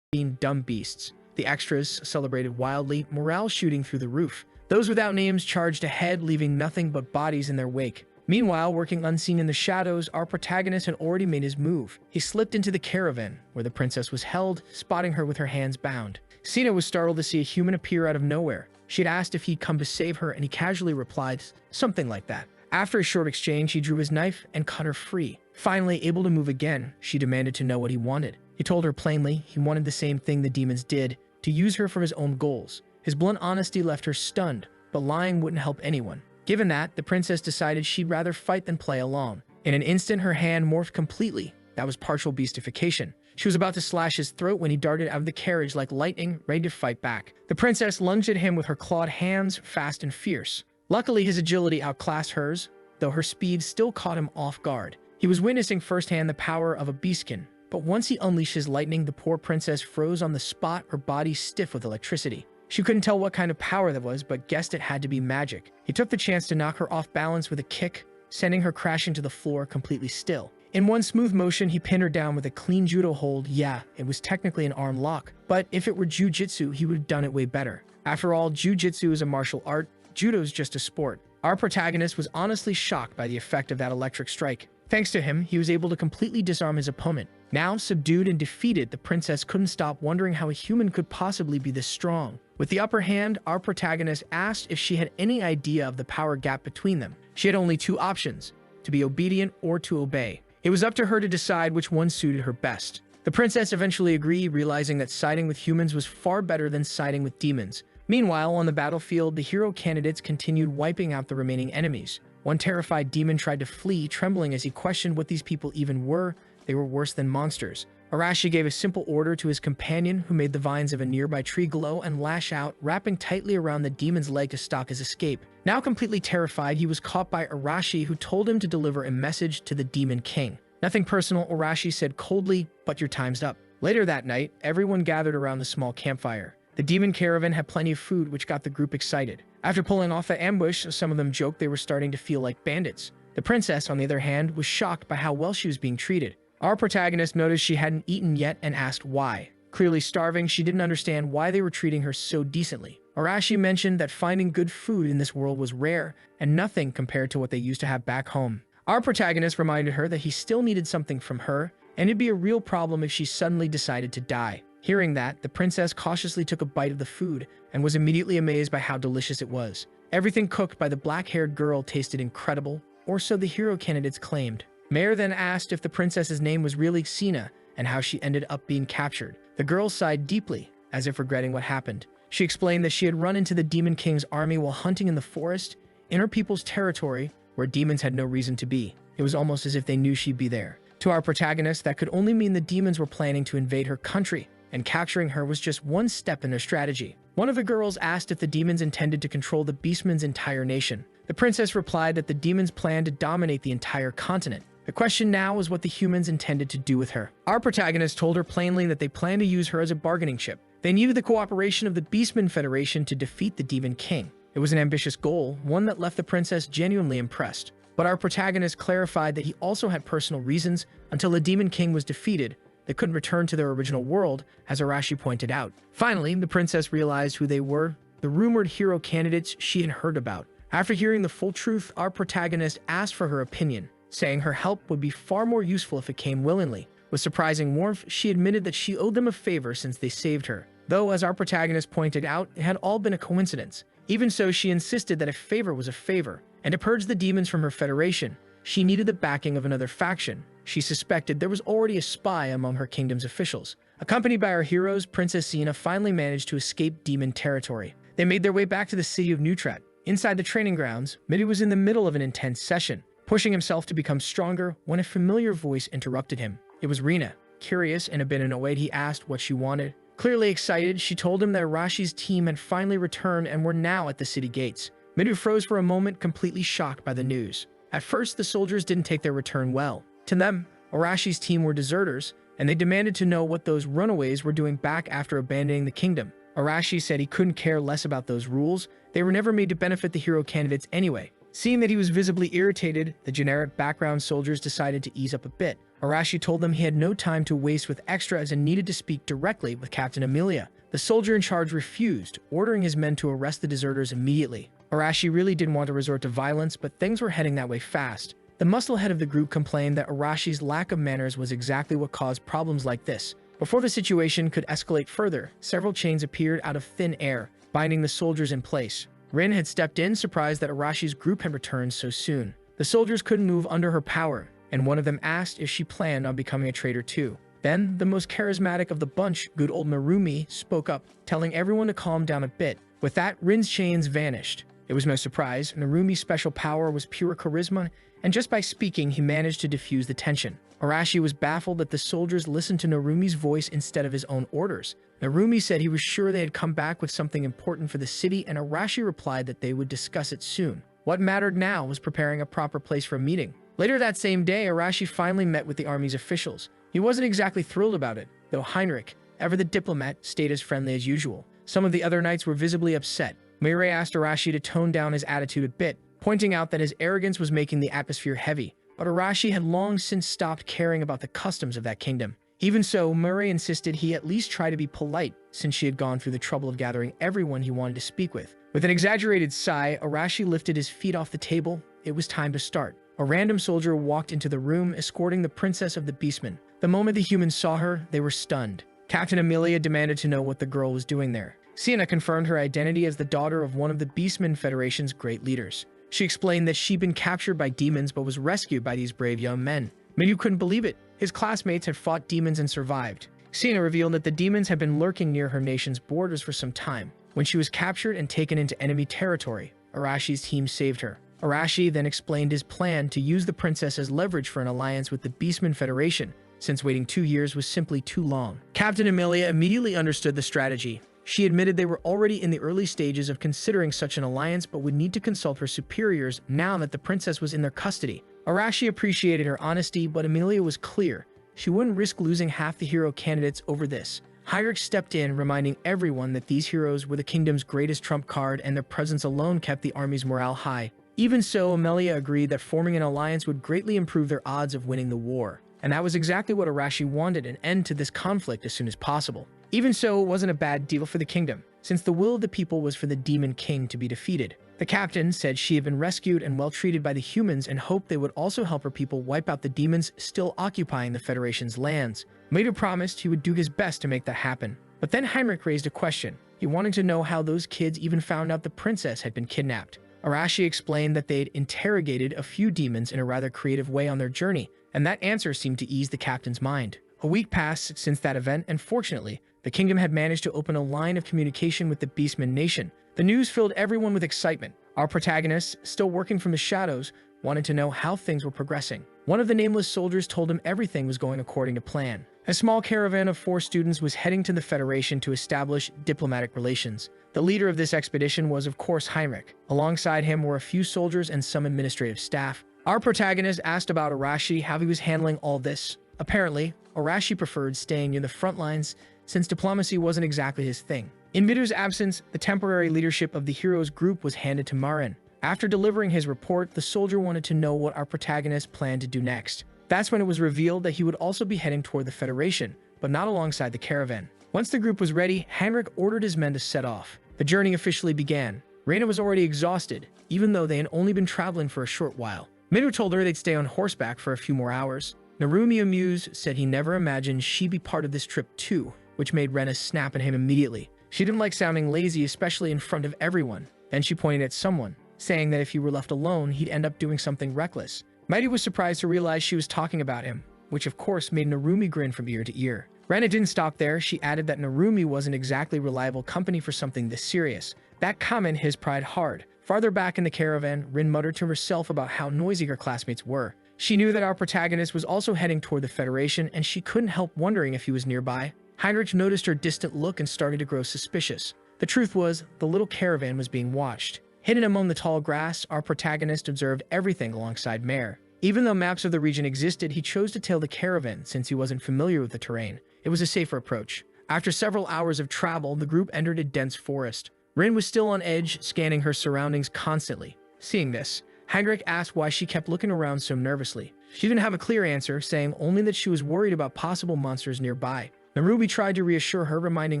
being dumb beasts. The extras celebrated wildly, morale shooting through the roof. Those without names charged ahead, leaving nothing but bodies in their wake. Meanwhile, working unseen in the shadows, our protagonist had already made his move. He slipped into the caravan, where the princess was held, spotting her with her hands bound. Sina was startled to see a human appear out of nowhere. She had asked if he'd come to save her, and he casually replied, something like that. After a short exchange, he drew his knife and cut her free. Finally, able to move again, she demanded to know what he wanted. He told her plainly he wanted the same thing the demons did, to use her for his own goals. His blunt honesty left her stunned, but lying wouldn't help anyone. Given that, the princess decided she'd rather fight than play along. In an instant, her hand morphed completely. That was partial beastification. She was about to slash his throat when he darted out of the carriage like lightning, ready to fight back. The princess lunged at him with her clawed hands, fast and fierce. Luckily, his agility outclassed hers, though her speed still caught him off guard. He was witnessing firsthand the power of a beastkin, but once he unleashed his lightning, the poor princess froze on the spot, her body stiff with electricity. She couldn't tell what kind of power that was, but guessed it had to be magic. He took the chance to knock her off balance with a kick, sending her crashing to the floor completely still. In one smooth motion, he pinned her down with a clean judo hold. Yeah, it was technically an arm lock, but if it were jujitsu, he would have done it way better. After all, jujitsu is a martial art, judo's just a sport. Our protagonist was honestly shocked by the effect of that electric strike. Thanks to him, he was able to completely disarm his opponent. Now, subdued and defeated, the princess couldn't stop wondering how a human could possibly be this strong. With the upper hand, our protagonist asked if she had any idea of the power gap between them. She had only two options, to be obedient or to obey. It was up to her to decide which one suited her best. The princess eventually agreed, realizing that siding with humans was far better than siding with demons. Meanwhile, on the battlefield, the hero candidates continued wiping out the remaining enemies. One terrified demon tried to flee, trembling as he questioned what these people even were. They were worse than monsters. Arashi gave a simple order to his companion, who made the vines of a nearby tree glow and lash out, wrapping tightly around the demon's leg to stop his escape. Now completely terrified, he was caught by Arashi, who told him to deliver a message to the Demon King. Nothing personal, Arashi said coldly, but your time's up. Later that night, everyone gathered around the small campfire. The demon caravan had plenty of food, which got the group excited. After pulling off the ambush, some of them joked they were starting to feel like bandits. The princess, on the other hand, was shocked by how well she was being treated. Our protagonist noticed she hadn't eaten yet and asked why. Clearly starving, she didn't understand why they were treating her so decently. Arashi mentioned that finding good food in this world was rare and nothing compared to what they used to have back home. Our protagonist reminded her that he still needed something from her, and it'd be a real problem if she suddenly decided to die. Hearing that, the princess cautiously took a bite of the food and was immediately amazed by how delicious it was. Everything cooked by the black-haired girl tasted incredible, or so the hero candidates claimed. Mayor then asked if the princess's name was really Sina and how she ended up being captured. The girl sighed deeply, as if regretting what happened. She explained that she had run into the Demon King's army while hunting in the forest, in her people's territory, where demons had no reason to be. It was almost as if they knew she'd be there. To our protagonist, that could only mean the demons were planning to invade her country, and capturing her was just one step in their strategy. One of the girls asked if the demons intended to control the Beastman's entire nation. The princess replied that the demons planned to dominate the entire continent. The question now was what the humans intended to do with her. Our protagonist told her plainly that they planned to use her as a bargaining chip. They needed the cooperation of the Beastman Federation to defeat the Demon King. It was an ambitious goal, one that left the princess genuinely impressed. But our protagonist clarified that he also had personal reasons. Until the Demon King was defeated, they couldn't return to their original world, as Arashi pointed out. Finally, the princess realized who they were, the rumored hero candidates she had heard about. After hearing the full truth, our protagonist asked for her opinion, saying her help would be far more useful if it came willingly. With surprising warmth, she admitted that she owed them a favor since they saved her. Though, as our protagonist pointed out, it had all been a coincidence. Even so, she insisted that a favor was a favor, and to purge the demons from her federation, she needed the backing of another faction. She suspected there was already a spy among her kingdom's officials. Accompanied by our heroes, Princess Sina finally managed to escape demon territory. They made their way back to the city of Neutrat. Inside the training grounds, Midi was in the middle of an intense session, pushing himself to become stronger when a familiar voice interrupted him. It was Rina. Curious and a bit annoyed, he asked what she wanted. Clearly excited, she told him that Arashi's team had finally returned and were now at the city gates. Midu froze for a moment, completely shocked by the news. At first, the soldiers didn't take their return well. To them, Arashi's team were deserters, and they demanded to know what those runaways were doing back after abandoning the kingdom. Arashi said he couldn't care less about those rules. They were never made to benefit the hero candidates anyway. Seeing that he was visibly irritated, the generic background soldiers decided to ease up a bit. Arashi told them he had no time to waste with extras and needed to speak directly with Captain Amelia. The soldier in charge refused, ordering his men to arrest the deserters immediately. Arashi really didn't want to resort to violence, but things were heading that way fast. The muscle head of the group complained that Arashi's lack of manners was exactly what caused problems like this. Before the situation could escalate further, several chains appeared out of thin air, binding the soldiers in place. Rin had stepped in, surprised that Arashi's group had returned so soon. The soldiers couldn't move under her power, and one of them asked if she planned on becoming a traitor too. Then, the most charismatic of the bunch, good old Narumi, spoke up, telling everyone to calm down a bit. With that, Rin's chains vanished. It was no surprise, Narumi's special power was pure charisma, and just by speaking, he managed to diffuse the tension. Arashi was baffled that the soldiers listened to Narumi's voice instead of his own orders. Narumi said he was sure they had come back with something important for the city, and Arashi replied that they would discuss it soon. What mattered now was preparing a proper place for a meeting. Later that same day, Arashi finally met with the army's officials. He wasn't exactly thrilled about it, though Heinrich, ever the diplomat, stayed as friendly as usual. Some of the other knights were visibly upset. Meirei asked Arashi to tone down his attitude a bit, pointing out that his arrogance was making the atmosphere heavy. But Arashi had long since stopped caring about the customs of that kingdom. Even so, Meirei insisted he at least try to be polite, since she had gone through the trouble of gathering everyone he wanted to speak with. With an exaggerated sigh, Arashi lifted his feet off the table. It was time to start. A random soldier walked into the room, escorting the princess of the beastmen. The moment the humans saw her, they were stunned. Captain Amelia demanded to know what the girl was doing there. Sienna confirmed her identity as the daughter of one of the Beastmen Federation's great leaders. She explained that she'd been captured by demons but was rescued by these brave young men. Minyu couldn't believe it. His classmates had fought demons and survived. Sienna revealed that the demons had been lurking near her nation's borders for some time. When she was captured and taken into enemy territory, Arashi's team saved her. Arashi then explained his plan to use the princess as leverage for an alliance with the Beastmen Federation, since waiting 2 years was simply too long. Captain Amelia immediately understood the strategy. She admitted they were already in the early stages of considering such an alliance but would need to consult her superiors now that the princess was in their custody. Arashi appreciated her honesty, but Amelia was clear. She wouldn't risk losing half the hero candidates over this. Heinrich stepped in, reminding everyone that these heroes were the kingdom's greatest trump card and their presence alone kept the army's morale high. Even so, Amelia agreed that forming an alliance would greatly improve their odds of winning the war. And that was exactly what Arashi wanted, an end to this conflict as soon as possible. Even so, it wasn't a bad deal for the kingdom, since the will of the people was for the Demon King to be defeated. The captain said she had been rescued and well treated by the humans and hoped they would also help her people wipe out the demons still occupying the Federation's lands. Maida promised he would do his best to make that happen. But then Heinrich raised a question. He wanted to know how those kids even found out the princess had been kidnapped. Arashi explained that they'd interrogated a few demons in a rather creative way on their journey, and that answer seemed to ease the captain's mind. A week passed since that event, and fortunately, the kingdom had managed to open a line of communication with the Beastmen Nation. The news filled everyone with excitement. Our protagonists, still working from the shadows, wanted to know how things were progressing. One of the nameless soldiers told him everything was going according to plan. A small caravan of 4 students was heading to the Federation to establish diplomatic relations. The leader of this expedition was, of course, Heinrich. Alongside him were a few soldiers and some administrative staff. Our protagonist asked about Arashi, how he was handling all this. Apparently, Arashi preferred staying near the front lines, since diplomacy wasn't exactly his thing. In Miru's absence, the temporary leadership of the heroes group was handed to Marin. After delivering his report, the soldier wanted to know what our protagonist planned to do next. That's when it was revealed that he would also be heading toward the Federation, but not alongside the caravan. Once the group was ready, Heinrich ordered his men to set off. The journey officially began. Reina was already exhausted, even though they had only been traveling for a short while. Miru told her they'd stay on horseback for a few more hours. Narumi, amused, said he never imagined she'd be part of this trip too, which made Rena snap at him immediately. She didn't like sounding lazy, especially in front of everyone. Then she pointed at someone, saying that if he were left alone, he'd end up doing something reckless. Mighty was surprised to realize she was talking about him, which of course made Narumi grin from ear to ear. Rena didn't stop there. She added that Narumi wasn't exactly reliable company for something this serious. That comment hit his pride hard. Farther back in the caravan, Rin muttered to herself about how noisy her classmates were. She knew that our protagonist was also heading toward the Federation, and she couldn't help wondering if he was nearby. Heinrich noticed her distant look and started to grow suspicious. The truth was, the little caravan was being watched. Hidden among the tall grass, our protagonist observed everything alongside Mare. Even though maps of the region existed, he chose to tail the caravan since he wasn't familiar with the terrain. It was a safer approach. After several hours of travel, the group entered a dense forest. Rin was still on edge, scanning her surroundings constantly. Seeing this, Heinrich asked why she kept looking around so nervously. She didn't have a clear answer, saying only that she was worried about possible monsters nearby. Narubi tried to reassure her, reminding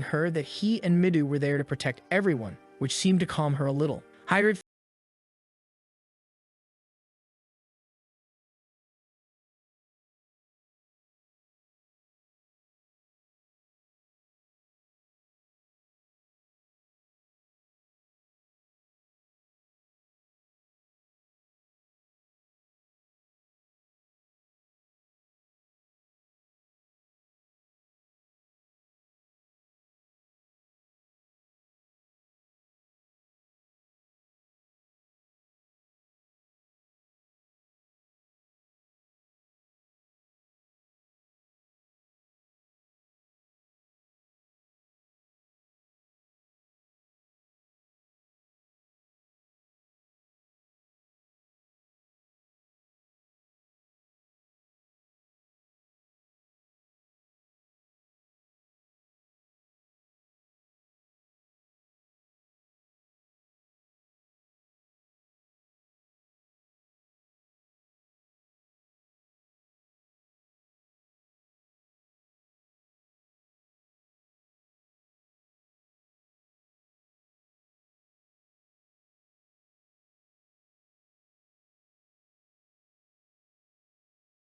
her that he and Midu were there to protect everyone, which seemed to calm her a little. Heinrich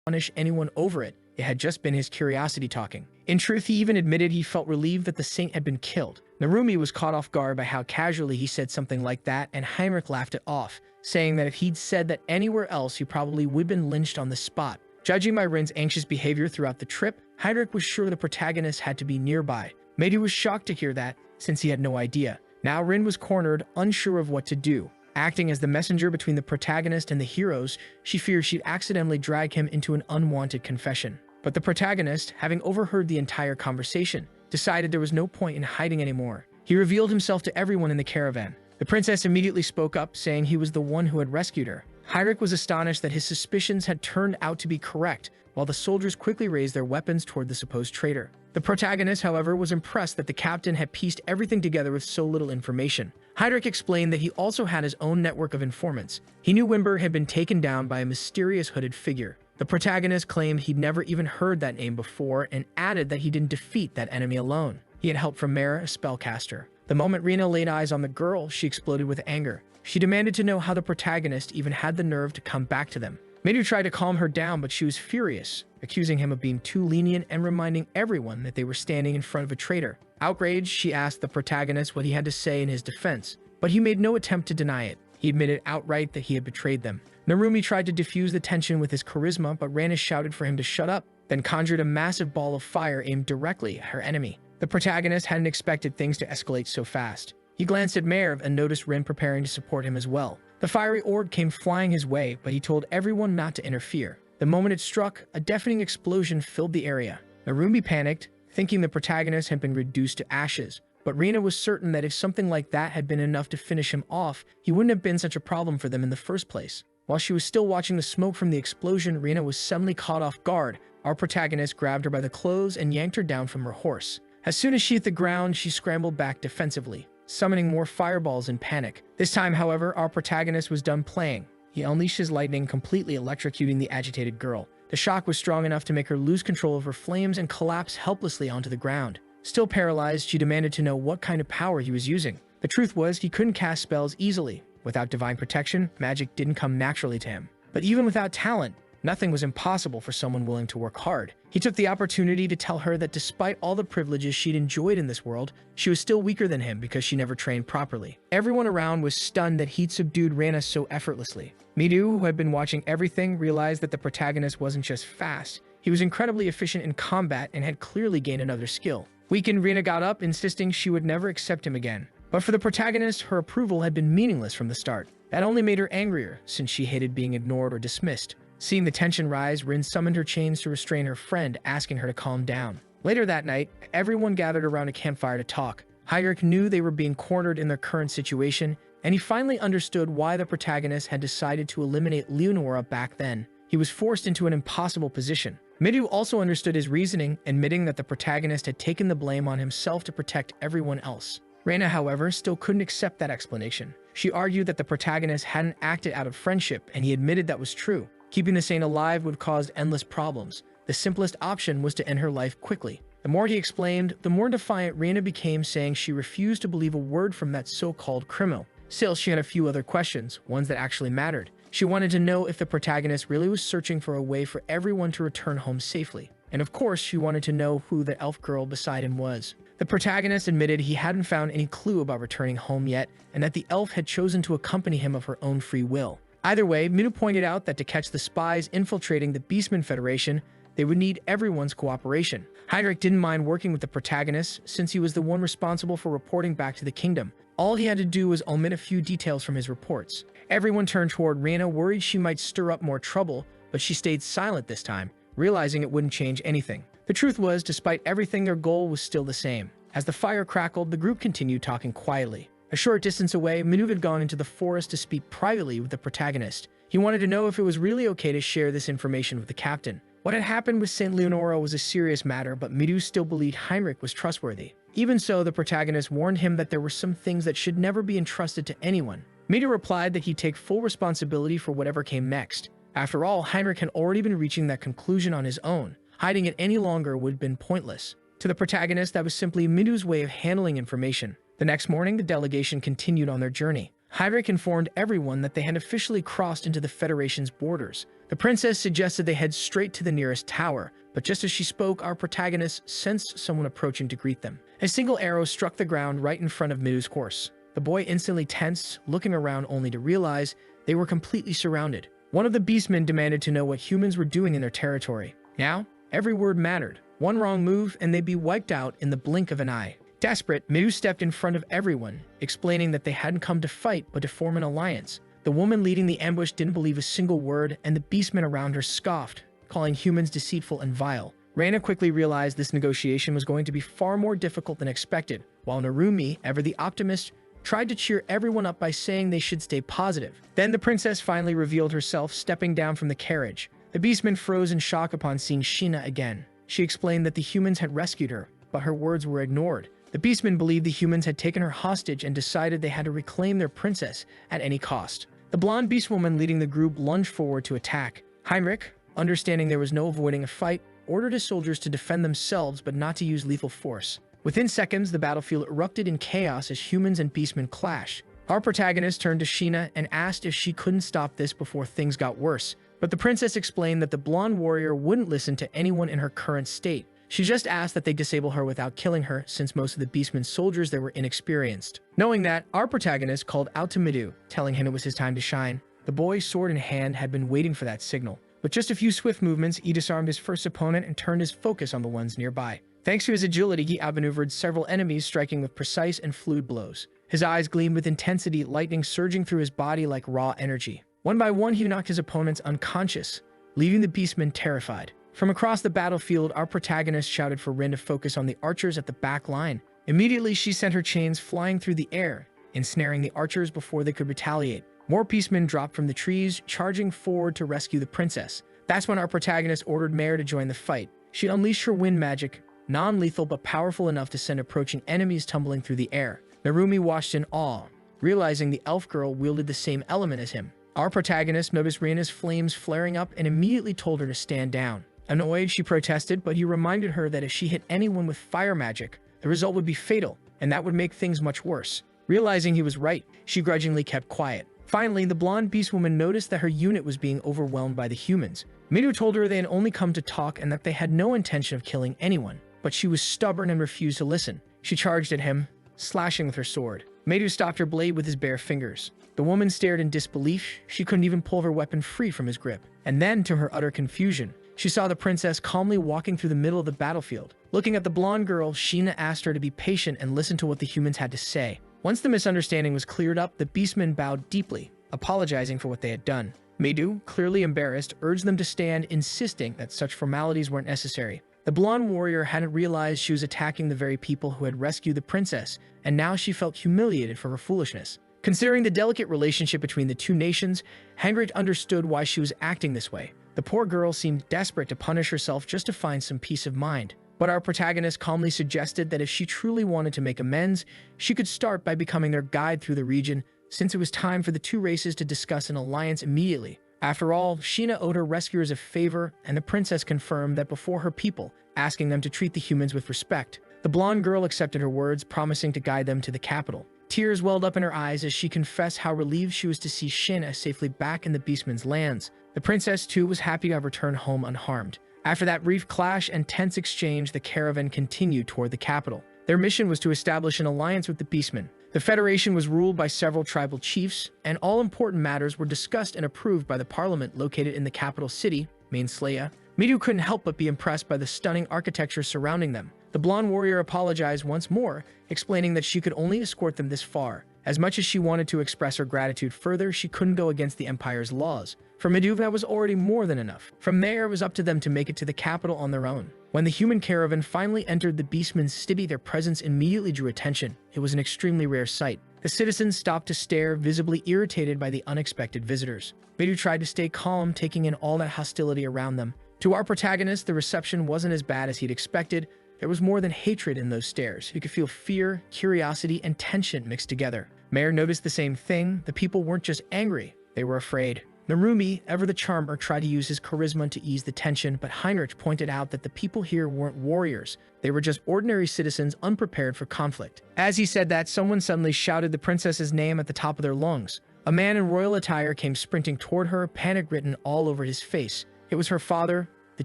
punish anyone over it. It had just been his curiosity talking. In truth, he even admitted he felt relieved that the saint had been killed. Narumi was caught off guard by how casually he said something like that, and Heinrich laughed it off, saying that if he'd said that anywhere else, he probably would have been lynched on the spot. Judging by Rin's anxious behavior throughout the trip, Heinrich was sure the protagonist had to be nearby. Medu was shocked to hear that, since he had no idea. Now Rin was cornered, unsure of what to do. Acting as the messenger between the protagonist and the heroes, she feared she'd accidentally drag him into an unwanted confession. But the protagonist, having overheard the entire conversation, decided there was no point in hiding anymore. He revealed himself to everyone in the caravan. The princess immediately spoke up, saying he was the one who had rescued her. Heinrich was astonished that his suspicions had turned out to be correct, while the soldiers quickly raised their weapons toward the supposed traitor. The protagonist, however, was impressed that the captain had pieced everything together with so little information. Heinrich explained that he also had his own network of informants. He knew Wimber had been taken down by a mysterious hooded figure. The protagonist claimed he'd never even heard that name before and added that he didn't defeat that enemy alone. He had help from Mare, a spellcaster. The moment Rina laid eyes on the girl, she exploded with anger. She demanded to know how the protagonist even had the nerve to come back to them. Midu tried to calm her down, but she was furious, accusing him of being too lenient and reminding everyone that they were standing in front of a traitor. Outraged, she asked the protagonist what he had to say in his defense, but he made no attempt to deny it. He admitted outright that he had betrayed them. Narumi tried to diffuse the tension with his charisma, but Rana shouted for him to shut up, then conjured a massive ball of fire aimed directly at her enemy. The protagonist hadn't expected things to escalate so fast. He glanced at Merv and noticed Rin preparing to support him as well. The fiery orb came flying his way, but he told everyone not to interfere. The moment it struck, a deafening explosion filled the area. Narumi panicked, thinking the protagonist had been reduced to ashes. But Rina was certain that if something like that had been enough to finish him off, he wouldn't have been such a problem for them in the first place. While she was still watching the smoke from the explosion, Rina was suddenly caught off guard. Our protagonist grabbed her by the clothes and yanked her down from her horse. As soon as she hit the ground, she scrambled back defensively, summoning more fireballs in panic. This time, however, our protagonist was done playing. He unleashed his lightning, completely electrocuting the agitated girl. The shock was strong enough to make her lose control of her flames and collapse helplessly onto the ground. Still paralyzed, she demanded to know what kind of power he was using. The truth was, he couldn't cast spells easily. Without divine protection, magic didn't come naturally to him. But even without talent, nothing was impossible for someone willing to work hard. He took the opportunity to tell her that despite all the privileges she'd enjoyed in this world, she was still weaker than him because she never trained properly. Everyone around was stunned that he'd subdued Rana so effortlessly. Midu, who had been watching everything, realized that the protagonist wasn't just fast. He was incredibly efficient in combat and had clearly gained another skill. Weakened, Rina got up, insisting she would never accept him again. But for the protagonist, her approval had been meaningless from the start. That only made her angrier, since she hated being ignored or dismissed. Seeing the tension rise, Rin summoned her chains to restrain her friend, asking her to calm down. Later that night, everyone gathered around a campfire to talk. Heinrich knew they were being cornered in their current situation, and he finally understood why the protagonist had decided to eliminate Leonora back then. He was forced into an impossible position. Midu also understood his reasoning, admitting that the protagonist had taken the blame on himself to protect everyone else. Rena, however, still couldn't accept that explanation. She argued that the protagonist hadn't acted out of friendship, and he admitted that was true. Keeping the saint alive would cause endless problems. The simplest option was to end her life quickly. The more he explained, the more defiant Reina became, saying she refused to believe a word from that so-called criminal. Still, she had a few other questions, ones that actually mattered. She wanted to know if the protagonist really was searching for a way for everyone to return home safely. And of course, she wanted to know who the elf girl beside him was. The protagonist admitted he hadn't found any clue about returning home yet, and that the elf had chosen to accompany him of her own free will. Either way, Midu pointed out that to catch the spies infiltrating the Beastmen Federation, they would need everyone's cooperation. Heinrich didn't mind working with the protagonist, since he was the one responsible for reporting back to the kingdom. All he had to do was omit a few details from his reports. Everyone turned toward Reina, worried she might stir up more trouble, but she stayed silent this time, realizing it wouldn't change anything. The truth was, despite everything, their goal was still the same. As the fire crackled, the group continued talking quietly. A short distance away, Manu had gone into the forest to speak privately with the protagonist. He wanted to know if it was really okay to share this information with the captain. What had happened with St. Leonora was a serious matter, but Midu still believed Heinrich was trustworthy. Even so, the protagonist warned him that there were some things that should never be entrusted to anyone. Midu replied that he'd take full responsibility for whatever came next. After all, Heinrich had already been reaching that conclusion on his own. Hiding it any longer would have been pointless. To the protagonist, that was simply Midu's way of handling information. The next morning, the delegation continued on their journey. Heinrich informed everyone that they had officially crossed into the Federation's borders. The princess suggested they head straight to the nearest tower, but just as she spoke, our protagonist sensed someone approaching to greet them. A single arrow struck the ground right in front of Midu's course. The boy instantly tensed, looking around only to realize they were completely surrounded. One of the beastmen demanded to know what humans were doing in their territory. Now, every word mattered. One wrong move and they'd be wiped out in the blink of an eye. Desperate, Midu stepped in front of everyone, explaining that they hadn't come to fight but to form an alliance. The woman leading the ambush didn't believe a single word, and the beastmen around her scoffed, calling humans deceitful and vile. Reina quickly realized this negotiation was going to be far more difficult than expected, while Narumi, ever the optimist, tried to cheer everyone up by saying they should stay positive. Then the princess finally revealed herself, stepping down from the carriage. The beastmen froze in shock upon seeing Sheena again. She explained that the humans had rescued her, but her words were ignored. The beastmen believed the humans had taken her hostage and decided they had to reclaim their princess at any cost. The blonde beastwoman leading the group lunged forward to attack. Heinrich, understanding there was no avoiding a fight, ordered his soldiers to defend themselves but not to use lethal force. Within seconds, the battlefield erupted in chaos as humans and beastmen clashed. Our protagonist turned to Sheena and asked if she couldn't stop this before things got worse, but the princess explained that the blonde warrior wouldn't listen to anyone in her current state. She just asked that they disable her without killing her, since most of the beastmen's soldiers there were inexperienced. Knowing that, our protagonist called out to Midu, telling him it was his time to shine. The boy, sword in hand, had been waiting for that signal. With just a few swift movements, he disarmed his first opponent and turned his focus on the ones nearby. Thanks to his agility, he outmaneuvered several enemies, striking with precise and fluid blows. His eyes gleamed with intensity, lightning surging through his body like raw energy. One by one, he knocked his opponents unconscious, leaving the beastmen terrified. From across the battlefield, our protagonist shouted for Rin to focus on the archers at the back line. Immediately, she sent her chains flying through the air, ensnaring the archers before they could retaliate. More beastmen dropped from the trees, charging forward to rescue the princess. That's when our protagonist ordered Mare to join the fight. She unleashed her wind magic, non-lethal but powerful enough to send approaching enemies tumbling through the air. Narumi watched in awe, realizing the elf girl wielded the same element as him. Our protagonist noticed Reina's flames flaring up and immediately told her to stand down. Annoyed, she protested, but he reminded her that if she hit anyone with fire magic, the result would be fatal, and that would make things much worse. Realizing he was right, she grudgingly kept quiet. Finally, the blonde beastwoman noticed that her unit was being overwhelmed by the humans. Midu told her they had only come to talk and that they had no intention of killing anyone, but she was stubborn and refused to listen. She charged at him, slashing with her sword. Midu stopped her blade with his bare fingers. The woman stared in disbelief. She couldn't even pull her weapon free from his grip. And then, to her utter confusion, she saw the princess calmly walking through the middle of the battlefield. Looking at the blonde girl, Sheena asked her to be patient and listen to what the humans had to say. Once the misunderstanding was cleared up, the beastmen bowed deeply, apologizing for what they had done. Midu, clearly embarrassed, urged them to stand, insisting that such formalities weren't necessary. The blonde warrior hadn't realized she was attacking the very people who had rescued the princess, and now she felt humiliated for her foolishness. Considering the delicate relationship between the two nations, Heinrich understood why she was acting this way. The poor girl seemed desperate to punish herself just to find some peace of mind. But our protagonist calmly suggested that if she truly wanted to make amends, she could start by becoming their guide through the region, since it was time for the two races to discuss an alliance immediately. After all, Sheena owed her rescuers a favor, and the princess confirmed that before her people, asking them to treat the humans with respect. The blonde girl accepted her words, promising to guide them to the capital. Tears welled up in her eyes as she confessed how relieved she was to see Sheena safely back in the Beastman's lands. The princess, too, was happy to have returned home unharmed. After that brief clash and tense exchange, the caravan continued toward the capital. Their mission was to establish an alliance with the Beastmen. The Federation was ruled by several tribal chiefs, and all important matters were discussed and approved by the parliament located in the capital city, Mainslaya. Midu couldn't help but be impressed by the stunning architecture surrounding them. The blonde warrior apologized once more, explaining that she could only escort them this far. As much as she wanted to express her gratitude further, she couldn't go against the Empire's laws. For Midu, that was already more than enough. From there, it was up to them to make it to the capital on their own. When the human caravan finally entered the Beastman's city, their presence immediately drew attention. It was an extremely rare sight. The citizens stopped to stare, visibly irritated by the unexpected visitors. Midu tried to stay calm, taking in all that hostility around them. To our protagonist, the reception wasn't as bad as he'd expected. There was more than hatred in those stares. You could feel fear, curiosity, and tension mixed together. Mayor noticed the same thing. The people weren't just angry, they were afraid. Narumi, ever the charmer, tried to use his charisma to ease the tension, but Heinrich pointed out that the people here weren't warriors. They were just ordinary citizens unprepared for conflict. As he said that, someone suddenly shouted the princess's name at the top of their lungs. A man in royal attire came sprinting toward her, panic written all over his face. It was her father, the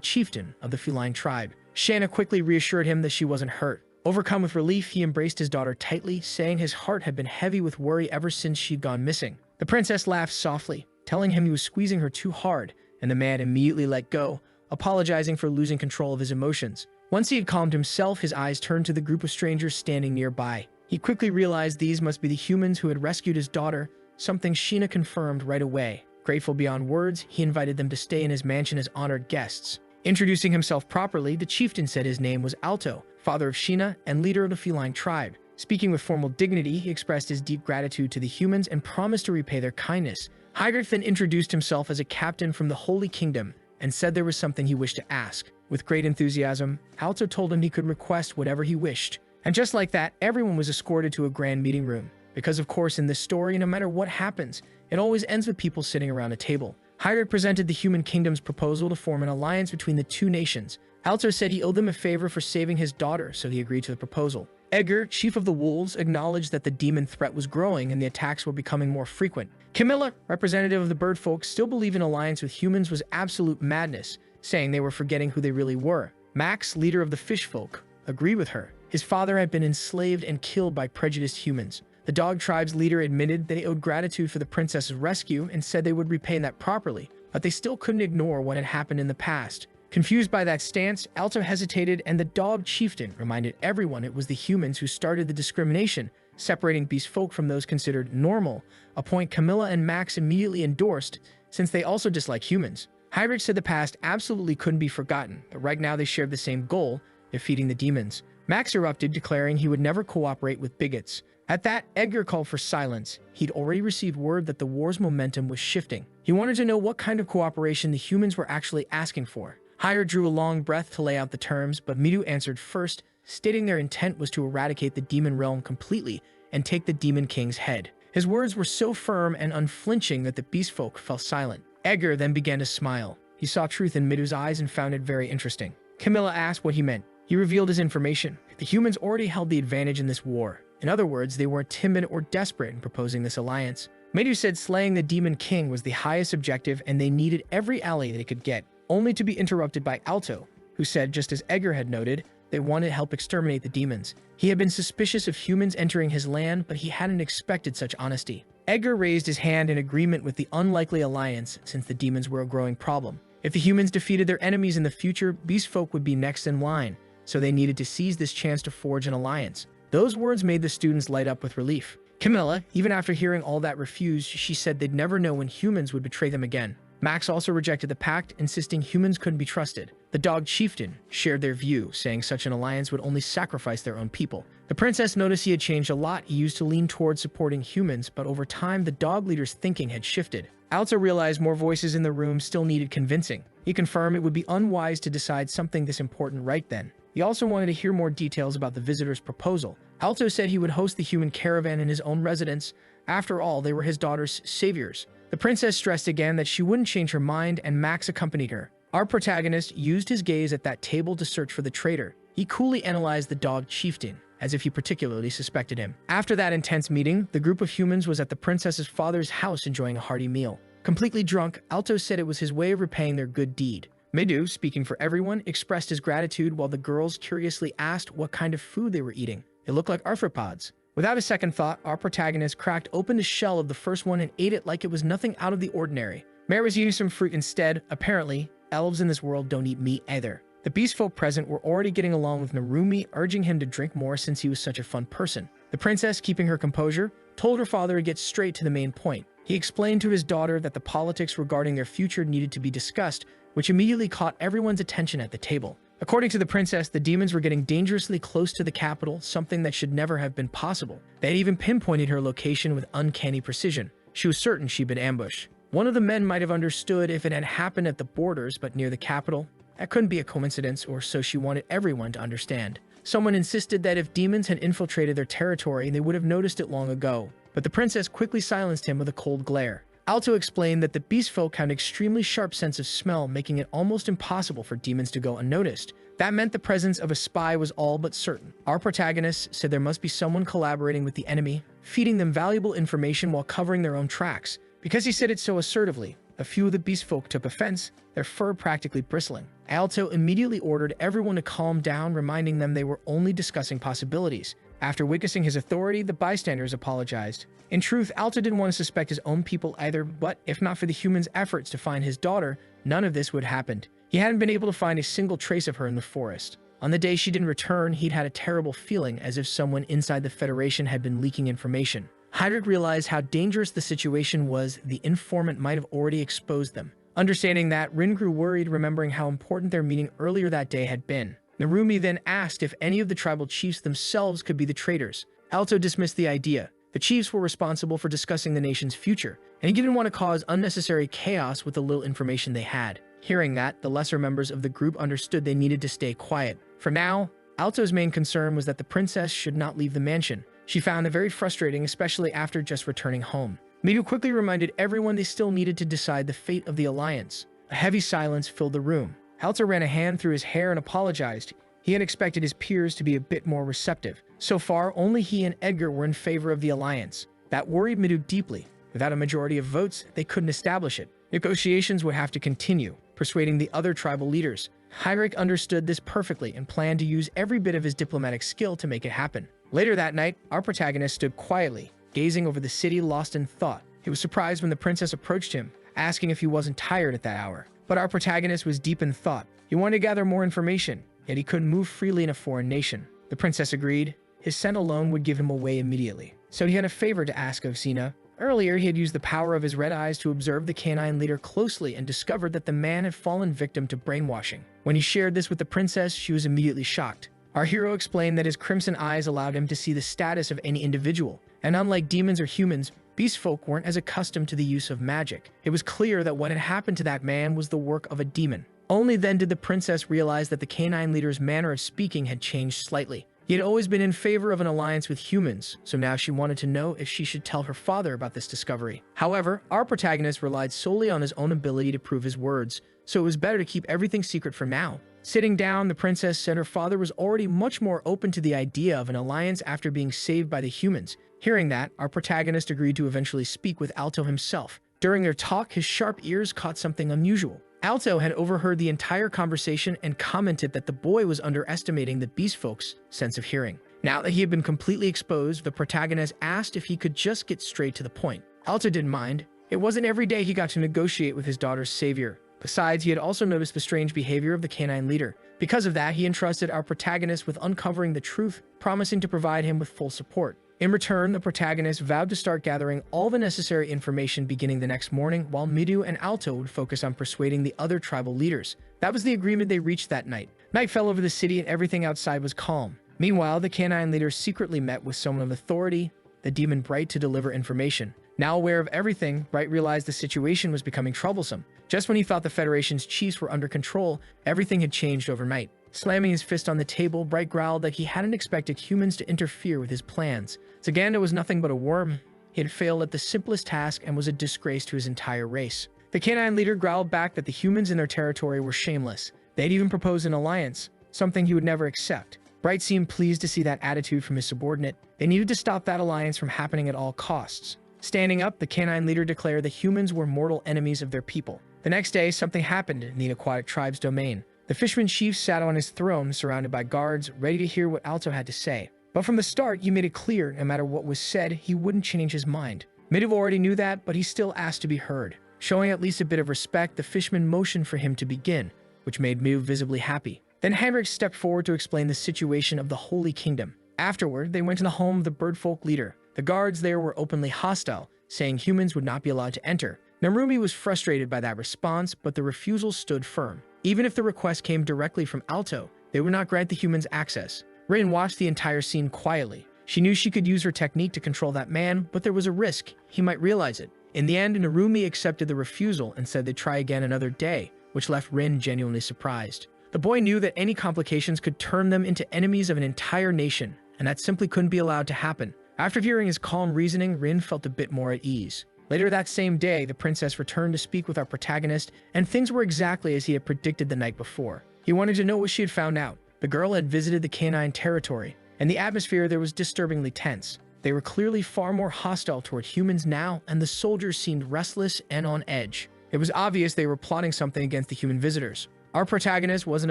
chieftain of the feline tribe. Shanna quickly reassured him that she wasn't hurt. Overcome with relief, he embraced his daughter tightly, saying his heart had been heavy with worry ever since she'd gone missing. The princess laughed softly, telling him he was squeezing her too hard, and the man immediately let go, apologizing for losing control of his emotions. Once he had calmed himself, his eyes turned to the group of strangers standing nearby. He quickly realized these must be the humans who had rescued his daughter, something Sheena confirmed right away. Grateful beyond words, he invited them to stay in his mansion as honored guests. Introducing himself properly, the chieftain said his name was Alto, father of Sheena and leader of the feline tribe. Speaking with formal dignity, he expressed his deep gratitude to the humans and promised to repay their kindness. Heinrich then introduced himself as a captain from the Holy Kingdom and said there was something he wished to ask. With great enthusiasm, Alto told him he could request whatever he wished. And just like that, everyone was escorted to a grand meeting room. Because of course in this story, no matter what happens, it always ends with people sitting around a table. Heinrich presented the human kingdom's proposal to form an alliance between the two nations. Alto said he owed them a favor for saving his daughter, so he agreed to the proposal. Edgar, chief of the wolves, acknowledged that the demon threat was growing and the attacks were becoming more frequent. Camilla, representative of the birdfolk, still believed an alliance with humans was absolute madness, saying they were forgetting who they really were. Max, leader of the fishfolk, agreed with her. His father had been enslaved and killed by prejudiced humans. The dog tribe's leader admitted that they owed gratitude for the princess's rescue and said they would repay that properly, but they still couldn't ignore what had happened in the past. Confused by that stance, Alto hesitated, and the dog chieftain reminded everyone it was the humans who started the discrimination, separating beast folk from those considered normal, a point Camilla and Max immediately endorsed since they also dislike humans. Heinrich said the past absolutely couldn't be forgotten, but right now they shared the same goal, defeating the demons. Max erupted, declaring he would never cooperate with bigots. At that, Edgar called for silence. He'd already received word that the war's momentum was shifting. He wanted to know what kind of cooperation the humans were actually asking for. Hire drew a long breath to lay out the terms, but Midu answered first, stating their intent was to eradicate the demon realm completely and take the demon king's head. His words were so firm and unflinching that the beast folk fell silent. Edgar then began to smile. He saw truth in Midu's eyes and found it very interesting. Camilla asked what he meant. He revealed his information. The humans already held the advantage in this war. In other words, they weren't timid or desperate in proposing this alliance. Midu said slaying the demon king was the highest objective and they needed every ally they could get, only to be interrupted by Alto, who said, just as Edgar had noted, they wanted to help exterminate the demons. He had been suspicious of humans entering his land, but he hadn't expected such honesty. Edgar raised his hand in agreement with the unlikely alliance since the demons were a growing problem. If the humans defeated their enemies in the future, beast folk would be next in line, so they needed to seize this chance to forge an alliance. Those words made the students light up with relief. Camilla, even after hearing all that, refused. She said they'd never know when humans would betray them again. Max also rejected the pact, insisting humans couldn't be trusted. The dog chieftain shared their view, saying such an alliance would only sacrifice their own people. The princess noticed he had changed a lot. He used to lean towards supporting humans, but over time the dog leader's thinking had shifted. Alto realized more voices in the room still needed convincing. He confirmed it would be unwise to decide something this important right then. He also wanted to hear more details about the visitor's proposal. Alto said he would host the human caravan in his own residence, After all, they were his daughter's saviors. The princess stressed again that she wouldn't change her mind, and Max accompanied her. Our protagonist used his gaze at that table to search for the traitor. He coolly analyzed the dog chieftain, as if he particularly suspected him. After that intense meeting, the group of humans was at the princess's father's house enjoying a hearty meal. Completely drunk, Alto said it was his way of repaying their good deed. Midu, speaking for everyone, expressed his gratitude while the girls curiously asked what kind of food they were eating. It looked like arthropods. Without a second thought, our protagonist cracked open the shell of the first one and ate it like it was nothing out of the ordinary. Mare was eating some fruit instead. Apparently, elves in this world don't eat meat either. The beast folk present were already getting along with Narumi, urging him to drink more since he was such a fun person. The princess, keeping her composure, told her father to get straight to the main point. He explained to his daughter that the politics regarding their future needed to be discussed, which immediately caught everyone's attention at the table. According to the princess, the demons were getting dangerously close to the capital, something that should never have been possible. They had even pinpointed her location with uncanny precision. She was certain she'd been ambushed. One of the men might have understood if it had happened at the borders, but near the capital, that couldn't be a coincidence, or so she wanted everyone to understand. Someone insisted that if demons had infiltrated their territory, they would have noticed it long ago. But the princess quickly silenced him with a cold glare. Alto explained that the beast folk had an extremely sharp sense of smell, making it almost impossible for demons to go unnoticed. That meant the presence of a spy was all but certain. Our protagonist said there must be someone collaborating with the enemy, feeding them valuable information while covering their own tracks. Because he said it so assertively, a few of the beast folk took offense, their fur practically bristling. Alto immediately ordered everyone to calm down, reminding them they were only discussing possibilities. After witnessing his authority, the bystanders apologized. In truth, Alto didn't want to suspect his own people either, but if not for the humans' efforts to find his daughter, none of this would have happened. He hadn't been able to find a single trace of her in the forest. On the day she didn't return, he'd had a terrible feeling, as if someone inside the Federation had been leaking information. Heinrich realized how dangerous the situation was. The informant might have already exposed them. Understanding that, Rin grew worried, remembering how important their meeting earlier that day had been. Narumi then asked if any of the tribal chiefs themselves could be the traitors. Alto dismissed the idea. The chiefs were responsible for discussing the nation's future, and he didn't want to cause unnecessary chaos with the little information they had. Hearing that, the lesser members of the group understood they needed to stay quiet. For now, Alto's main concern was that the princess should not leave the mansion. She found it very frustrating, especially after just returning home. Midu quickly reminded everyone they still needed to decide the fate of the alliance. A heavy silence filled the room. Alto ran a hand through his hair and apologized. He had expected his peers to be a bit more receptive. So far, only he and Edgar were in favor of the alliance. That worried Midu deeply. Without a majority of votes, they couldn't establish it. Negotiations would have to continue, persuading the other tribal leaders. Heinrich understood this perfectly and planned to use every bit of his diplomatic skill to make it happen. Later that night, our protagonist stood quietly, gazing over the city lost in thought. He was surprised when the princess approached him, asking if he wasn't tired at that hour. But our protagonist was deep in thought. He wanted to gather more information, yet he couldn't move freely in a foreign nation. The princess agreed. His scent alone would give him away immediately. So he had a favor to ask of Xena. Earlier, he had used the power of his red eyes to observe the canine leader closely and discovered that the man had fallen victim to brainwashing. When he shared this with the princess, she was immediately shocked. Our hero explained that his crimson eyes allowed him to see the status of any individual, and unlike demons or humans, beast folk weren't as accustomed to the use of magic. It was clear that what had happened to that man was the work of a demon. Only then did the princess realize that the canine leader's manner of speaking had changed slightly. He had always been in favor of an alliance with humans, so now she wanted to know if she should tell her father about this discovery. However, our protagonist relied solely on his own ability to prove his words, so it was better to keep everything secret for now. Sitting down, the princess said her father was already much more open to the idea of an alliance after being saved by the humans. Hearing that, our protagonist agreed to eventually speak with Alto himself. During their talk, his sharp ears caught something unusual. Alto had overheard the entire conversation and commented that the boy was underestimating the beast folks' sense of hearing. Now that he had been completely exposed, the protagonist asked if he could just get straight to the point. Alto didn't mind. It wasn't every day he got to negotiate with his daughter's savior. Besides, he had also noticed the strange behavior of the canine leader. Because of that, he entrusted our protagonist with uncovering the truth, promising to provide him with full support. In return, the protagonist vowed to start gathering all the necessary information beginning the next morning, while Midu and Alto would focus on persuading the other tribal leaders. That was the agreement they reached that night. Night fell over the city and everything outside was calm. Meanwhile, the canine leader secretly met with someone of authority, the demon Bright, to deliver information. Now aware of everything, Bright realized the situation was becoming troublesome. Just when he thought the Federation's chiefs were under control, everything had changed overnight. Slamming his fist on the table, Bright growled that he hadn't expected humans to interfere with his plans. Zaganda was nothing but a worm. He had failed at the simplest task and was a disgrace to his entire race. The canine leader growled back that the humans in their territory were shameless. They'd even proposed an alliance, something he would never accept. Bright seemed pleased to see that attitude from his subordinate. They needed to stop that alliance from happening at all costs. Standing up, the canine leader declared the humans were mortal enemies of their people. The next day, something happened in the aquatic tribe's domain. The fisherman chief sat on his throne, surrounded by guards, ready to hear what Alto had to say. But from the start, he made it clear, no matter what was said, he wouldn't change his mind. Midiv already knew that, but he still asked to be heard. Showing at least a bit of respect, the fisherman motioned for him to begin, which made Midiv visibly happy. Then Henrik stepped forward to explain the situation of the Holy Kingdom. Afterward, they went to the home of the birdfolk leader. The guards there were openly hostile, saying humans would not be allowed to enter. Narumi was frustrated by that response, but the refusal stood firm. Even if the request came directly from Alto, they would not grant the humans access. Rin watched the entire scene quietly. She knew she could use her technique to control that man, but there was a risk. He might realize it. In the end, Narumi accepted the refusal and said they'd try again another day, which left Rin genuinely surprised. The boy knew that any complications could turn them into enemies of an entire nation, and that simply couldn't be allowed to happen. After hearing his calm reasoning, Rin felt a bit more at ease. Later that same day, the princess returned to speak with our protagonist, and things were exactly as he had predicted the night before. He wanted to know what she had found out. The girl had visited the canine territory, and the atmosphere there was disturbingly tense. They were clearly far more hostile toward humans now, and the soldiers seemed restless and on edge. It was obvious they were plotting something against the human visitors. Our protagonist wasn't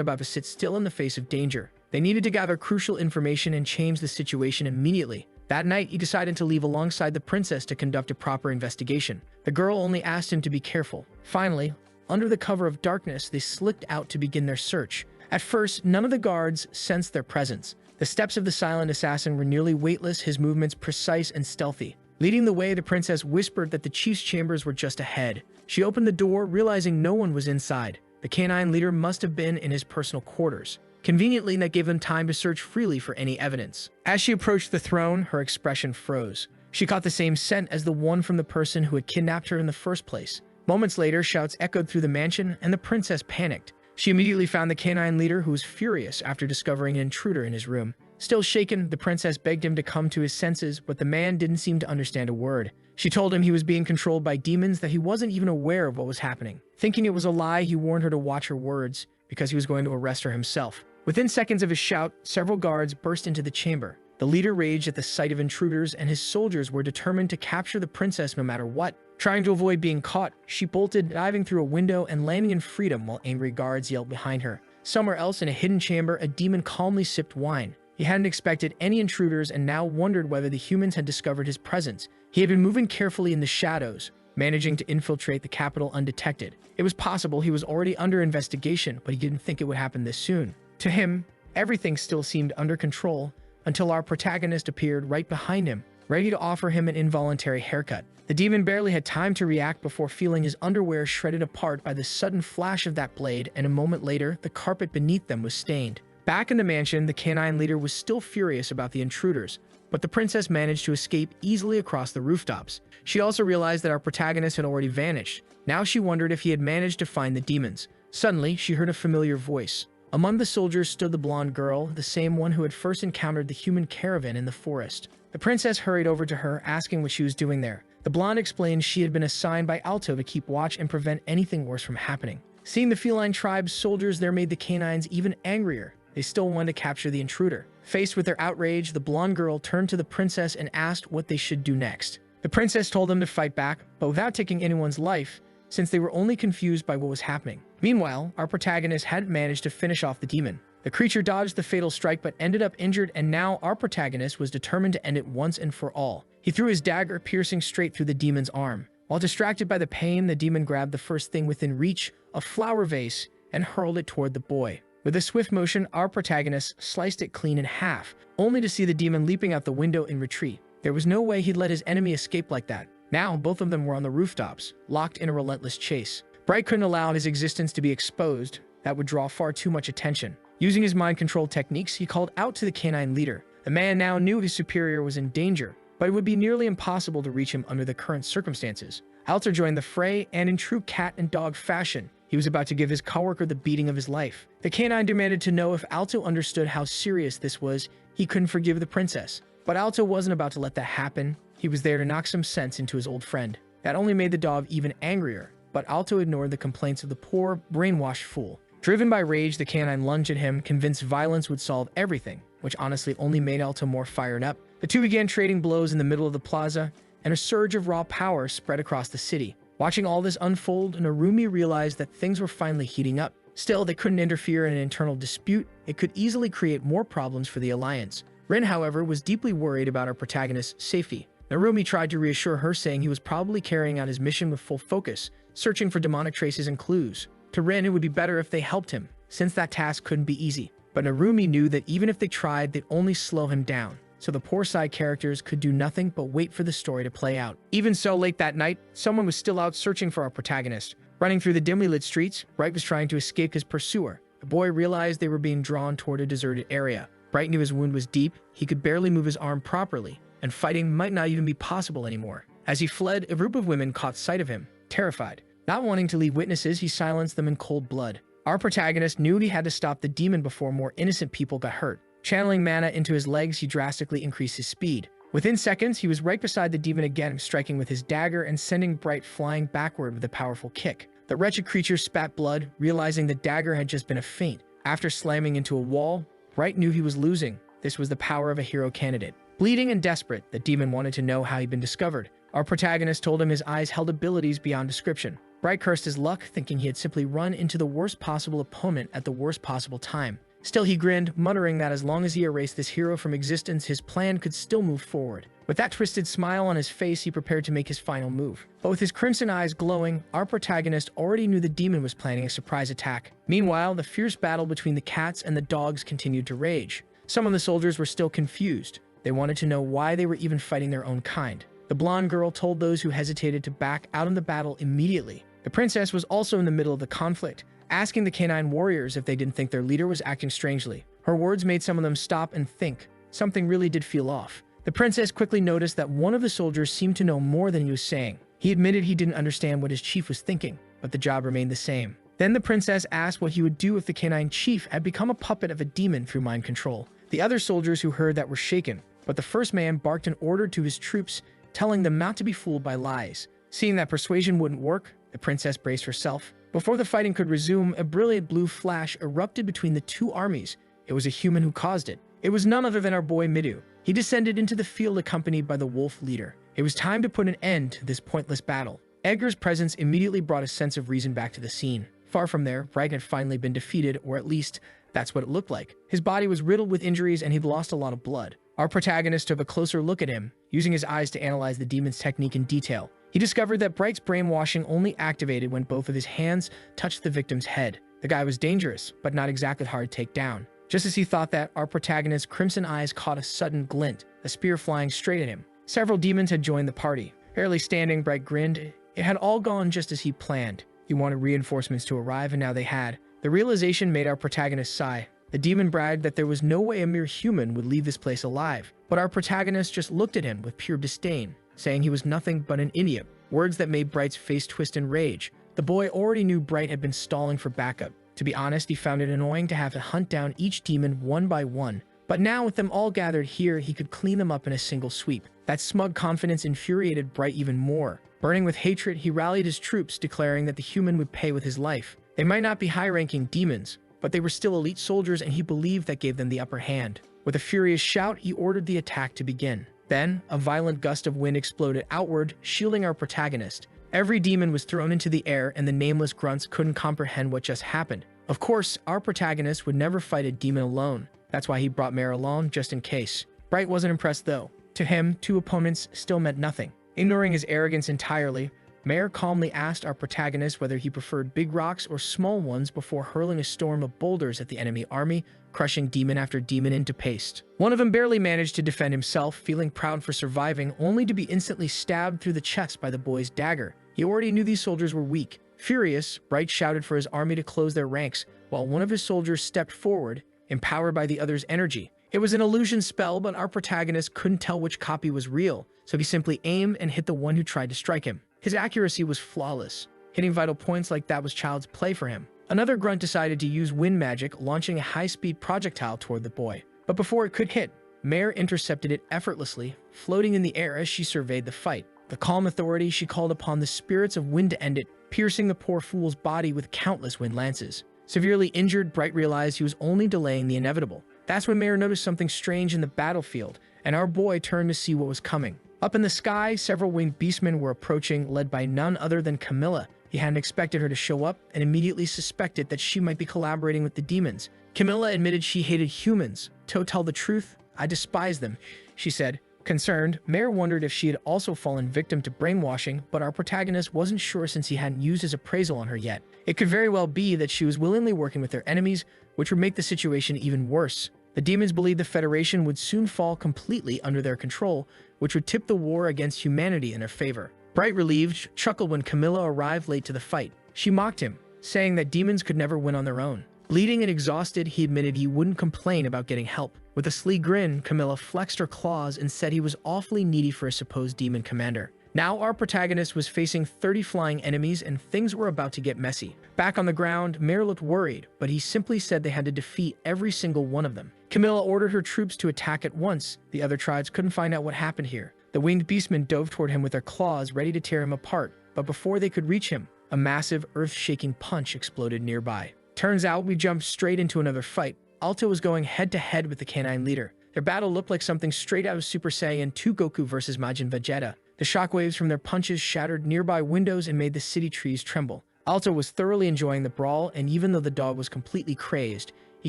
about to sit still in the face of danger. They needed to gather crucial information and change the situation immediately. That night, he decided to leave alongside the princess to conduct a proper investigation. The girl only asked him to be careful. Finally, under the cover of darkness, they slipped out to begin their search. At first, none of the guards sensed their presence. The steps of the silent assassin were nearly weightless, his movements precise and stealthy. Leading the way, the princess whispered that the chief's chambers were just ahead. She opened the door, realizing no one was inside. The canine leader must have been in his personal quarters. Conveniently, that gave them time to search freely for any evidence. As she approached the throne, her expression froze. She caught the same scent as the one from the person who had kidnapped her in the first place. Moments later, shouts echoed through the mansion, and the princess panicked. She immediately found the canine leader, who was furious after discovering an intruder in his room. Still shaken, the princess begged him to come to his senses, but the man didn't seem to understand a word. She told him he was being controlled by demons, that he wasn't even aware of what was happening. Thinking it was a lie, he warned her to watch her words, because he was going to arrest her himself. Within seconds of his shout, several guards burst into the chamber. The leader raged at the sight of intruders, and his soldiers were determined to capture the princess no matter what. Trying to avoid being caught, she bolted, diving through a window and landing in freedom while angry guards yelled behind her. Somewhere else in a hidden chamber, a demon calmly sipped wine. He hadn't expected any intruders and now wondered whether the humans had discovered his presence. He had been moving carefully in the shadows, managing to infiltrate the capital undetected. It was possible he was already under investigation, but he didn't think it would happen this soon. To him, everything still seemed under control until our protagonist appeared right behind him, ready to offer him an involuntary haircut. The demon barely had time to react before feeling his underwear shredded apart by the sudden flash of that blade, and a moment later, the carpet beneath them was stained. Back in the mansion, the canine leader was still furious about the intruders, but the princess managed to escape easily across the rooftops. She also realized that our protagonist had already vanished. Now she wondered if he had managed to find the demons. Suddenly, she heard a familiar voice. Among the soldiers stood the blonde girl, the same one who had first encountered the human caravan in the forest. The princess hurried over to her, asking what she was doing there. The blonde explained she had been assigned by Alto to keep watch and prevent anything worse from happening. Seeing the feline tribe's soldiers there made the canines even angrier. They still wanted to capture the intruder. Faced with their outrage, the blonde girl turned to the princess and asked what they should do next. The princess told them to fight back, but without taking anyone's life, since they were only confused by what was happening. Meanwhile, our protagonist hadn't managed to finish off the demon. The creature dodged the fatal strike but ended up injured, and now our protagonist was determined to end it once and for all. He threw his dagger, piercing straight through the demon's arm. While distracted by the pain, the demon grabbed the first thing within reach, a flower vase, and hurled it toward the boy. With a swift motion, our protagonist sliced it clean in half, only to see the demon leaping out the window in retreat. There was no way he'd let his enemy escape like that. Now, both of them were on the rooftops, locked in a relentless chase. Bright couldn't allow his existence to be exposed. That would draw far too much attention. Using his mind-control techniques, he called out to the canine leader. The man now knew his superior was in danger, but it would be nearly impossible to reach him under the current circumstances. Alter joined the fray, and in true cat and dog fashion, he was about to give his coworker the beating of his life. The canine demanded to know if Alto understood how serious this was. He couldn't forgive the princess. But Alto wasn't about to let that happen. He was there to knock some sense into his old friend. That only made the dog even angrier, but Alto ignored the complaints of the poor, brainwashed fool. Driven by rage, the canine lunged at him, convinced violence would solve everything, which honestly only made Alto more fired up. The two began trading blows in the middle of the plaza, and a surge of raw power spread across the city. Watching all this unfold, Narumi realized that things were finally heating up. Still, they couldn't interfere in an internal dispute. It could easily create more problems for the Alliance. Rin, however, was deeply worried about our protagonist's safety. Narumi tried to reassure her, saying he was probably carrying out his mission with full focus, searching for demonic traces and clues. To Rin, it would be better if they helped him, since that task couldn't be easy. But Narumi knew that even if they tried, they'd only slow him down. So the poor side characters could do nothing but wait for the story to play out. Even so, late that night, someone was still out searching for our protagonist. Running through the dimly lit streets, Bright was trying to escape his pursuer. The boy realized they were being drawn toward a deserted area. Bright knew his wound was deep, he could barely move his arm properly, and fighting might not even be possible anymore. As he fled, a group of women caught sight of him, terrified. Not wanting to leave witnesses, he silenced them in cold blood. Our protagonist knew he had to stop the demon before more innocent people got hurt. Channeling mana into his legs, he drastically increased his speed. Within seconds, he was right beside the demon again, striking with his dagger and sending Bright flying backward with a powerful kick. The wretched creature spat blood, realizing the dagger had just been a feint. After slamming into a wall, Bright knew he was losing. This was the power of a hero candidate. Bleeding and desperate, the demon wanted to know how he'd been discovered. Our protagonist told him his eyes held abilities beyond description. Bright cursed his luck, thinking he had simply run into the worst possible opponent at the worst possible time. Still, he grinned, muttering that as long as he erased this hero from existence, his plan could still move forward. With that twisted smile on his face, he prepared to make his final move. But with his crimson eyes glowing, our protagonist already knew the demon was planning a surprise attack. Meanwhile, the fierce battle between the cats and the dogs continued to rage. Some of the soldiers were still confused. They wanted to know why they were even fighting their own kind. The blonde girl told those who hesitated to back out of the battle immediately. The princess was also in the middle of the conflict, asking the canine warriors if they didn't think their leader was acting strangely. Her words made some of them stop and think. Something really did feel off. The princess quickly noticed that one of the soldiers seemed to know more than he was saying. He admitted he didn't understand what his chief was thinking, but the job remained the same. Then the princess asked what he would do if the canine chief had become a puppet of a demon through mind control. The other soldiers who heard that were shaken, but the first man barked an order to his troops, telling them not to be fooled by lies. Seeing that persuasion wouldn't work, the princess braced herself. Before the fighting could resume, a brilliant blue flash erupted between the two armies. It was a human who caused it. It was none other than our boy Midu. He descended into the field accompanied by the wolf leader. It was time to put an end to this pointless battle. Edgar's presence immediately brought a sense of reason back to the scene. Far from there, Bright had finally been defeated, or at least, that's what it looked like. His body was riddled with injuries and he'd lost a lot of blood. Our protagonist took a closer look at him, using his eyes to analyze the demon's technique in detail. He discovered that Bright's brainwashing only activated when both of his hands touched the victim's head. The guy was dangerous, but not exactly hard to take down. Just as he thought that, our protagonist's crimson eyes caught a sudden glint, a spear flying straight at him. Several demons had joined the party. Barely standing, Bright grinned. It had all gone just as he planned. He wanted reinforcements to arrive, and now they had. The realization made our protagonist sigh. The demon bragged that there was no way a mere human would leave this place alive, but our protagonist just looked at him with pure disdain, saying he was nothing but an idiot, words that made Bright's face twist in rage. The boy already knew Bright had been stalling for backup. To be honest, he found it annoying to have to hunt down each demon one by one, but now with them all gathered here, he could clean them up in a single sweep. That smug confidence infuriated Bright even more. Burning with hatred, he rallied his troops, declaring that the human would pay with his life. They might not be high-ranking demons, but they were still elite soldiers, and he believed that gave them the upper hand. With a furious shout, he ordered the attack to begin. Then, a violent gust of wind exploded outward, shielding our protagonist. Every demon was thrown into the air, and the nameless grunts couldn't comprehend what just happened. Of course, our protagonist would never fight a demon alone. That's why he brought Mare along, just in case. Bright wasn't impressed, though. To him, two opponents still meant nothing. Ignoring his arrogance entirely, Mare calmly asked our protagonist whether he preferred big rocks or small ones before hurling a storm of boulders at the enemy army, crushing demon after demon into paste. One of them barely managed to defend himself, feeling proud for surviving, only to be instantly stabbed through the chest by the boy's dagger. He already knew these soldiers were weak. Furious, Bright shouted for his army to close their ranks, while one of his soldiers stepped forward, empowered by the other's energy. It was an illusion spell, but our protagonist couldn't tell which copy was real, so he simply aimed and hit the one who tried to strike him. His accuracy was flawless. Hitting vital points like that was child's play for him. Another grunt decided to use wind magic, launching a high-speed projectile toward the boy. But before it could hit, Mare intercepted it effortlessly, floating in the air as she surveyed the fight. The calm authority, she called upon the spirits of wind to end it, piercing the poor fool's body with countless wind lances. Severely injured, Bright realized he was only delaying the inevitable. That's when Mare noticed something strange in the battlefield, and our boy turned to see what was coming. Up in the sky, several winged beastmen were approaching, led by none other than Camilla. He hadn't expected her to show up, and immediately suspected that she might be collaborating with the demons. Camilla admitted she hated humans. To tell the truth, I despise them, she said. Concerned, Mare wondered if she had also fallen victim to brainwashing, but our protagonist wasn't sure since he hadn't used his appraisal on her yet. It could very well be that she was willingly working with their enemies, which would make the situation even worse. The demons believed the Federation would soon fall completely under their control, which would tip the war against humanity in their favor. Bright, relieved, chuckled when Camilla arrived late to the fight. She mocked him, saying that demons could never win on their own. Bleeding and exhausted, he admitted he wouldn't complain about getting help. With a sly grin, Camilla flexed her claws and said he was awfully needy for a supposed demon commander. Now our protagonist was facing 30 flying enemies and things were about to get messy. Back on the ground, Mare looked worried, but he simply said they had to defeat every single one of them. Camilla ordered her troops to attack at once. The other tribes couldn't find out what happened here. The winged beastmen dove toward him with their claws, ready to tear him apart, but before they could reach him, a massive, earth-shaking punch exploded nearby. Turns out we jumped straight into another fight. Alto was going head-to-head with the canine leader. Their battle looked like something straight out of Super Saiyan 2 Goku versus Majin Vegeta. The shockwaves from their punches shattered nearby windows and made the city trees tremble. Alto was thoroughly enjoying the brawl, and even though the dog was completely crazed, he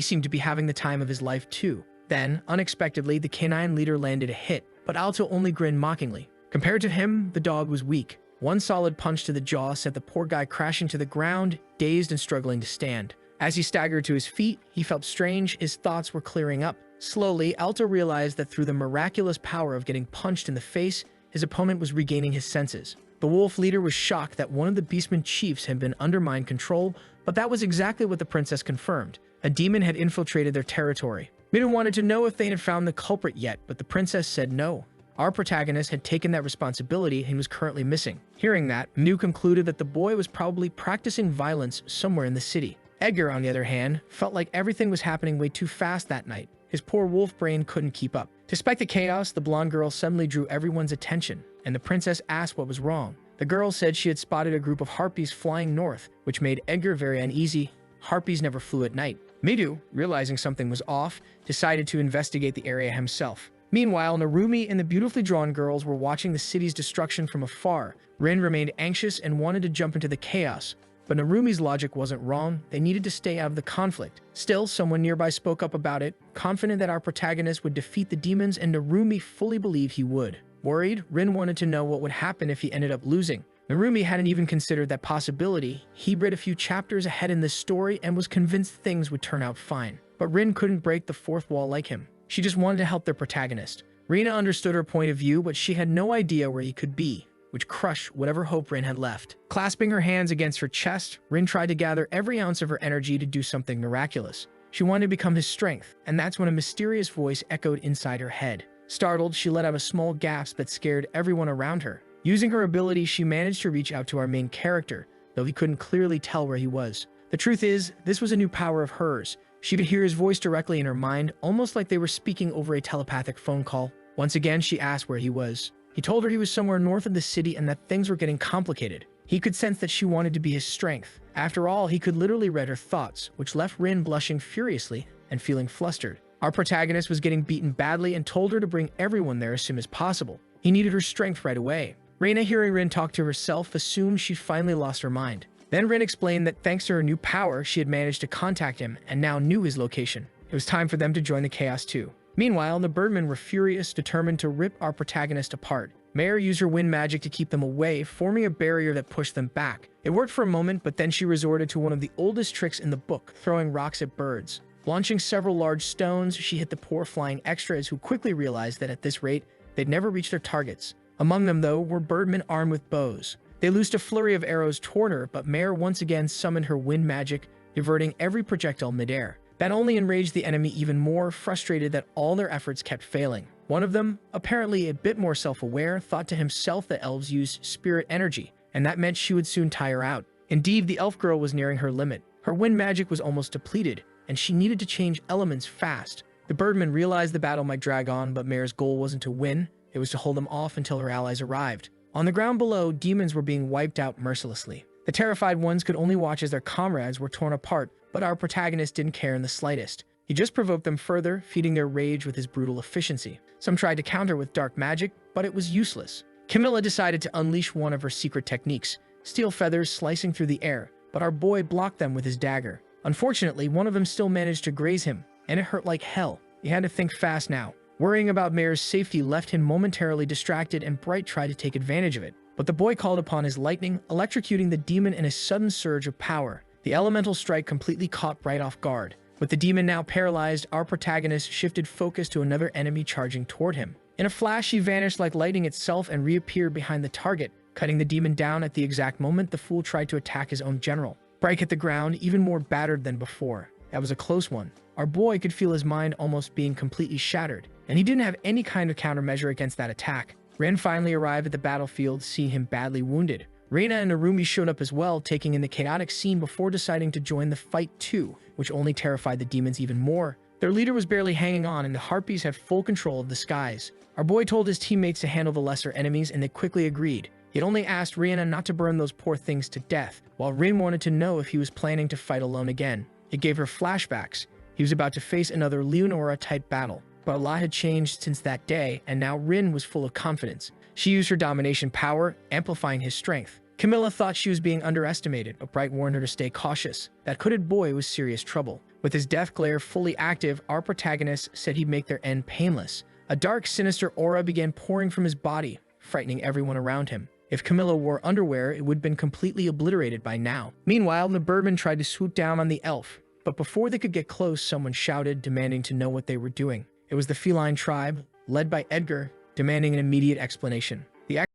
seemed to be having the time of his life too. Then, unexpectedly, the canine leader landed a hit, but Alto only grinned mockingly. Compared to him, the dog was weak. One solid punch to the jaw sent the poor guy crashing to the ground, dazed and struggling to stand. As he staggered to his feet, he felt strange. His thoughts were clearing up. Slowly, Alto realized that through the miraculous power of getting punched in the face, his opponent was regaining his senses. The wolf leader was shocked that one of the beastmen chiefs had been under mind control, but that was exactly what the princess confirmed. A demon had infiltrated their territory. Midu wanted to know if they had found the culprit yet, but the princess said no. Our protagonist had taken that responsibility and was currently missing. Hearing that, Midu concluded that the boy was probably practicing violence somewhere in the city. Edgar, on the other hand, felt like everything was happening way too fast that night. His poor wolf brain couldn't keep up. Despite the chaos, the blonde girl suddenly drew everyone's attention, and the princess asked what was wrong. The girl said she had spotted a group of harpies flying north, which made Edgar very uneasy. Harpies never flew at night. Midu, realizing something was off, decided to investigate the area himself. Meanwhile, Narumi and the beautifully drawn girls were watching the city's destruction from afar. Rin remained anxious and wanted to jump into the chaos. But Narumi's logic wasn't wrong. They needed to stay out of the conflict. Still, someone nearby spoke up about it, confident that our protagonist would defeat the demons, and Narumi fully believed he would. Worried, Rin wanted to know what would happen if he ended up losing. Narumi hadn't even considered that possibility. He read a few chapters ahead in this story and was convinced things would turn out fine. But Rin couldn't break the fourth wall like him. She just wanted to help their protagonist. Rina understood her point of view, but she had no idea where he could be, which crushed whatever hope Rin had left. Clasping her hands against her chest, Rin tried to gather every ounce of her energy to do something miraculous. She wanted to become his strength, and that's when a mysterious voice echoed inside her head. Startled, she let out a small gasp that scared everyone around her. Using her ability, she managed to reach out to our main character, though he couldn't clearly tell where he was. The truth is, this was a new power of hers. She could hear his voice directly in her mind, almost like they were speaking over a telepathic phone call. Once again, she asked where he was. He told her he was somewhere north of the city and that things were getting complicated. He could sense that she wanted to be his strength. After all, he could literally read her thoughts, which left Rin blushing furiously and feeling flustered. Our protagonist was getting beaten badly and told her to bring everyone there as soon as possible. He needed her strength right away. Reina, hearing Rin talk to herself, assumed she'd finally lost her mind. Then Rin explained that thanks to her new power, she had managed to contact him and now knew his location. It was time for them to join the chaos too. Meanwhile, the birdmen were furious, determined to rip our protagonist apart. Mare used her wind magic to keep them away, forming a barrier that pushed them back. It worked for a moment, but then she resorted to one of the oldest tricks in the book, throwing rocks at birds. Launching several large stones, she hit the poor flying extras, who quickly realized that at this rate, they'd never reach their targets. Among them, though, were birdmen armed with bows. They loosed a flurry of arrows toward her, but Mare once again summoned her wind magic, diverting every projectile midair. That only enraged the enemy even more, frustrated that all their efforts kept failing. One of them, apparently a bit more self-aware, thought to himself that elves use spirit energy, and that meant she would soon tire out. Indeed, the elf girl was nearing her limit. Her wind magic was almost depleted, and she needed to change elements fast. The birdman realized the battle might drag on, but Mare's goal wasn't to win, it was to hold them off until her allies arrived. On the ground below, demons were being wiped out mercilessly. The terrified ones could only watch as their comrades were torn apart, but our protagonist didn't care in the slightest. He just provoked them further, feeding their rage with his brutal efficiency. Some tried to counter with dark magic, but it was useless. Camilla decided to unleash one of her secret techniques, steel feathers slicing through the air, but our boy blocked them with his dagger. Unfortunately, one of them still managed to graze him, and it hurt like hell. He had to think fast now. Worrying about Mare's safety left him momentarily distracted, and Bright tried to take advantage of it. But the boy called upon his lightning, electrocuting the demon in a sudden surge of power. The elemental strike completely caught Bright off guard. With the demon now paralyzed, our protagonist shifted focus to another enemy charging toward him. In a flash, he vanished like lightning itself and reappeared behind the target, cutting the demon down at the exact moment the fool tried to attack his own general. Bright hit the ground, even more battered than before. That was a close one. Our boy could feel his mind almost being completely shattered, and he didn't have any kind of countermeasure against that attack. Ren finally arrived at the battlefield, seeing him badly wounded. Reina and Narumi showed up as well, taking in the chaotic scene before deciding to join the fight too, which only terrified the demons even more. Their leader was barely hanging on, and the Harpies had full control of the skies. Our boy told his teammates to handle the lesser enemies, and they quickly agreed. He had only asked Reina not to burn those poor things to death, while Rin wanted to know if he was planning to fight alone again. It gave her flashbacks. He was about to face another Leonora-type battle. But a lot had changed since that day, and now Rin was full of confidence. She used her domination power, amplifying his strength. Camilla thought she was being underestimated, but Bright warned her to stay cautious. That hooded boy was serious trouble. With his death glare fully active, our protagonist said he'd make their end painless. A dark, sinister aura began pouring from his body, frightening everyone around him. If Camilla wore underwear, it would have been completely obliterated by now. Meanwhile, the birdman tried to swoop down on the elf, but before they could get close, someone shouted, demanding to know what they were doing. It was the feline tribe, led by Edgar, demanding an immediate explanation. The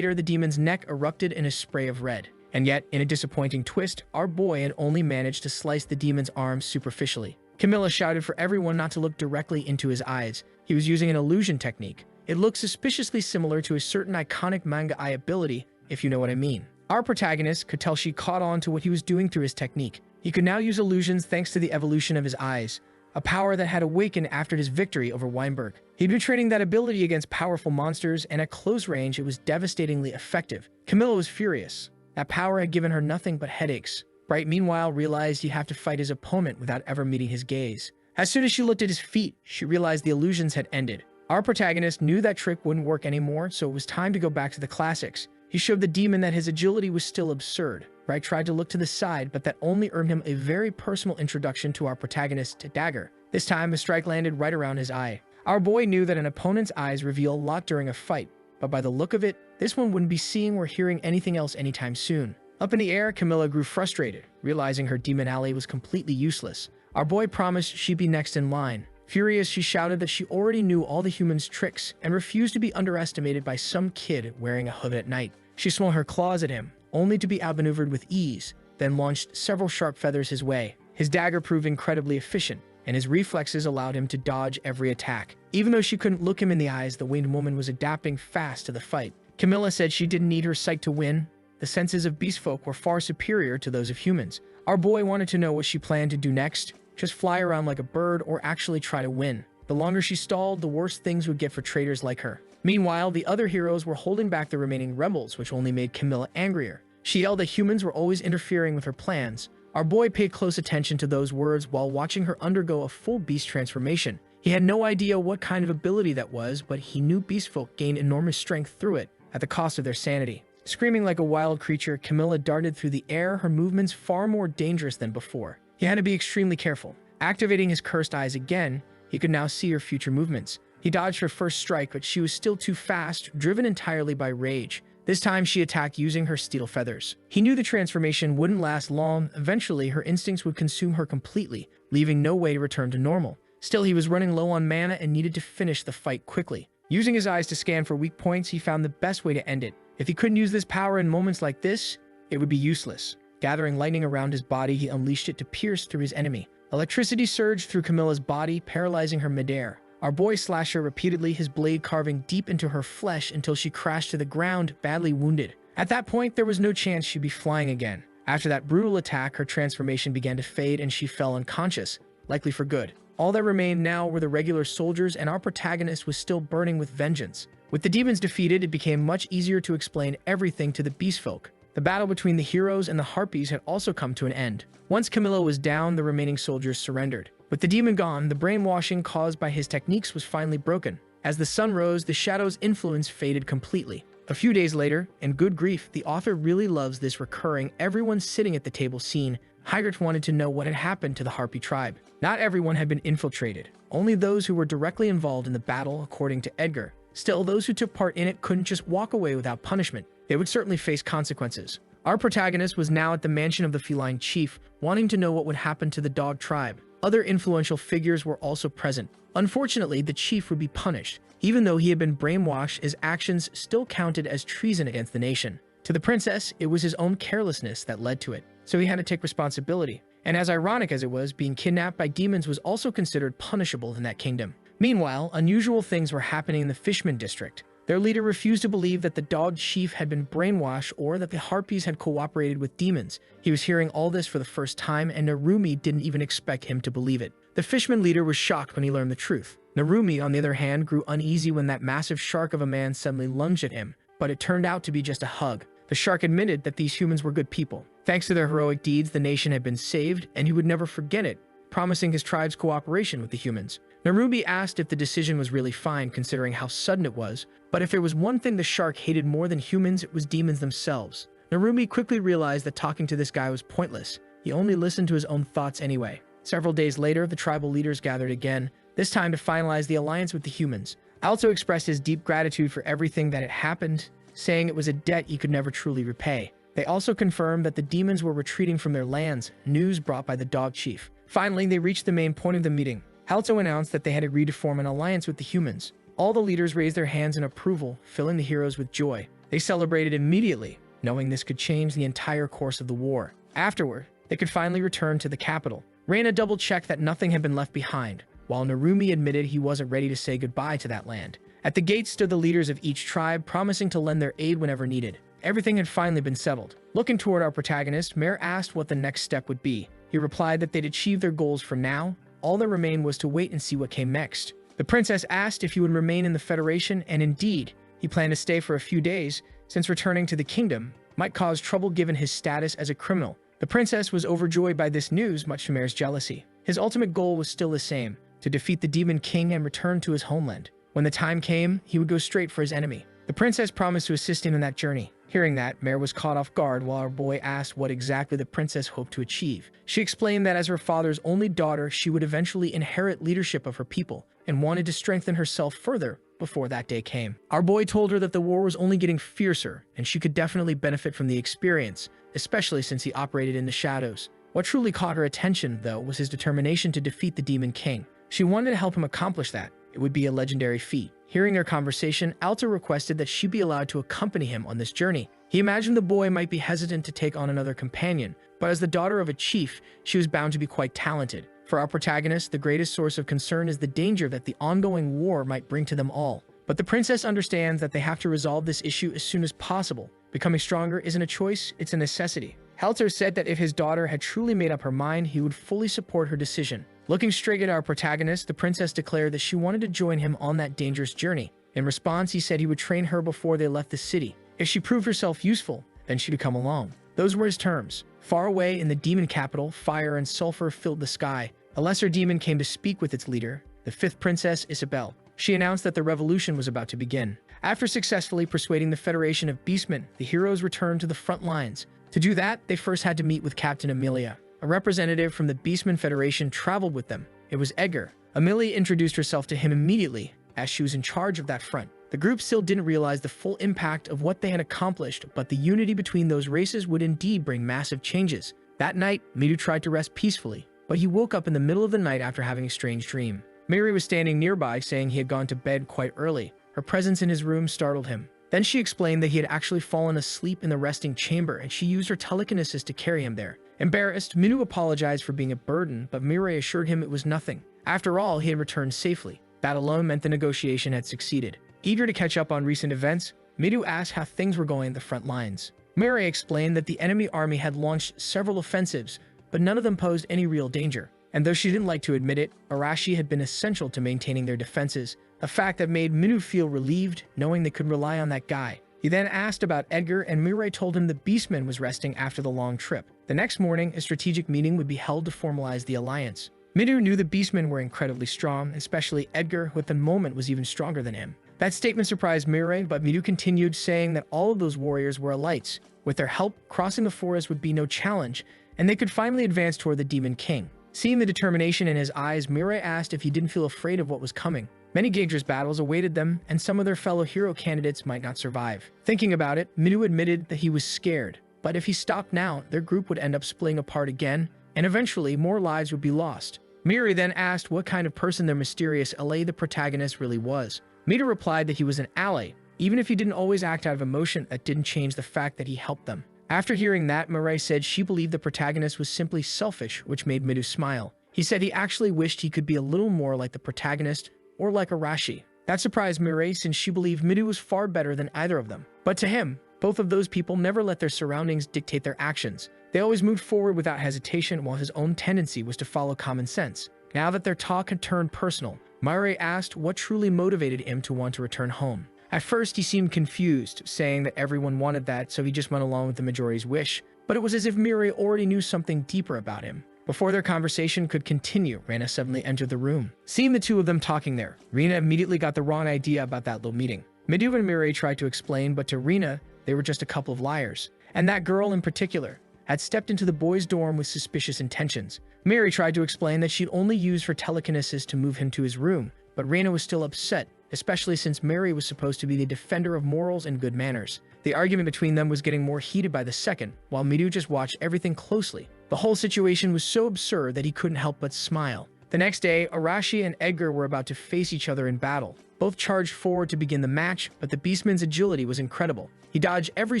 later, the demon's neck erupted in a spray of red. And yet, in a disappointing twist, our boy had only managed to slice the demon's arm superficially. Camilla shouted for everyone not to look directly into his eyes. He was using an illusion technique. It looked suspiciously similar to a certain iconic manga eye ability, if you know what I mean. Our protagonist could tell she caught on to what he was doing through his technique. He could now use illusions thanks to the evolution of his eyes, a power that had awakened after his victory over Weinberg. He'd been training that ability against powerful monsters, and at close range, it was devastatingly effective. Camilla was furious. That power had given her nothing but headaches. Bright, meanwhile, realized he'd have to fight his opponent without ever meeting his gaze. As soon as she looked at his feet, she realized the illusions had ended. Our protagonist knew that trick wouldn't work anymore, so it was time to go back to the classics. He showed the demon that his agility was still absurd. Bright tried to look to the side, but that only earned him a very personal introduction to our protagonist's dagger. This time, a strike landed right around his eye. Our boy knew that an opponent's eyes reveal a lot during a fight, but by the look of it, this one wouldn't be seeing or hearing anything else anytime soon. Up in the air, Camilla grew frustrated, realizing her demon ally was completely useless. Our boy promised she'd be next in line. Furious, she shouted that she already knew all the humans' tricks and refused to be underestimated by some kid wearing a hood at night. She swung her claws at him, only to be outmaneuvered with ease, then launched several sharp feathers his way. His dagger proved incredibly efficient, and his reflexes allowed him to dodge every attack. Even though she couldn't look him in the eyes, the winged woman was adapting fast to the fight. Camilla said she didn't need her sight to win. The senses of beast folk were far superior to those of humans. Our boy wanted to know what she planned to do next. Just fly around like a bird or actually try to win. The longer she stalled, the worse things would get for traitors like her. Meanwhile, the other heroes were holding back the remaining rebels, which only made Camilla angrier. She yelled that humans were always interfering with her plans. Our boy paid close attention to those words while watching her undergo a full beast transformation. He had no idea what kind of ability that was, but he knew beastfolk gained enormous strength through it, at the cost of their sanity. Screaming like a wild creature, Camilla darted through the air, her movements far more dangerous than before. He had to be extremely careful. Activating his cursed eyes again, he could now see her future movements. He dodged her first strike, but she was still too fast, driven entirely by rage. This time she attacked using her steel feathers. He knew the transformation wouldn't last long. Eventually, her instincts would consume her completely, leaving no way to return to normal. Still, he was running low on mana and needed to finish the fight quickly. Using his eyes to scan for weak points, he found the best way to end it. If he couldn't use this power in moments like this, it would be useless. Gathering lightning around his body, he unleashed it to pierce through his enemy. Electricity surged through Camilla's body, paralyzing her midair. Our boy slashed her repeatedly, his blade carving deep into her flesh until she crashed to the ground, badly wounded. At that point, there was no chance she'd be flying again. After that brutal attack, her transformation began to fade and she fell unconscious, likely for good. All that remained now were the regular soldiers, and our protagonist was still burning with vengeance. With the demons defeated, it became much easier to explain everything to the beastfolk. The battle between the heroes and the harpies had also come to an end. Once Camilla was down, the remaining soldiers surrendered. With the demon gone, the brainwashing caused by his techniques was finally broken. As the sun rose, the shadow's influence faded completely. A few days later, and good grief, the author really loves this recurring everyone sitting at the table scene. Isekai'd wanted to know what had happened to the Harpy tribe. Not everyone had been infiltrated, only those who were directly involved in the battle, according to Edgar. Still, those who took part in it couldn't just walk away without punishment. They would certainly face consequences. Our protagonist was now at the mansion of the feline chief, wanting to know what would happen to the dog tribe. Other influential figures were also present. Unfortunately, the chief would be punished. Even though he had been brainwashed, his actions still counted as treason against the nation. To the princess, it was his own carelessness that led to it, so he had to take responsibility. And as ironic as it was, being kidnapped by demons was also considered punishable in that kingdom. Meanwhile, unusual things were happening in the Fishman district. Their leader refused to believe that the dog chief had been brainwashed or that the harpies had cooperated with demons. He was hearing all this for the first time, and Narumi didn't even expect him to believe it. The Fishman leader was shocked when he learned the truth. Narumi, on the other hand, grew uneasy when that massive shark of a man suddenly lunged at him, but it turned out to be just a hug. The shark admitted that these humans were good people. Thanks to their heroic deeds, the nation had been saved, and he would never forget it, promising his tribe's cooperation with the humans. Narumi asked if the decision was really fine considering how sudden it was, but if there was one thing the shark hated more than humans, it was demons themselves. Narumi quickly realized that talking to this guy was pointless. He only listened to his own thoughts anyway. Several days later, the tribal leaders gathered again, this time to finalize the alliance with the humans. Alto expressed his deep gratitude for everything that had happened, saying it was a debt he could never truly repay. They also confirmed that the demons were retreating from their lands, news brought by the dog chief. Finally, they reached the main point of the meeting. Alto announced that they had agreed to form an alliance with the humans. All the leaders raised their hands in approval, filling the heroes with joy. They celebrated immediately, knowing this could change the entire course of the war. Afterward, they could finally return to the capital. Reina double-checked that nothing had been left behind, while Narumi admitted he wasn't ready to say goodbye to that land. At the gate stood the leaders of each tribe, promising to lend their aid whenever needed. Everything had finally been settled. Looking toward our protagonist, Mare asked what the next step would be. He replied that they'd achieved their goals for now. All that remained was to wait and see what came next. The princess asked if he would remain in the Federation, and indeed, he planned to stay for a few days, since returning to the kingdom might cause trouble given his status as a criminal. The princess was overjoyed by this news, much to Mare's jealousy. His ultimate goal was still the same, to defeat the Demon King and return to his homeland. When the time came, he would go straight for his enemy. The princess promised to assist him in that journey. Hearing that, Mare was caught off guard while our boy asked what exactly the princess hoped to achieve. She explained that as her father's only daughter, she would eventually inherit leadership of her people and wanted to strengthen herself further before that day came. Our boy told her that the war was only getting fiercer and she could definitely benefit from the experience, especially since he operated in the shadows. What truly caught her attention, though, was his determination to defeat the Demon King. She wanted to help him accomplish that. It would be a legendary feat. Hearing their conversation, Alta requested that she be allowed to accompany him on this journey. He imagined the boy might be hesitant to take on another companion, but as the daughter of a chief, she was bound to be quite talented. For our protagonist, the greatest source of concern is the danger that the ongoing war might bring to them all. But the princess understands that they have to resolve this issue as soon as possible. Becoming stronger isn't a choice, it's a necessity. Helter said that if his daughter had truly made up her mind, he would fully support her decision. Looking straight at our protagonist, the princess declared that she wanted to join him on that dangerous journey. In response, he said he would train her before they left the city. If she proved herself useful, then she would come along. Those were his terms. Far away in the demon capital, fire and sulfur filled the sky. A lesser demon came to speak with its leader, the fifth princess, Isabel. She announced that the revolution was about to begin. After successfully persuading the Federation of Beastmen, the heroes returned to the front lines. To do that, they first had to meet with Captain Amelia. A representative from the Beastmen Federation traveled with them. It was Edgar. Amelia introduced herself to him immediately, as she was in charge of that front. The group still didn't realize the full impact of what they had accomplished, but the unity between those races would indeed bring massive changes. That night, Midu tried to rest peacefully, but he woke up in the middle of the night after having a strange dream. Mary was standing nearby, saying he had gone to bed quite early. Her presence in his room startled him. Then she explained that he had actually fallen asleep in the resting chamber, and she used her telekinesis to carry him there. Embarrassed, Midu apologized for being a burden, but Mirai assured him it was nothing. After all, he had returned safely. That alone meant the negotiation had succeeded. Eager to catch up on recent events, Midu asked how things were going at the front lines. Mirai explained that the enemy army had launched several offensives, but none of them posed any real danger. And though she didn't like to admit it, Arashi had been essential to maintaining their defenses, a fact that made Midu feel relieved, knowing they could rely on that guy. He then asked about Edgar, and Mirai told him the Beastman was resting after the long trip. The next morning, a strategic meeting would be held to formalize the alliance. Midu knew the Beastmen were incredibly strong, especially Edgar, who at the moment was even stronger than him. That statement surprised Mirai, but Midu continued, saying that all of those warriors were elites. With their help, crossing the forest would be no challenge, and they could finally advance toward the Demon King. Seeing the determination in his eyes, Mirai asked if he didn't feel afraid of what was coming. Many dangerous battles awaited them, and some of their fellow hero candidates might not survive. Thinking about it, Midu admitted that he was scared, but if he stopped now, their group would end up splitting apart again, and eventually more lives would be lost. Mirai then asked what kind of person their mysterious ally, the protagonist, really was. Midu replied that he was an ally. Even if he didn't always act out of emotion, that didn't change the fact that he helped them. After hearing that, Mirai said she believed the protagonist was simply selfish, which made Midu smile. He said he actually wished he could be a little more like the protagonist, or like Arashi. That surprised Mirai, since she believed Midu was far better than either of them. But to him, both of those people never let their surroundings dictate their actions. They always moved forward without hesitation, while his own tendency was to follow common sense. Now that their talk had turned personal, Mirai asked what truly motivated him to want to return home. At first, he seemed confused, saying that everyone wanted that, so he just went along with the majority's wish. But it was as if Mirai already knew something deeper about him. Before their conversation could continue, Rena suddenly entered the room. Seeing the two of them talking there, Rena immediately got the wrong idea about that little meeting. Midu and Mirai tried to explain, but to Rena, they were just a couple of liars. And that girl in particular had stepped into the boys' dorm with suspicious intentions. Mirai tried to explain that she'd only used her telekinesis to move him to his room, but Rena was still upset, especially since Mirai was supposed to be the defender of morals and good manners. The argument between them was getting more heated by the second, while Midu just watched everything closely. The whole situation was so absurd that he couldn't help but smile. The next day, Arashi and Edgar were about to face each other in battle. Both charged forward to begin the match, but the Beastman's agility was incredible. He dodged every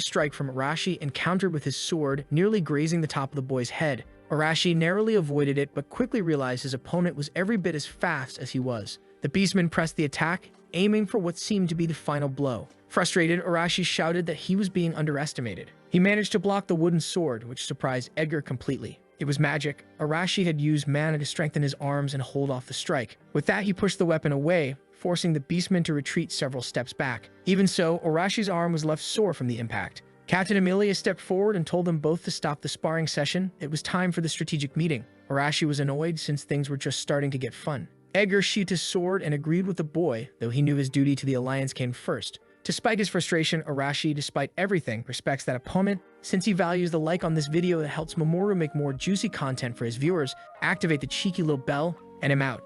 strike from Arashi and countered with his sword, nearly grazing the top of the boy's head. Arashi narrowly avoided it, but quickly realized his opponent was every bit as fast as he was. The Beastman pressed the attack, aiming for what seemed to be the final blow. Frustrated, Arashi shouted that he was being underestimated. He managed to block the wooden sword, which surprised Edgar completely. It was magic. Arashi had used mana to strengthen his arms and hold off the strike. With that, he pushed the weapon away, forcing the Beastman to retreat several steps back. Even so, Arashi's arm was left sore from the impact. Captain Amelia stepped forward and told them both to stop the sparring session. It was time for the strategic meeting. Arashi was annoyed since things were just starting to get fun. Edgar sheathed his sword and agreed with the boy, though he knew his duty to the alliance came first. Despite his frustration, Arashi, despite everything, respects that opponent. Since he values the like on this video that helps Mamoru make more juicy content for his viewers, activate the cheeky little bell, and I'm out.